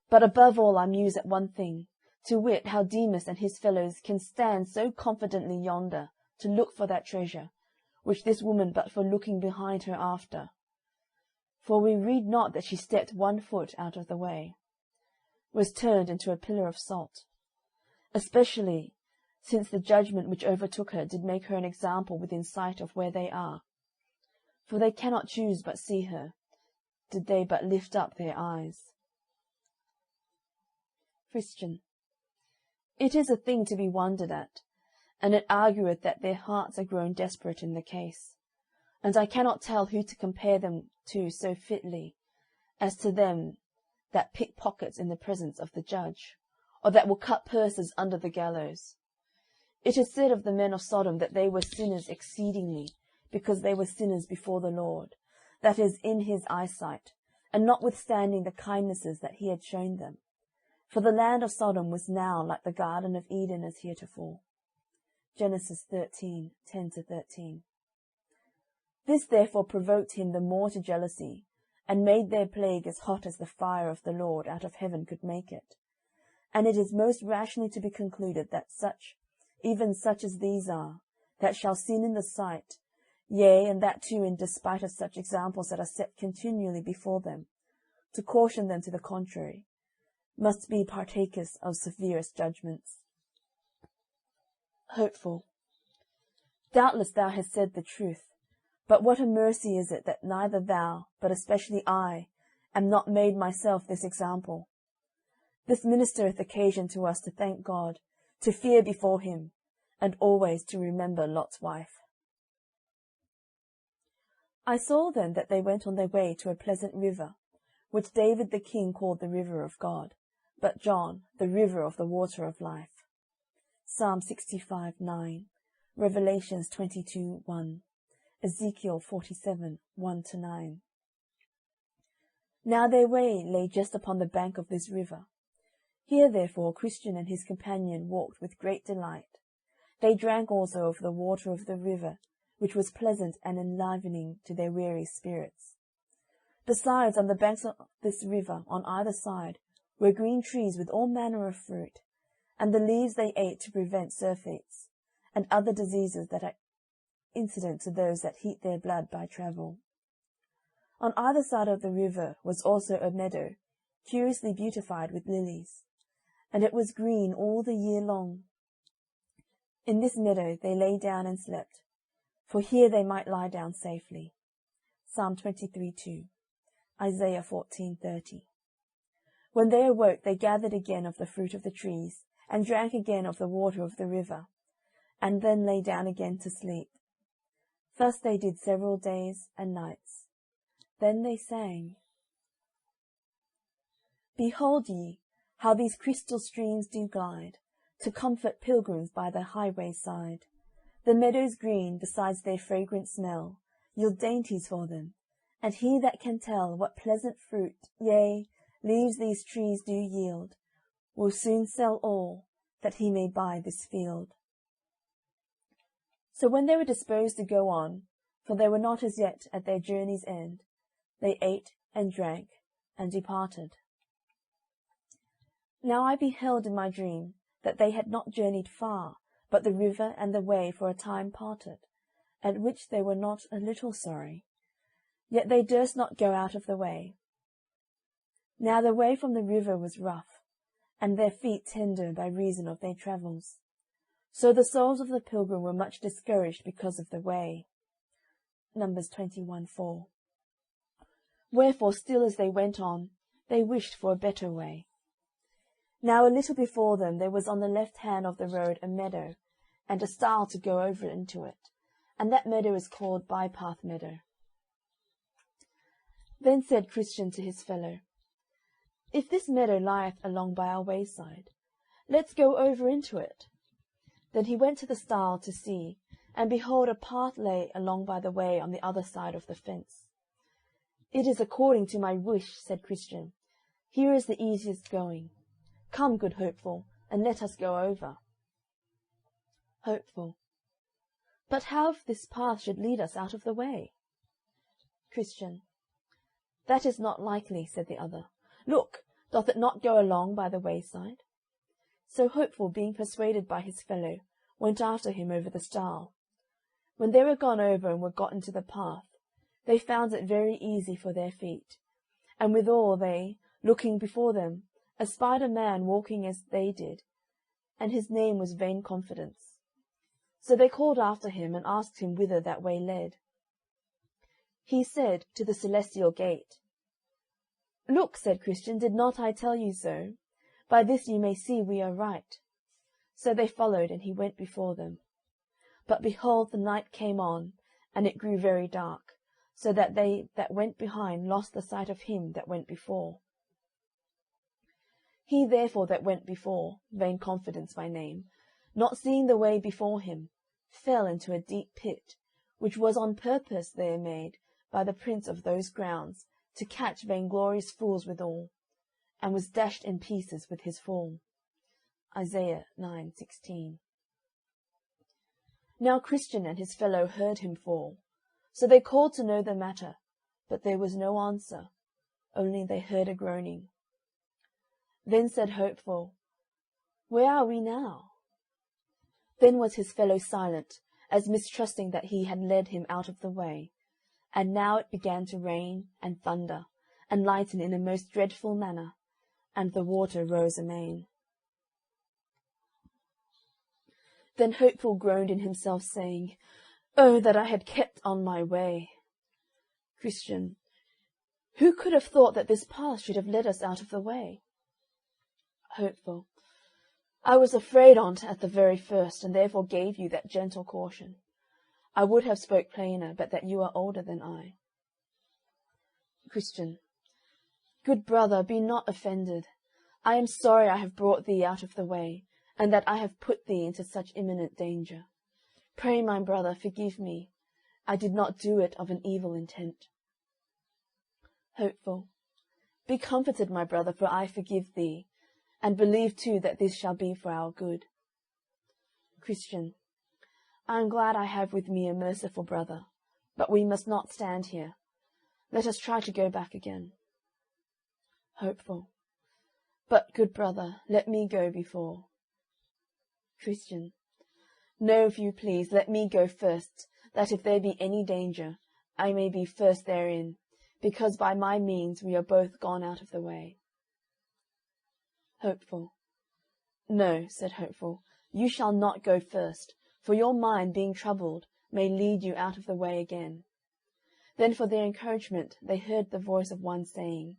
But above all I muse at one thing, to wit, how Demas and his fellows can stand so confidently yonder to look for that treasure, which this woman but for looking behind her after. For we read not that she stepped 1 foot out of the way, was turned into a pillar of salt, especially since the judgment which overtook her did make her an example within sight of where they are. For they cannot choose but see her, did they but lift up their eyes. Christian. It is a thing to be wondered at, and it argueth that their hearts are grown desperate in the case, and I cannot tell who to compare them to so fitly, as to them that pick pockets in the presence of the judge, or that will cut purses under the gallows. It is said of the men of Sodom that they were sinners exceedingly, because they were sinners before the Lord, that is, in his eyesight, and notwithstanding the kindnesses that he had shown them. For the land of Sodom was now like the Garden of Eden as heretofore. Genesis 13:10-13. This therefore provoked him the more to jealousy, and made their plague as hot as the fire of the Lord out of heaven could make it. And it is most rationally to be concluded that even such as these are, that shall sin in the sight, yea, and that too in despite of such examples that are set continually before them, to caution them to the contrary, must be partakers of severest judgments. Hopeful. Doubtless thou hast said the truth, but what a mercy is it that neither thou, but especially I, am not made myself this example. This ministereth occasion to us to thank God, to fear before him, and always to remember Lot's wife. I saw then that they went on their way to a pleasant river, which David the king called the river of God, but John, the river of the water of life. Psalm 65:9, Revelations 22:1, Ezekiel 47:1-9. Now their way lay just upon the bank of this river. Here therefore Christian and his companion walked with great delight. They drank also of the water of the river, which was pleasant and enlivening to their weary spirits. Besides, on the banks of this river, on either side, were green trees with all manner of fruit, and the leaves they ate to prevent surfeits, and other diseases that are incident to those that heat their blood by travel. On either side of the river was also a meadow, curiously beautified with lilies, and it was green all the year long. In this meadow they lay down and slept, for here they might lie down safely. Psalm 23:2, Isaiah 14:30. When they awoke, they gathered again of the fruit of the trees, and drank again of the water of the river, and then lay down again to sleep. Thus they did several days and nights. Then they sang, Behold ye, how these crystal streams do glide, to comfort pilgrims by the highway side. The meadows green, besides their fragrant smell, yield dainties for them, and he that can tell what pleasant fruit, yea, leaves these trees do yield, will soon sell all, that he may buy this field. So when they were disposed to go on, for they were not as yet at their journey's end, they ate and drank and departed. Now I beheld in my dream that they had not journeyed far, but the river and the way for a time parted, at which they were not a little sorry. Yet they durst not go out of the way. Now the way from the river was rough, and their feet tender by reason of their travels. So the souls of the pilgrim were much discouraged because of the way. Numbers 21:4. Wherefore still as they went on, they wished for a better way. Now a little before them there was on the left hand of the road a meadow, and a stile to go over into it, and that meadow is called Bypath Meadow. Then said Christian to his fellow, If this meadow lieth along by our wayside, let's go over into it. Then he went to the stile to see, and behold, a path lay along by the way on the other side of the fence. It is according to my wish, said Christian. Here is the easiest going. Come, good Hopeful, and let us go over. Hopeful. But how if this path should lead us out of the way? Christian. That is not likely, said the other. Look, doth it not go along by the wayside? So Hopeful, being persuaded by his fellow, went after him over the stile. When they were gone over and were got into the path, they found it very easy for their feet, and withal they, looking before them, espied a man walking as they did, and his name was Vain Confidence. So they called after him, and asked him whither that way led. He said, To the Celestial Gate. Look, said Christian, did not I tell you so? By this ye may see we are right. So they followed, and he went before them. But behold, the night came on, and it grew very dark, so that they that went behind lost the sight of him that went before. He therefore that went before, Vain Confidence by name, not seeing the way before him, fell into a deep pit, which was on purpose there made by the prince of those grounds, to catch vainglorious fools withal, and was dashed in pieces with his fall. Isaiah 9:16. Now Christian and his fellow heard him fall, so they called to know the matter, but there was no answer, only they heard a groaning. Then said Hopeful, Where are we now? Then was his fellow silent, as mistrusting that he had led him out of the way. And now it began to rain, and thunder, and lighten in a most dreadful manner, and the water rose amain. Then Hopeful groaned in himself, saying, Oh, that I had kept on my way. Christian. Who could have thought that this path should have led us out of the way? Hopeful. I was afraid on't at the very first, and therefore gave you that gentle caution. I would have spoke plainer, but that you are older than I. Christian. Good brother, be not offended. I am sorry I have brought thee out of the way, and that I have put thee into such imminent danger. Pray, my brother, forgive me. I did not do it of an evil intent. Hopeful. Be comforted, my brother, for I forgive thee, and believe too that this shall be for our good. Christian. I am glad I have with me a merciful brother, but we must not stand here. Let us try to go back again. Hopeful. But, good brother, let me go before. Christian. No, if you please, let me go first, that if there be any danger, I may be first therein, because by my means we are both gone out of the way. Hopeful. No, said Hopeful, you shall not go first, for your mind, being troubled, may lead you out of the way again. Then for their encouragement they heard the voice of one saying,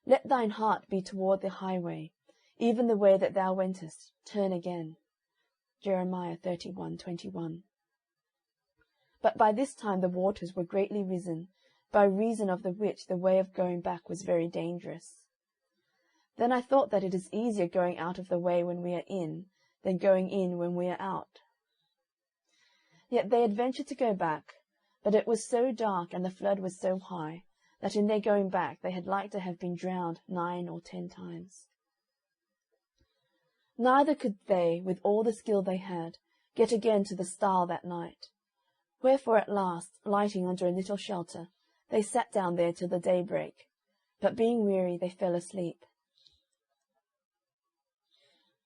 Let thine heart be toward the highway, even the way that thou wentest, turn again. Jeremiah 31:21. But by this time the waters were greatly risen, by reason of the which the way of going back was very dangerous. Then I thought that it is easier going out of the way when we are in, than going in when we are out. Yet they adventured to go back, but it was so dark and the flood was so high, that in their going back they had like to have been drowned 9 or 10 times. Neither could they, with all the skill they had, get again to the stile that night. Wherefore at last, lighting under a little shelter, they sat down there till the daybreak, but being weary they fell asleep.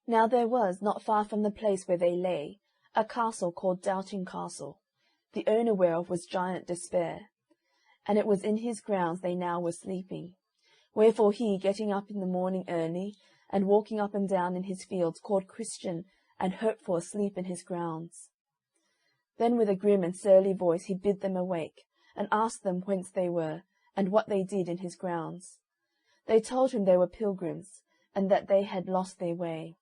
Now there was, not far from the place where they lay, a castle called Doubting Castle, the owner whereof was Giant Despair, and it was in his grounds they now were sleeping. Wherefore he, getting up in the morning early, and walking up and down in his fields, called Christian and Hopeful asleep in his grounds. Then with a grim and surly voice he bid them awake, and asked them whence they were, and what they did in his grounds. They told him they were pilgrims, and that they had lost their way.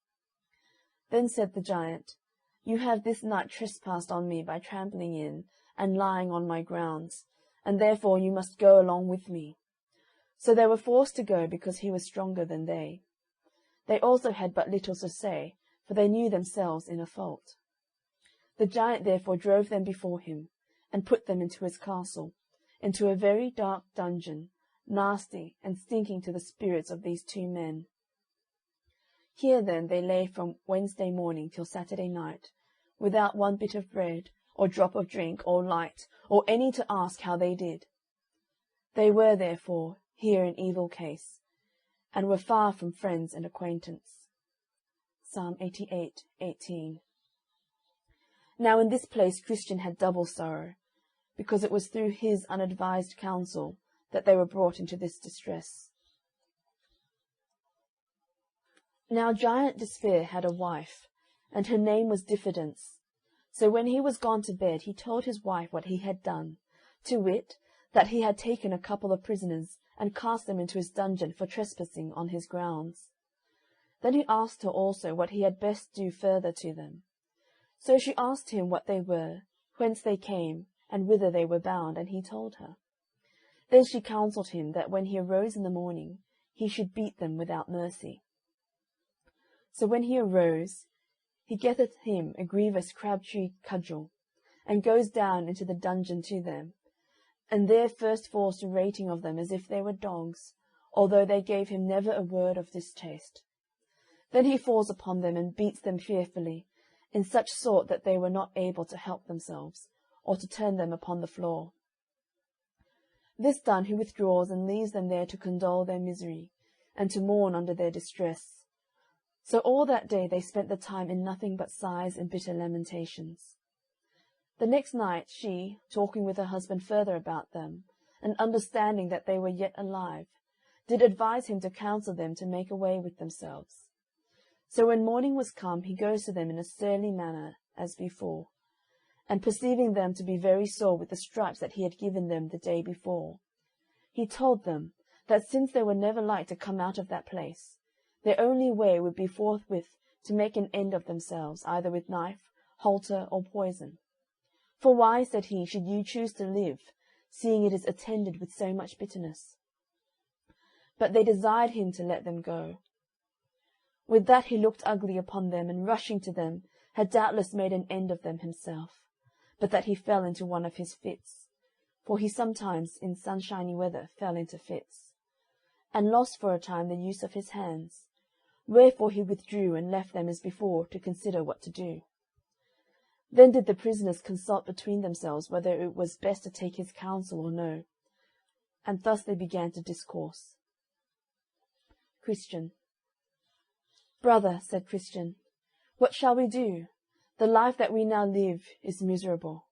Then said the giant, You have this night trespassed on me by trampling in and lying on my grounds, and therefore you must go along with me. So they were forced to go, because he was stronger than they. They also had but little to say, for they knew themselves in a fault. The giant therefore drove them before him, and put them into his castle, into a very dark dungeon, nasty and stinking to the spirits of these 2 men. Here then they lay from Wednesday morning till Saturday night, without one bit of bread, or drop of drink, or light, or any to ask how they did. They were, therefore, here in evil case, and were far from friends and acquaintance. Psalm 88:18. Now in this place Christian had double sorrow, because it was through his unadvised counsel that they were brought into this distress. Now Giant Despair had a wife, and her name was Diffidence. So when he was gone to bed, he told his wife what he had done, to wit, that he had taken a couple of prisoners, and cast them into his dungeon for trespassing on his grounds. Then he asked her also what he had best do further to them. So she asked him what they were, whence they came, and whither they were bound, and he told her. Then she counselled him that when he arose in the morning, he should beat them without mercy. So when he arose, he getteth him a grievous crab-tree cudgel, and goes down into the dungeon to them, and there first falls to rating of them as if they were dogs, although they gave him never a word of distaste. Then he falls upon them and beats them fearfully, in such sort that they were not able to help themselves, or to turn them upon the floor. This done, he withdraws and leaves them there to condole their misery, and to mourn under their distress. So all that day they spent the time in nothing but sighs and bitter lamentations. The next night she, talking with her husband further about them, and understanding that they were yet alive, did advise him to counsel them to make away with themselves. So when morning was come, he goes to them in a surly manner, as before, and perceiving them to be very sore with the stripes that he had given them the day before, he told them that since they were never like to come out of that place, their only way would be forthwith to make an end of themselves, either with knife, halter, or poison. For why, said he, should you choose to live, seeing it is attended with so much bitterness? But they desired him to let them go. With that he looked ugly upon them, and rushing to them, had doubtless made an end of them himself, but that he fell into one of his fits, for he sometimes in sunshiny weather fell into fits, and lost for a time the use of his hands, wherefore he withdrew and left them as before to consider what to do. Then did the prisoners consult between themselves whether it was best to take his counsel or no, and thus they began to discourse. Christian. Brother, said Christian, what shall we do? The life that we now live is miserable.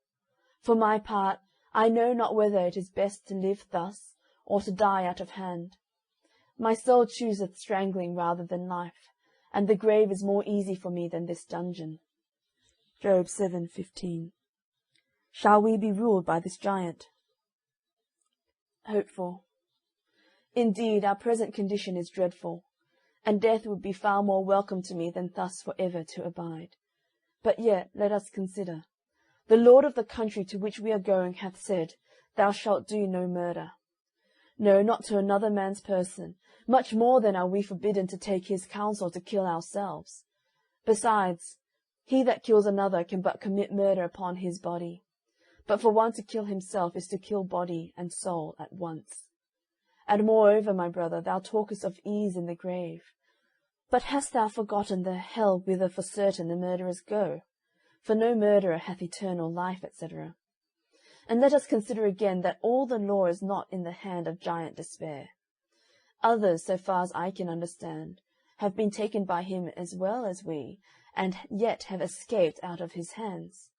For my part, I know not whether it is best to live thus, or to die out of hand. My soul chooseth strangling rather than life, and the grave is more easy for me than this dungeon. Job 7:15. Shall we be ruled by this giant? Hopeful. Indeed, our present condition is dreadful, and death would be far more welcome to me than thus for ever to abide. But yet let us consider. The Lord of the country to which we are going hath said, Thou shalt do no murder. No, not to another man's person. Much more then are we forbidden to take his counsel to kill ourselves. Besides, he that kills another can but commit murder upon his body. But for one to kill himself is to kill body and soul at once. And moreover, my brother, thou talkest of ease in the grave. But hast thou forgotten the hell whither for certain the murderers go? For no murderer hath eternal life, etc. And let us consider again that all the law is not in the hand of giant Despair. Others, so far as I can understand, have been taken by him as well as we, and yet have escaped out of his hands.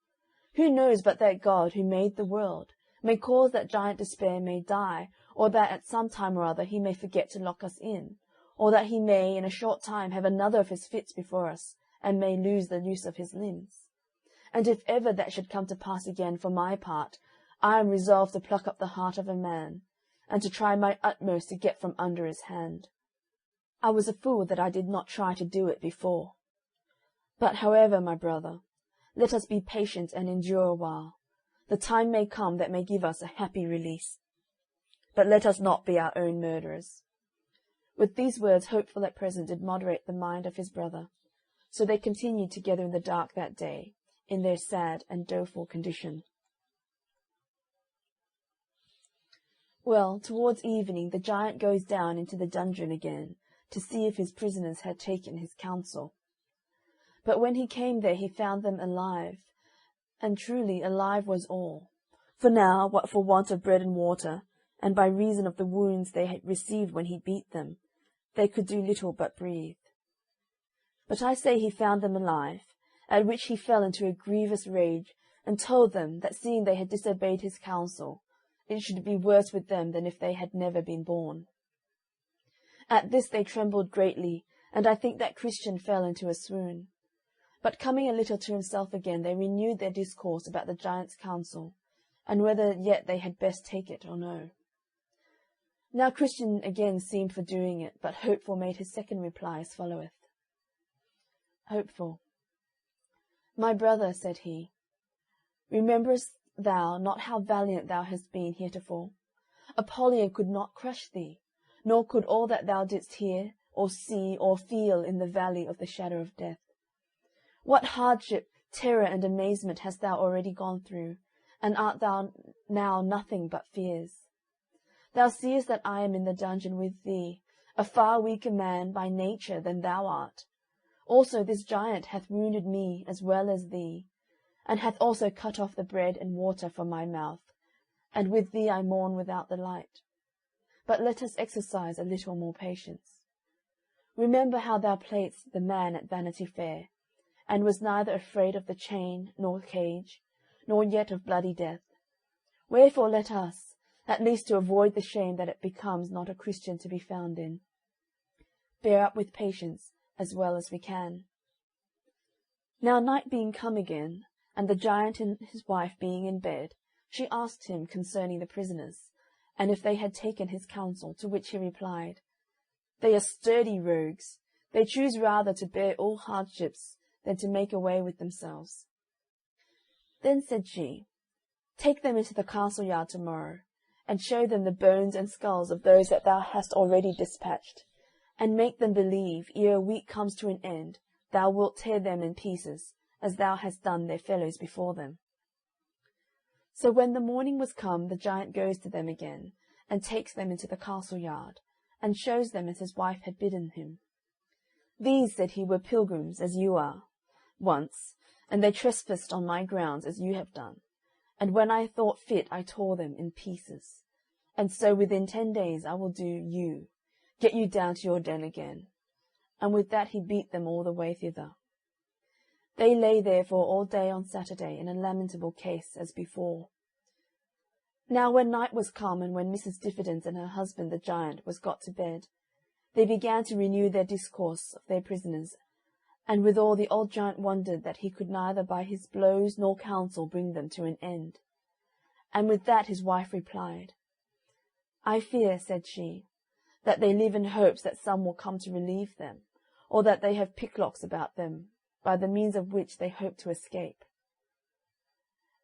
Who knows but that God, who made the world, may cause that giant Despair may die, or that at some time or other he may forget to lock us in, or that he may in a short time have another of his fits before us, and may lose the use of his limbs. And if ever that should come to pass again, for my part, I am resolved to pluck up the heart of a man, and to try my utmost to get from under his hand. I was a fool that I did not try to do it before. But however, my brother, let us be patient and endure a while. The time may come that may give us a happy release. But let us not be our own murderers. With these words Hopeful at present did moderate the mind of his brother. So they continued together in the dark that day, in their sad and doleful condition. Well, towards evening the giant goes down into the dungeon again, to see if his prisoners had taken his counsel. But when he came there he found them alive, and truly alive was all. For now, what for want of bread and water, and by reason of the wounds they had received when he beat them, they could do little but breathe. But I say he found them alive, at which he fell into a grievous rage, and told them that seeing they had disobeyed his counsel, it should be worse with them than if they had never been born. At this they trembled greatly, and I think that Christian fell into a swoon. But coming a little to himself again, they renewed their discourse about the giant's counsel, and whether yet they had best take it or no. Now Christian again seemed for doing it, but Hopeful made his second reply as followeth. Hopeful. My brother, said he, rememberest thou not how valiant thou hast been heretofore? Apollyon could not crush thee, nor could all that thou didst hear, or see, or feel in the valley of the shadow of death. What hardship, terror, and amazement hast thou already gone through, and art thou now nothing but fears? Thou seest that I am in the dungeon with thee, a far weaker man by nature than thou art. Also this giant hath wounded me as well as thee, and hath also cut off the bread and water from my mouth, and with thee I mourn without the light. But let us exercise a little more patience. Remember how thou playedst the man at Vanity Fair, and was neither afraid of the chain, nor cage, nor yet of bloody death. Wherefore let us, at least to avoid the shame that it becomes not a Christian to be found in, bear up with patience as well as we can. Now night being come again, and the giant and his wife being in bed, she asked him concerning the prisoners, and if they had taken his counsel, to which he replied, They are sturdy rogues. They choose rather to bear all hardships than to make away with themselves. Then said she, Take them into the castle yard tomorrow, and show them the bones and skulls of those that thou hast already dispatched, and make them believe, ere a week comes to an end, thou wilt tear them in pieces, as thou hast done their fellows before them. So when the morning was come, the giant goes to them again, and takes them into the castle yard, and shows them as his wife had bidden him. These, said he, were pilgrims, as you are, once, and they trespassed on my grounds, as you have done. And when I thought fit, I tore them in pieces. And so within 10 days I will do you, get you down to your den again. And with that he beat them all the way thither. They lay therefore all day on Saturday in a lamentable case as before. Now when night was come, and when Mrs. Diffidence and her husband the giant was got to bed, they began to renew their discourse of their prisoners, and withal the old giant wondered that he could neither by his blows nor counsel bring them to an end. And with that his wife replied, I fear, said she, that they live in hopes that some will come to relieve them, or that they have picklocks about them, by the means of which they hope to escape.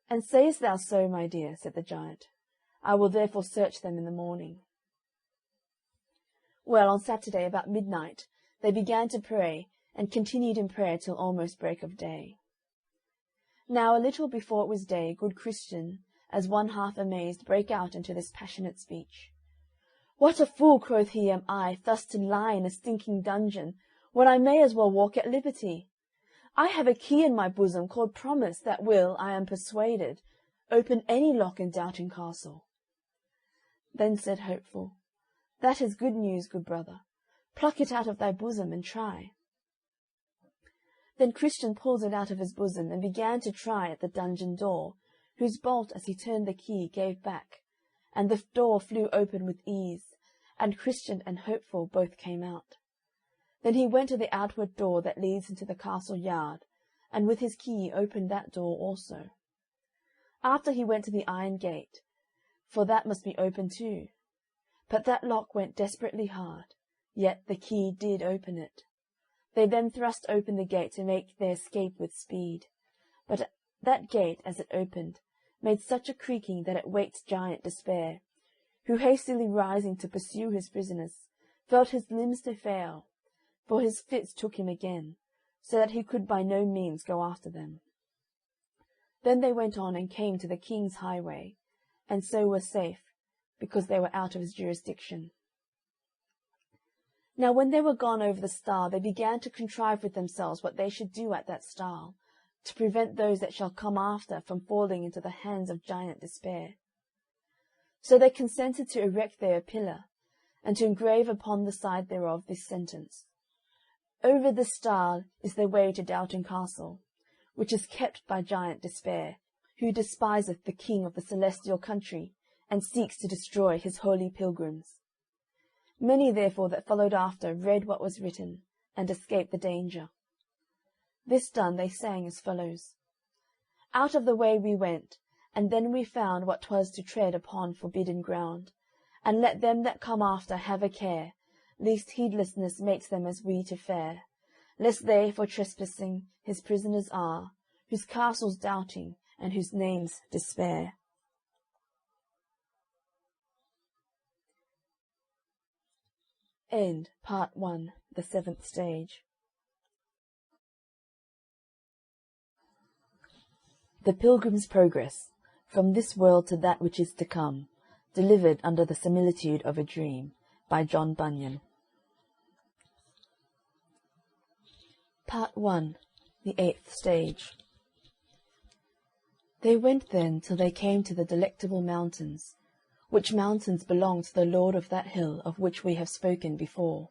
And sayest thou so, my dear, said the giant, I will therefore search them in the morning. Well, on Saturday about midnight they began to pray, and continued in prayer till almost break of day. Now a little before it was day, good Christian, as one half amazed, brake out into this passionate speech. What a fool, quoth he, am I, thus to lie in a stinking dungeon, when I may as well walk at liberty? I have a key in my bosom called Promise, that will, I am persuaded, open any lock in Doubting Castle. Then said Hopeful, That is good news, good brother. Pluck it out of thy bosom, and try. Then Christian pulled it out of his bosom, and began to try at the dungeon door, whose bolt, as he turned the key, gave back, and the door flew open with ease, and Christian and Hopeful both came out. Then he went to the outward door that leads into the castle yard, and with his key opened that door also. After he went to the iron gate, for that must be opened too. But that lock went desperately hard, yet the key did open it. They then thrust open the gate to make their escape with speed. But that gate, as it opened, made such a creaking that it waked Giant Despair, who, hastily rising to pursue his prisoners, felt his limbs to fail, for his fits took him again, so that he could by no means go after them. Then they went on and came to the king's highway, and so were safe, because they were out of his jurisdiction. Now when they were gone over the stile, they began to contrive with themselves what they should do at that stile, to prevent those that shall come after from falling into the hands of Giant Despair. So they consented to erect there a pillar, and to engrave upon the side thereof this sentence: Over this stile is the way to Doubting Castle, which is kept by Giant Despair, who despiseth the king of the celestial country, and seeks to destroy his holy pilgrims. Many therefore that followed after read what was written, and escaped the danger. This done, they sang as follows: Out of the way we went, and then we found what 'twas to tread upon forbidden ground, and let them that come after have a care, lest heedlessness makes them as we to fare, lest they for trespassing his prisoners are, whose castle's Doubting, and whose name's Despair. End Part 1, the 7th stage. The Pilgrim's Progress, from this world to that which is to come, delivered under the similitude of a dream, by John Bunyan. Part 1, the 8th stage. They went then till they came to the Delectable Mountains, which mountains belong to the lord of that hill of which we have spoken before.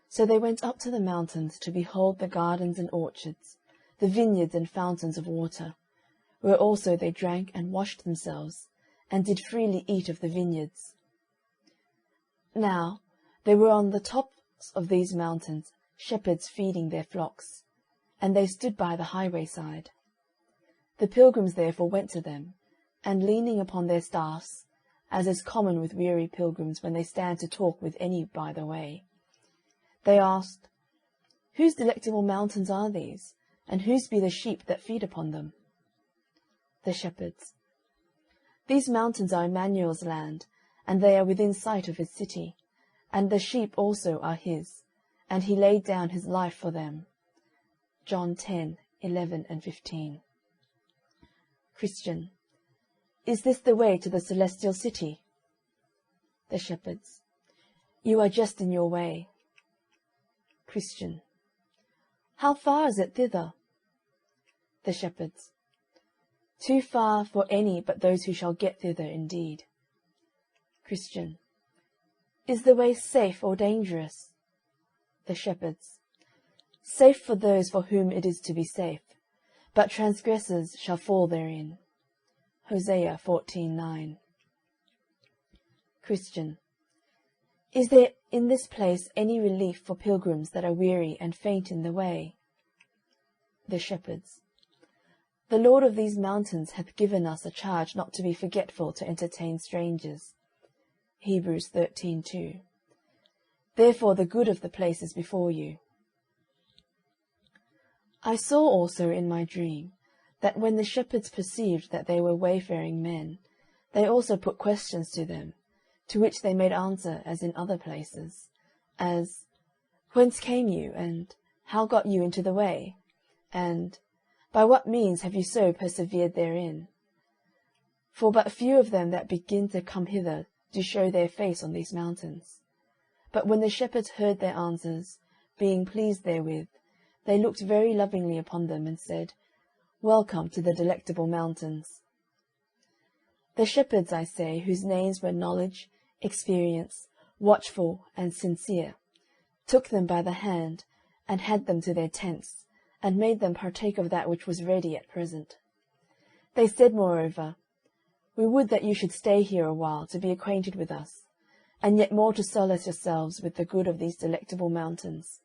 So they went up to the mountains to behold the gardens and orchards, the vineyards and fountains of water, where also they drank and washed themselves, and did freely eat of the vineyards. Now there were on the tops of these mountains shepherds feeding their flocks, and they stood by the highway side. The pilgrims therefore went to them, and leaning upon their staffs, as is common with weary pilgrims when they stand to talk with any by the way, they asked, Whose delectable mountains are these, and whose be the sheep that feed upon them? The shepherds: These mountains are Emmanuel's land, and they are within sight of his city, and the sheep also are his, and he laid down his life for them. John 10:11-15. Christian: Is this the way to the celestial city? The shepherds: You are just in your way. Christian: How far is it thither? The shepherds: Too far for any but those who shall get thither indeed. Christian: Is the way safe or dangerous? The shepherds: Safe for those for whom it is to be safe, but transgressors shall fall therein. Hosea 14:9. Christian: Is there in this place any relief for pilgrims that are weary and faint in the way? The shepherds: The Lord of these mountains hath given us a charge not to be forgetful to entertain strangers. Hebrews 13:2. Therefore the good of the place is before you. I saw also in my dream that when the shepherds perceived that they were wayfaring men, they also put questions to them, to which they made answer as in other places, as, Whence came you, and how got you into the way, and by what means have you so persevered therein? For but few of them that begin to come hither do show their face on these mountains. But when the shepherds heard their answers, being pleased therewith, they looked very lovingly upon them, and said, Welcome to the delectable mountains. The shepherds, I say, whose names were Knowledge, Experience, Watchful, and Sincere, took them by the hand, and had them to their tents, and made them partake of that which was ready at present. They said moreover, We would that you should stay here a while to be acquainted with us, and yet more to solace yourselves with the good of these delectable mountains.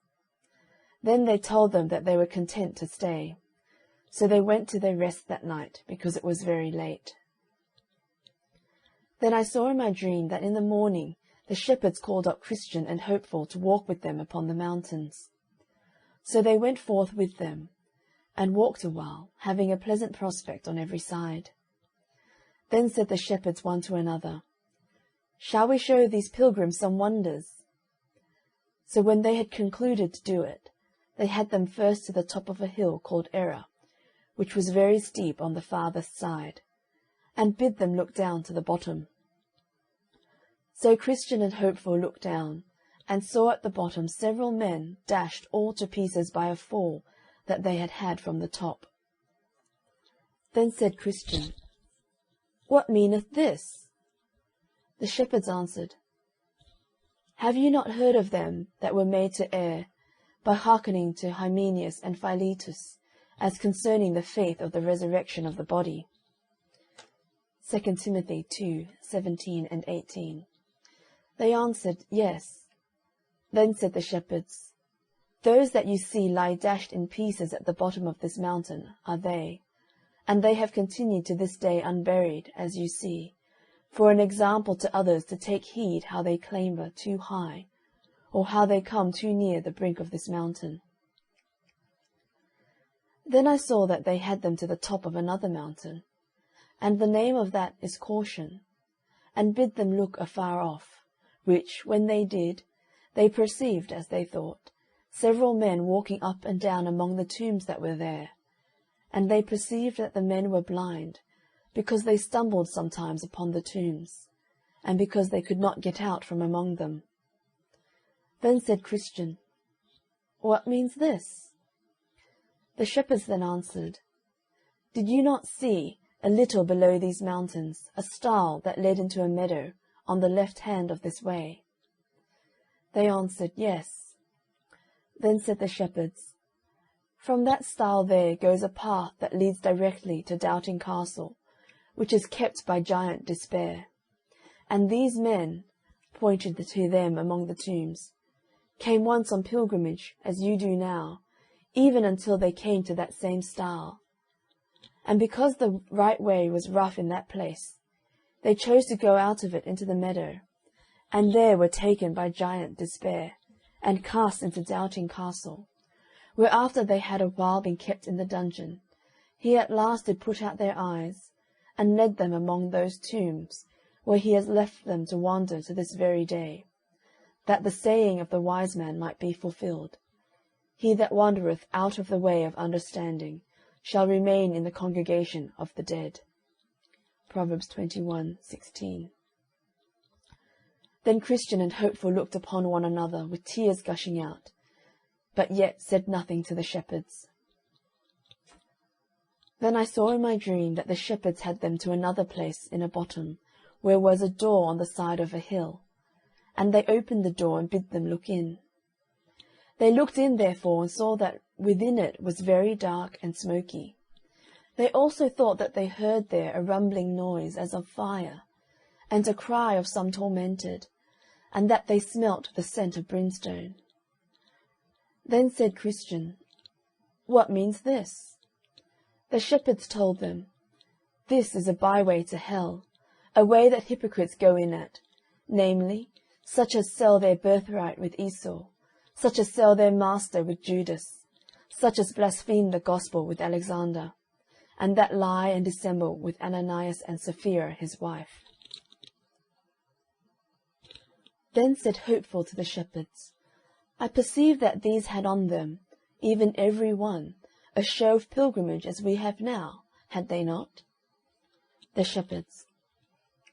Then they told them that they were content to stay. So they went to their rest that night, because it was very late. Then I saw in my dream that in the morning the shepherds called up Christian and Hopeful to walk with them upon the mountains. So they went forth with them, and walked a while, having a pleasant prospect on every side. Then said the shepherds one to another, Shall we show these pilgrims some wonders? So when they had concluded to do it, they had them first to the top of a hill called Error, which was very steep on the farthest side, and bid them look down to the bottom. So Christian and Hopeful looked down, and saw at the bottom several men dashed all to pieces by a fall that they had had from the top. Then said Christian, What meaneth this? The shepherds answered, Have you not heard of them that were made to err, by hearkening to Hymenaeus and Philetus, as concerning the faith of the resurrection of the body? 2 Timothy 2:17-18. They answered, Yes. Then said the shepherds, Those that you see lie dashed in pieces at the bottom of this mountain are they, and they have continued to this day unburied, as you see, for an example to others to take heed how they clamber too high, or how they come too near the brink of this mountain. Then I saw that they had them to the top of another mountain, and the name of that is Caution, and bid them look afar off, which, when they did, they perceived, as they thought, several men walking up and down among the tombs that were there, and they perceived that the men were blind, because they stumbled sometimes upon the tombs, and because they could not get out from among them. Then said Christian, What means this? The shepherds then answered, Did you not see, a little below these mountains, a stile that led into a meadow, on the left hand of this way? They answered, Yes. Then said the shepherds, From that stile there goes a path that leads directly to Doubting Castle, which is kept by giant Despair. And these men, pointed to them among the tombs, came once on pilgrimage, as you do now, even until they came to that same stile. And because the right way was rough in that place, they chose to go out of it into the meadow, and there were taken by giant Despair, and cast into Doubting Castle, where after they had a while been kept in the dungeon, he at last did put out their eyes, and led them among those tombs, where he has left them to wander to this very day, that the saying of the wise man might be fulfilled, He that wandereth out of the way of understanding shall remain in the congregation of the dead. Proverbs 21:16. Then Christian and Hopeful looked upon one another with tears gushing out, but yet said nothing to the shepherds. Then I saw in my dream that the shepherds had them to another place in a bottom, where was a door on the side of a hill, and they opened the door and bid them look in. They looked in therefore, and saw that within it was very dark and smoky. They also thought that they heard there a rumbling noise as of fire, and a cry of some tormented, and that they smelt the scent of brimstone. Then said Christian, What means this? The shepherds told them, This is a byway to hell, a way that hypocrites go in at, namely, such as sell their birthright with Esau, such as sell their master with Judas, such as blaspheme the gospel with Alexander, and that lie and dissemble with Ananias and Sapphira his wife. Then said Hopeful to the shepherds, I perceive that these had on them, even every one, a show of pilgrimage as we have now, had they not? The shepherds,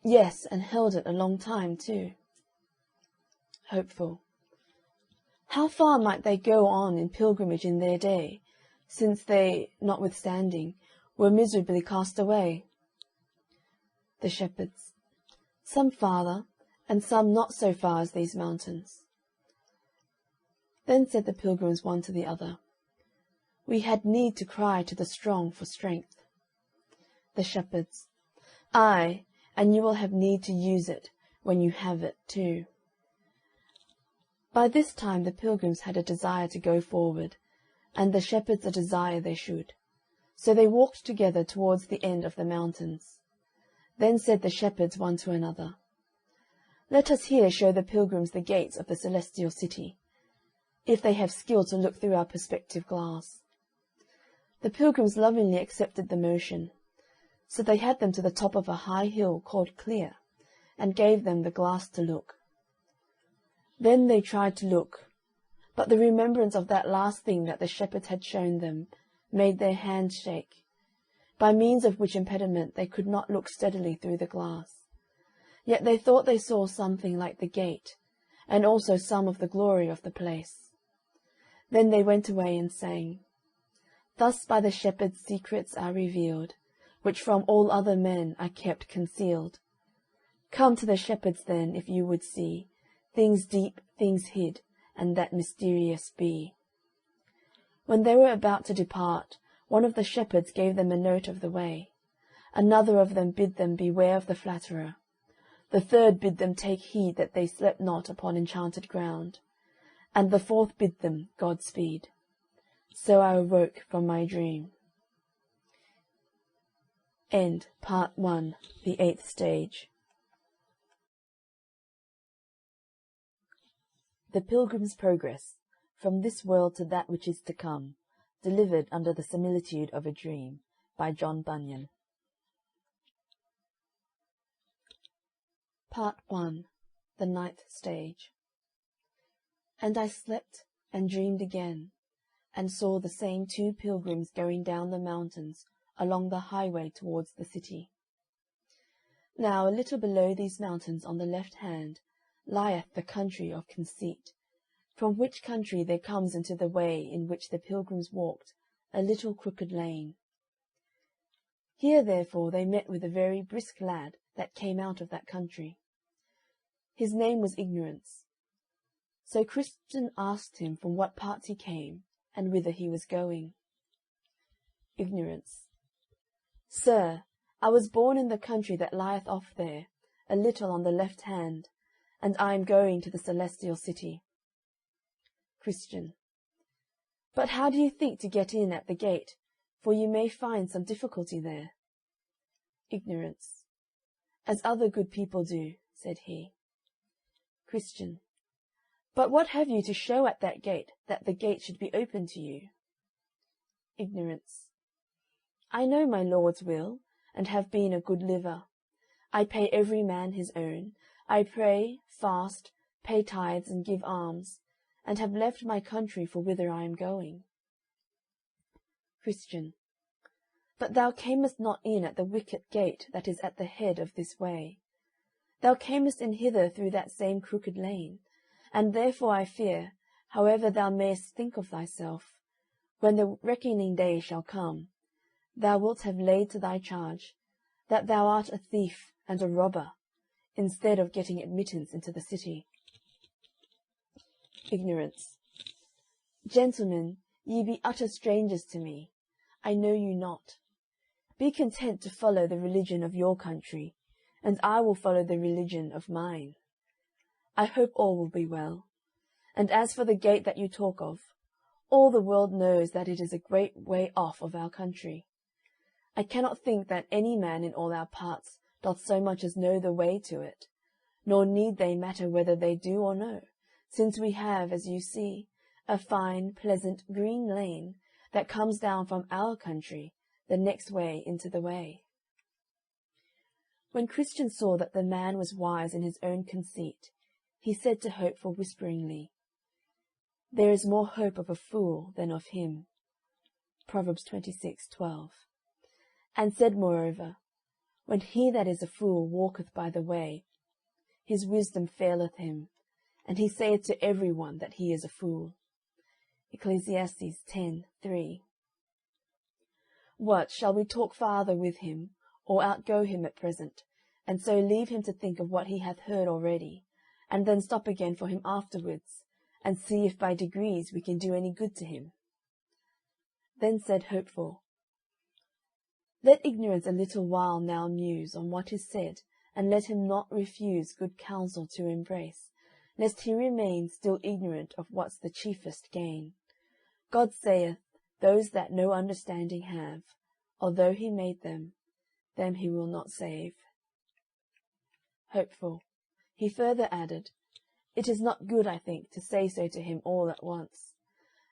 Yes, and held it a long time too. Hopeful, How far might they go on in pilgrimage in their day, since they, notwithstanding, were miserably cast away? The shepherds, Some farther, and some not so far as these mountains. Then said the pilgrims one to the other, We had need to cry to the strong for strength. The shepherds, Ay, and you will have need to use it, when you have it too. By this time the pilgrims had a desire to go forward, and the shepherds a desire they should. So they walked together towards the end of the mountains. Then said the shepherds one to another, Let us here show the pilgrims the gates of the celestial city, if they have skill to look through our perspective glass. The pilgrims lovingly accepted the motion, so they had them to the top of a high hill called Clear, and gave them the glass to look. Then they tried to look, but the remembrance of that last thing that the shepherds had shown them made their hands shake, by means of which impediment they could not look steadily through the glass. Yet they thought they saw something like the gate, and also some of the glory of the place. Then they went away and sang, Thus by the shepherds secrets are revealed, which from all other men are kept concealed. Come to the shepherds then, if you would see things deep, things hid, and that mysterious be. When they were about to depart, one of the shepherds gave them a note of the way. Another of them bid them beware of the flatterer. The third bid them take heed that they slept not upon enchanted ground. And the fourth bid them Godspeed. So I awoke from my dream. End Part 1, the 8th stage. The Pilgrim's Progress, from this world to that which is to come, delivered under the similitude of a dream, by John Bunyan. Part 1, the 9th stage. And I slept and dreamed again, and saw the same two pilgrims going down the mountains along the highway towards the city. Now a little below these mountains on the left hand lieth the country of Conceit, from which country there comes into the way in which the pilgrims walked a little crooked lane. Here therefore they met with a very brisk lad that came out of that country. His name was Ignorance. So Christian asked him from what parts he came, and whither he was going. Ignorance. Sir, I was born in the country that lieth off there, a little on the left hand, and I am going to the celestial city. Christian. But how do you think to get in at the gate? For you may find some difficulty there. Ignorance. As other good people do, said he. Christian. But what have you to show at that gate, that the gate should be open to you? Ignorance. I know my Lord's will, and have been a good liver. I pay every man his own. I pray, fast, pay tithes and give alms, and have left my country for whither I am going. Christian. But thou camest not in at the wicket gate that is at the head of this way. Thou camest in hither through that same crooked lane, and therefore I fear, however thou mayest think of thyself, when the reckoning day shall come, thou wilt have laid to thy charge that thou art a thief and a robber, instead of getting admittance into the city. Ignorance. Gentlemen, ye be utter strangers to me. I know you not. Be content to follow the religion of your country, and I will follow the religion of mine. I hope all will be well. And as for the gate that you talk of, all the world knows that it is a great way off of our country. I cannot think that any man in all our parts doth so much as know the way to it, nor need they matter whether they do or no, since we have, as you see, a fine, pleasant, green lane that comes down from our country the next way into the way. When Christian saw that the man was wise in his own conceit, he said to Hopeful whisperingly, There is more hope of a fool than of him. Proverbs 26:12. And said moreover, When he that is a fool walketh by the way, his wisdom faileth him, and he saith to every one that he is a fool. Ecclesiastes 10:3. What, shall we talk farther with him, or outgo him at present, and so leave him to think of what he hath heard already, and then stop again for him afterwards, and see if by degrees we can do any good to him? Then said Hopeful, Let ignorance a little while now muse on what is said, and let him not refuse good counsel to embrace, lest he remain still ignorant of what's the chiefest gain. God saith, Those that no understanding have, although he made them he will not save. Hopeful. He further added, It is not good, I think, to say so to him all at once.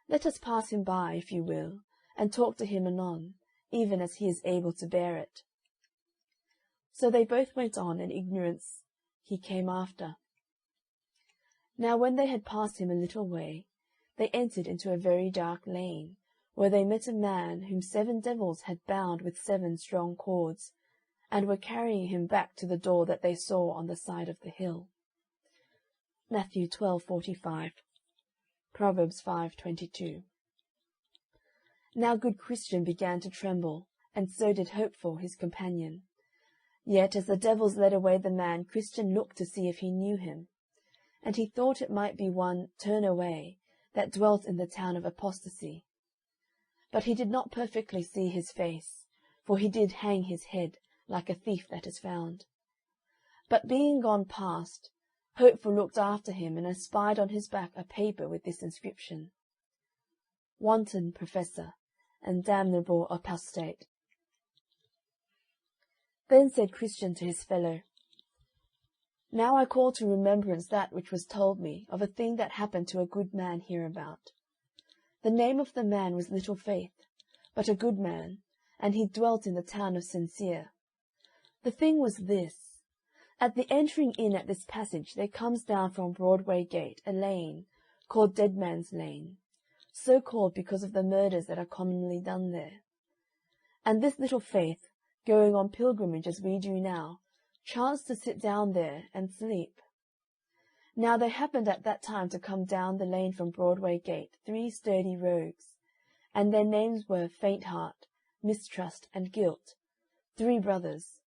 Let us pass him by, if you will, and talk to him anon, even as he is able to bear it. So they both went on, and ignorance he came after. Now when they had passed him a little way, they entered into a very dark lane, where they met a man whom 7 devils had bound with 7 strong cords, and were carrying him back to the door that they saw on the side of the hill. Matthew 12:45. Proverbs 5:22. Now good Christian began to tremble, and so did Hopeful his companion. Yet as the devils led away the man, Christian looked to see if he knew him, and he thought it might be one Turn away that dwelt in the town of apostasy. But he did not perfectly see his face, for he did hang his head like a thief that is found. But being gone past, Hopeful looked after him, and espied on his back a paper with this inscription: Wanton professor, and damnable apostate. Then said Christian to his fellow, Now I call to remembrance that which was told me of a thing that happened to a good man hereabout. The name of the man was Little Faith, but a good man, and he dwelt in the town of Sincere. The thing was this: at the entering in at this passage there comes down from Broadway Gate a lane, called Dead Man's Lane, so called because of the murders that are commonly done there. And this Little Faith, going on pilgrimage as we do now, chanced to sit down there and sleep. Now there happened at that time to come down the lane from Broadway Gate 3 sturdy rogues, and their names were Faint Heart, Mistrust, and Guilt, 3 brothers,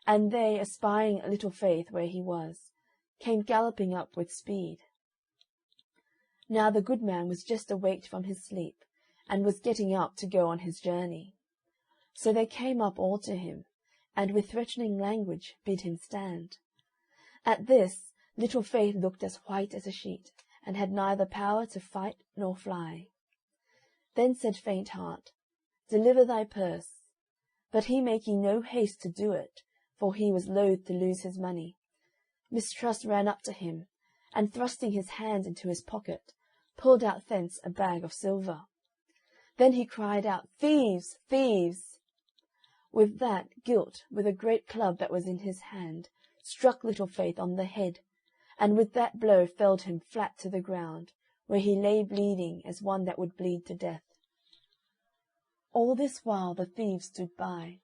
and they, espying Little Faith where he was, came galloping up with speed. Now the good man was just awaked from his sleep, and was getting up to go on his journey. So they came up all to him, and with threatening language bid him stand. At this, Little Faith looked as white as a sheet, and had neither power to fight nor fly. Then said Faint Heart, Deliver thy purse. But he making no haste to do it, for he was loath to lose his money, Mistrust ran up to him, and thrusting his hand into his pocket, pulled out thence a bag of silver. Then he cried out, Thieves! Thieves! With that, Guilt, with a great club that was in his hand, struck Little Faith on the head, and with that blow felled him flat to the ground, where he lay bleeding as one that would bleed to death. All this while the thieves stood by.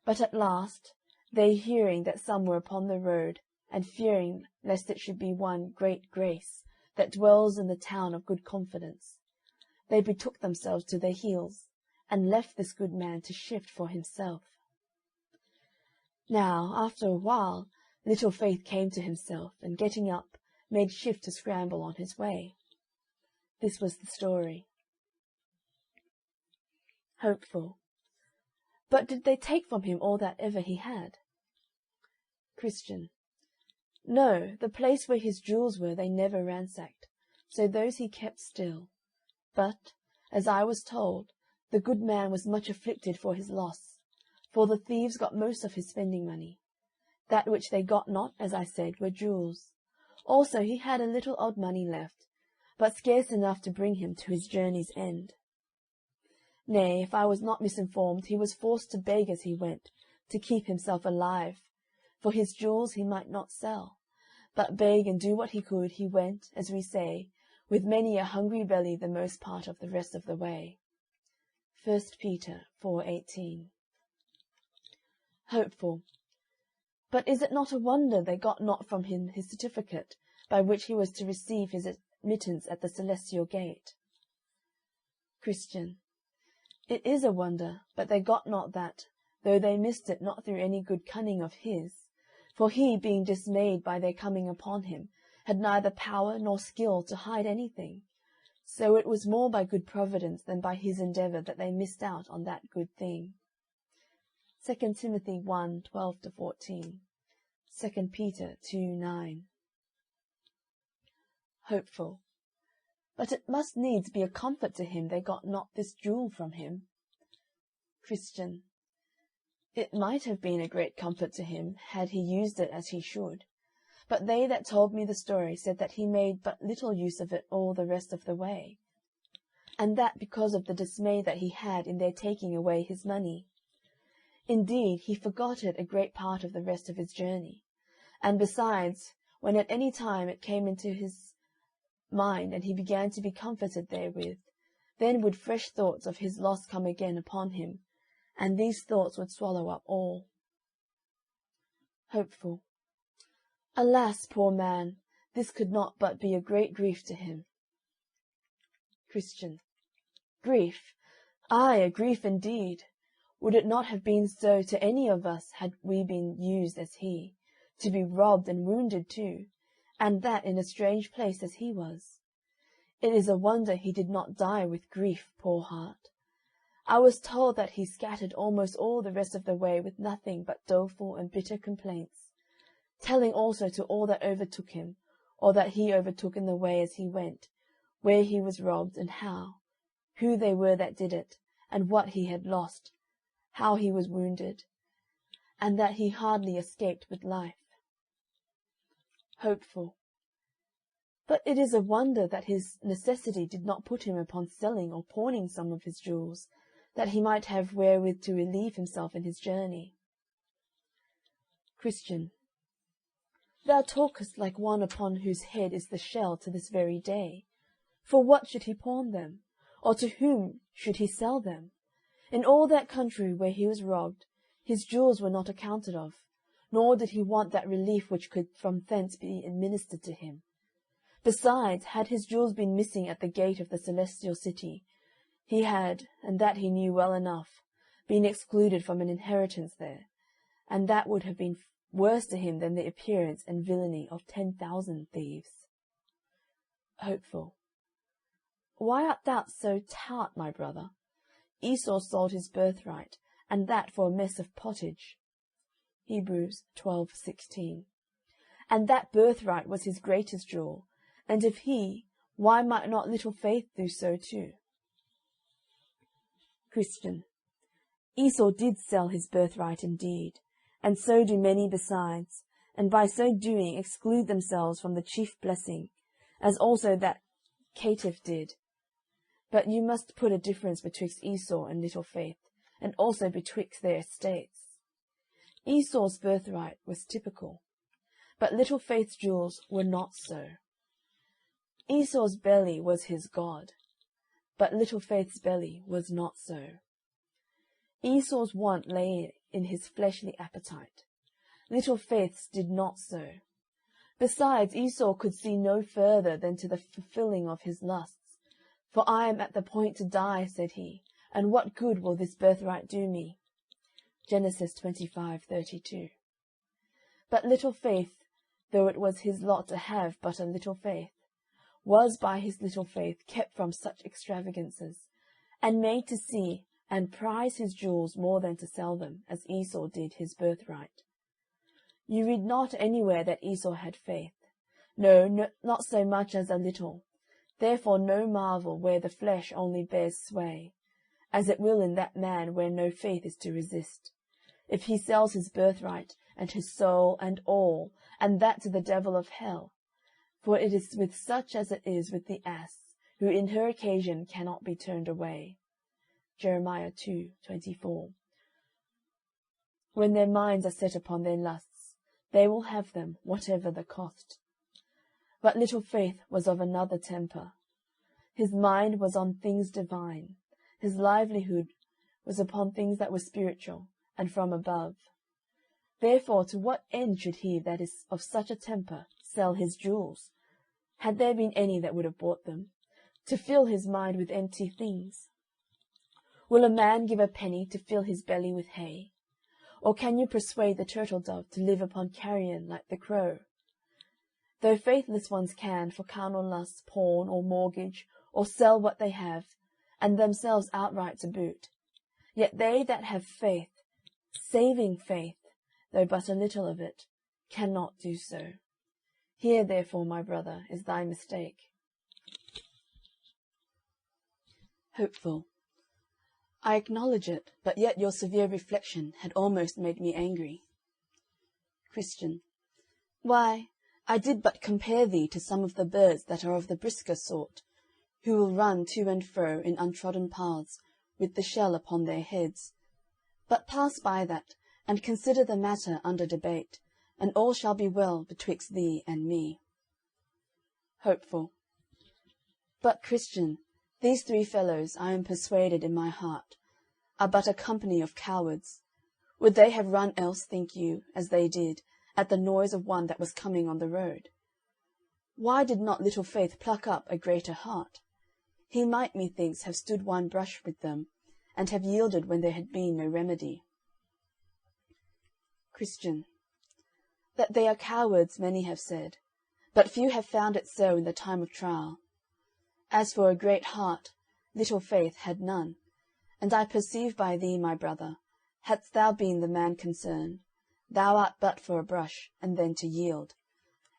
But at last, they hearing that some were upon the road, and fearing lest it should be one great grace that dwells in the town of good confidence, they betook themselves to their heels, and left this good man to shift for himself. Now, after a while, Little Faith came to himself, and getting up, made shift to scramble on his way. This was the story. Hopeful. But did they take from him all that ever he had? Christian. No, the place where his jewels were they never ransacked, so those he kept still. But, as I was told, the good man was much afflicted for his loss, for the thieves got most of his spending money. That which they got not, as I said, were jewels. Also he had a little odd money left, but scarce enough to bring him to his journey's end. Nay, if I was not misinformed, he was forced to beg as he went, to keep himself alive, for his jewels he might not sell, but beg and do what he could, he went, as we say, with many a hungry belly the most part of the rest of the way. 1 Peter 4:18. Hopeful. But is it not a wonder they got not from him his certificate, by which he was to receive his admittance at the celestial gate? Christian. It is a wonder, but they got not that, though they missed it not through any good cunning of his, for he, being dismayed by their coming upon him, had neither power nor skill to hide anything. So it was more by good providence than by his endeavour that they missed out on that good thing. 2 Timothy 1:12-14. 2 Peter 2:9. Hopeful. But it must needs be a comfort to him they got not this jewel from him. Christian. It might have been a great comfort to him, had he used it as he should. But they that told me the story said that he made but little use of it all the rest of the way, and that because of the dismay that he had in their taking away his money. Indeed, he forgot it a great part of the rest of his journey, and besides, when at any time it came into his mind, and he began to be comforted therewith, then would fresh thoughts of his loss come again upon him, and these thoughts would swallow up all. Hopeful. Alas, poor man, this could not but be a great grief to him. Christian. Grief? Ay, a grief indeed. Would it not have been so to any of us had we been used as he, to be robbed and wounded too, and that in a strange place as he was? It is a wonder he did not die with grief, poor heart. I was told that he scattered almost all the rest of the way with nothing but doleful and bitter complaints, telling also to all that overtook him, or that he overtook in the way as he went, where he was robbed and how, who they were that did it, and what he had lost, how he was wounded, and that he hardly escaped with life. Hopeful. But it is a wonder that his necessity did not put him upon selling or pawning some of his jewels, that he might have wherewith to relieve himself in his journey. Christian. Thou talkest like one upon whose head is the shell to this very day. For what should he pawn them, or to whom should he sell them? In all that country where he was robbed, his jewels were not accounted of, nor did he want that relief which could from thence be administered to him. Besides, had his jewels been missing at the gate of the celestial city, he had, and that he knew well enough, been excluded from an inheritance there, and that would have been worse to him than the appearance and villainy of 10,000 thieves. Hopeful. Why art thou so tart, my brother? Esau sold his birthright, and that for a mess of pottage. Hebrews 12:16. And that birthright was his greatest jewel, and if he, why might not little Faith do so too? Christian. Esau did sell his birthright indeed, and so do many besides, and by so doing exclude themselves from the chief blessing, as also that caitiff did. But you must put a difference betwixt Esau and little Faith, and also betwixt their estates. Esau's birthright was typical, But little Faith's jewels were not so. Esau's belly was his God, but little Faith's belly was not so. Esau's want lay in his fleshly appetite. Little Faith's did not so. Besides, Esau could see no further than to the fulfilling of his lusts. For I am at the point to die, said he, and what good will this birthright do me? Genesis 25:32. But little Faith, though it was his lot to have but a little faith, was by his little faith kept from such extravagances, and made to see and prize his jewels more than to sell them, as Esau did his birthright. You read not anywhere that Esau had faith. No, not so much as a little. Therefore no marvel where the flesh only bears sway, as it will in that man where no faith is to resist, if he sells his birthright and his soul and all, and that to the devil of hell. For it is with such as it is with the ass, who in her occasion cannot be turned away. Jeremiah 2:24. When their minds are set upon their lusts, they will have them, whatever the cost. But little Faith was of another temper. His mind was on things divine. His livelihood was upon things that were spiritual and from above. Therefore, to what end should he that is of such a temper sell his jewels, had there been any that would have bought them, to fill his mind with empty things? Will a man give a penny to fill his belly with hay? Or can you persuade the turtle-dove to live upon carrion like the crow? Though faithless ones can, for carnal lusts, pawn or mortgage, or sell what they have, and themselves outright to boot, yet they that have faith, saving faith, though but a little of it, cannot do so. Here, therefore, my brother, is thy mistake. Hopeful. I acknowledge it, but yet your severe reflection had almost made me angry. Christian. Why, I did but compare thee to some of the birds that are of the brisker sort, who will run to and fro in untrodden paths, with the shell upon their heads. But pass by that, and consider the matter under debate, and all shall be well betwixt thee and me. Hopeful. But, Christian, these three fellows, I am persuaded in my heart, are but a company of cowards. Would they have run else, think you, as they did, at the noise of one that was coming on the road? Why did not little Faith pluck up a greater heart? He might, methinks, have stood one brush with them, and have yielded when there had been no remedy. Christian. That they are cowards many have said, but few have found it so in the time of trial. As for a great heart, little Faith had none, and I perceive by thee, my brother, hadst thou been the man concerned, thou art but for a brush, and then to yield.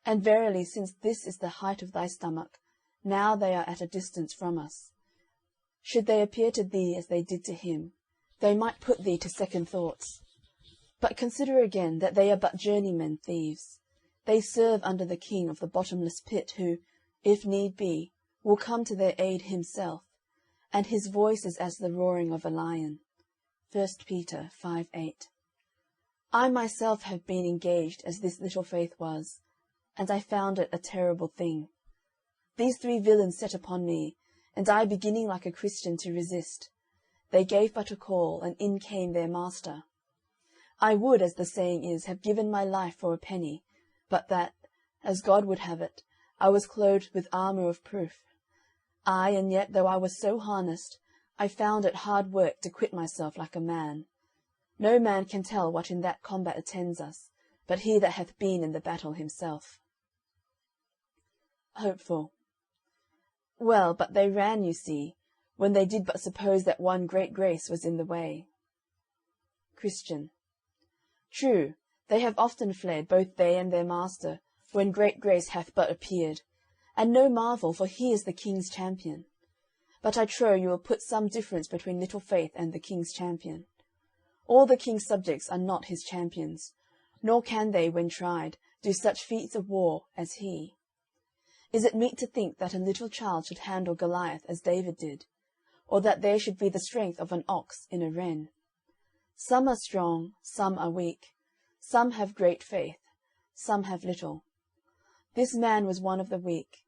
And verily, since this is the height of thy stomach, now they are at a distance from us. Should they appear to thee as they did to him, they might put thee to second thoughts. But consider again that they are but journeymen thieves. They serve under the king of the bottomless pit, who, if need be, will come to their aid himself, and his voice is as the roaring of a lion. 1 Peter 5:8. I myself have been engaged as this little Faith was, and I found it a terrible thing. These three villains set upon me, and I beginning like a Christian to resist. They gave but a call, and in came their master. I would, as the saying is, have given my life for a penny, but that, as God would have it, I was clothed with armour of proof. Ay, and yet, though I was so harnessed, I found it hard work to quit myself like a man. No man can tell what in that combat attends us, but he that hath been in the battle himself. Hopeful. Well, but they ran, you see, when they did but suppose that one great grace was in the way. Christian. True, they have often fled, both they and their master, when great grace hath but appeared, and no marvel, for he is the king's champion. But I trow you will put some difference between little Faith and the king's champion. All the king's subjects are not his champions, nor can they, when tried, do such feats of war as he. Is it meet to think that a little child should handle Goliath as David did, or that there should be the strength of an ox in a wren? Some are strong, some are weak, some have great faith, some have little. This man was one of the weak,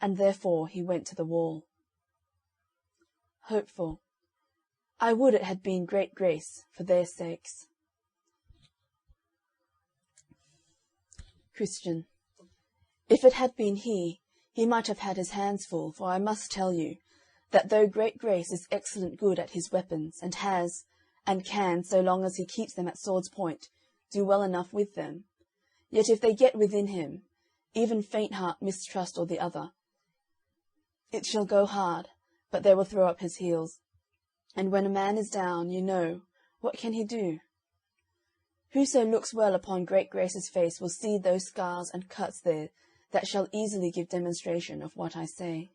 and therefore he went to the wall. Hopeful. I would it had been great grace for their sakes. Christian. If it had been he might have had his hands full, for I must tell you, that though great grace is excellent good at his weapons, and has, and can, so long as he keeps them at sword's point, do well enough with them, yet if they get within him, even faint heart, mistrust, or the other, it shall go hard, but they will throw up his heels. And when a man is down, you know, what can he do? Whoso looks well upon great grace's face will see those scars and cuts there that shall easily give demonstration of what I say.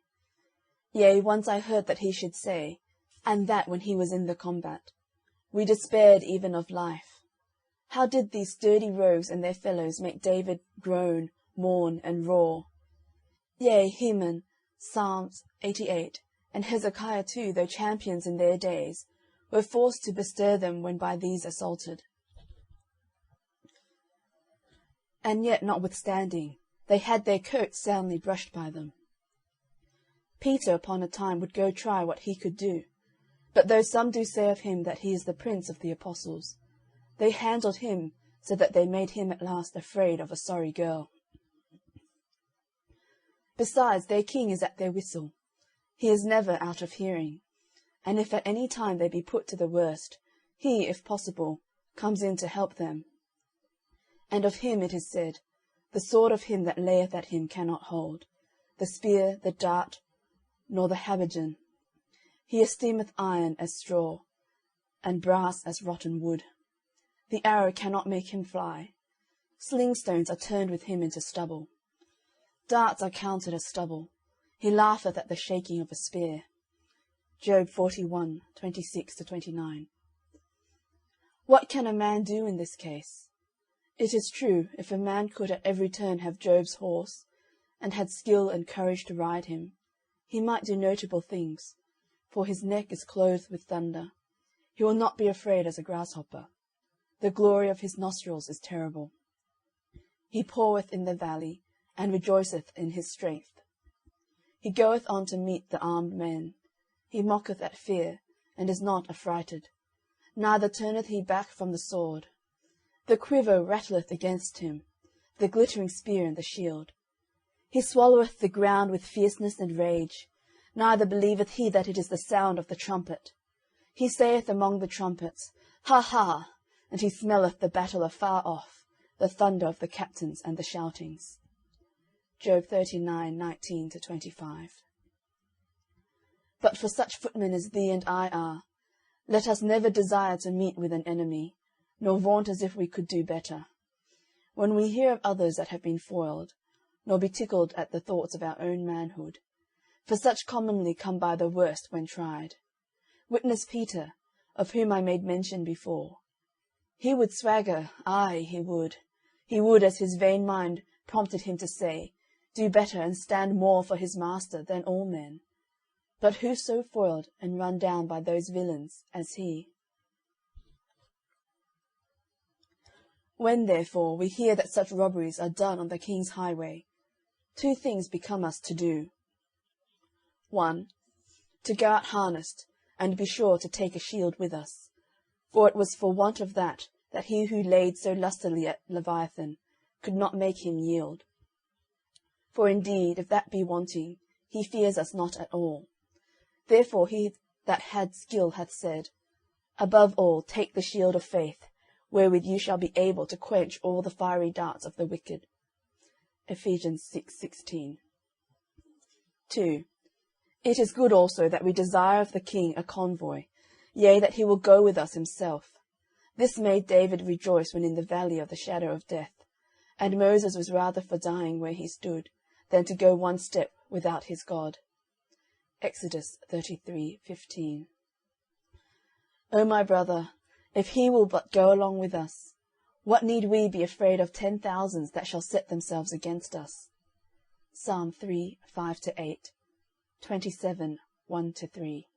Yea, once I heard that he should say, and that when he was in the combat, we despaired even of life. How did these sturdy rogues and their fellows make David groan, mourn, and roar? Yea, Heman, Psalms 88, and Hezekiah too, though champions in their days, were forced to bestir them when by these assaulted. And yet, notwithstanding, they had their coats soundly brushed by them. Peter upon a time would go try what he could do, but though some do say of him that he is the prince of the apostles, they handled him so that they made him at last afraid of a sorry girl. Besides, their king is at their whistle. He is never out of hearing, and if at any time they be put to the worst, he, if possible, comes in to help them. And of him it is said, the sword of him that layeth at him cannot hold, the spear, the dart, nor the habergeon. He esteemeth iron as straw, and brass as rotten wood. The arrow cannot make him fly. Slingstones are turned with him into stubble. Darts are counted as stubble. He laugheth at the shaking of a spear. Job 41:26-29. What can a man do in this case? It is true, if a man could at every turn have Job's horse, and had skill and courage to ride him, he might do notable things, for his neck is clothed with thunder. He will not be afraid as a grasshopper. The glory of his nostrils is terrible. He poureth in the valley, and rejoiceth in his strength. He goeth on to meet the armed men. He mocketh at fear, and is not affrighted. Neither turneth he back from the sword. The quiver rattleth against him, the glittering spear and the shield. He swalloweth the ground with fierceness and rage. Neither believeth he that it is the sound of the trumpet. He saith among the trumpets, Ha, ha! And he smelleth the battle afar off, the thunder of the captains and the shoutings. Job 39:19-25. But for such footmen as thee and I are, let us never desire to meet with an enemy, nor vaunt as if we could do better. When we hear of others that have been foiled, nor be tickled at the thoughts of our own manhood, for such commonly come by the worst when tried. Witness Peter, of whom I made mention before. He would swagger, aye, he would, as his vain mind prompted him to say, do better and stand more for his master than all men. But who so foiled and run down by those villains as he? When, therefore, we hear that such robberies are done on the king's highway, 2 things become us to do. 1, to go out harnessed, and be sure to take a shield with us. For it was for want of that he who laid so lustily at Leviathan could not make him yield. For indeed, if that be wanting, he fears us not at all. Therefore he that had skill hath said, Above all, take the shield of faith, wherewith you shall be able to quench all the fiery darts of the wicked. Ephesians 6:16. 2. It is good also that we desire of the king a convoy, yea, that he will go with us himself. This made David rejoice when in the valley of the shadow of death, and Moses was rather for dying where he stood, than to go one step without his God. Exodus 33:15. O my brother, if he will but go along with us, what need we be afraid of 10,000s that shall set themselves against us? Psalm 3:5-8, 27:1-3.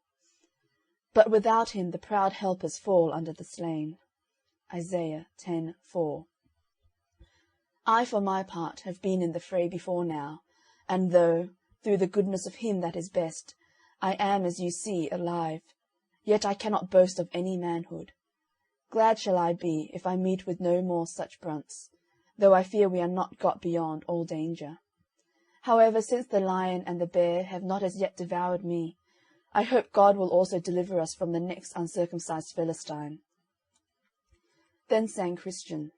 But without him the proud helpers fall under the slain. Isaiah 10:4. I, for my part, have been in the fray before now, and though, through the goodness of him that is best, I am, as you see, alive, yet I cannot boast of any manhood. Glad shall I be if I meet with no more such brunts, though I fear we are not got beyond all danger. However, since the lion and the bear have not as yet devoured me, I hope God will also deliver us from the next uncircumcised Philistine. Then sang Christian.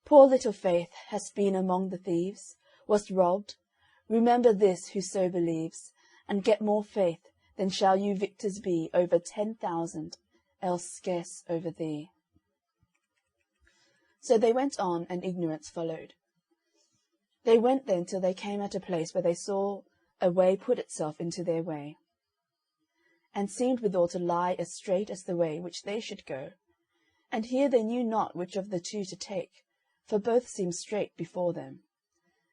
Poor little Faith hast been among the thieves, wast robbed. Remember this, who so believes, and get more faith, then shall you victors be over 10,000, else scarce over thee. So they went on, and ignorance followed. They went then till they came at a place where they saw a way put itself into their way, and seemed withal to lie as straight as the way which they should go. And here they knew not which of the two to take, for both seemed straight before them.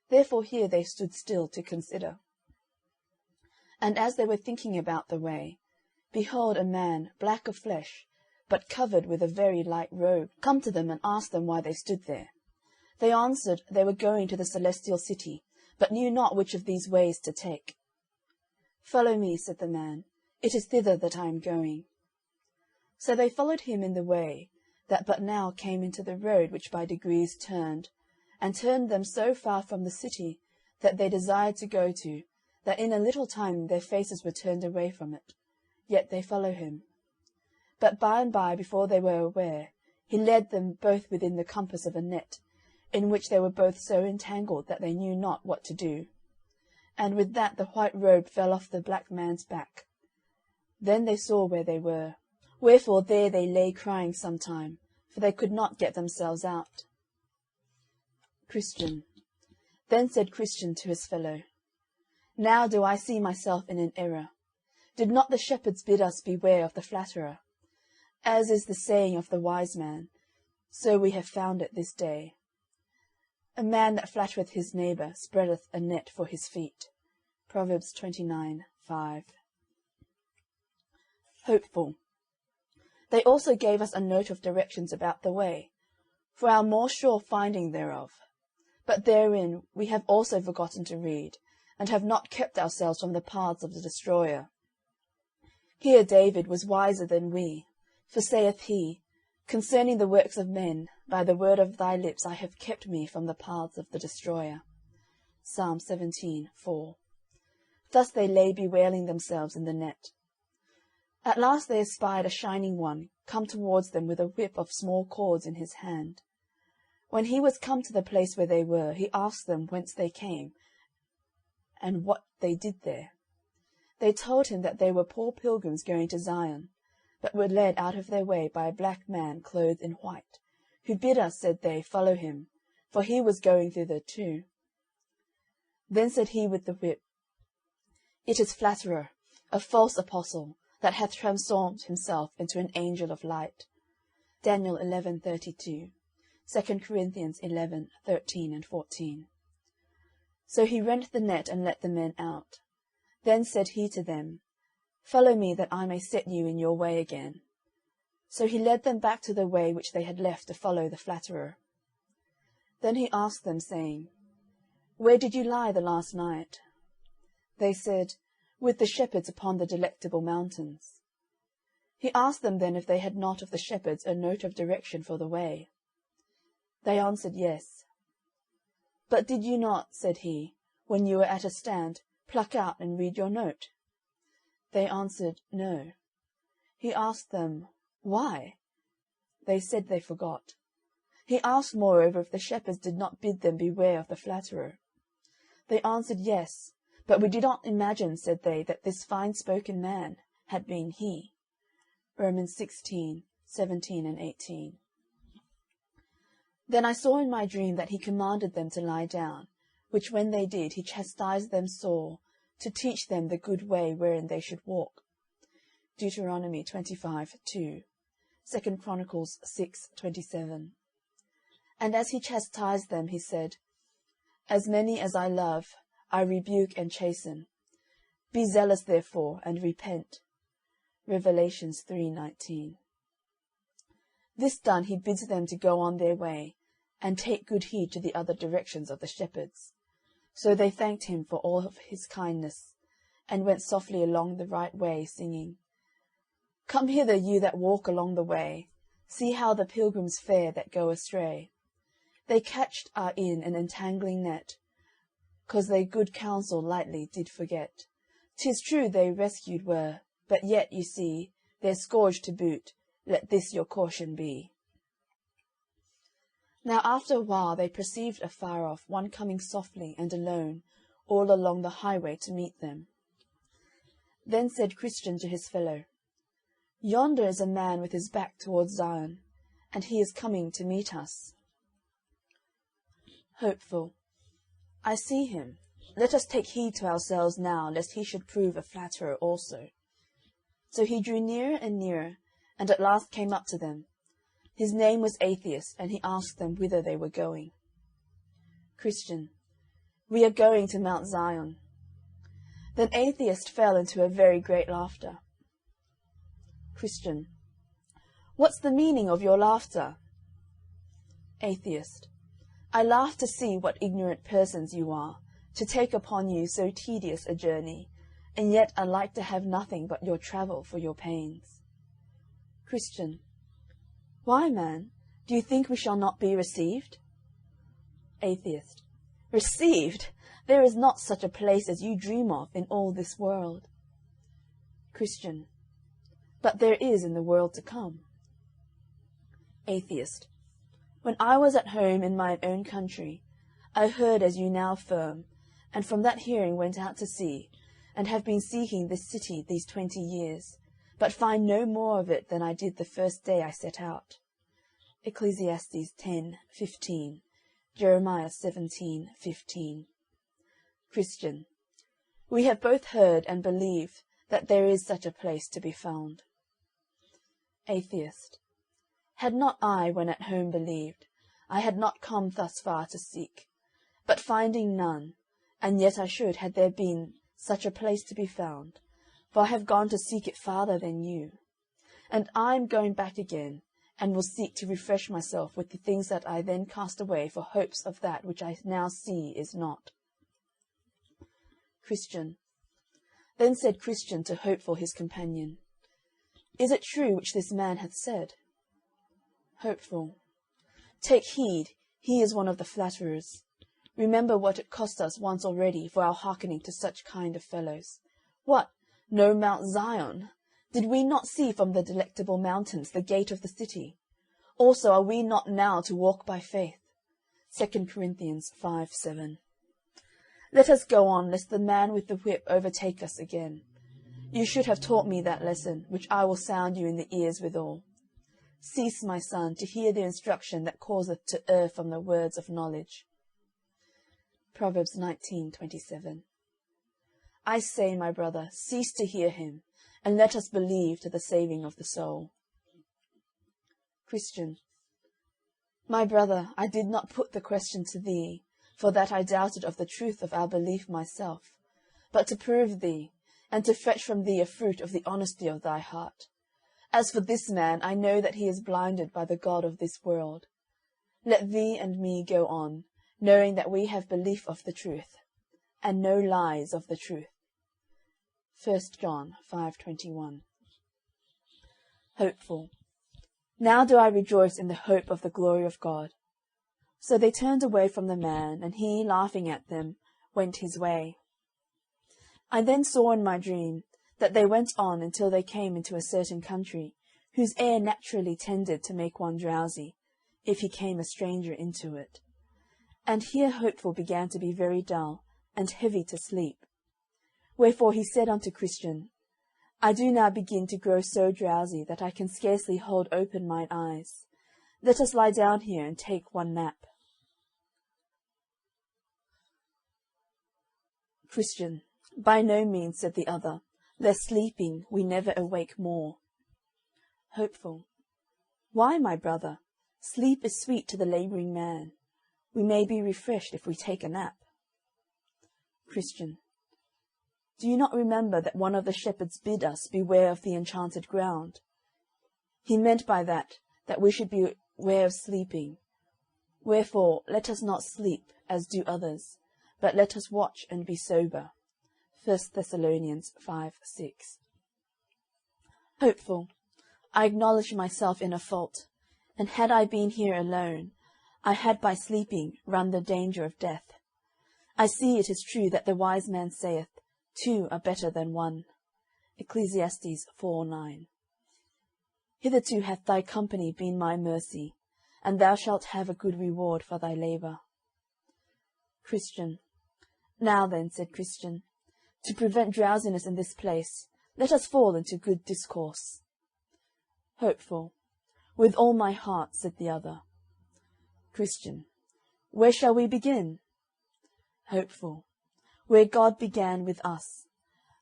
Therefore here they stood still to consider. And as they were thinking about the way, behold, a man, black of flesh, but covered with a very light robe, come to them and asked them why they stood there. They answered they were going to the celestial city, but knew not which of these ways to take. Follow me, said the man, it is thither that I am going. So they followed him in the way, that but now came into the road which by degrees turned them so far from the city that they desired to go to, that in a little time their faces were turned away from it, yet they follow him. But by and by, before they were aware, he led them both within the compass of a net, in which they were both so entangled that they knew not what to do. And with that the white robe fell off the black man's back. Then they saw where they were. Wherefore there they lay crying some time, for they could not get themselves out. Christian. Then said Christian to his fellow, Now do I see myself in an error. Did not the shepherds bid us beware of the flatterer? As is the saying of the wise man, so we have found it this day. A man that flattereth his neighbour spreadeth a net for his feet. Proverbs 29:5. Hopeful. They also gave us a note of directions about the way, for our more sure finding thereof. But therein we have also forgotten to read, and have not kept ourselves from the paths of the destroyer. Here David was wiser than we, for saith he, Concerning the works of men, by the word of thy lips I have kept me from the paths of the destroyer. Psalm 17:4. Thus they lay bewailing themselves in the net. At last they espied a shining one come towards them with a whip of small cords in his hand. When he was come to the place where they were, he asked them whence they came, and what they did there. They told him that they were poor pilgrims going to Zion, but were led out of their way by a black man clothed in white, who bid us, said they, follow him, for he was going thither too. Then said he with the whip, It is flatterer, a false apostle, that hath transformed himself into an angel of light. Daniel 11:32, 2 Corinthians 11:13 and 14. So he rent the net and let the men out. Then said he to them, Follow me, that I may set you in your way again. So he led them back to the way which they had left to follow the flatterer. Then he asked them, saying, Where did you lie the last night? They said, With the shepherds upon the Delectable Mountains. He asked them then if they had not of the shepherds a note of direction for the way. They answered, Yes. But did you not, said he, when you were at a stand, pluck out and read your note? They answered, No. He asked them, Why? They said they forgot. He asked moreover if the shepherds did not bid them beware of the flatterer. They answered, Yes, but we did not imagine, said they, that this fine-spoken man had been he. Romans 16:17 and 18. Then I saw in my dream that he commanded them to lie down, which when they did, he chastised them sore, to teach them the good way wherein they should walk. Deuteronomy 25:2, 2 Chronicles 6:27. And as he chastised them, he said, As many as I love, I rebuke and chasten. Be zealous therefore, and repent. Revelations 3:19. This done, he bids them to go on their way, and take good heed to the other directions of the shepherds. So they thanked him for all of his kindness, and went softly along the right way, singing, Come hither, you that walk along the way, see how the pilgrims fare that go astray. They catched are in an entangling net, 'cause they good counsel lightly did forget. 'Tis true they rescued were, but yet, you see, they're scourged to boot, let this your caution be. Now after a while they perceived afar off one coming softly and alone all along the highway to meet them. Then said Christian to his fellow, Yonder is a man with his back towards Zion, and he is coming to meet us. Hopeful. I see him. Let us take heed to ourselves now, lest he should prove a flatterer also. So he drew nearer and nearer, and at last came up to them. His name was Atheist, and he asked them whither they were going. Christian. We are going to Mount Zion. Then Atheist fell into a very great laughter. Christian. What's the meaning of your laughter? Atheist. I laugh to see what ignorant persons you are, to take upon you so tedious a journey, and yet are like to have nothing but your travel for your pains. Christian. Why, man, do you think we shall not be received? Atheist. Received? There is not such a place as you dream of in all this world. Christian. But there is in the world to come. Atheist. When I was at home in mine own country, I heard as you now affirm, and from that hearing went out to sea, and have been seeking this city these 20 years, but find no more of it than I did the first day I set out. Ecclesiastes 10:15, Jeremiah 17:15. Christian. We have both heard and believe that there is such a place to be found. Atheist. Had not I, when at home, believed, I had not come thus far to seek, but finding none, and yet I should, had there been such a place to be found, for I have gone to seek it farther than you, and I am going back again, and will seek to refresh myself with the things that I then cast away for hopes of that which I now see is not. Christian. Then said Christian to Hopeful his companion, Is it true which this man hath said? Hopeful. Take heed, he is one of the flatterers. Remember what it cost us once already for our hearkening to such kind of fellows. What, no Mount Zion? Did we not see from the delectable mountains the gate of the city? Also are we not now to walk by faith? 2 Corinthians 5:7. Let us go on, lest the man with the whip overtake us again. You should have taught me that lesson, which I will sound you in the ears withal. Cease, my son, to hear the instruction that causeth to err from the words of knowledge. Proverbs 19:27. I say, my brother, cease to hear him, and let us believe to the saving of the soul. Christian. My brother, I did not put the question to thee, for that I doubted of the truth of our belief myself, but to prove thee, and to fetch from thee a fruit of the honesty of thy heart. As for this man, I know that he is blinded by the God of this world. Let thee and me go on, knowing that we have belief of the truth, and no lies of the truth. 1 John 5:21. Hopeful. Now do I rejoice in the hope of the glory of God. So they turned away from the man, and he, laughing at them, went his way. I then saw in my dream that they went on until they came into a certain country, whose air naturally tended to make one drowsy, if he came a stranger into it. And here Hopeful began to be very dull, and heavy to sleep. Wherefore he said unto Christian, I do now begin to grow so drowsy that I can scarcely hold open mine eyes. Let us lie down here and take one nap. Christian. By no means, said the other, lest sleeping we never awake more. Hopeful. Why, my brother? Sleep is sweet to the labouring man. We may be refreshed if we take a nap. Christian. Do you not remember that one of the shepherds bid us beware of the enchanted ground? He meant by that we should beware of sleeping. Wherefore let us not sleep, as do others, but let us watch and be sober. 1 Thessalonians 5:6. Hopeful. I acknowledge myself in a fault, and had I been here alone, I had by sleeping run the danger of death. I see it is true that the wise man saith, 2 are better than 1. Ecclesiastes 4:9. Hitherto hath thy company been my mercy, and thou shalt have a good reward for thy labour. Christian. Now then, said Christian, to prevent drowsiness in this place, let us fall into good discourse. Hopeful. With all my heart, said the other. Christian. Where shall we begin? Hopeful. Where God began with us.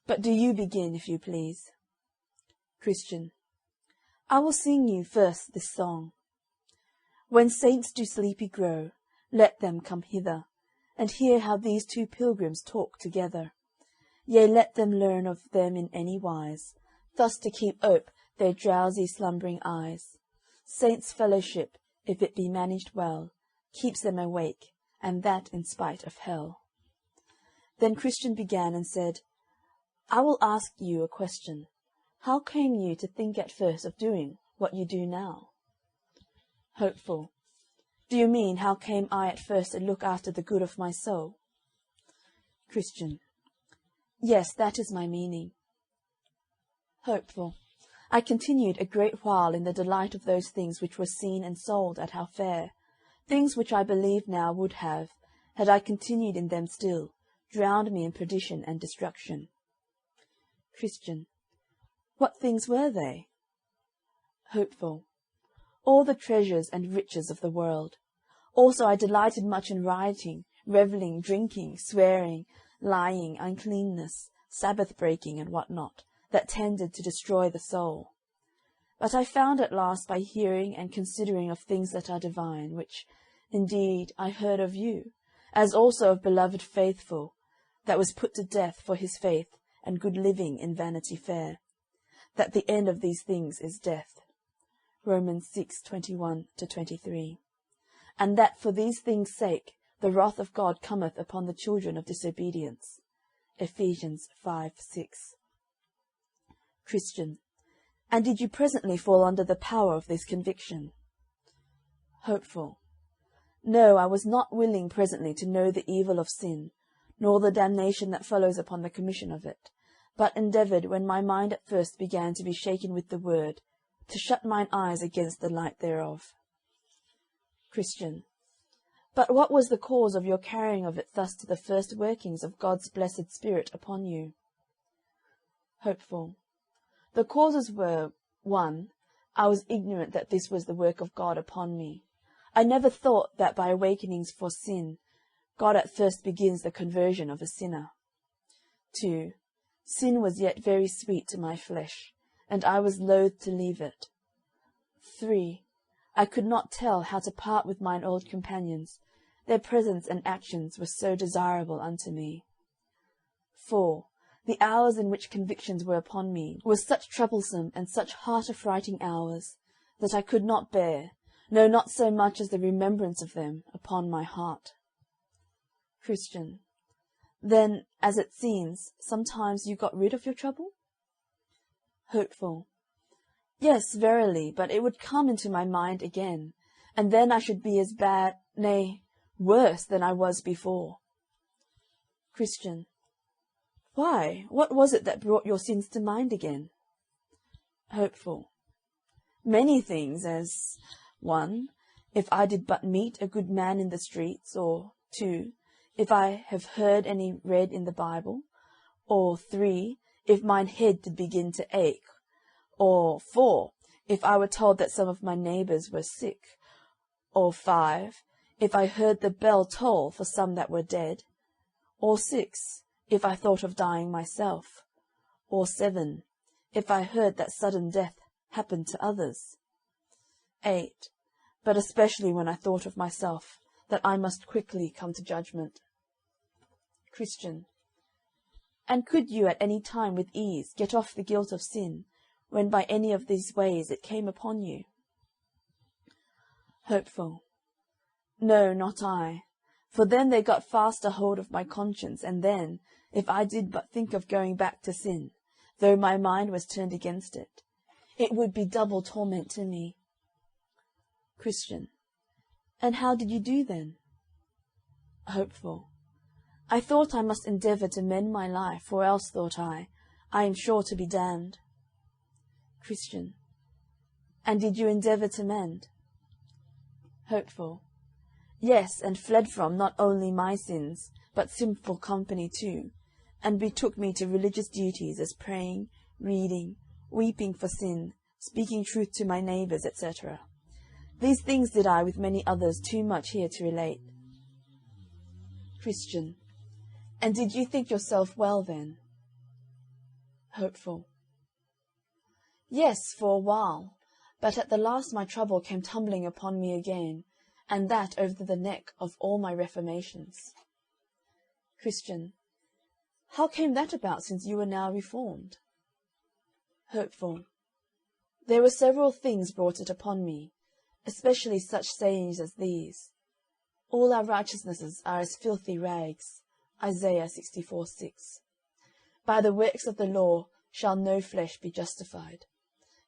But do you begin, if you please. Christian. I will sing you first this song. When saints do sleepy grow, let them come hither, and hear how these 2 pilgrims talk together. Yea, let them learn of them in any wise, thus to keep ope their drowsy slumbering eyes. Saints' fellowship, if it be managed well, keeps them awake, and that in spite of hell. Then Christian began and said, I will ask you a question. How came you to think at first of doing what you do now? Hopeful. Do you mean how came I at first to look after the good of my soul? Christian. Yes, that is my meaning. Hopeful. I continued a great while in the delight of those things which were seen and sold at our fair, things which I believe now would have, had I continued in them still, drowned me in perdition and destruction. Christian. What things were they? Hopeful. All the treasures and riches of the world. Also I delighted much in rioting, revelling, drinking, swearing, lying, uncleanness, Sabbath-breaking, and what not, that tended to destroy the soul. But I found at last by hearing and considering of things that are divine, which, indeed, I heard of you, as also of beloved Faithful, that was put to death for his faith and good living in Vanity Fair, that the end of these things is death. Romans 6:21-23. And that for these things' sake the wrath of God cometh upon the children of disobedience. Ephesians 5:6. Christian. And did you presently fall under the power of this conviction? Hopeful. No, I was not willing presently to know the evil of sin, nor the damnation that follows upon the commission of it, but endeavoured, when my mind at first began to be shaken with the word, to shut mine eyes against the light thereof. Christian. But what was the cause of your carrying of it thus to the first workings of God's blessed Spirit upon you? Hopeful. The causes were, 1, I was ignorant that this was the work of God upon me. I never thought that by awakenings for sin, God at first begins the conversion of a sinner. 2, sin was yet very sweet to my flesh, and I was loath to leave it. 3, I could not tell how to part with mine old companions. Their presence and actions were so desirable unto me. 4, the hours in which convictions were upon me were such troublesome and such heart-affrighting hours, that I could not bear, no, not so much as the remembrance of them, upon my heart. Christian. Then, as it seems, sometimes you got rid of your trouble? Hopeful. Yes, verily, but it would come into my mind again, and then I should be as bad, nay, worse than I was before. Christian. Why, what was it that brought your sins to mind again? Hopeful. Many things, as 1, if I did but meet a good man in the streets, or 2, if I have heard any read in the Bible, or 3, if mine head did begin to ache, or 4, if I were told that some of my neighbours were sick, or 5, if I heard the bell toll for some that were dead, or 6, if I thought of dying myself, or 7, if I heard that sudden death happened to others, 8, but especially when I thought of myself, that I must quickly come to judgment. Christian. And could you at any time with ease get off the guilt of sin, when by any of these ways it came upon you? Hopeful. No, not I. For then they got faster hold of my conscience, and then, if I did but think of going back to sin, though my mind was turned against it, it would be double torment to me. Christian. And how did you do then? Hopeful. I thought I must endeavour to mend my life, for else, thought I am sure to be damned. Christian. And did you endeavour to mend? Hopeful. Yes, and fled from not only my sins, but sinful company too, and betook me to religious duties as praying, reading, weeping for sin, speaking truth to my neighbours, etc. These things did I with many others too much here to relate. Christian. And did you think yourself well then? Hopeful. Yes, for a while, but at the last my trouble came tumbling upon me again, and that over the neck of all my reformations. Christian. How came that about, since you are now reformed? Hopeful. There were several things brought it upon me, especially such sayings as these. All our righteousnesses are as filthy rags. Isaiah 64:6. By the works of the law shall no flesh be justified.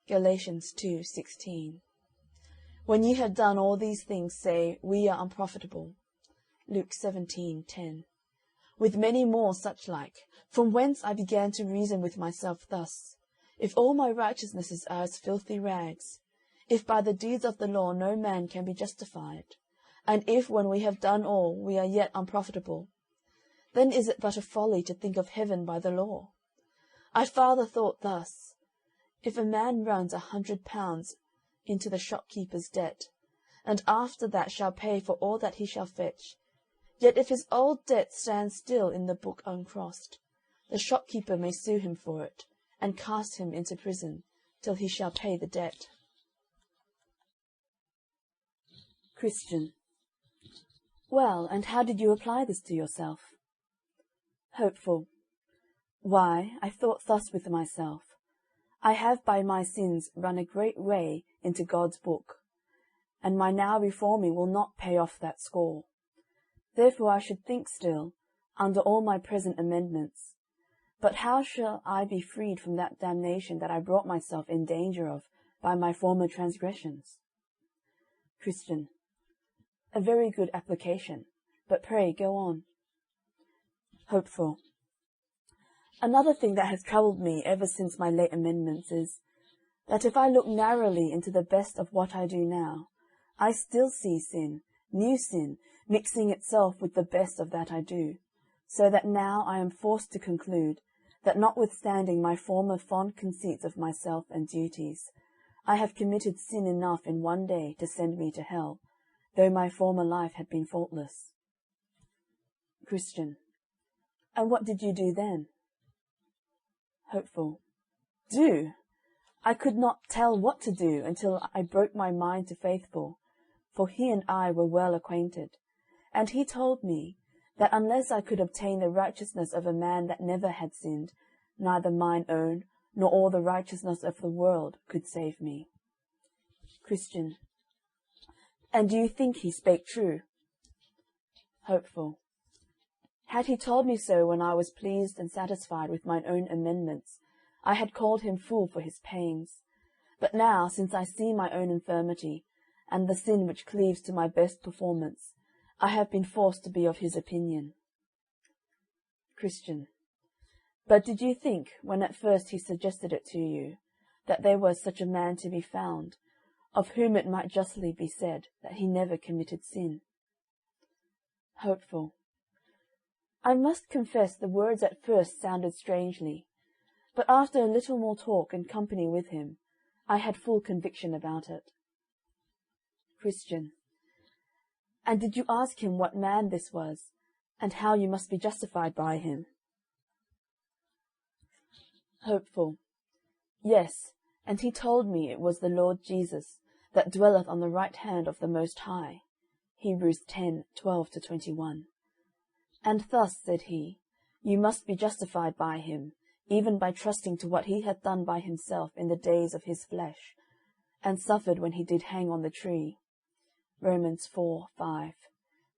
Galatians 2:16. When you have done all these things, say, we are unprofitable. Luke 17:10. With many more such like, from whence I began to reason with myself thus, if all my righteousnesses are as filthy rags, if by the deeds of the law no man can be justified, and if when we have done all we are yet unprofitable, then is it but a folly to think of heaven by the law. I farther thought thus, if a man runs 100 pounds into the shopkeeper's debt, and after that shall pay for all that he shall fetch, yet if his old debt stands still in the book uncrossed, the shopkeeper may sue him for it, and cast him into prison, till he shall pay the debt. Christian. Well, and how did you apply this to yourself? Hopeful. Why, I thought thus with myself, I have by my sins run a great way into God's book, and my now reforming will not pay off that score. Therefore I should think still, under all my present amendments, but how shall I be freed from that damnation that I brought myself in danger of by my former transgressions? Christian. A very good application, but pray go on. Hopeful. Another thing that has troubled me ever since my late amendments is, that if I look narrowly into the best of what I do now, I still see sin, new sin, mixing itself with the best of that I do, so that now I am forced to conclude that notwithstanding my former fond conceits of myself and duties, I have committed sin enough in one day to send me to hell, though my former life had been faultless. Christian. And what did you do then? Hopeful. Do? I could not tell what to do until I broke my mind to Faithful, for he and I were well acquainted, and he told me that unless I could obtain the righteousness of a man that never had sinned, neither mine own nor all the righteousness of the world could save me. Christian. And do you think he spake true? Hopeful. Had he told me so when I was pleased and satisfied with mine own amendments, I had called him fool for his pains. But now, since I see my own infirmity, and the sin which cleaves to my best performance, I have been forced to be of his opinion. Christian. But did you think, when at first he suggested it to you, that there was such a man to be found, of whom it might justly be said that he never committed sin? Hopeful. I must confess the words at first sounded strangely, but after a little more talk and company with him, I had full conviction about it. Christian. And did you ask him what man this was, and how you must be justified by him? Hopeful. Yes, and he told me it was the Lord Jesus, that dwelleth on the right hand of the Most High. Hebrews 10:12-21. And thus, said he, you must be justified by him, even by trusting to what he hath done by himself in the days of his flesh, and suffered when he did hang on the tree. Romans 4:5,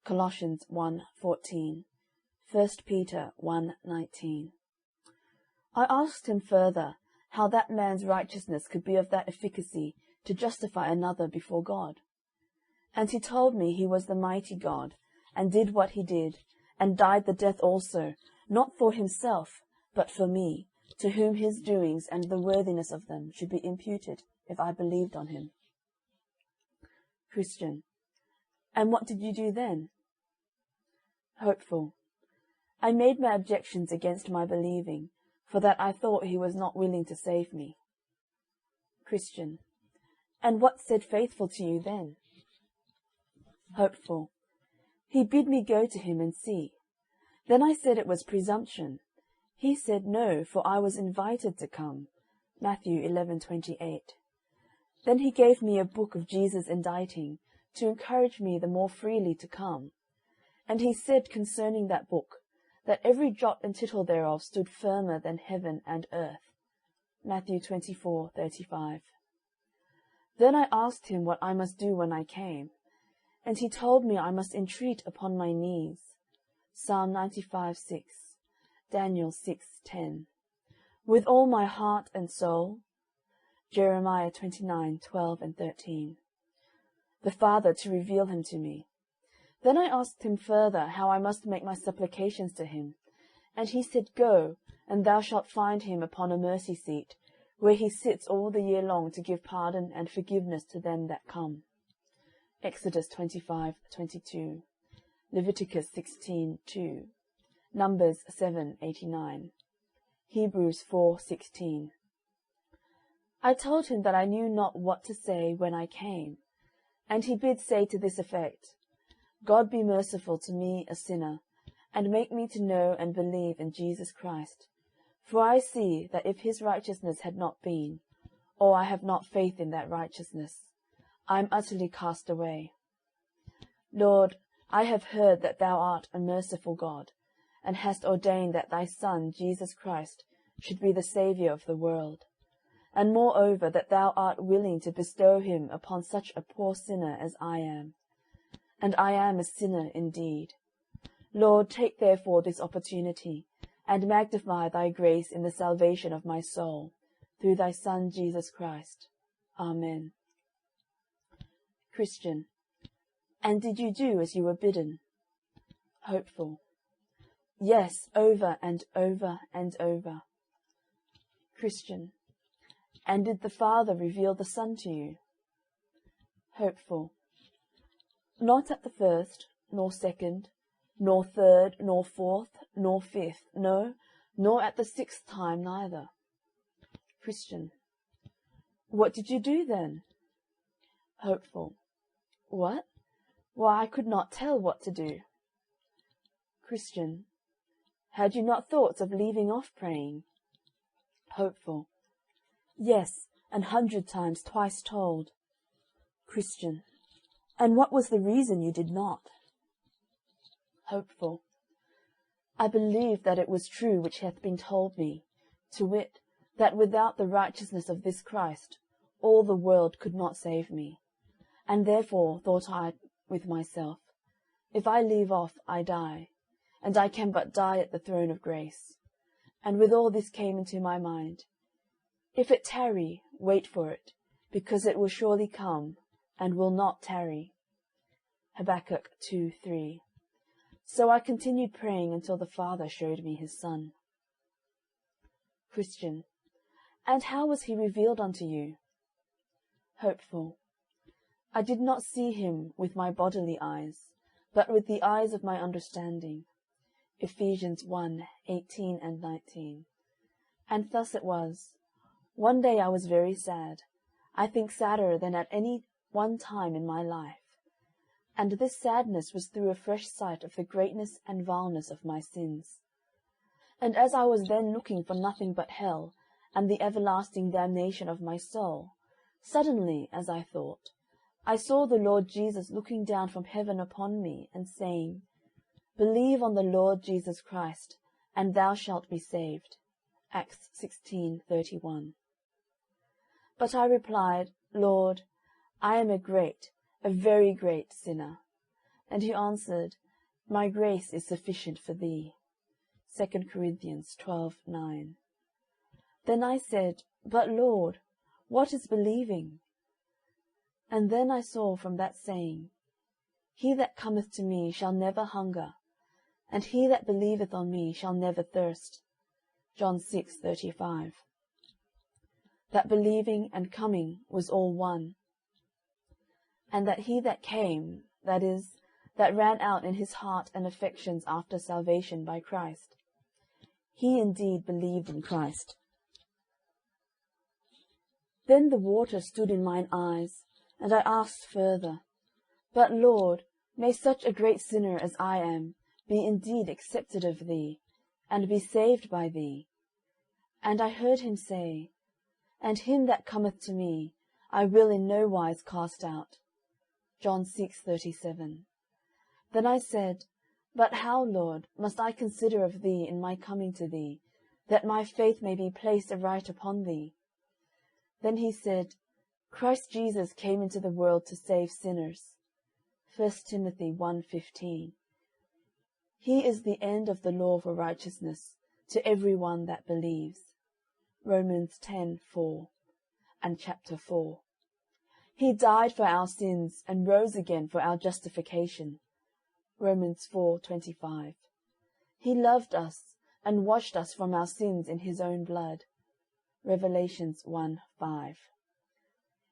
Colossians 1:14, 1 Peter 1:19. I asked him further how that man's righteousness could be of that efficacy to justify another before God. And he told me he was the mighty God, and did what he did, and died the death also, not for himself, but for me, to whom his doings and the worthiness of them should be imputed, if I believed on him. Christian. And what did you do then? Hopeful. I made my objections against my believing, for that I thought he was not willing to save me. Christian. And what said Faithful to you then? Hopeful. He bid me go to him and see. Then I said it was presumption. He said no, for I was invited to come. Matthew 11:28. Then he gave me a book of Jesus' inditing, to encourage me the more freely to come. And he said concerning that book, that every jot and tittle thereof stood firmer than heaven and earth. Matthew 24:35. Then I asked him what I must do when I came, and he told me I must entreat upon my knees. Psalm 95:6, Daniel 6:10. With all my heart and soul. Jeremiah 29:12 and 13. The Father to reveal him to me. Then I asked him further how I must make my supplications to him, and he said, Go, and thou shalt find him upon a mercy seat, where he sits all the year long to give pardon and forgiveness to them that come. Exodus 25:22, Leviticus 16:2, Numbers 7:89, Hebrews 4:16. I told him that I knew not what to say when I came, and he bid say to this effect, God be merciful to me a sinner, and make me to know and believe in Jesus Christ. For I see that if his righteousness had not been, or I have not faith in that righteousness, I am utterly cast away. Lord, I have heard that thou art a merciful God, and hast ordained that thy Son, Jesus Christ, should be the Saviour of the world, and moreover that thou art willing to bestow him upon such a poor sinner as I am. And I am a sinner indeed. Lord, take therefore this opportunity, and magnify thy grace in the salvation of my soul, through thy Son Jesus Christ. Amen. Christian. And did you do as you were bidden? Hopeful. Yes, over and over and over. Christian. And did the Father reveal the Son to you? Hopeful. Not at the first, nor second, nor third, nor fourth, nor fifth, no, nor at the sixth time neither. Christian. What did you do then? Hopeful. What? Why, I could not tell what to do. Christian. Had you not thoughts of leaving off praying? Hopeful. Yes, 100 times twice told. Christian. And what was the reason you did not? Hopeful. I believe that it was true which hath been told me, to wit, that without the righteousness of this Christ, all the world could not save me. And therefore thought I with myself, if I leave off, I die, and I can but die at the throne of grace. And with all this came into my mind, if it tarry, wait for it, because it will surely come, and will not tarry. Habakkuk 2:3. So I continued praying until the Father showed me his Son. Christian. And how was he revealed unto you? Hopeful. I did not see him with my bodily eyes, but with the eyes of my understanding. Ephesians 1:18 and 19. And thus it was. One day I was very sad, I think sadder than at any one time in my life. And this sadness was through a fresh sight of the greatness and vileness of my sins. And as I was then looking for nothing but hell, and the everlasting damnation of my soul, suddenly, as I thought, I saw the Lord Jesus looking down from heaven upon me, and saying, Believe on the Lord Jesus Christ, and thou shalt be saved. Acts 16:31. But I replied, Lord, I am a great a very great sinner. And he answered, My grace is sufficient for thee. 2 Corinthians 12:9. Then I said, But Lord, what is believing? And then I saw from that saying, He that cometh to me shall never hunger, and he that believeth on me shall never thirst. John 6:35. That believing and coming was all one, and that he that came, that is, that ran out in his heart and affections after salvation by Christ, he indeed believed in Christ. Then the water stood in mine eyes, and I asked further, But Lord, may such a great sinner as I am be indeed accepted of thee, and be saved by thee? And I heard him say, And him that cometh to me I will in no wise cast out. John 6:37. Then I said, But how, Lord, must I consider of thee in my coming to thee, that my faith may be placed aright upon thee? Then he said, Christ Jesus came into the world to save sinners. 1 Timothy 1:15. He is the end of the law for righteousness to every one that believes. Romans 10:4 and chapter 4. He died for our sins and rose again for our justification. Romans 4:25. He loved us and washed us from our sins in his own blood. Revelations 1:5.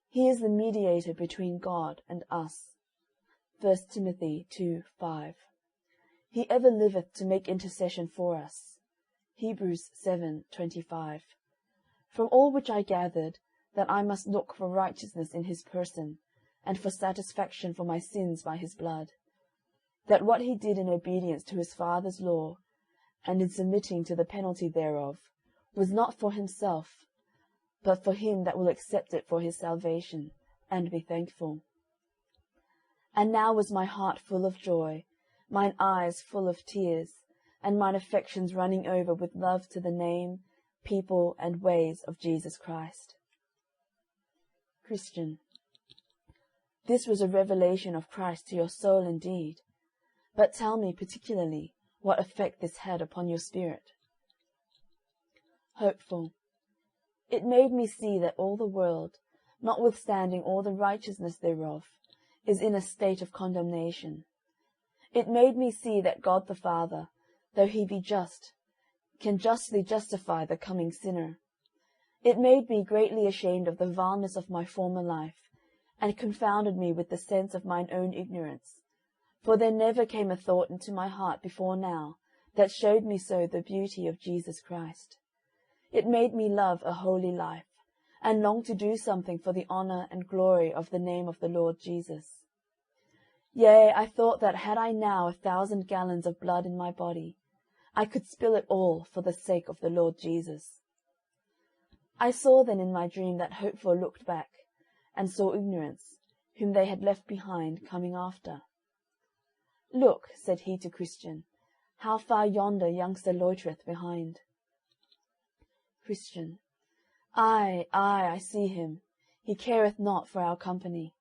He is the mediator between God and us. 1 Timothy 2:5. He ever liveth to make intercession for us. Hebrews 7:25. From all which I gathered that I must look for righteousness in his person, and for satisfaction for my sins by his blood, that what he did in obedience to his Father's law, and in submitting to the penalty thereof, was not for himself, but for him that will accept it for his salvation, and be thankful. And now was my heart full of joy, mine eyes full of tears, and mine affections running over with love to the name, people, and ways of Jesus Christ. Christian. This was a revelation of Christ to your soul indeed, but tell me particularly what effect this had upon your spirit. Hopeful. It made me see that all the world, notwithstanding all the righteousness thereof, is in a state of condemnation. It made me see that God the Father, though he be just, can justly justify the coming sinner. It made me greatly ashamed of the vileness of my former life, and confounded me with the sense of mine own ignorance. For there never came a thought into my heart before now that showed me so the beauty of Jesus Christ. It made me love a holy life, and long to do something for the honour and glory of the name of the Lord Jesus. Yea, I thought that had I now 1,000 gallons of blood in my body, I could spill it all for the sake of the Lord Jesus. I saw then in my dream that Hopeful looked back, and saw Ignorance, whom they had left behind, coming after. Look, said he to Christian, how far yonder youngster loitereth behind. Christian. Ay, I see him. He careth not for our company.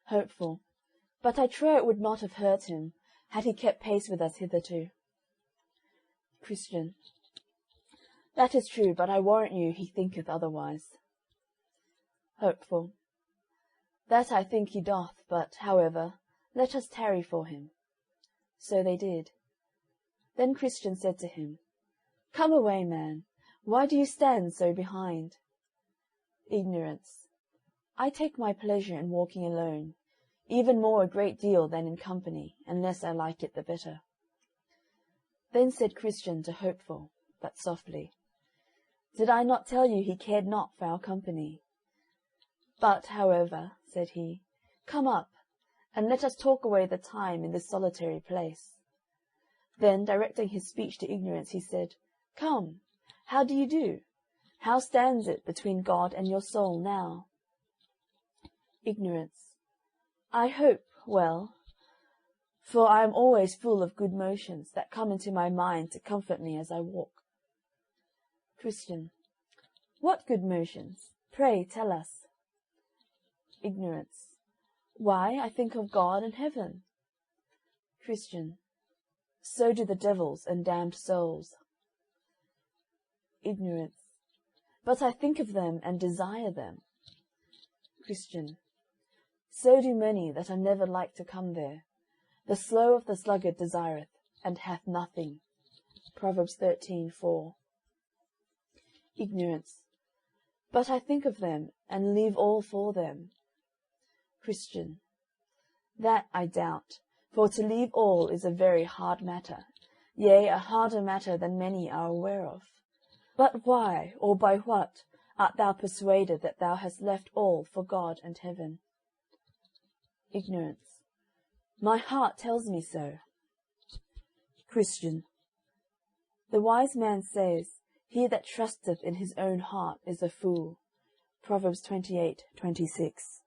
Hopeful. But I trow it would not have hurt him, had he kept pace with us hitherto. Christian. That is true, but I warrant you he thinketh otherwise. Hopeful. That I think he doth, but, however, let us tarry for him. So they did. Then Christian said to him, Come away, man. Why do you stand so behind? Ignorance. I take my pleasure in walking alone, even more a great deal than in company, unless I like it the better. Then said Christian to Hopeful, but softly, Did I not tell you he cared not for our company? But, however, said he, come up, and let us talk away the time in this solitary place. Then, directing his speech to Ignorance, he said, Come, how do you do? How stands it between God and your soul now? Ignorance. I hope, well, for I am always full of good motions that come into my mind to comfort me as I walk. Christian. What good motions? Pray tell us. Ignorance. Why, I think of God and heaven. Christian. So do the devils and damned souls. Ignorance. But I think of them and desire them. Christian. So do many that are never like to come there. The slow of the sluggard desireth, and hath nothing. Proverbs 13:4. Ignorance. But I think of them, and leave all for them. Christian. That I doubt, for to leave all is a very hard matter, yea, a harder matter than many are aware of. But why, or by what, art thou persuaded that thou hast left all for God and heaven? Ignorance. My heart tells me so. Christian. The wise man says, he that trusteth in his own heart is a fool. Proverbs 28:26.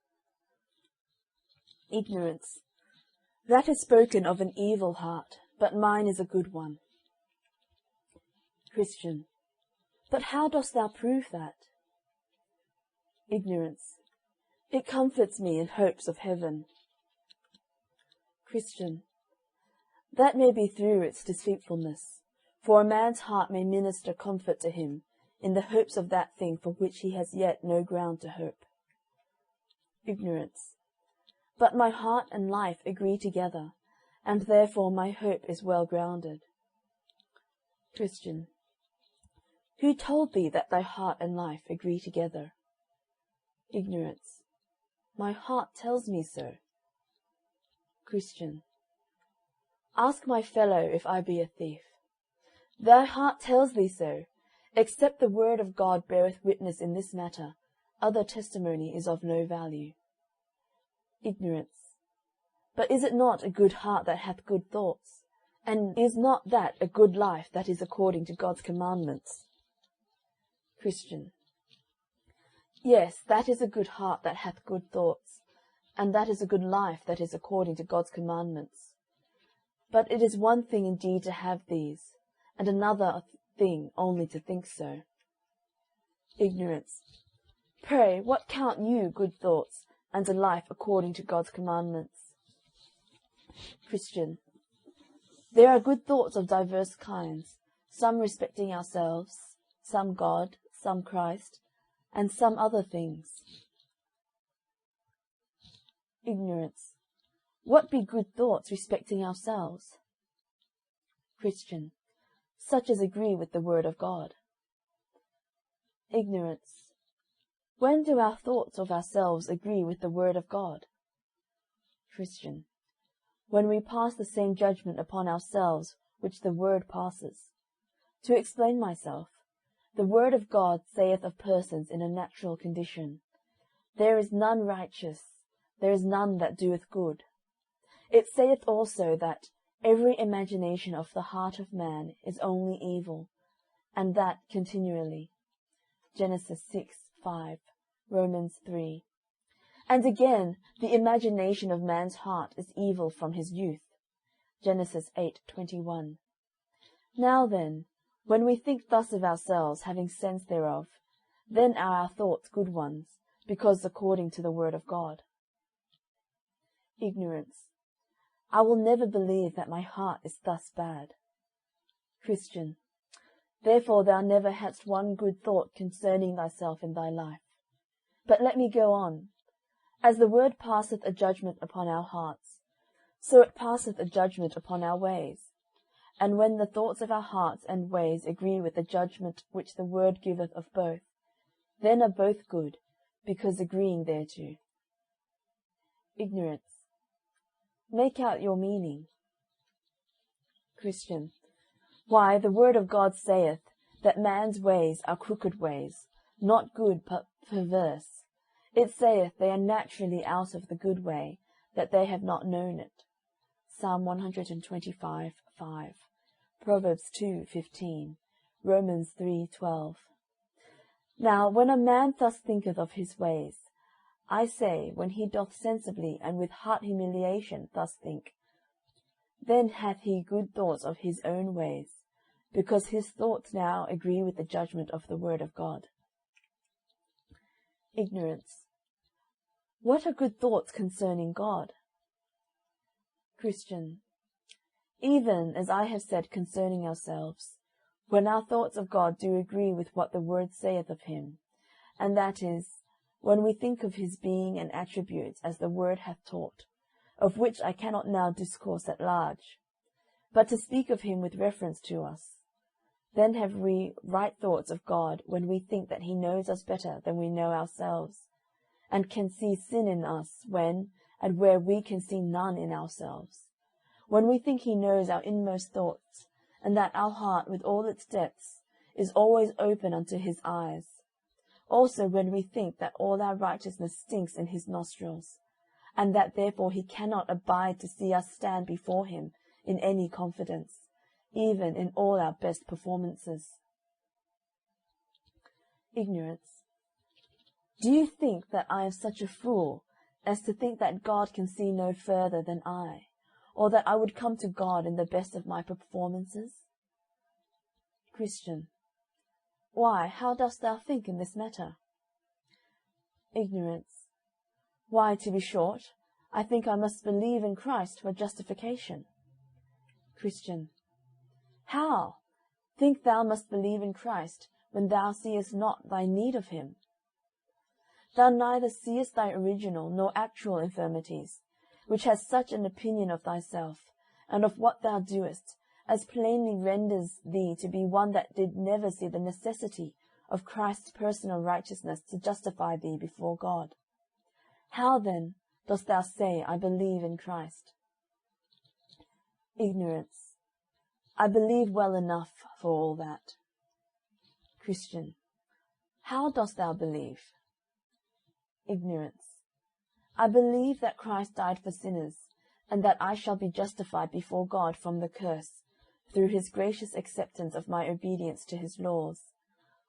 Ignorance. That is spoken of an evil heart, but mine is a good one. Christian. But how dost thou prove that? Ignorance. It comforts me in hopes of heaven. Christian. That may be through its deceitfulness, for a man's heart may minister comfort to him in the hopes of that thing for which he has yet no ground to hope. Ignorance. But my heart and life agree together, and therefore my hope is well grounded. Christian. Who told thee that thy heart and life agree together? Ignorance. My heart tells me so. Christian. Ask my fellow if I be a thief. Thy heart tells thee so. Except the word of God beareth witness in this matter, other testimony is of no value. Ignorance. But is it not a good heart that hath good thoughts? And is not that a good life that is according to God's commandments? Christian. Yes, that is a good heart that hath good thoughts, and that is a good life that is according to God's commandments. But it is one thing indeed to have these, and another thing only to think so. Ignorance. Pray, what count you good thoughts, and a life according to God's commandments? Christian. There are good thoughts of diverse kinds, some respecting ourselves, some God, some Christ, and some other things. Ignorance. What be good thoughts respecting ourselves? Christian. Such as agree with the word of God. Ignorance. When do our thoughts of ourselves agree with the word of God? Christian. When we pass the same judgment upon ourselves which the word passes. To explain myself, the word of God saith of persons in a natural condition, there is none righteous, there is none that doeth good. It saith also that every imagination of the heart of man is only evil, and that continually. Genesis 6:5, Romans 3. And again, the imagination of man's heart is evil from his youth. Genesis 8:21. Now then, when we think thus of ourselves, having sense thereof, then are our thoughts good ones, because according to the word of God. Ignorance. I will never believe that my heart is thus bad. Christian. Therefore thou never hadst one good thought concerning thyself in thy life. But let me go on. As the word passeth a judgment upon our hearts, so it passeth a judgment upon our ways. And when the thoughts of our hearts and ways agree with the judgment which the word giveth of both, then are both good, because agreeing thereto. Ignorance. Make out your meaning. Christian. Why, the word of God saith that man's ways are crooked ways, not good but perverse. It saith they are naturally out of the good way, that they have not known it. Psalm 125:5, Proverbs 2:15, Romans 3:12. Now, when a man thus thinketh of his ways, I say, when he doth sensibly and with heart humiliation thus think, then hath he good thoughts of his own ways, because his thoughts now agree with the judgment of the word of God. Ignorance. What are good thoughts concerning God? Christian. Even as I have said concerning ourselves, when our thoughts of God do agree with what the word saith of him, and that is, when we think of his being and attributes as the word hath taught, of which I cannot now discourse at large, but to speak of him with reference to us, then have we right thoughts of God when we think that he knows us better than we know ourselves, and can see sin in us when and where we can see none in ourselves, when we think he knows our inmost thoughts, and that our heart with all its depths is always open unto his eyes, also when we think that all our righteousness stinks in his nostrils, and that therefore he cannot abide to see us stand before him in any confidence, even in all our best performances. Ignorance. Do you think that I am such a fool as to think that God can see no further than I, or that I would come to God in the best of my performances? Christian. Why, how dost thou think in this matter? Ignorance. Why, to be short, I think I must believe in Christ for justification. Christian. How? Think thou must believe in Christ when thou seest not thy need of him? Thou neither seest thy original nor actual infirmities, which has such an opinion of thyself, and of what thou doest, as plainly renders thee to be one that did never see the necessity of Christ's personal righteousness to justify thee before God. How, then, dost thou say, I believe in Christ? Ignorance. I believe well enough for all that. Christian. How dost thou believe? Ignorance. I believe that Christ died for sinners, and that I shall be justified before God from the curse, through his gracious acceptance of my obedience to his laws.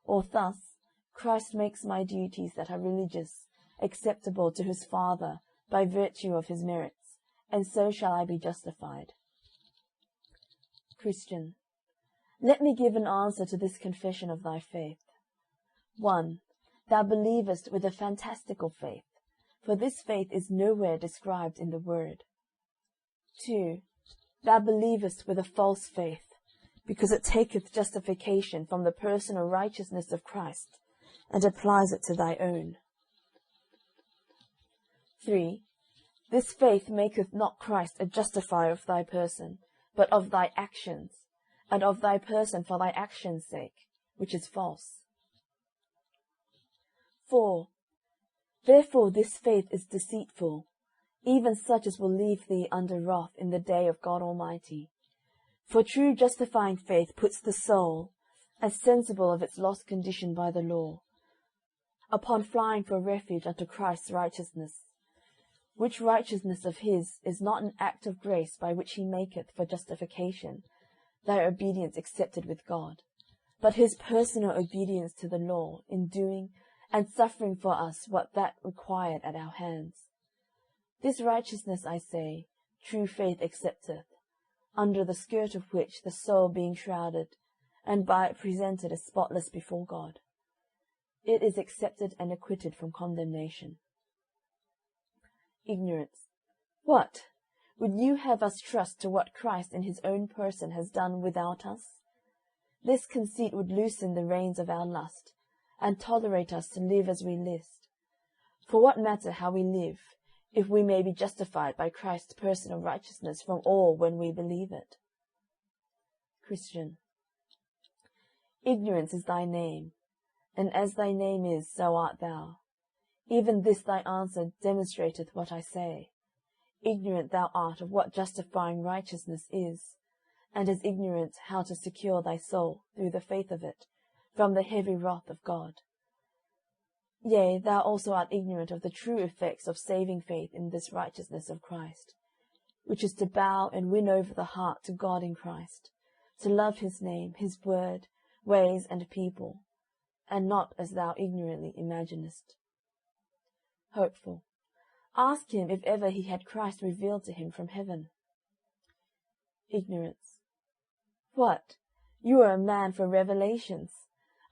Or thus, Christ makes my duties that are religious acceptable to his Father by virtue of his merits, and so shall I be justified. Christian. Let me give an answer to this confession of thy faith. 1. Thou believest with a fantastical faith, for this faith is nowhere described in the word. 2. Thou believest with a false faith, because it taketh justification from the personal righteousness of Christ, and applies it to thy own. 3. This faith maketh not Christ a justifier of thy person, but of thy actions, and of thy person for thy actions' sake, which is false. 4. Therefore this faith is deceitful, even such as will leave thee under wrath in the day of God Almighty. For true justifying faith puts the soul, as sensible of its lost condition by the law, upon flying for refuge unto Christ's righteousness, which righteousness of his is not an act of grace by which he maketh for justification thy obedience accepted with God, but his personal obedience to the law in doing and suffering for us what that required at our hands. This righteousness, I say, true faith accepteth, under the skirt of which the soul being shrouded, and by it presented as spotless before God, it is accepted and acquitted from condemnation. Ignorance. What? Would you have us trust to what Christ in his own person has done without us? This conceit would loosen the reins of our lust, and tolerate us to live as we list. For what matter how we live, if we may be justified by Christ's personal righteousness from all when we believe it? Christian. Ignorance is thy name, and as thy name is, so art thou. Even this thy answer demonstrateth what I say. Ignorant thou art of what justifying righteousness is, and as ignorant how to secure thy soul, through the faith of it, from the heavy wrath of God. Yea, thou also art ignorant of the true effects of saving faith in this righteousness of Christ, which is to bow and win over the heart to God in Christ, to love his name, his word, ways, and people, and not as thou ignorantly imaginest. Hopeful. Ask him if ever he had Christ revealed to him from heaven. Ignorance. What? You are a man for revelations.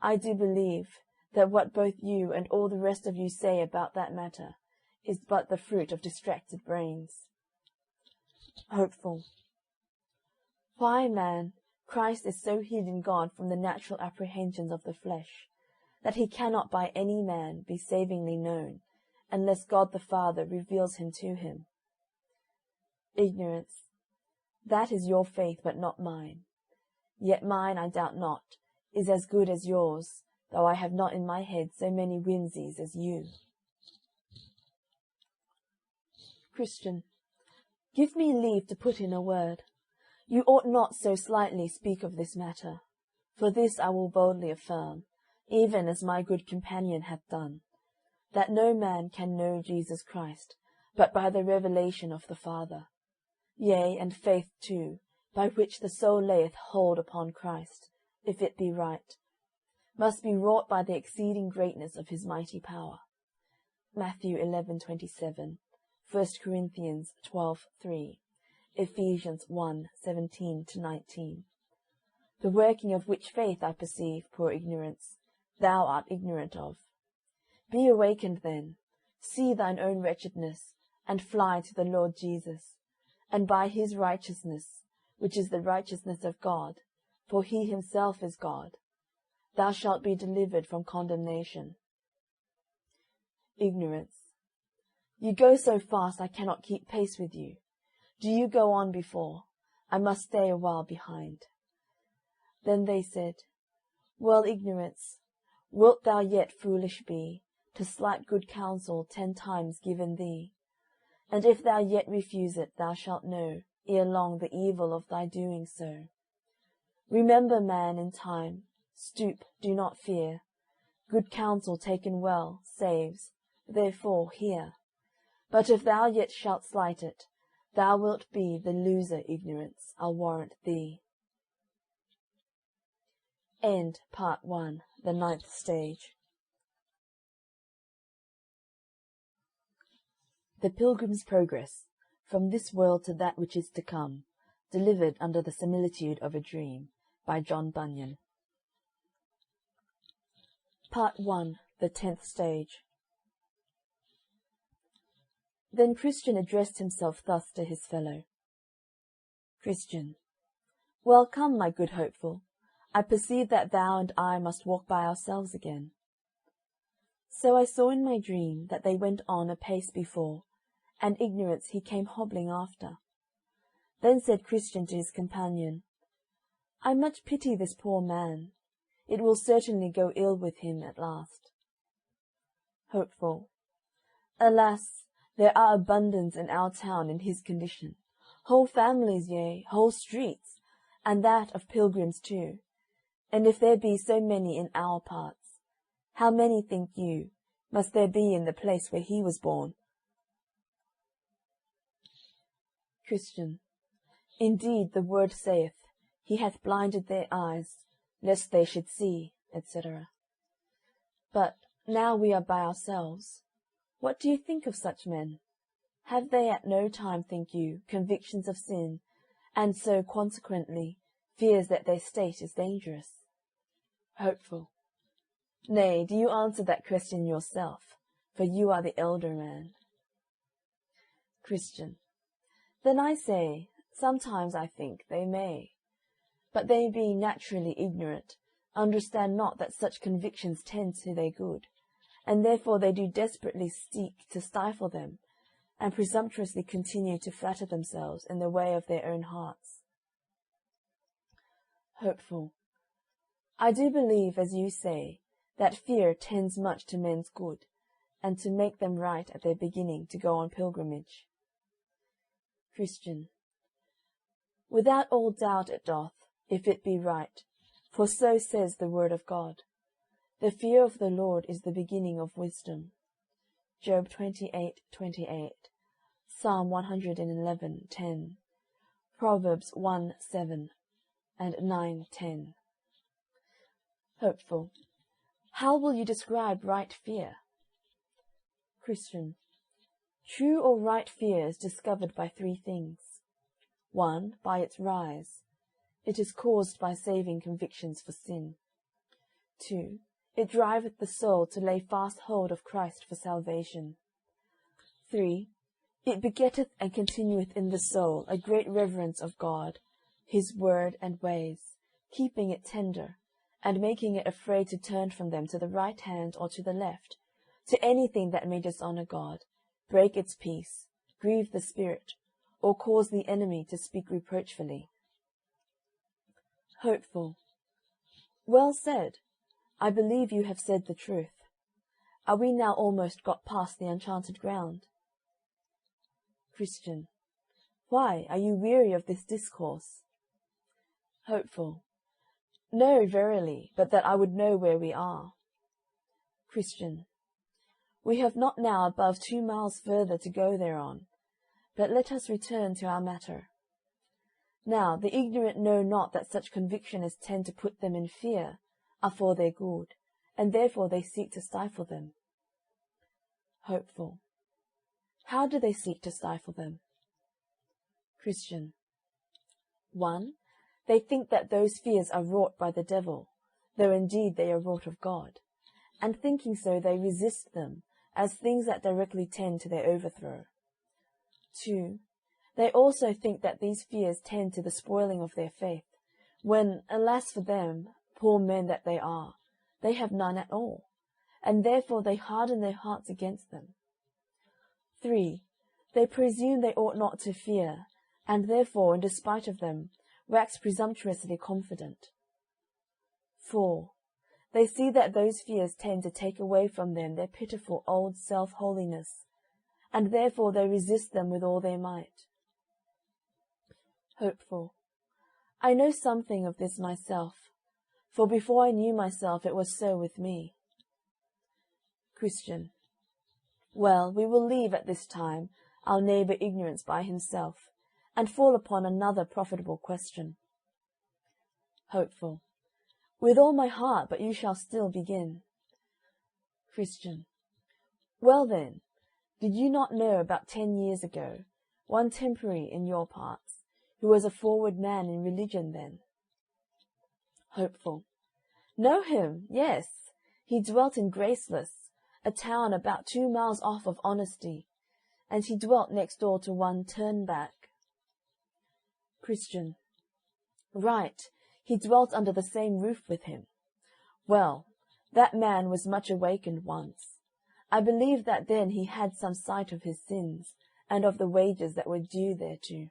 I do believe that what both you and all the rest of you say about that matter is but the fruit of distracted brains. Hopeful. Why, man, Christ is so hid in God from the natural apprehensions of the flesh, that he cannot by any man be savingly known, unless God the Father reveals him to him. Ignorance. That is your faith, but not mine. Yet mine, I doubt not, is as good as yours, though I have not in my head so many whimsies as you. Christian. Give me leave to put in a word. You ought not so slightly speak of this matter, for this I will boldly affirm, even as my good companion hath done, that no man can know Jesus Christ, but by the revelation of the Father, yea, and faith too, by which the soul layeth hold upon Christ, if it be right, must be wrought by the exceeding greatness of his mighty power. Matthew 11:27, 1 Corinthians 12:3, Ephesians 1:17-19. The working of which faith I perceive, poor ignorance, thou art ignorant of. Be awakened then, see thine own wretchedness, and fly to the Lord Jesus, and by his righteousness, which is the righteousness of God, for he himself is God, thou shalt be delivered from condemnation. Ignorance. You go so fast I cannot keep pace with you. Do you go on before? I must stay a while behind. Then they said, Well, ignorance, wilt thou yet foolish be, to slight good counsel 10 times given thee? And if thou yet refuse it, thou shalt know, ere long, the evil of thy doing so. Remember, man, in time, stoop, do not fear. Good counsel taken well saves, therefore hear. But if thou yet shalt slight it, thou wilt be the loser, ignorance, I'll warrant thee. End Part 1, the 9th stage. The Pilgrim's Progress, from this world to that which is to come, delivered under the similitude of a dream, by John Bunyan. Part 1, the 10th stage. Then Christian addressed himself thus to his fellow. Christian. Well, come, my good hopeful, I perceive that thou and I must walk by ourselves again. So I saw in my dream that they went on a pace before, and ignorance he came hobbling after. Then said Christian to his companion, I much pity this poor man. It will certainly go ill with him at last. Hopeful. Alas, there are abundance in our town in his condition, whole families, yea, whole streets, and that of pilgrims too. And if there be so many in our parts, how many, think you, must there be in the place where he was born? Christian. Indeed, the word saith, He hath blinded their eyes, lest they should see, etc. But now we are by ourselves. What do you think of such men? Have they at no time, think you, convictions of sin, and so, consequently, fears that their state is dangerous? Hopeful. Nay, do you answer that question yourself, for you are the elder man. Christian. Then I say, sometimes I think they may. But they being naturally ignorant, understand not that such convictions tend to their good, and therefore they do desperately seek to stifle them, and presumptuously continue to flatter themselves in the way of their own hearts. Hopeful. I do believe, as you say, that fear tends much to men's good, and to make them right at their beginning to go on pilgrimage. Christian. Without all doubt it doth, if it be right, for so says the word of God. The fear of the Lord is the beginning of wisdom. Job 28:28, Psalm 111:10, Proverbs 1:7, and 9:10. Hopeful. How will you describe right fear? Christian. True or right fear is discovered by 3 things. 1. By its rise. It is caused by saving convictions for sin. 2. It driveth the soul to lay fast hold of Christ for salvation. 3. It begetteth and continueth in the soul a great reverence of God, his word and ways, keeping it tender, and making it afraid to turn from them to the right hand or to the left, to anything that may dishonour God, break its peace, grieve the Spirit, or cause the enemy to speak reproachfully. Hopeful. Well said. I believe you have said the truth. Are we now almost got past the enchanted ground? Christian. Why, are you weary of this discourse? Hopeful. No, verily, but that I would know where we are. Christian. We have not now above 2 miles further to go thereon, but let us return to our matter. Now the ignorant know not that such conviction as tend to put them in fear are for their good, and therefore they seek to stifle them. Hopeful. How do they seek to stifle them? Christian. 1. They think that those fears are wrought by the devil, though indeed they are wrought of God, and thinking so they resist them as things that directly tend to their overthrow. 2. They also think that these fears tend to the spoiling of their faith, when, alas for them, poor men that they are, they have none at all, and therefore they harden their hearts against them. 3. They presume they ought not to fear, and therefore, in despite of them, wax presumptuously confident. 4. They see that those fears tend to take away from them their pitiful old self-holiness, and therefore they resist them with all their might. Hopeful. I know something of this myself, for before I knew myself it was so with me. Christian. Well, we will leave at this time our neighbour Ignorance by himself, and fall upon another profitable question. Hopeful. With all my heart, but you shall still begin. Christian. Well then, did you not know about 10 years ago, one temporary in your parts, who was a forward man in religion then? Hopeful. Know him, yes. He dwelt in Graceless, a town about 2 miles off of Honesty, and he dwelt next door to one Turnback. Christian. Right, he dwelt under the same roof with him. Well, that man was much awakened once. I believe that then he had some sight of his sins, and of the wages that were due thereto.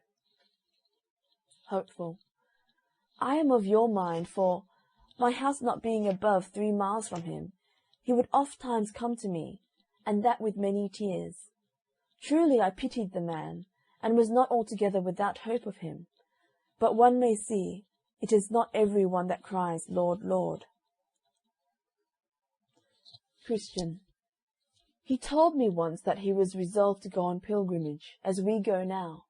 Hopeful. I am of your mind, for, my house not being above 3 miles from him, he would oft times come to me, and that with many tears. Truly I pitied the man, and was not altogether without hope of him. But one may see, it is not every one that cries, Lord, Lord. Christian. He told me once that he was resolved to go on pilgrimage, as we go now.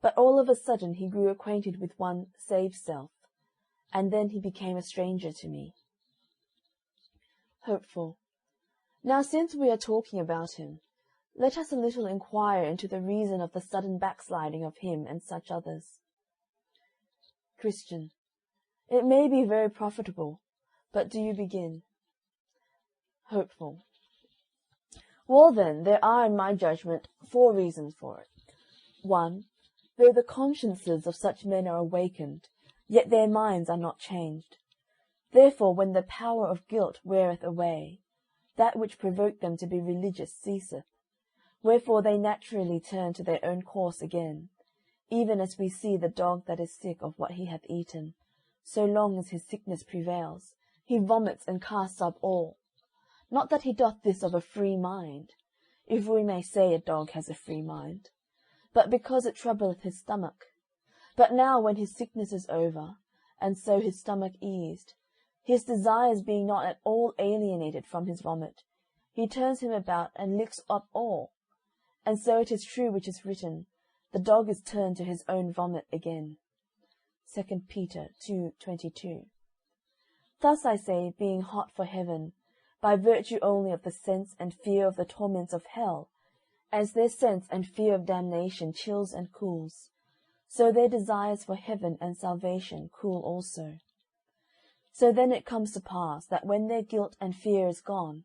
But all of a sudden he grew acquainted with one Save Self, and then he became a stranger to me. Hopeful. Now since we are talking about him, let us a little inquire into the reason of the sudden backsliding of him and such others. Christian. It may be very profitable, but do you begin? Hopeful. Well then, there are in my judgment 4 reasons for it. 1. Though the consciences of such men are awakened, yet their minds are not changed. Therefore, when the power of guilt weareth away, that which provoked them to be religious ceaseth, wherefore they naturally turn to their own course again, even as we see the dog that is sick of what he hath eaten, so long as his sickness prevails, he vomits and casts up all. Not that he doth this of a free mind, if we may say a dog has a free mind, but because it troubleth his stomach. But now when his sickness is over, and so his stomach eased, his desires being not at all alienated from his vomit, he turns him about and licks up all. And so it is true which is written, the dog is turned to his own vomit again. 2 Peter 2:22. Thus I say, being hot for heaven, by virtue only of the sense and fear of the torments of hell, as their sense and fear of damnation chills and cools, so their desires for heaven and salvation cool also. So then it comes to pass that when their guilt and fear is gone,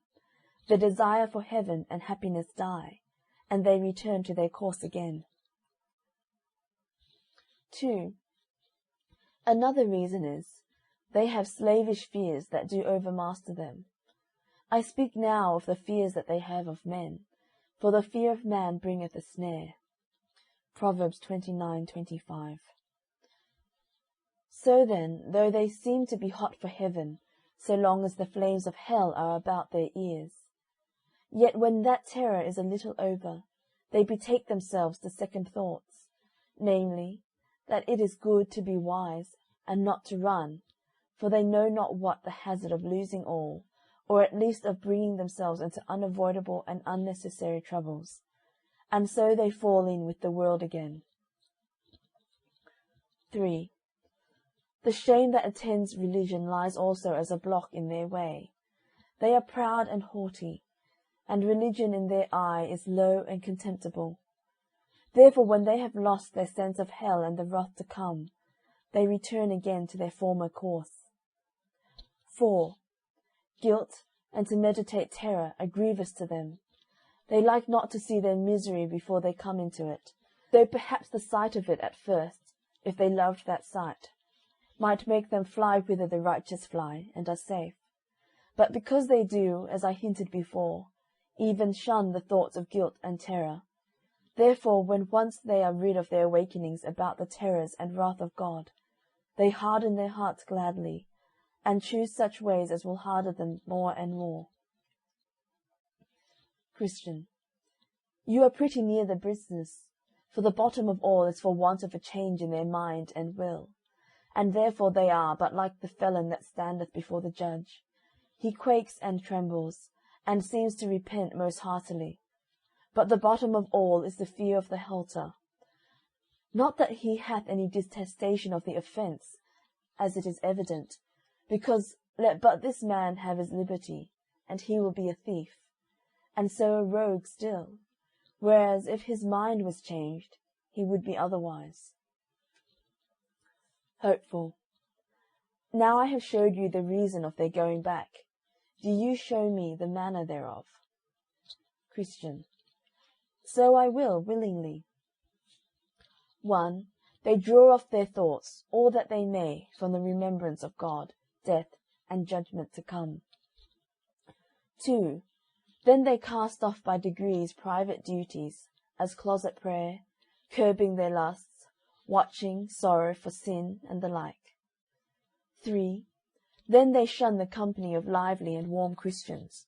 the desire for heaven and happiness die, and they return to their course again. 2. Another reason is, they have slavish fears that do overmaster them. I speak now of the fears that they have of men, for the fear of man bringeth a snare. Proverbs 29:25. So then, though they seem to be hot for heaven, so long as the flames of hell are about their ears, yet when that terror is a little over, they betake themselves to second thoughts, namely, that it is good to be wise, and not to run, for they know not what the hazard of losing all, or at least of bringing themselves into unavoidable and unnecessary troubles, and so they fall in with the world again. 3. The shame that attends religion lies also as a block in their way. They are proud and haughty, and religion in their eye is low and contemptible. Therefore, when they have lost their sense of hell and the wrath to come, they return again to their former course. 4. Guilt, and to meditate terror, are grievous to them. They like not to see their misery before they come into it, though perhaps the sight of it at first, if they loved that sight, might make them fly whither the righteous fly, and are safe. But because they do, as I hinted before, even shun the thoughts of guilt and terror, therefore when once they are rid of their awakenings about the terrors and wrath of God, they harden their hearts gladly, and choose such ways as will harden them more and more. Christian. You are pretty near the business, for the bottom of all is for want of a change in their mind and will, and therefore they are but like the felon that standeth before the judge. He quakes and trembles, and seems to repent most heartily. But the bottom of all is the fear of the halter. Not that he hath any detestation of the offence, as it is evident, because let but this man have his liberty, and he will be a thief, and so a rogue still, whereas if his mind was changed, he would be otherwise. Hopeful. Now I have showed you the reason of their going back. Do you show me the manner thereof? Christian. So I will, willingly. 1. They draw off their thoughts, all that they may, from the remembrance of God, death, and judgment to come. 2. Then they cast off by degrees private duties, as closet prayer, curbing their lusts, watching, sorrow for sin, and the like. 3. Then they shun the company of lively and warm Christians.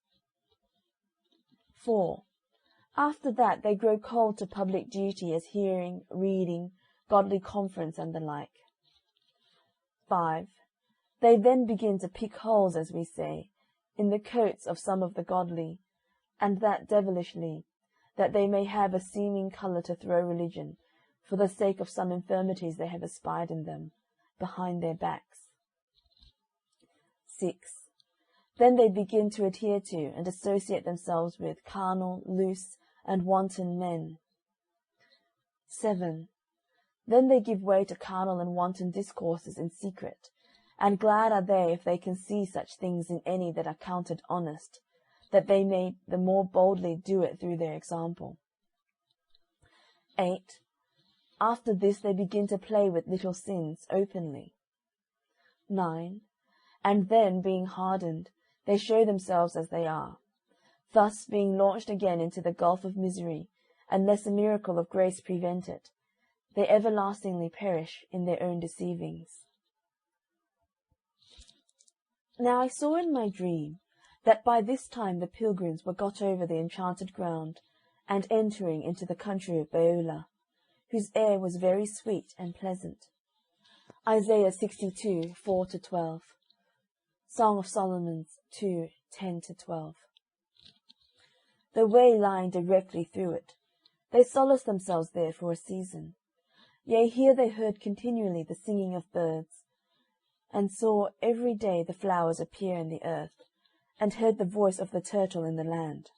4. After that they grow cold to public duty, as hearing, reading, godly conference, and the like. 5. They then begin to pick holes, as we say, in the coats of some of the godly, and that devilishly, that they may have a seeming colour to throw religion, for the sake of some infirmities they have espied in them, behind their backs. 6. Then they begin to adhere to and associate themselves with carnal, loose, and wanton men. 7. Then they give way to carnal and wanton discourses in secret, and glad are they if they can see such things in any that are counted honest, that they may the more boldly do it through their example. 8. After this they begin to play with little sins openly. 9. And then, being hardened, they show themselves as they are, thus being launched again into the gulf of misery, unless a miracle of grace prevent it, they everlastingly perish in their own deceivings. Now I saw in my dream that by this time the pilgrims were got over the enchanted ground, and entering into the country of Beulah, whose air was very sweet and pleasant. Isaiah 62, 4-12. Song of Solomon 2, 10-12. The way lying directly through it, they solaced themselves there for a season. Yea, here they heard continually the singing of birds, and saw every day the flowers appear in the earth, and heard the voice of the turtle in the land.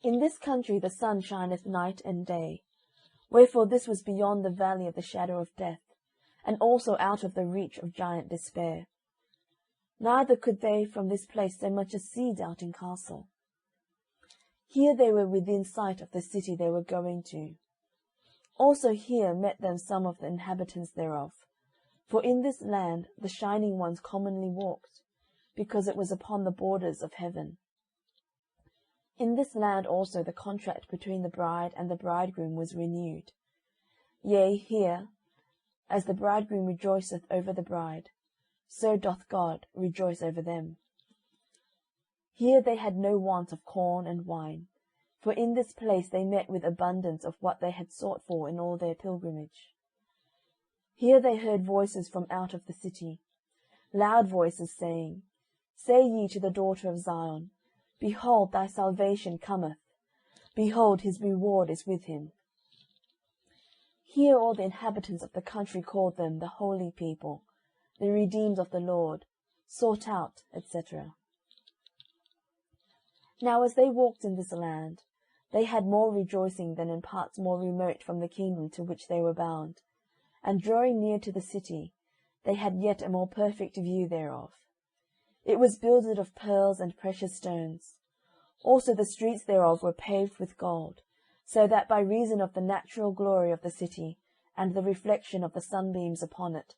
In this country the sun shineth night and day, wherefore this was beyond the valley of the shadow of death, and also out of the reach of giant despair. Neither could they from this place so much as see Doubting Castle. Here they were within sight of the city they were going to. Also here met them some of the inhabitants thereof. For in this land the shining ones commonly walked, because it was upon the borders of heaven. In this land also the contract between the bride and the bridegroom was renewed. Yea, here, as the bridegroom rejoiceth over the bride, so doth God rejoice over them. Here they had no want of corn and wine, for in this place they met with abundance of what they had sought for in all their pilgrimage. Here they heard voices from out of the city, loud voices saying, Say ye to the daughter of Zion, Behold, thy salvation cometh. Behold, his reward is with him. Here all the inhabitants of the country called them the holy people, the redeemed of the Lord, sought out, etc. Now as they walked in this land, they had more rejoicing than in parts more remote from the kingdom to which they were bound, and drawing near to the city, they had yet a more perfect view thereof. It was builded of pearls and precious stones. Also the streets thereof were paved with gold, so that by reason of the natural glory of the city, and the reflection of the sunbeams upon it,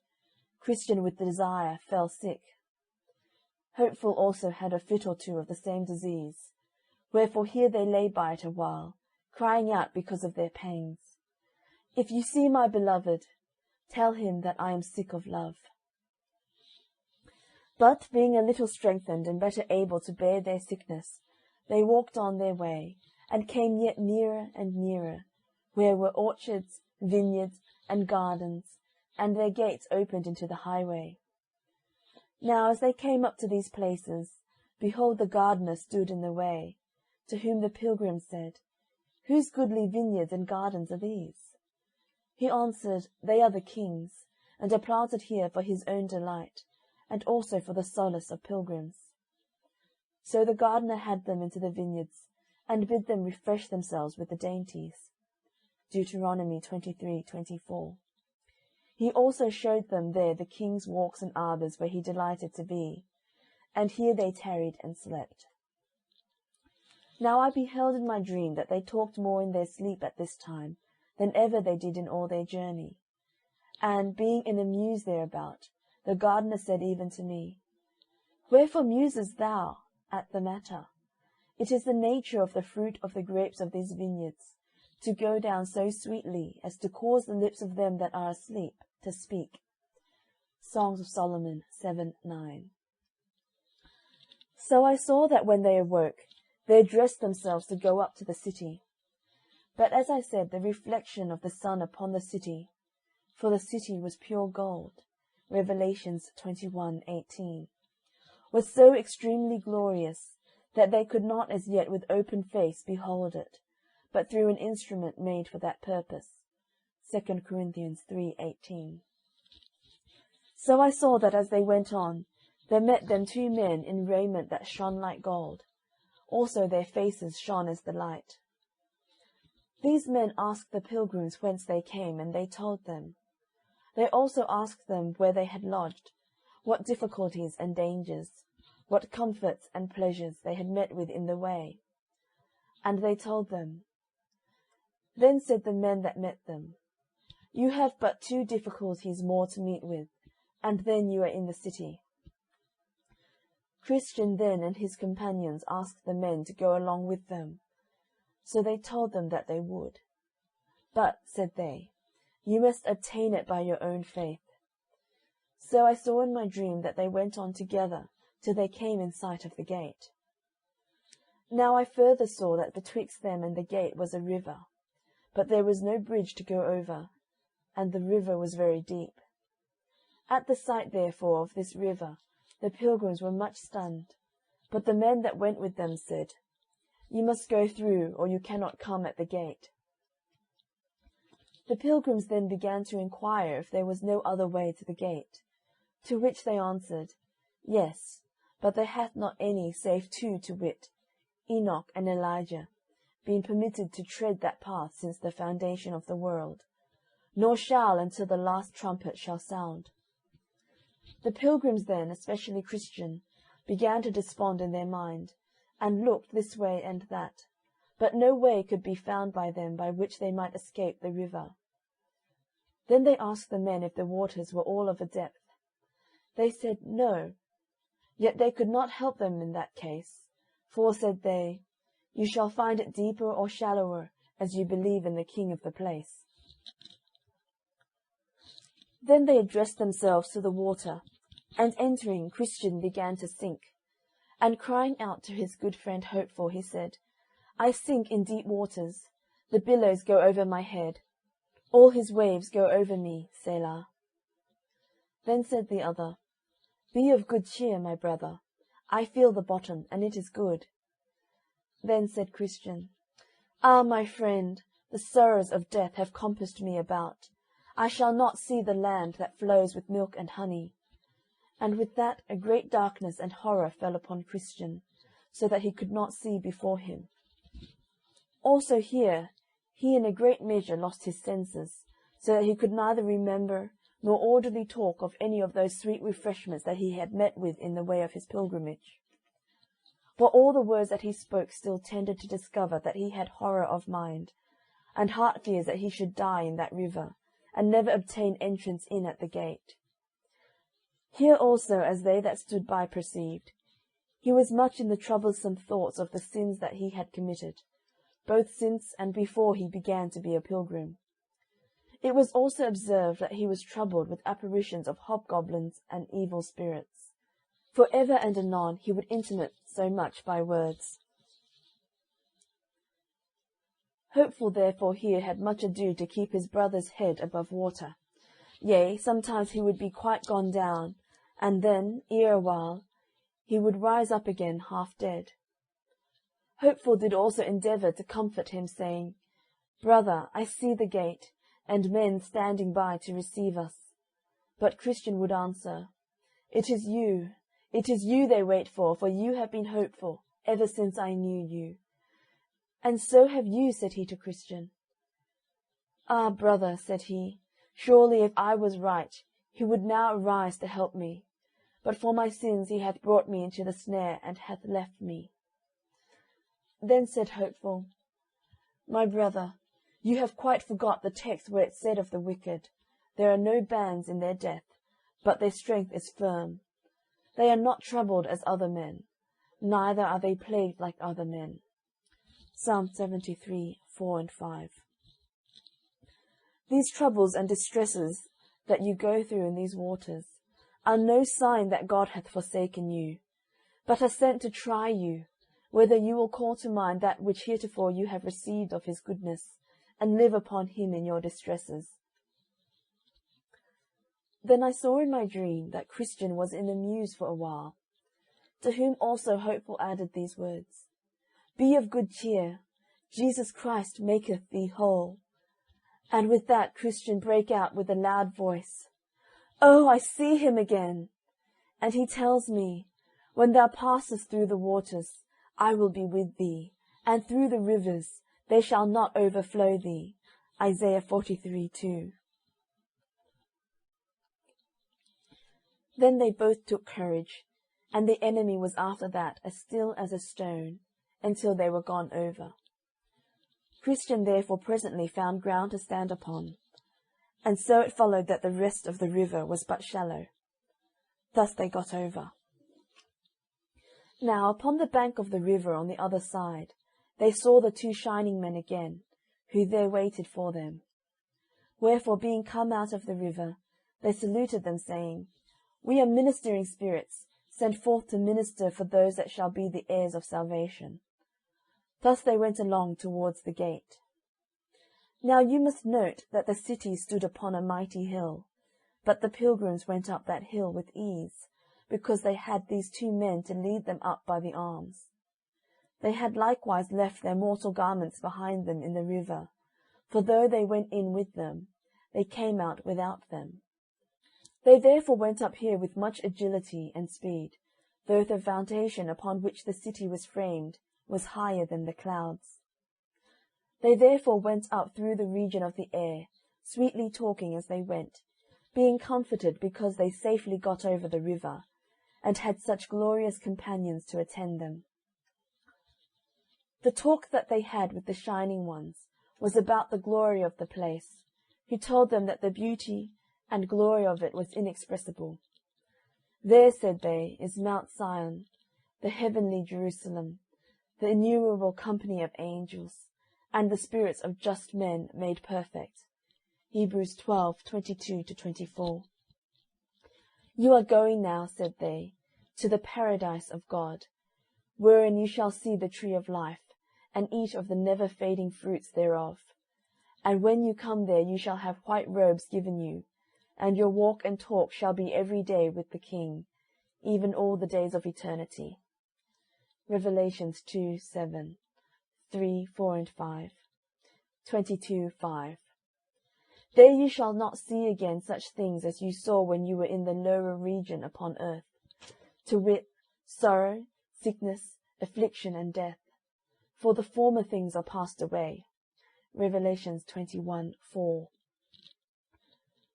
Christian with desire fell sick. Hopeful also had a fit or two of the same disease, wherefore here they lay by it a while, crying out because of their pains. If you see my beloved, tell him that I am sick of love. But, being a little strengthened and better able to bear their sickness, they walked on their way, and came yet nearer and nearer, where were orchards, vineyards, and gardens, and their gates opened into the highway. Now as they came up to these places, behold, the gardener stood in the way, to whom the pilgrim said, Whose goodly vineyards and gardens are these? He answered, They are the king's, and are planted here for his own delight, and also for the solace of pilgrims. So the gardener had them into the vineyards, and bid them refresh themselves with the dainties. Deuteronomy 23:24. He also showed them there the king's walks and arbours where he delighted to be, and here they tarried and slept. Now I beheld in my dream that they talked more in their sleep at this time than ever they did in all their journey. And, being in a muse thereabout, the gardener said even to me, Wherefore musest thou at the matter? It is the nature of the fruit of the grapes of these vineyards, to go down so sweetly as to cause the lips of them that are asleep to speak. Songs of Solomon 7:9. So I saw that when they awoke, they dressed themselves to go up to the city. But as I said, the reflection of the sun upon the city, for the city was pure gold, Revelations 21:18, was so extremely glorious that they could not as yet with open face behold it, but through an instrument made for that purpose. 2 Corinthians 3:18. So I saw that as they went on, there met them 2 men in raiment that shone like gold. Also their faces shone as the light. These men asked the pilgrims whence they came, and they told them. They also asked them where they had lodged, what difficulties and dangers, what comforts and pleasures they had met with in the way. And they told them. Then said the men that met them, You have but 2 difficulties more to meet with, and then you are in the city. Christian then and his companions asked the men to go along with them. So they told them that they would. But, said they, you must obtain it by your own faith. So I saw in my dream that they went on together till they came in sight of the gate. Now I further saw that betwixt them and the gate was a river, but there was no bridge to go over, and the river was very deep. At the sight, therefore, of this river, the pilgrims were much stunned, but the men that went with them said, You must go through, or you cannot come at the gate. The pilgrims then began to inquire if there was no other way to the gate, to which they answered, Yes, but there hath not any save 2, to wit, Enoch and Elijah, been permitted to tread that path since the foundation of the world, nor shall until the last trumpet shall sound. The pilgrims then, especially Christian, began to despond in their mind, and looked this way and that, but no way could be found by them by which they might escape the river. Then they asked the men if the waters were all of a depth. They said, No. Yet they could not help them in that case, for, said they, you shall find it deeper or shallower, as you believe in the king of the place. Then they addressed themselves to the water, and entering, Christian began to sink. And crying out to his good friend Hopeful, he said, I sink in deep waters, the billows go over my head, all his waves go over me, Selah. Then said the other, Be of good cheer, my brother, I feel the bottom, and it is good. Then said Christian, Ah, my friend, the sorrows of death have compassed me about. I shall not see the land that flows with milk and honey. And with that a great darkness and horror fell upon Christian, so that he could not see before him. Also here he in a great measure lost his senses, so that he could neither remember nor orderly talk of any of those sweet refreshments that he had met with in the way of his pilgrimage. For all the words that he spoke still tended to discover that he had horror of mind, and heart fears that he should die in that river, and never obtain entrance in at the gate. Here also, as they that stood by perceived, he was much in the troublesome thoughts of the sins that he had committed, both since and before he began to be a pilgrim. It was also observed that he was troubled with apparitions of hobgoblins and evil spirits. For ever and anon he would intimate so much by words. Hopeful therefore here had much ado to keep his brother's head above water. Yea, sometimes he would be quite gone down, and then, ere a while, he would rise up again half dead. Hopeful did also endeavour to comfort him, saying, Brother, I see the gate, and men standing by to receive us. But Christian would answer, It is you they wait for you have been hopeful, ever since I knew you. And so have you, said he to Christian. Ah, brother, said he, surely if I was right, he would now arise to help me. But for my sins he hath brought me into the snare, and hath left me. Then said Hopeful, My brother, you have quite forgot the text where it said of the wicked, There are no bands in their death, but their strength is firm. They are not troubled as other men, neither are they plagued like other men. Psalm 73, 4 and 5. These troubles and distresses that you go through in these waters are no sign that God hath forsaken you, but are sent to try you, whether you will call to mind that which heretofore you have received of his goodness, and live upon him in your distresses. Then I saw in my dream that Christian was in a muse for a while, to whom also Hopeful added these words, Be of good cheer, Jesus Christ maketh thee whole. And with that Christian brake out with a loud voice, Oh, I see him again! And he tells me, When thou passest through the waters, I will be with thee, and through the rivers, they shall not overflow thee. Isaiah 43:2. Then they both took courage, and the enemy was after that as still as a stone, until they were gone over. Christian therefore presently found ground to stand upon, and so it followed that the rest of the river was but shallow. Thus they got over. Now upon the bank of the river on the other side, they saw the two shining men again, who there waited for them. Wherefore being come out of the river, they saluted them, saying, We are ministering spirits, sent forth to minister for those that shall be the heirs of salvation. Thus they went along towards the gate. Now you must note that the city stood upon a mighty hill, but the pilgrims went up that hill with ease, because they had these two men to lead them up by the arms. They had likewise left their mortal garments behind them in the river, for though they went in with them, they came out without them. They therefore went up here with much agility and speed, though the foundation upon which the city was framed was higher than the clouds. They therefore went up through the region of the air, sweetly talking as they went, being comforted because they safely got over the river, and had such glorious companions to attend them. The talk that they had with the shining ones was about the glory of the place, who told them that the beauty and glory of it was inexpressible. There, said they, is Mount Sion, the heavenly Jerusalem, the innumerable company of angels, and the spirits of just men made perfect. Hebrews 12:22-24. You are going now, said they, to the paradise of God, wherein you shall see the tree of life, and eat of the never-fading fruits thereof. And when you come there, you shall have white robes given you, and your walk and talk shall be every day with the King, even all the days of eternity. Revelations 2:7, 3, 4, and 5, 22:5. There you shall not see again such things as you saw when you were in the lower region upon earth, to wit, sorrow, sickness, affliction, and death. For the former things are passed away. Revelations 21:4.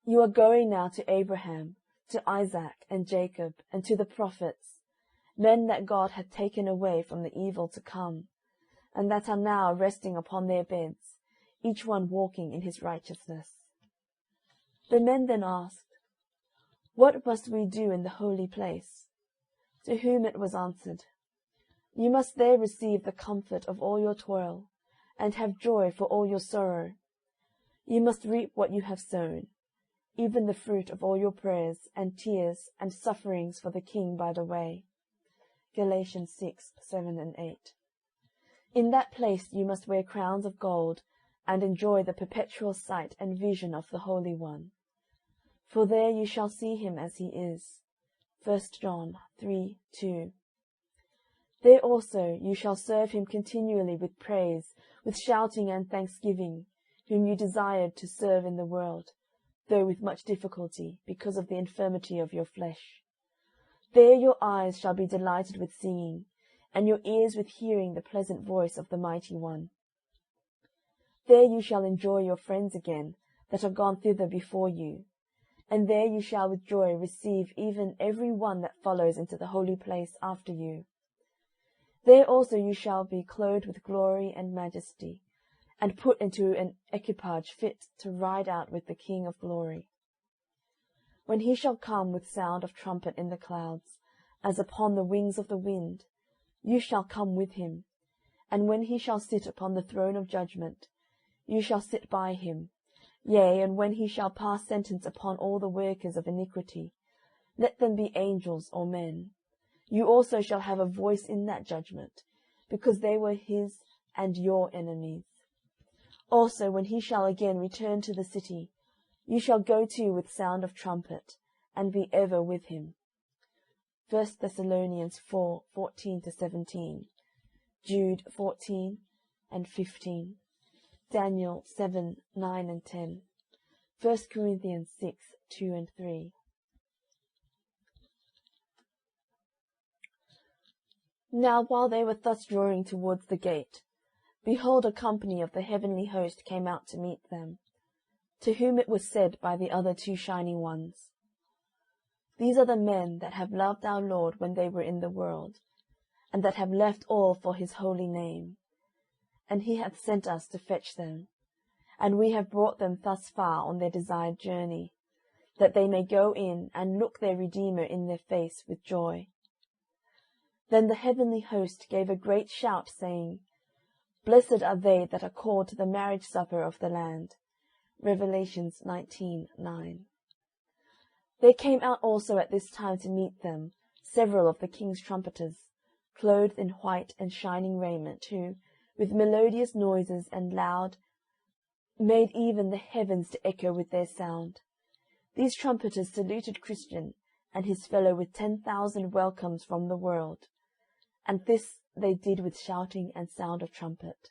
You are going now to Abraham, to Isaac, and Jacob, and to the prophets, men that God hath taken away from the evil to come, and that are now resting upon their beds, each one walking in his righteousness. The men then asked, What must we do in the holy place? To whom it was answered, You must there receive the comfort of all your toil, and have joy for all your sorrow. You must reap what you have sown, even the fruit of all your prayers and tears and sufferings for the King by the way. Galatians 6:7 and 8. In that place you must wear crowns of gold, and enjoy the perpetual sight and vision of the Holy One. For there you shall see him as he is. 1 John 3:2. There also you shall serve him continually with praise, with shouting and thanksgiving, whom you desired to serve in the world, though with much difficulty, because of the infirmity of your flesh. There your eyes shall be delighted with seeing, and your ears with hearing the pleasant voice of the Mighty One. There you shall enjoy your friends again, that are gone thither before you, and there you shall with joy receive even every one that follows into the holy place after you. There also you shall be clothed with glory and majesty, and put into an equipage fit to ride out with the King of glory. When he shall come with sound of trumpet in the clouds, as upon the wings of the wind, you shall come with him, and when he shall sit upon the throne of judgment, you shall sit by him. Yea, and when he shall pass sentence upon all the workers of iniquity, let them be angels or men, you also shall have a voice in that judgment, because they were his and your enemies. Also, when he shall again return to the city, you shall go to with sound of trumpet, and be ever with him. 1 Thessalonians 4:14-17, Jude 14 and 15, Daniel 7, 9 and 10, 1 Corinthians 6, 2 and 3. Now while they were thus drawing towards the gate, behold, a company of the heavenly host came out to meet them, to whom it was said by the other two shining ones, These are the men that have loved our Lord when they were in the world, and that have left all for his holy name. And he hath sent us to fetch them, and we have brought them thus far on their desired journey, that they may go in and look their Redeemer in their face with joy. Then the heavenly host gave a great shout, saying, Blessed are they that are called to the marriage supper of the Lamb. Revelations 19:9. There came out also at this time to meet them several of the king's trumpeters, clothed in white and shining raiment, who, with melodious noises and loud, made even the heavens to echo with their sound. These trumpeters saluted Christian and his fellow with 10,000 welcomes from the world, and this they did with shouting and sound of trumpet.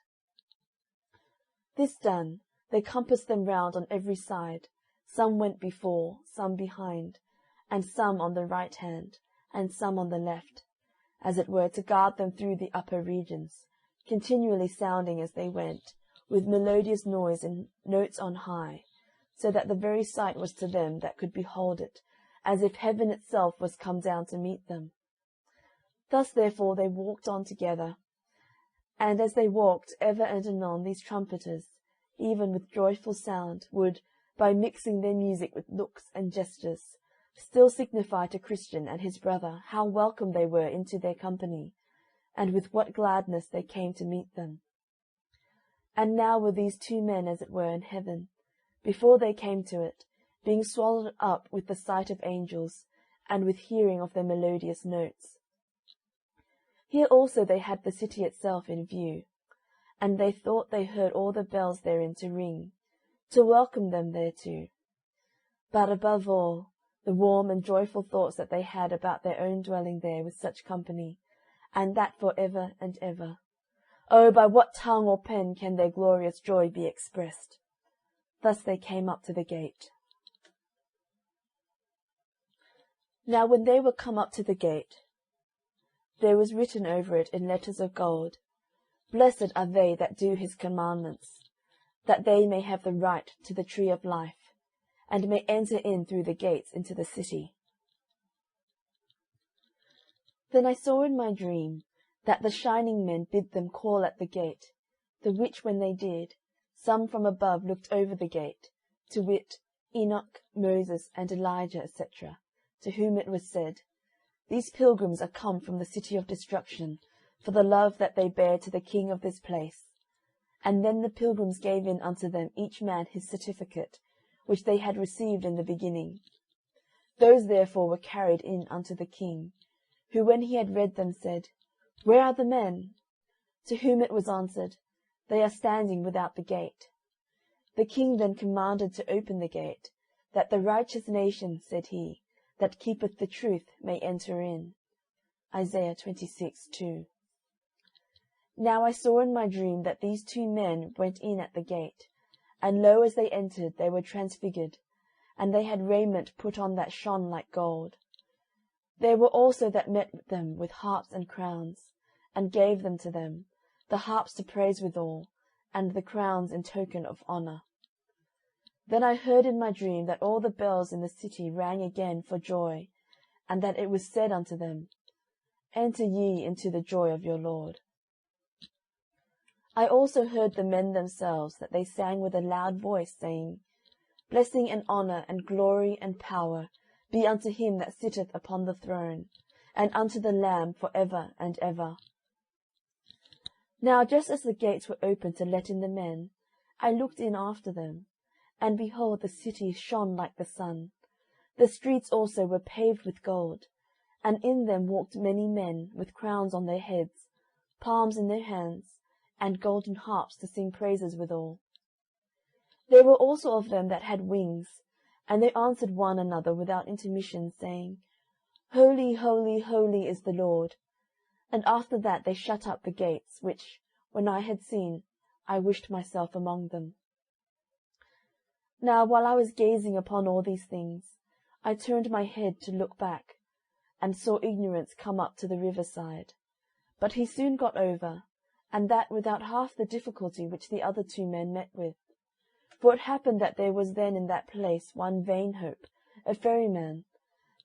This done, they compassed them round on every side. Some went before, some behind, and some on the right hand, and some on the left, as it were to guard them through the upper regions, continually sounding as they went, with melodious noise and notes on high, so that the very sight was to them that could behold it, as if heaven itself was come down to meet them. Thus therefore they walked on together, And as they walked, ever and anon these trumpeters, even with joyful sound, would, by mixing their music with looks and gestures, still signify to Christian and his brother how welcome they were into their company, and with what gladness they came to meet them. And now were these two men, as it were, in heaven, before they came to it, being swallowed up with the sight of angels, and with hearing of their melodious notes. Here also they had the city itself in view, and they thought they heard all the bells therein to ring, to welcome them thereto. But above all, the warm and joyful thoughts that they had about their own dwelling there with such company, and that for ever and ever. Oh, by what tongue or pen can their glorious joy be expressed? Thus they came up to the gate. Now when they were come up to the gate, there was written over it in letters of gold, Blessed are they that do his commandments, that they may have the right to the tree of life, and may enter in through the gates into the city. Then I saw in my dream that the shining men bid them call at the gate, the which when they did, some from above looked over the gate, to wit, Enoch, Moses, and Elijah, etc., to whom it was said, These pilgrims are come from the city of destruction, for the love that they bear to the king of this place. And then the pilgrims gave in unto them each man his certificate, which they had received in the beginning. Those therefore were carried in unto the king, who when he had read them said, Where are the men? To whom it was answered, They are standing without the gate. The king then commanded to open the gate, that the righteous nation, said he, that keepeth the truth may enter in. Isaiah 26:2. Now I saw in my dream that these two men went in at the gate, and lo, as they entered, they were transfigured, and they had raiment put on that shone like gold. There were also that met them with harps and crowns, and gave them to them, the harps to praise withal, and the crowns in token of honour. Then I heard in my dream that all the bells in the city rang again for joy, and that it was said unto them, Enter ye into the joy of your Lord. I also heard the men themselves, that they sang with a loud voice, saying, Blessing and honour and glory and power be unto him that sitteth upon the throne, and unto the Lamb for ever and ever. Now just as the gates were opened to let in the men, I looked in after them, and behold, the city shone like the sun. The streets also were paved with gold, and in them walked many men with crowns on their heads, palms in their hands, and golden harps to sing praises withal. There were also of them that had wings, and they answered one another without intermission, saying, Holy, holy, holy is the Lord. And after that they shut up the gates, which, when I had seen, I wished myself among them. Now while I was gazing upon all these things, I turned my head to look back, and saw Ignorance come up to the riverside. But he soon got over, and that without half the difficulty which the other two men met with. For it happened that there was then in that place one Vain-Hope, a ferryman,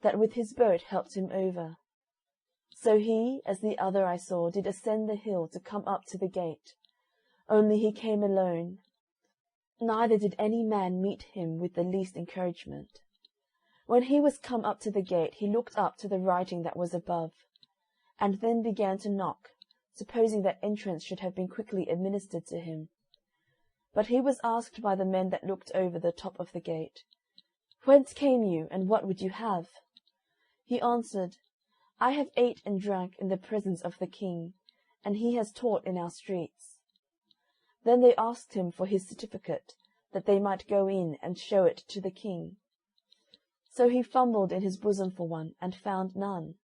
that with his boat helped him over. So he, as the other I saw, did ascend the hill to come up to the gate. Only he came alone. Neither did any man meet him with the least encouragement. When he was come up to the gate, he looked up to the writing that was above, and then began to knock, supposing that entrance should have been quickly administered to him. But he was asked by the men that looked over the top of the gate, Whence came you, and what would you have? He answered, I have ate and drank in the presence of the king, and he has taught in our streets. Then they asked him for his certificate, that they might go in and show it to the king. So he fumbled in his bosom for one, and found none.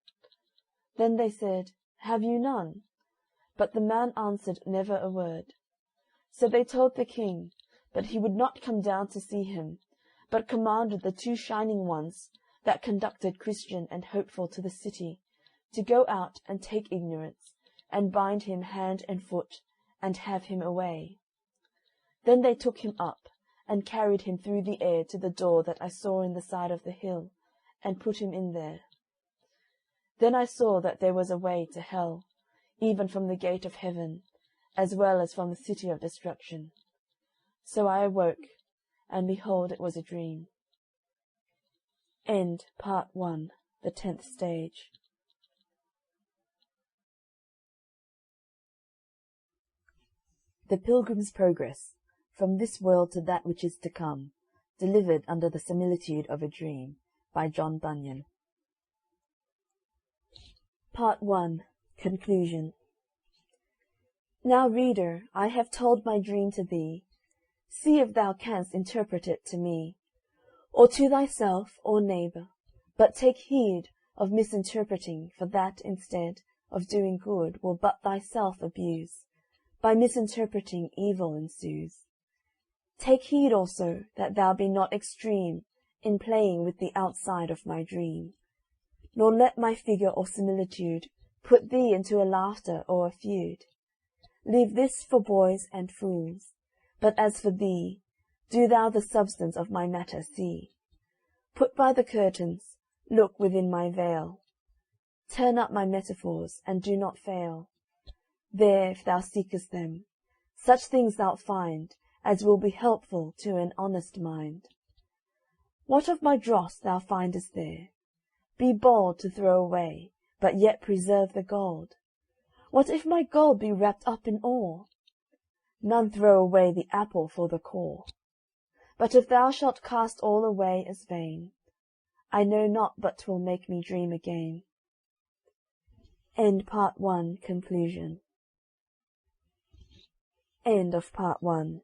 Then they said, Have you none? But the man answered never a word. So they told the king, but he would not come down to see him, but commanded the two shining ones, that conducted Christian and Hopeful to the city, to go out and take Ignorance, and bind him hand and foot, and have him away. Then they took him up, and carried him through the air to the door that I saw in the side of the hill, and put him in there. Then I saw that there was a way to hell, even from the gate of heaven, as well as from the city of destruction. So I awoke, and behold, it was a dream. End Part 1, the 10th stage. The Pilgrim's Progress, from this world to that which is to come, delivered under the similitude of a dream, by John Bunyan. Part 1, Conclusion. Now, reader, I have told my dream to thee. See if thou canst interpret it to me, or to thyself or neighbour, but take heed of misinterpreting, for that, instead of doing good, will but thyself abuse. By misinterpreting, evil ensues. Take heed also that thou be not extreme in playing with the outside of my dream, nor let my figure or similitude put thee into a laughter or a feud. Leave this for boys and fools, but as for thee, do thou the substance of my matter see. Put by the curtains, look within my veil, turn up my metaphors, and do not fail. There, if thou seekest them, such things thou'lt find as will be helpful to an honest mind. What of my dross thou findest there, be bold to throw away, but yet preserve the gold. What if my gold be wrapped up in ore? None throw away the apple for the core. But if thou shalt cast all away as vain, I know not but 'twill make me dream again. End Part 1, Conclusion. End of Part 1.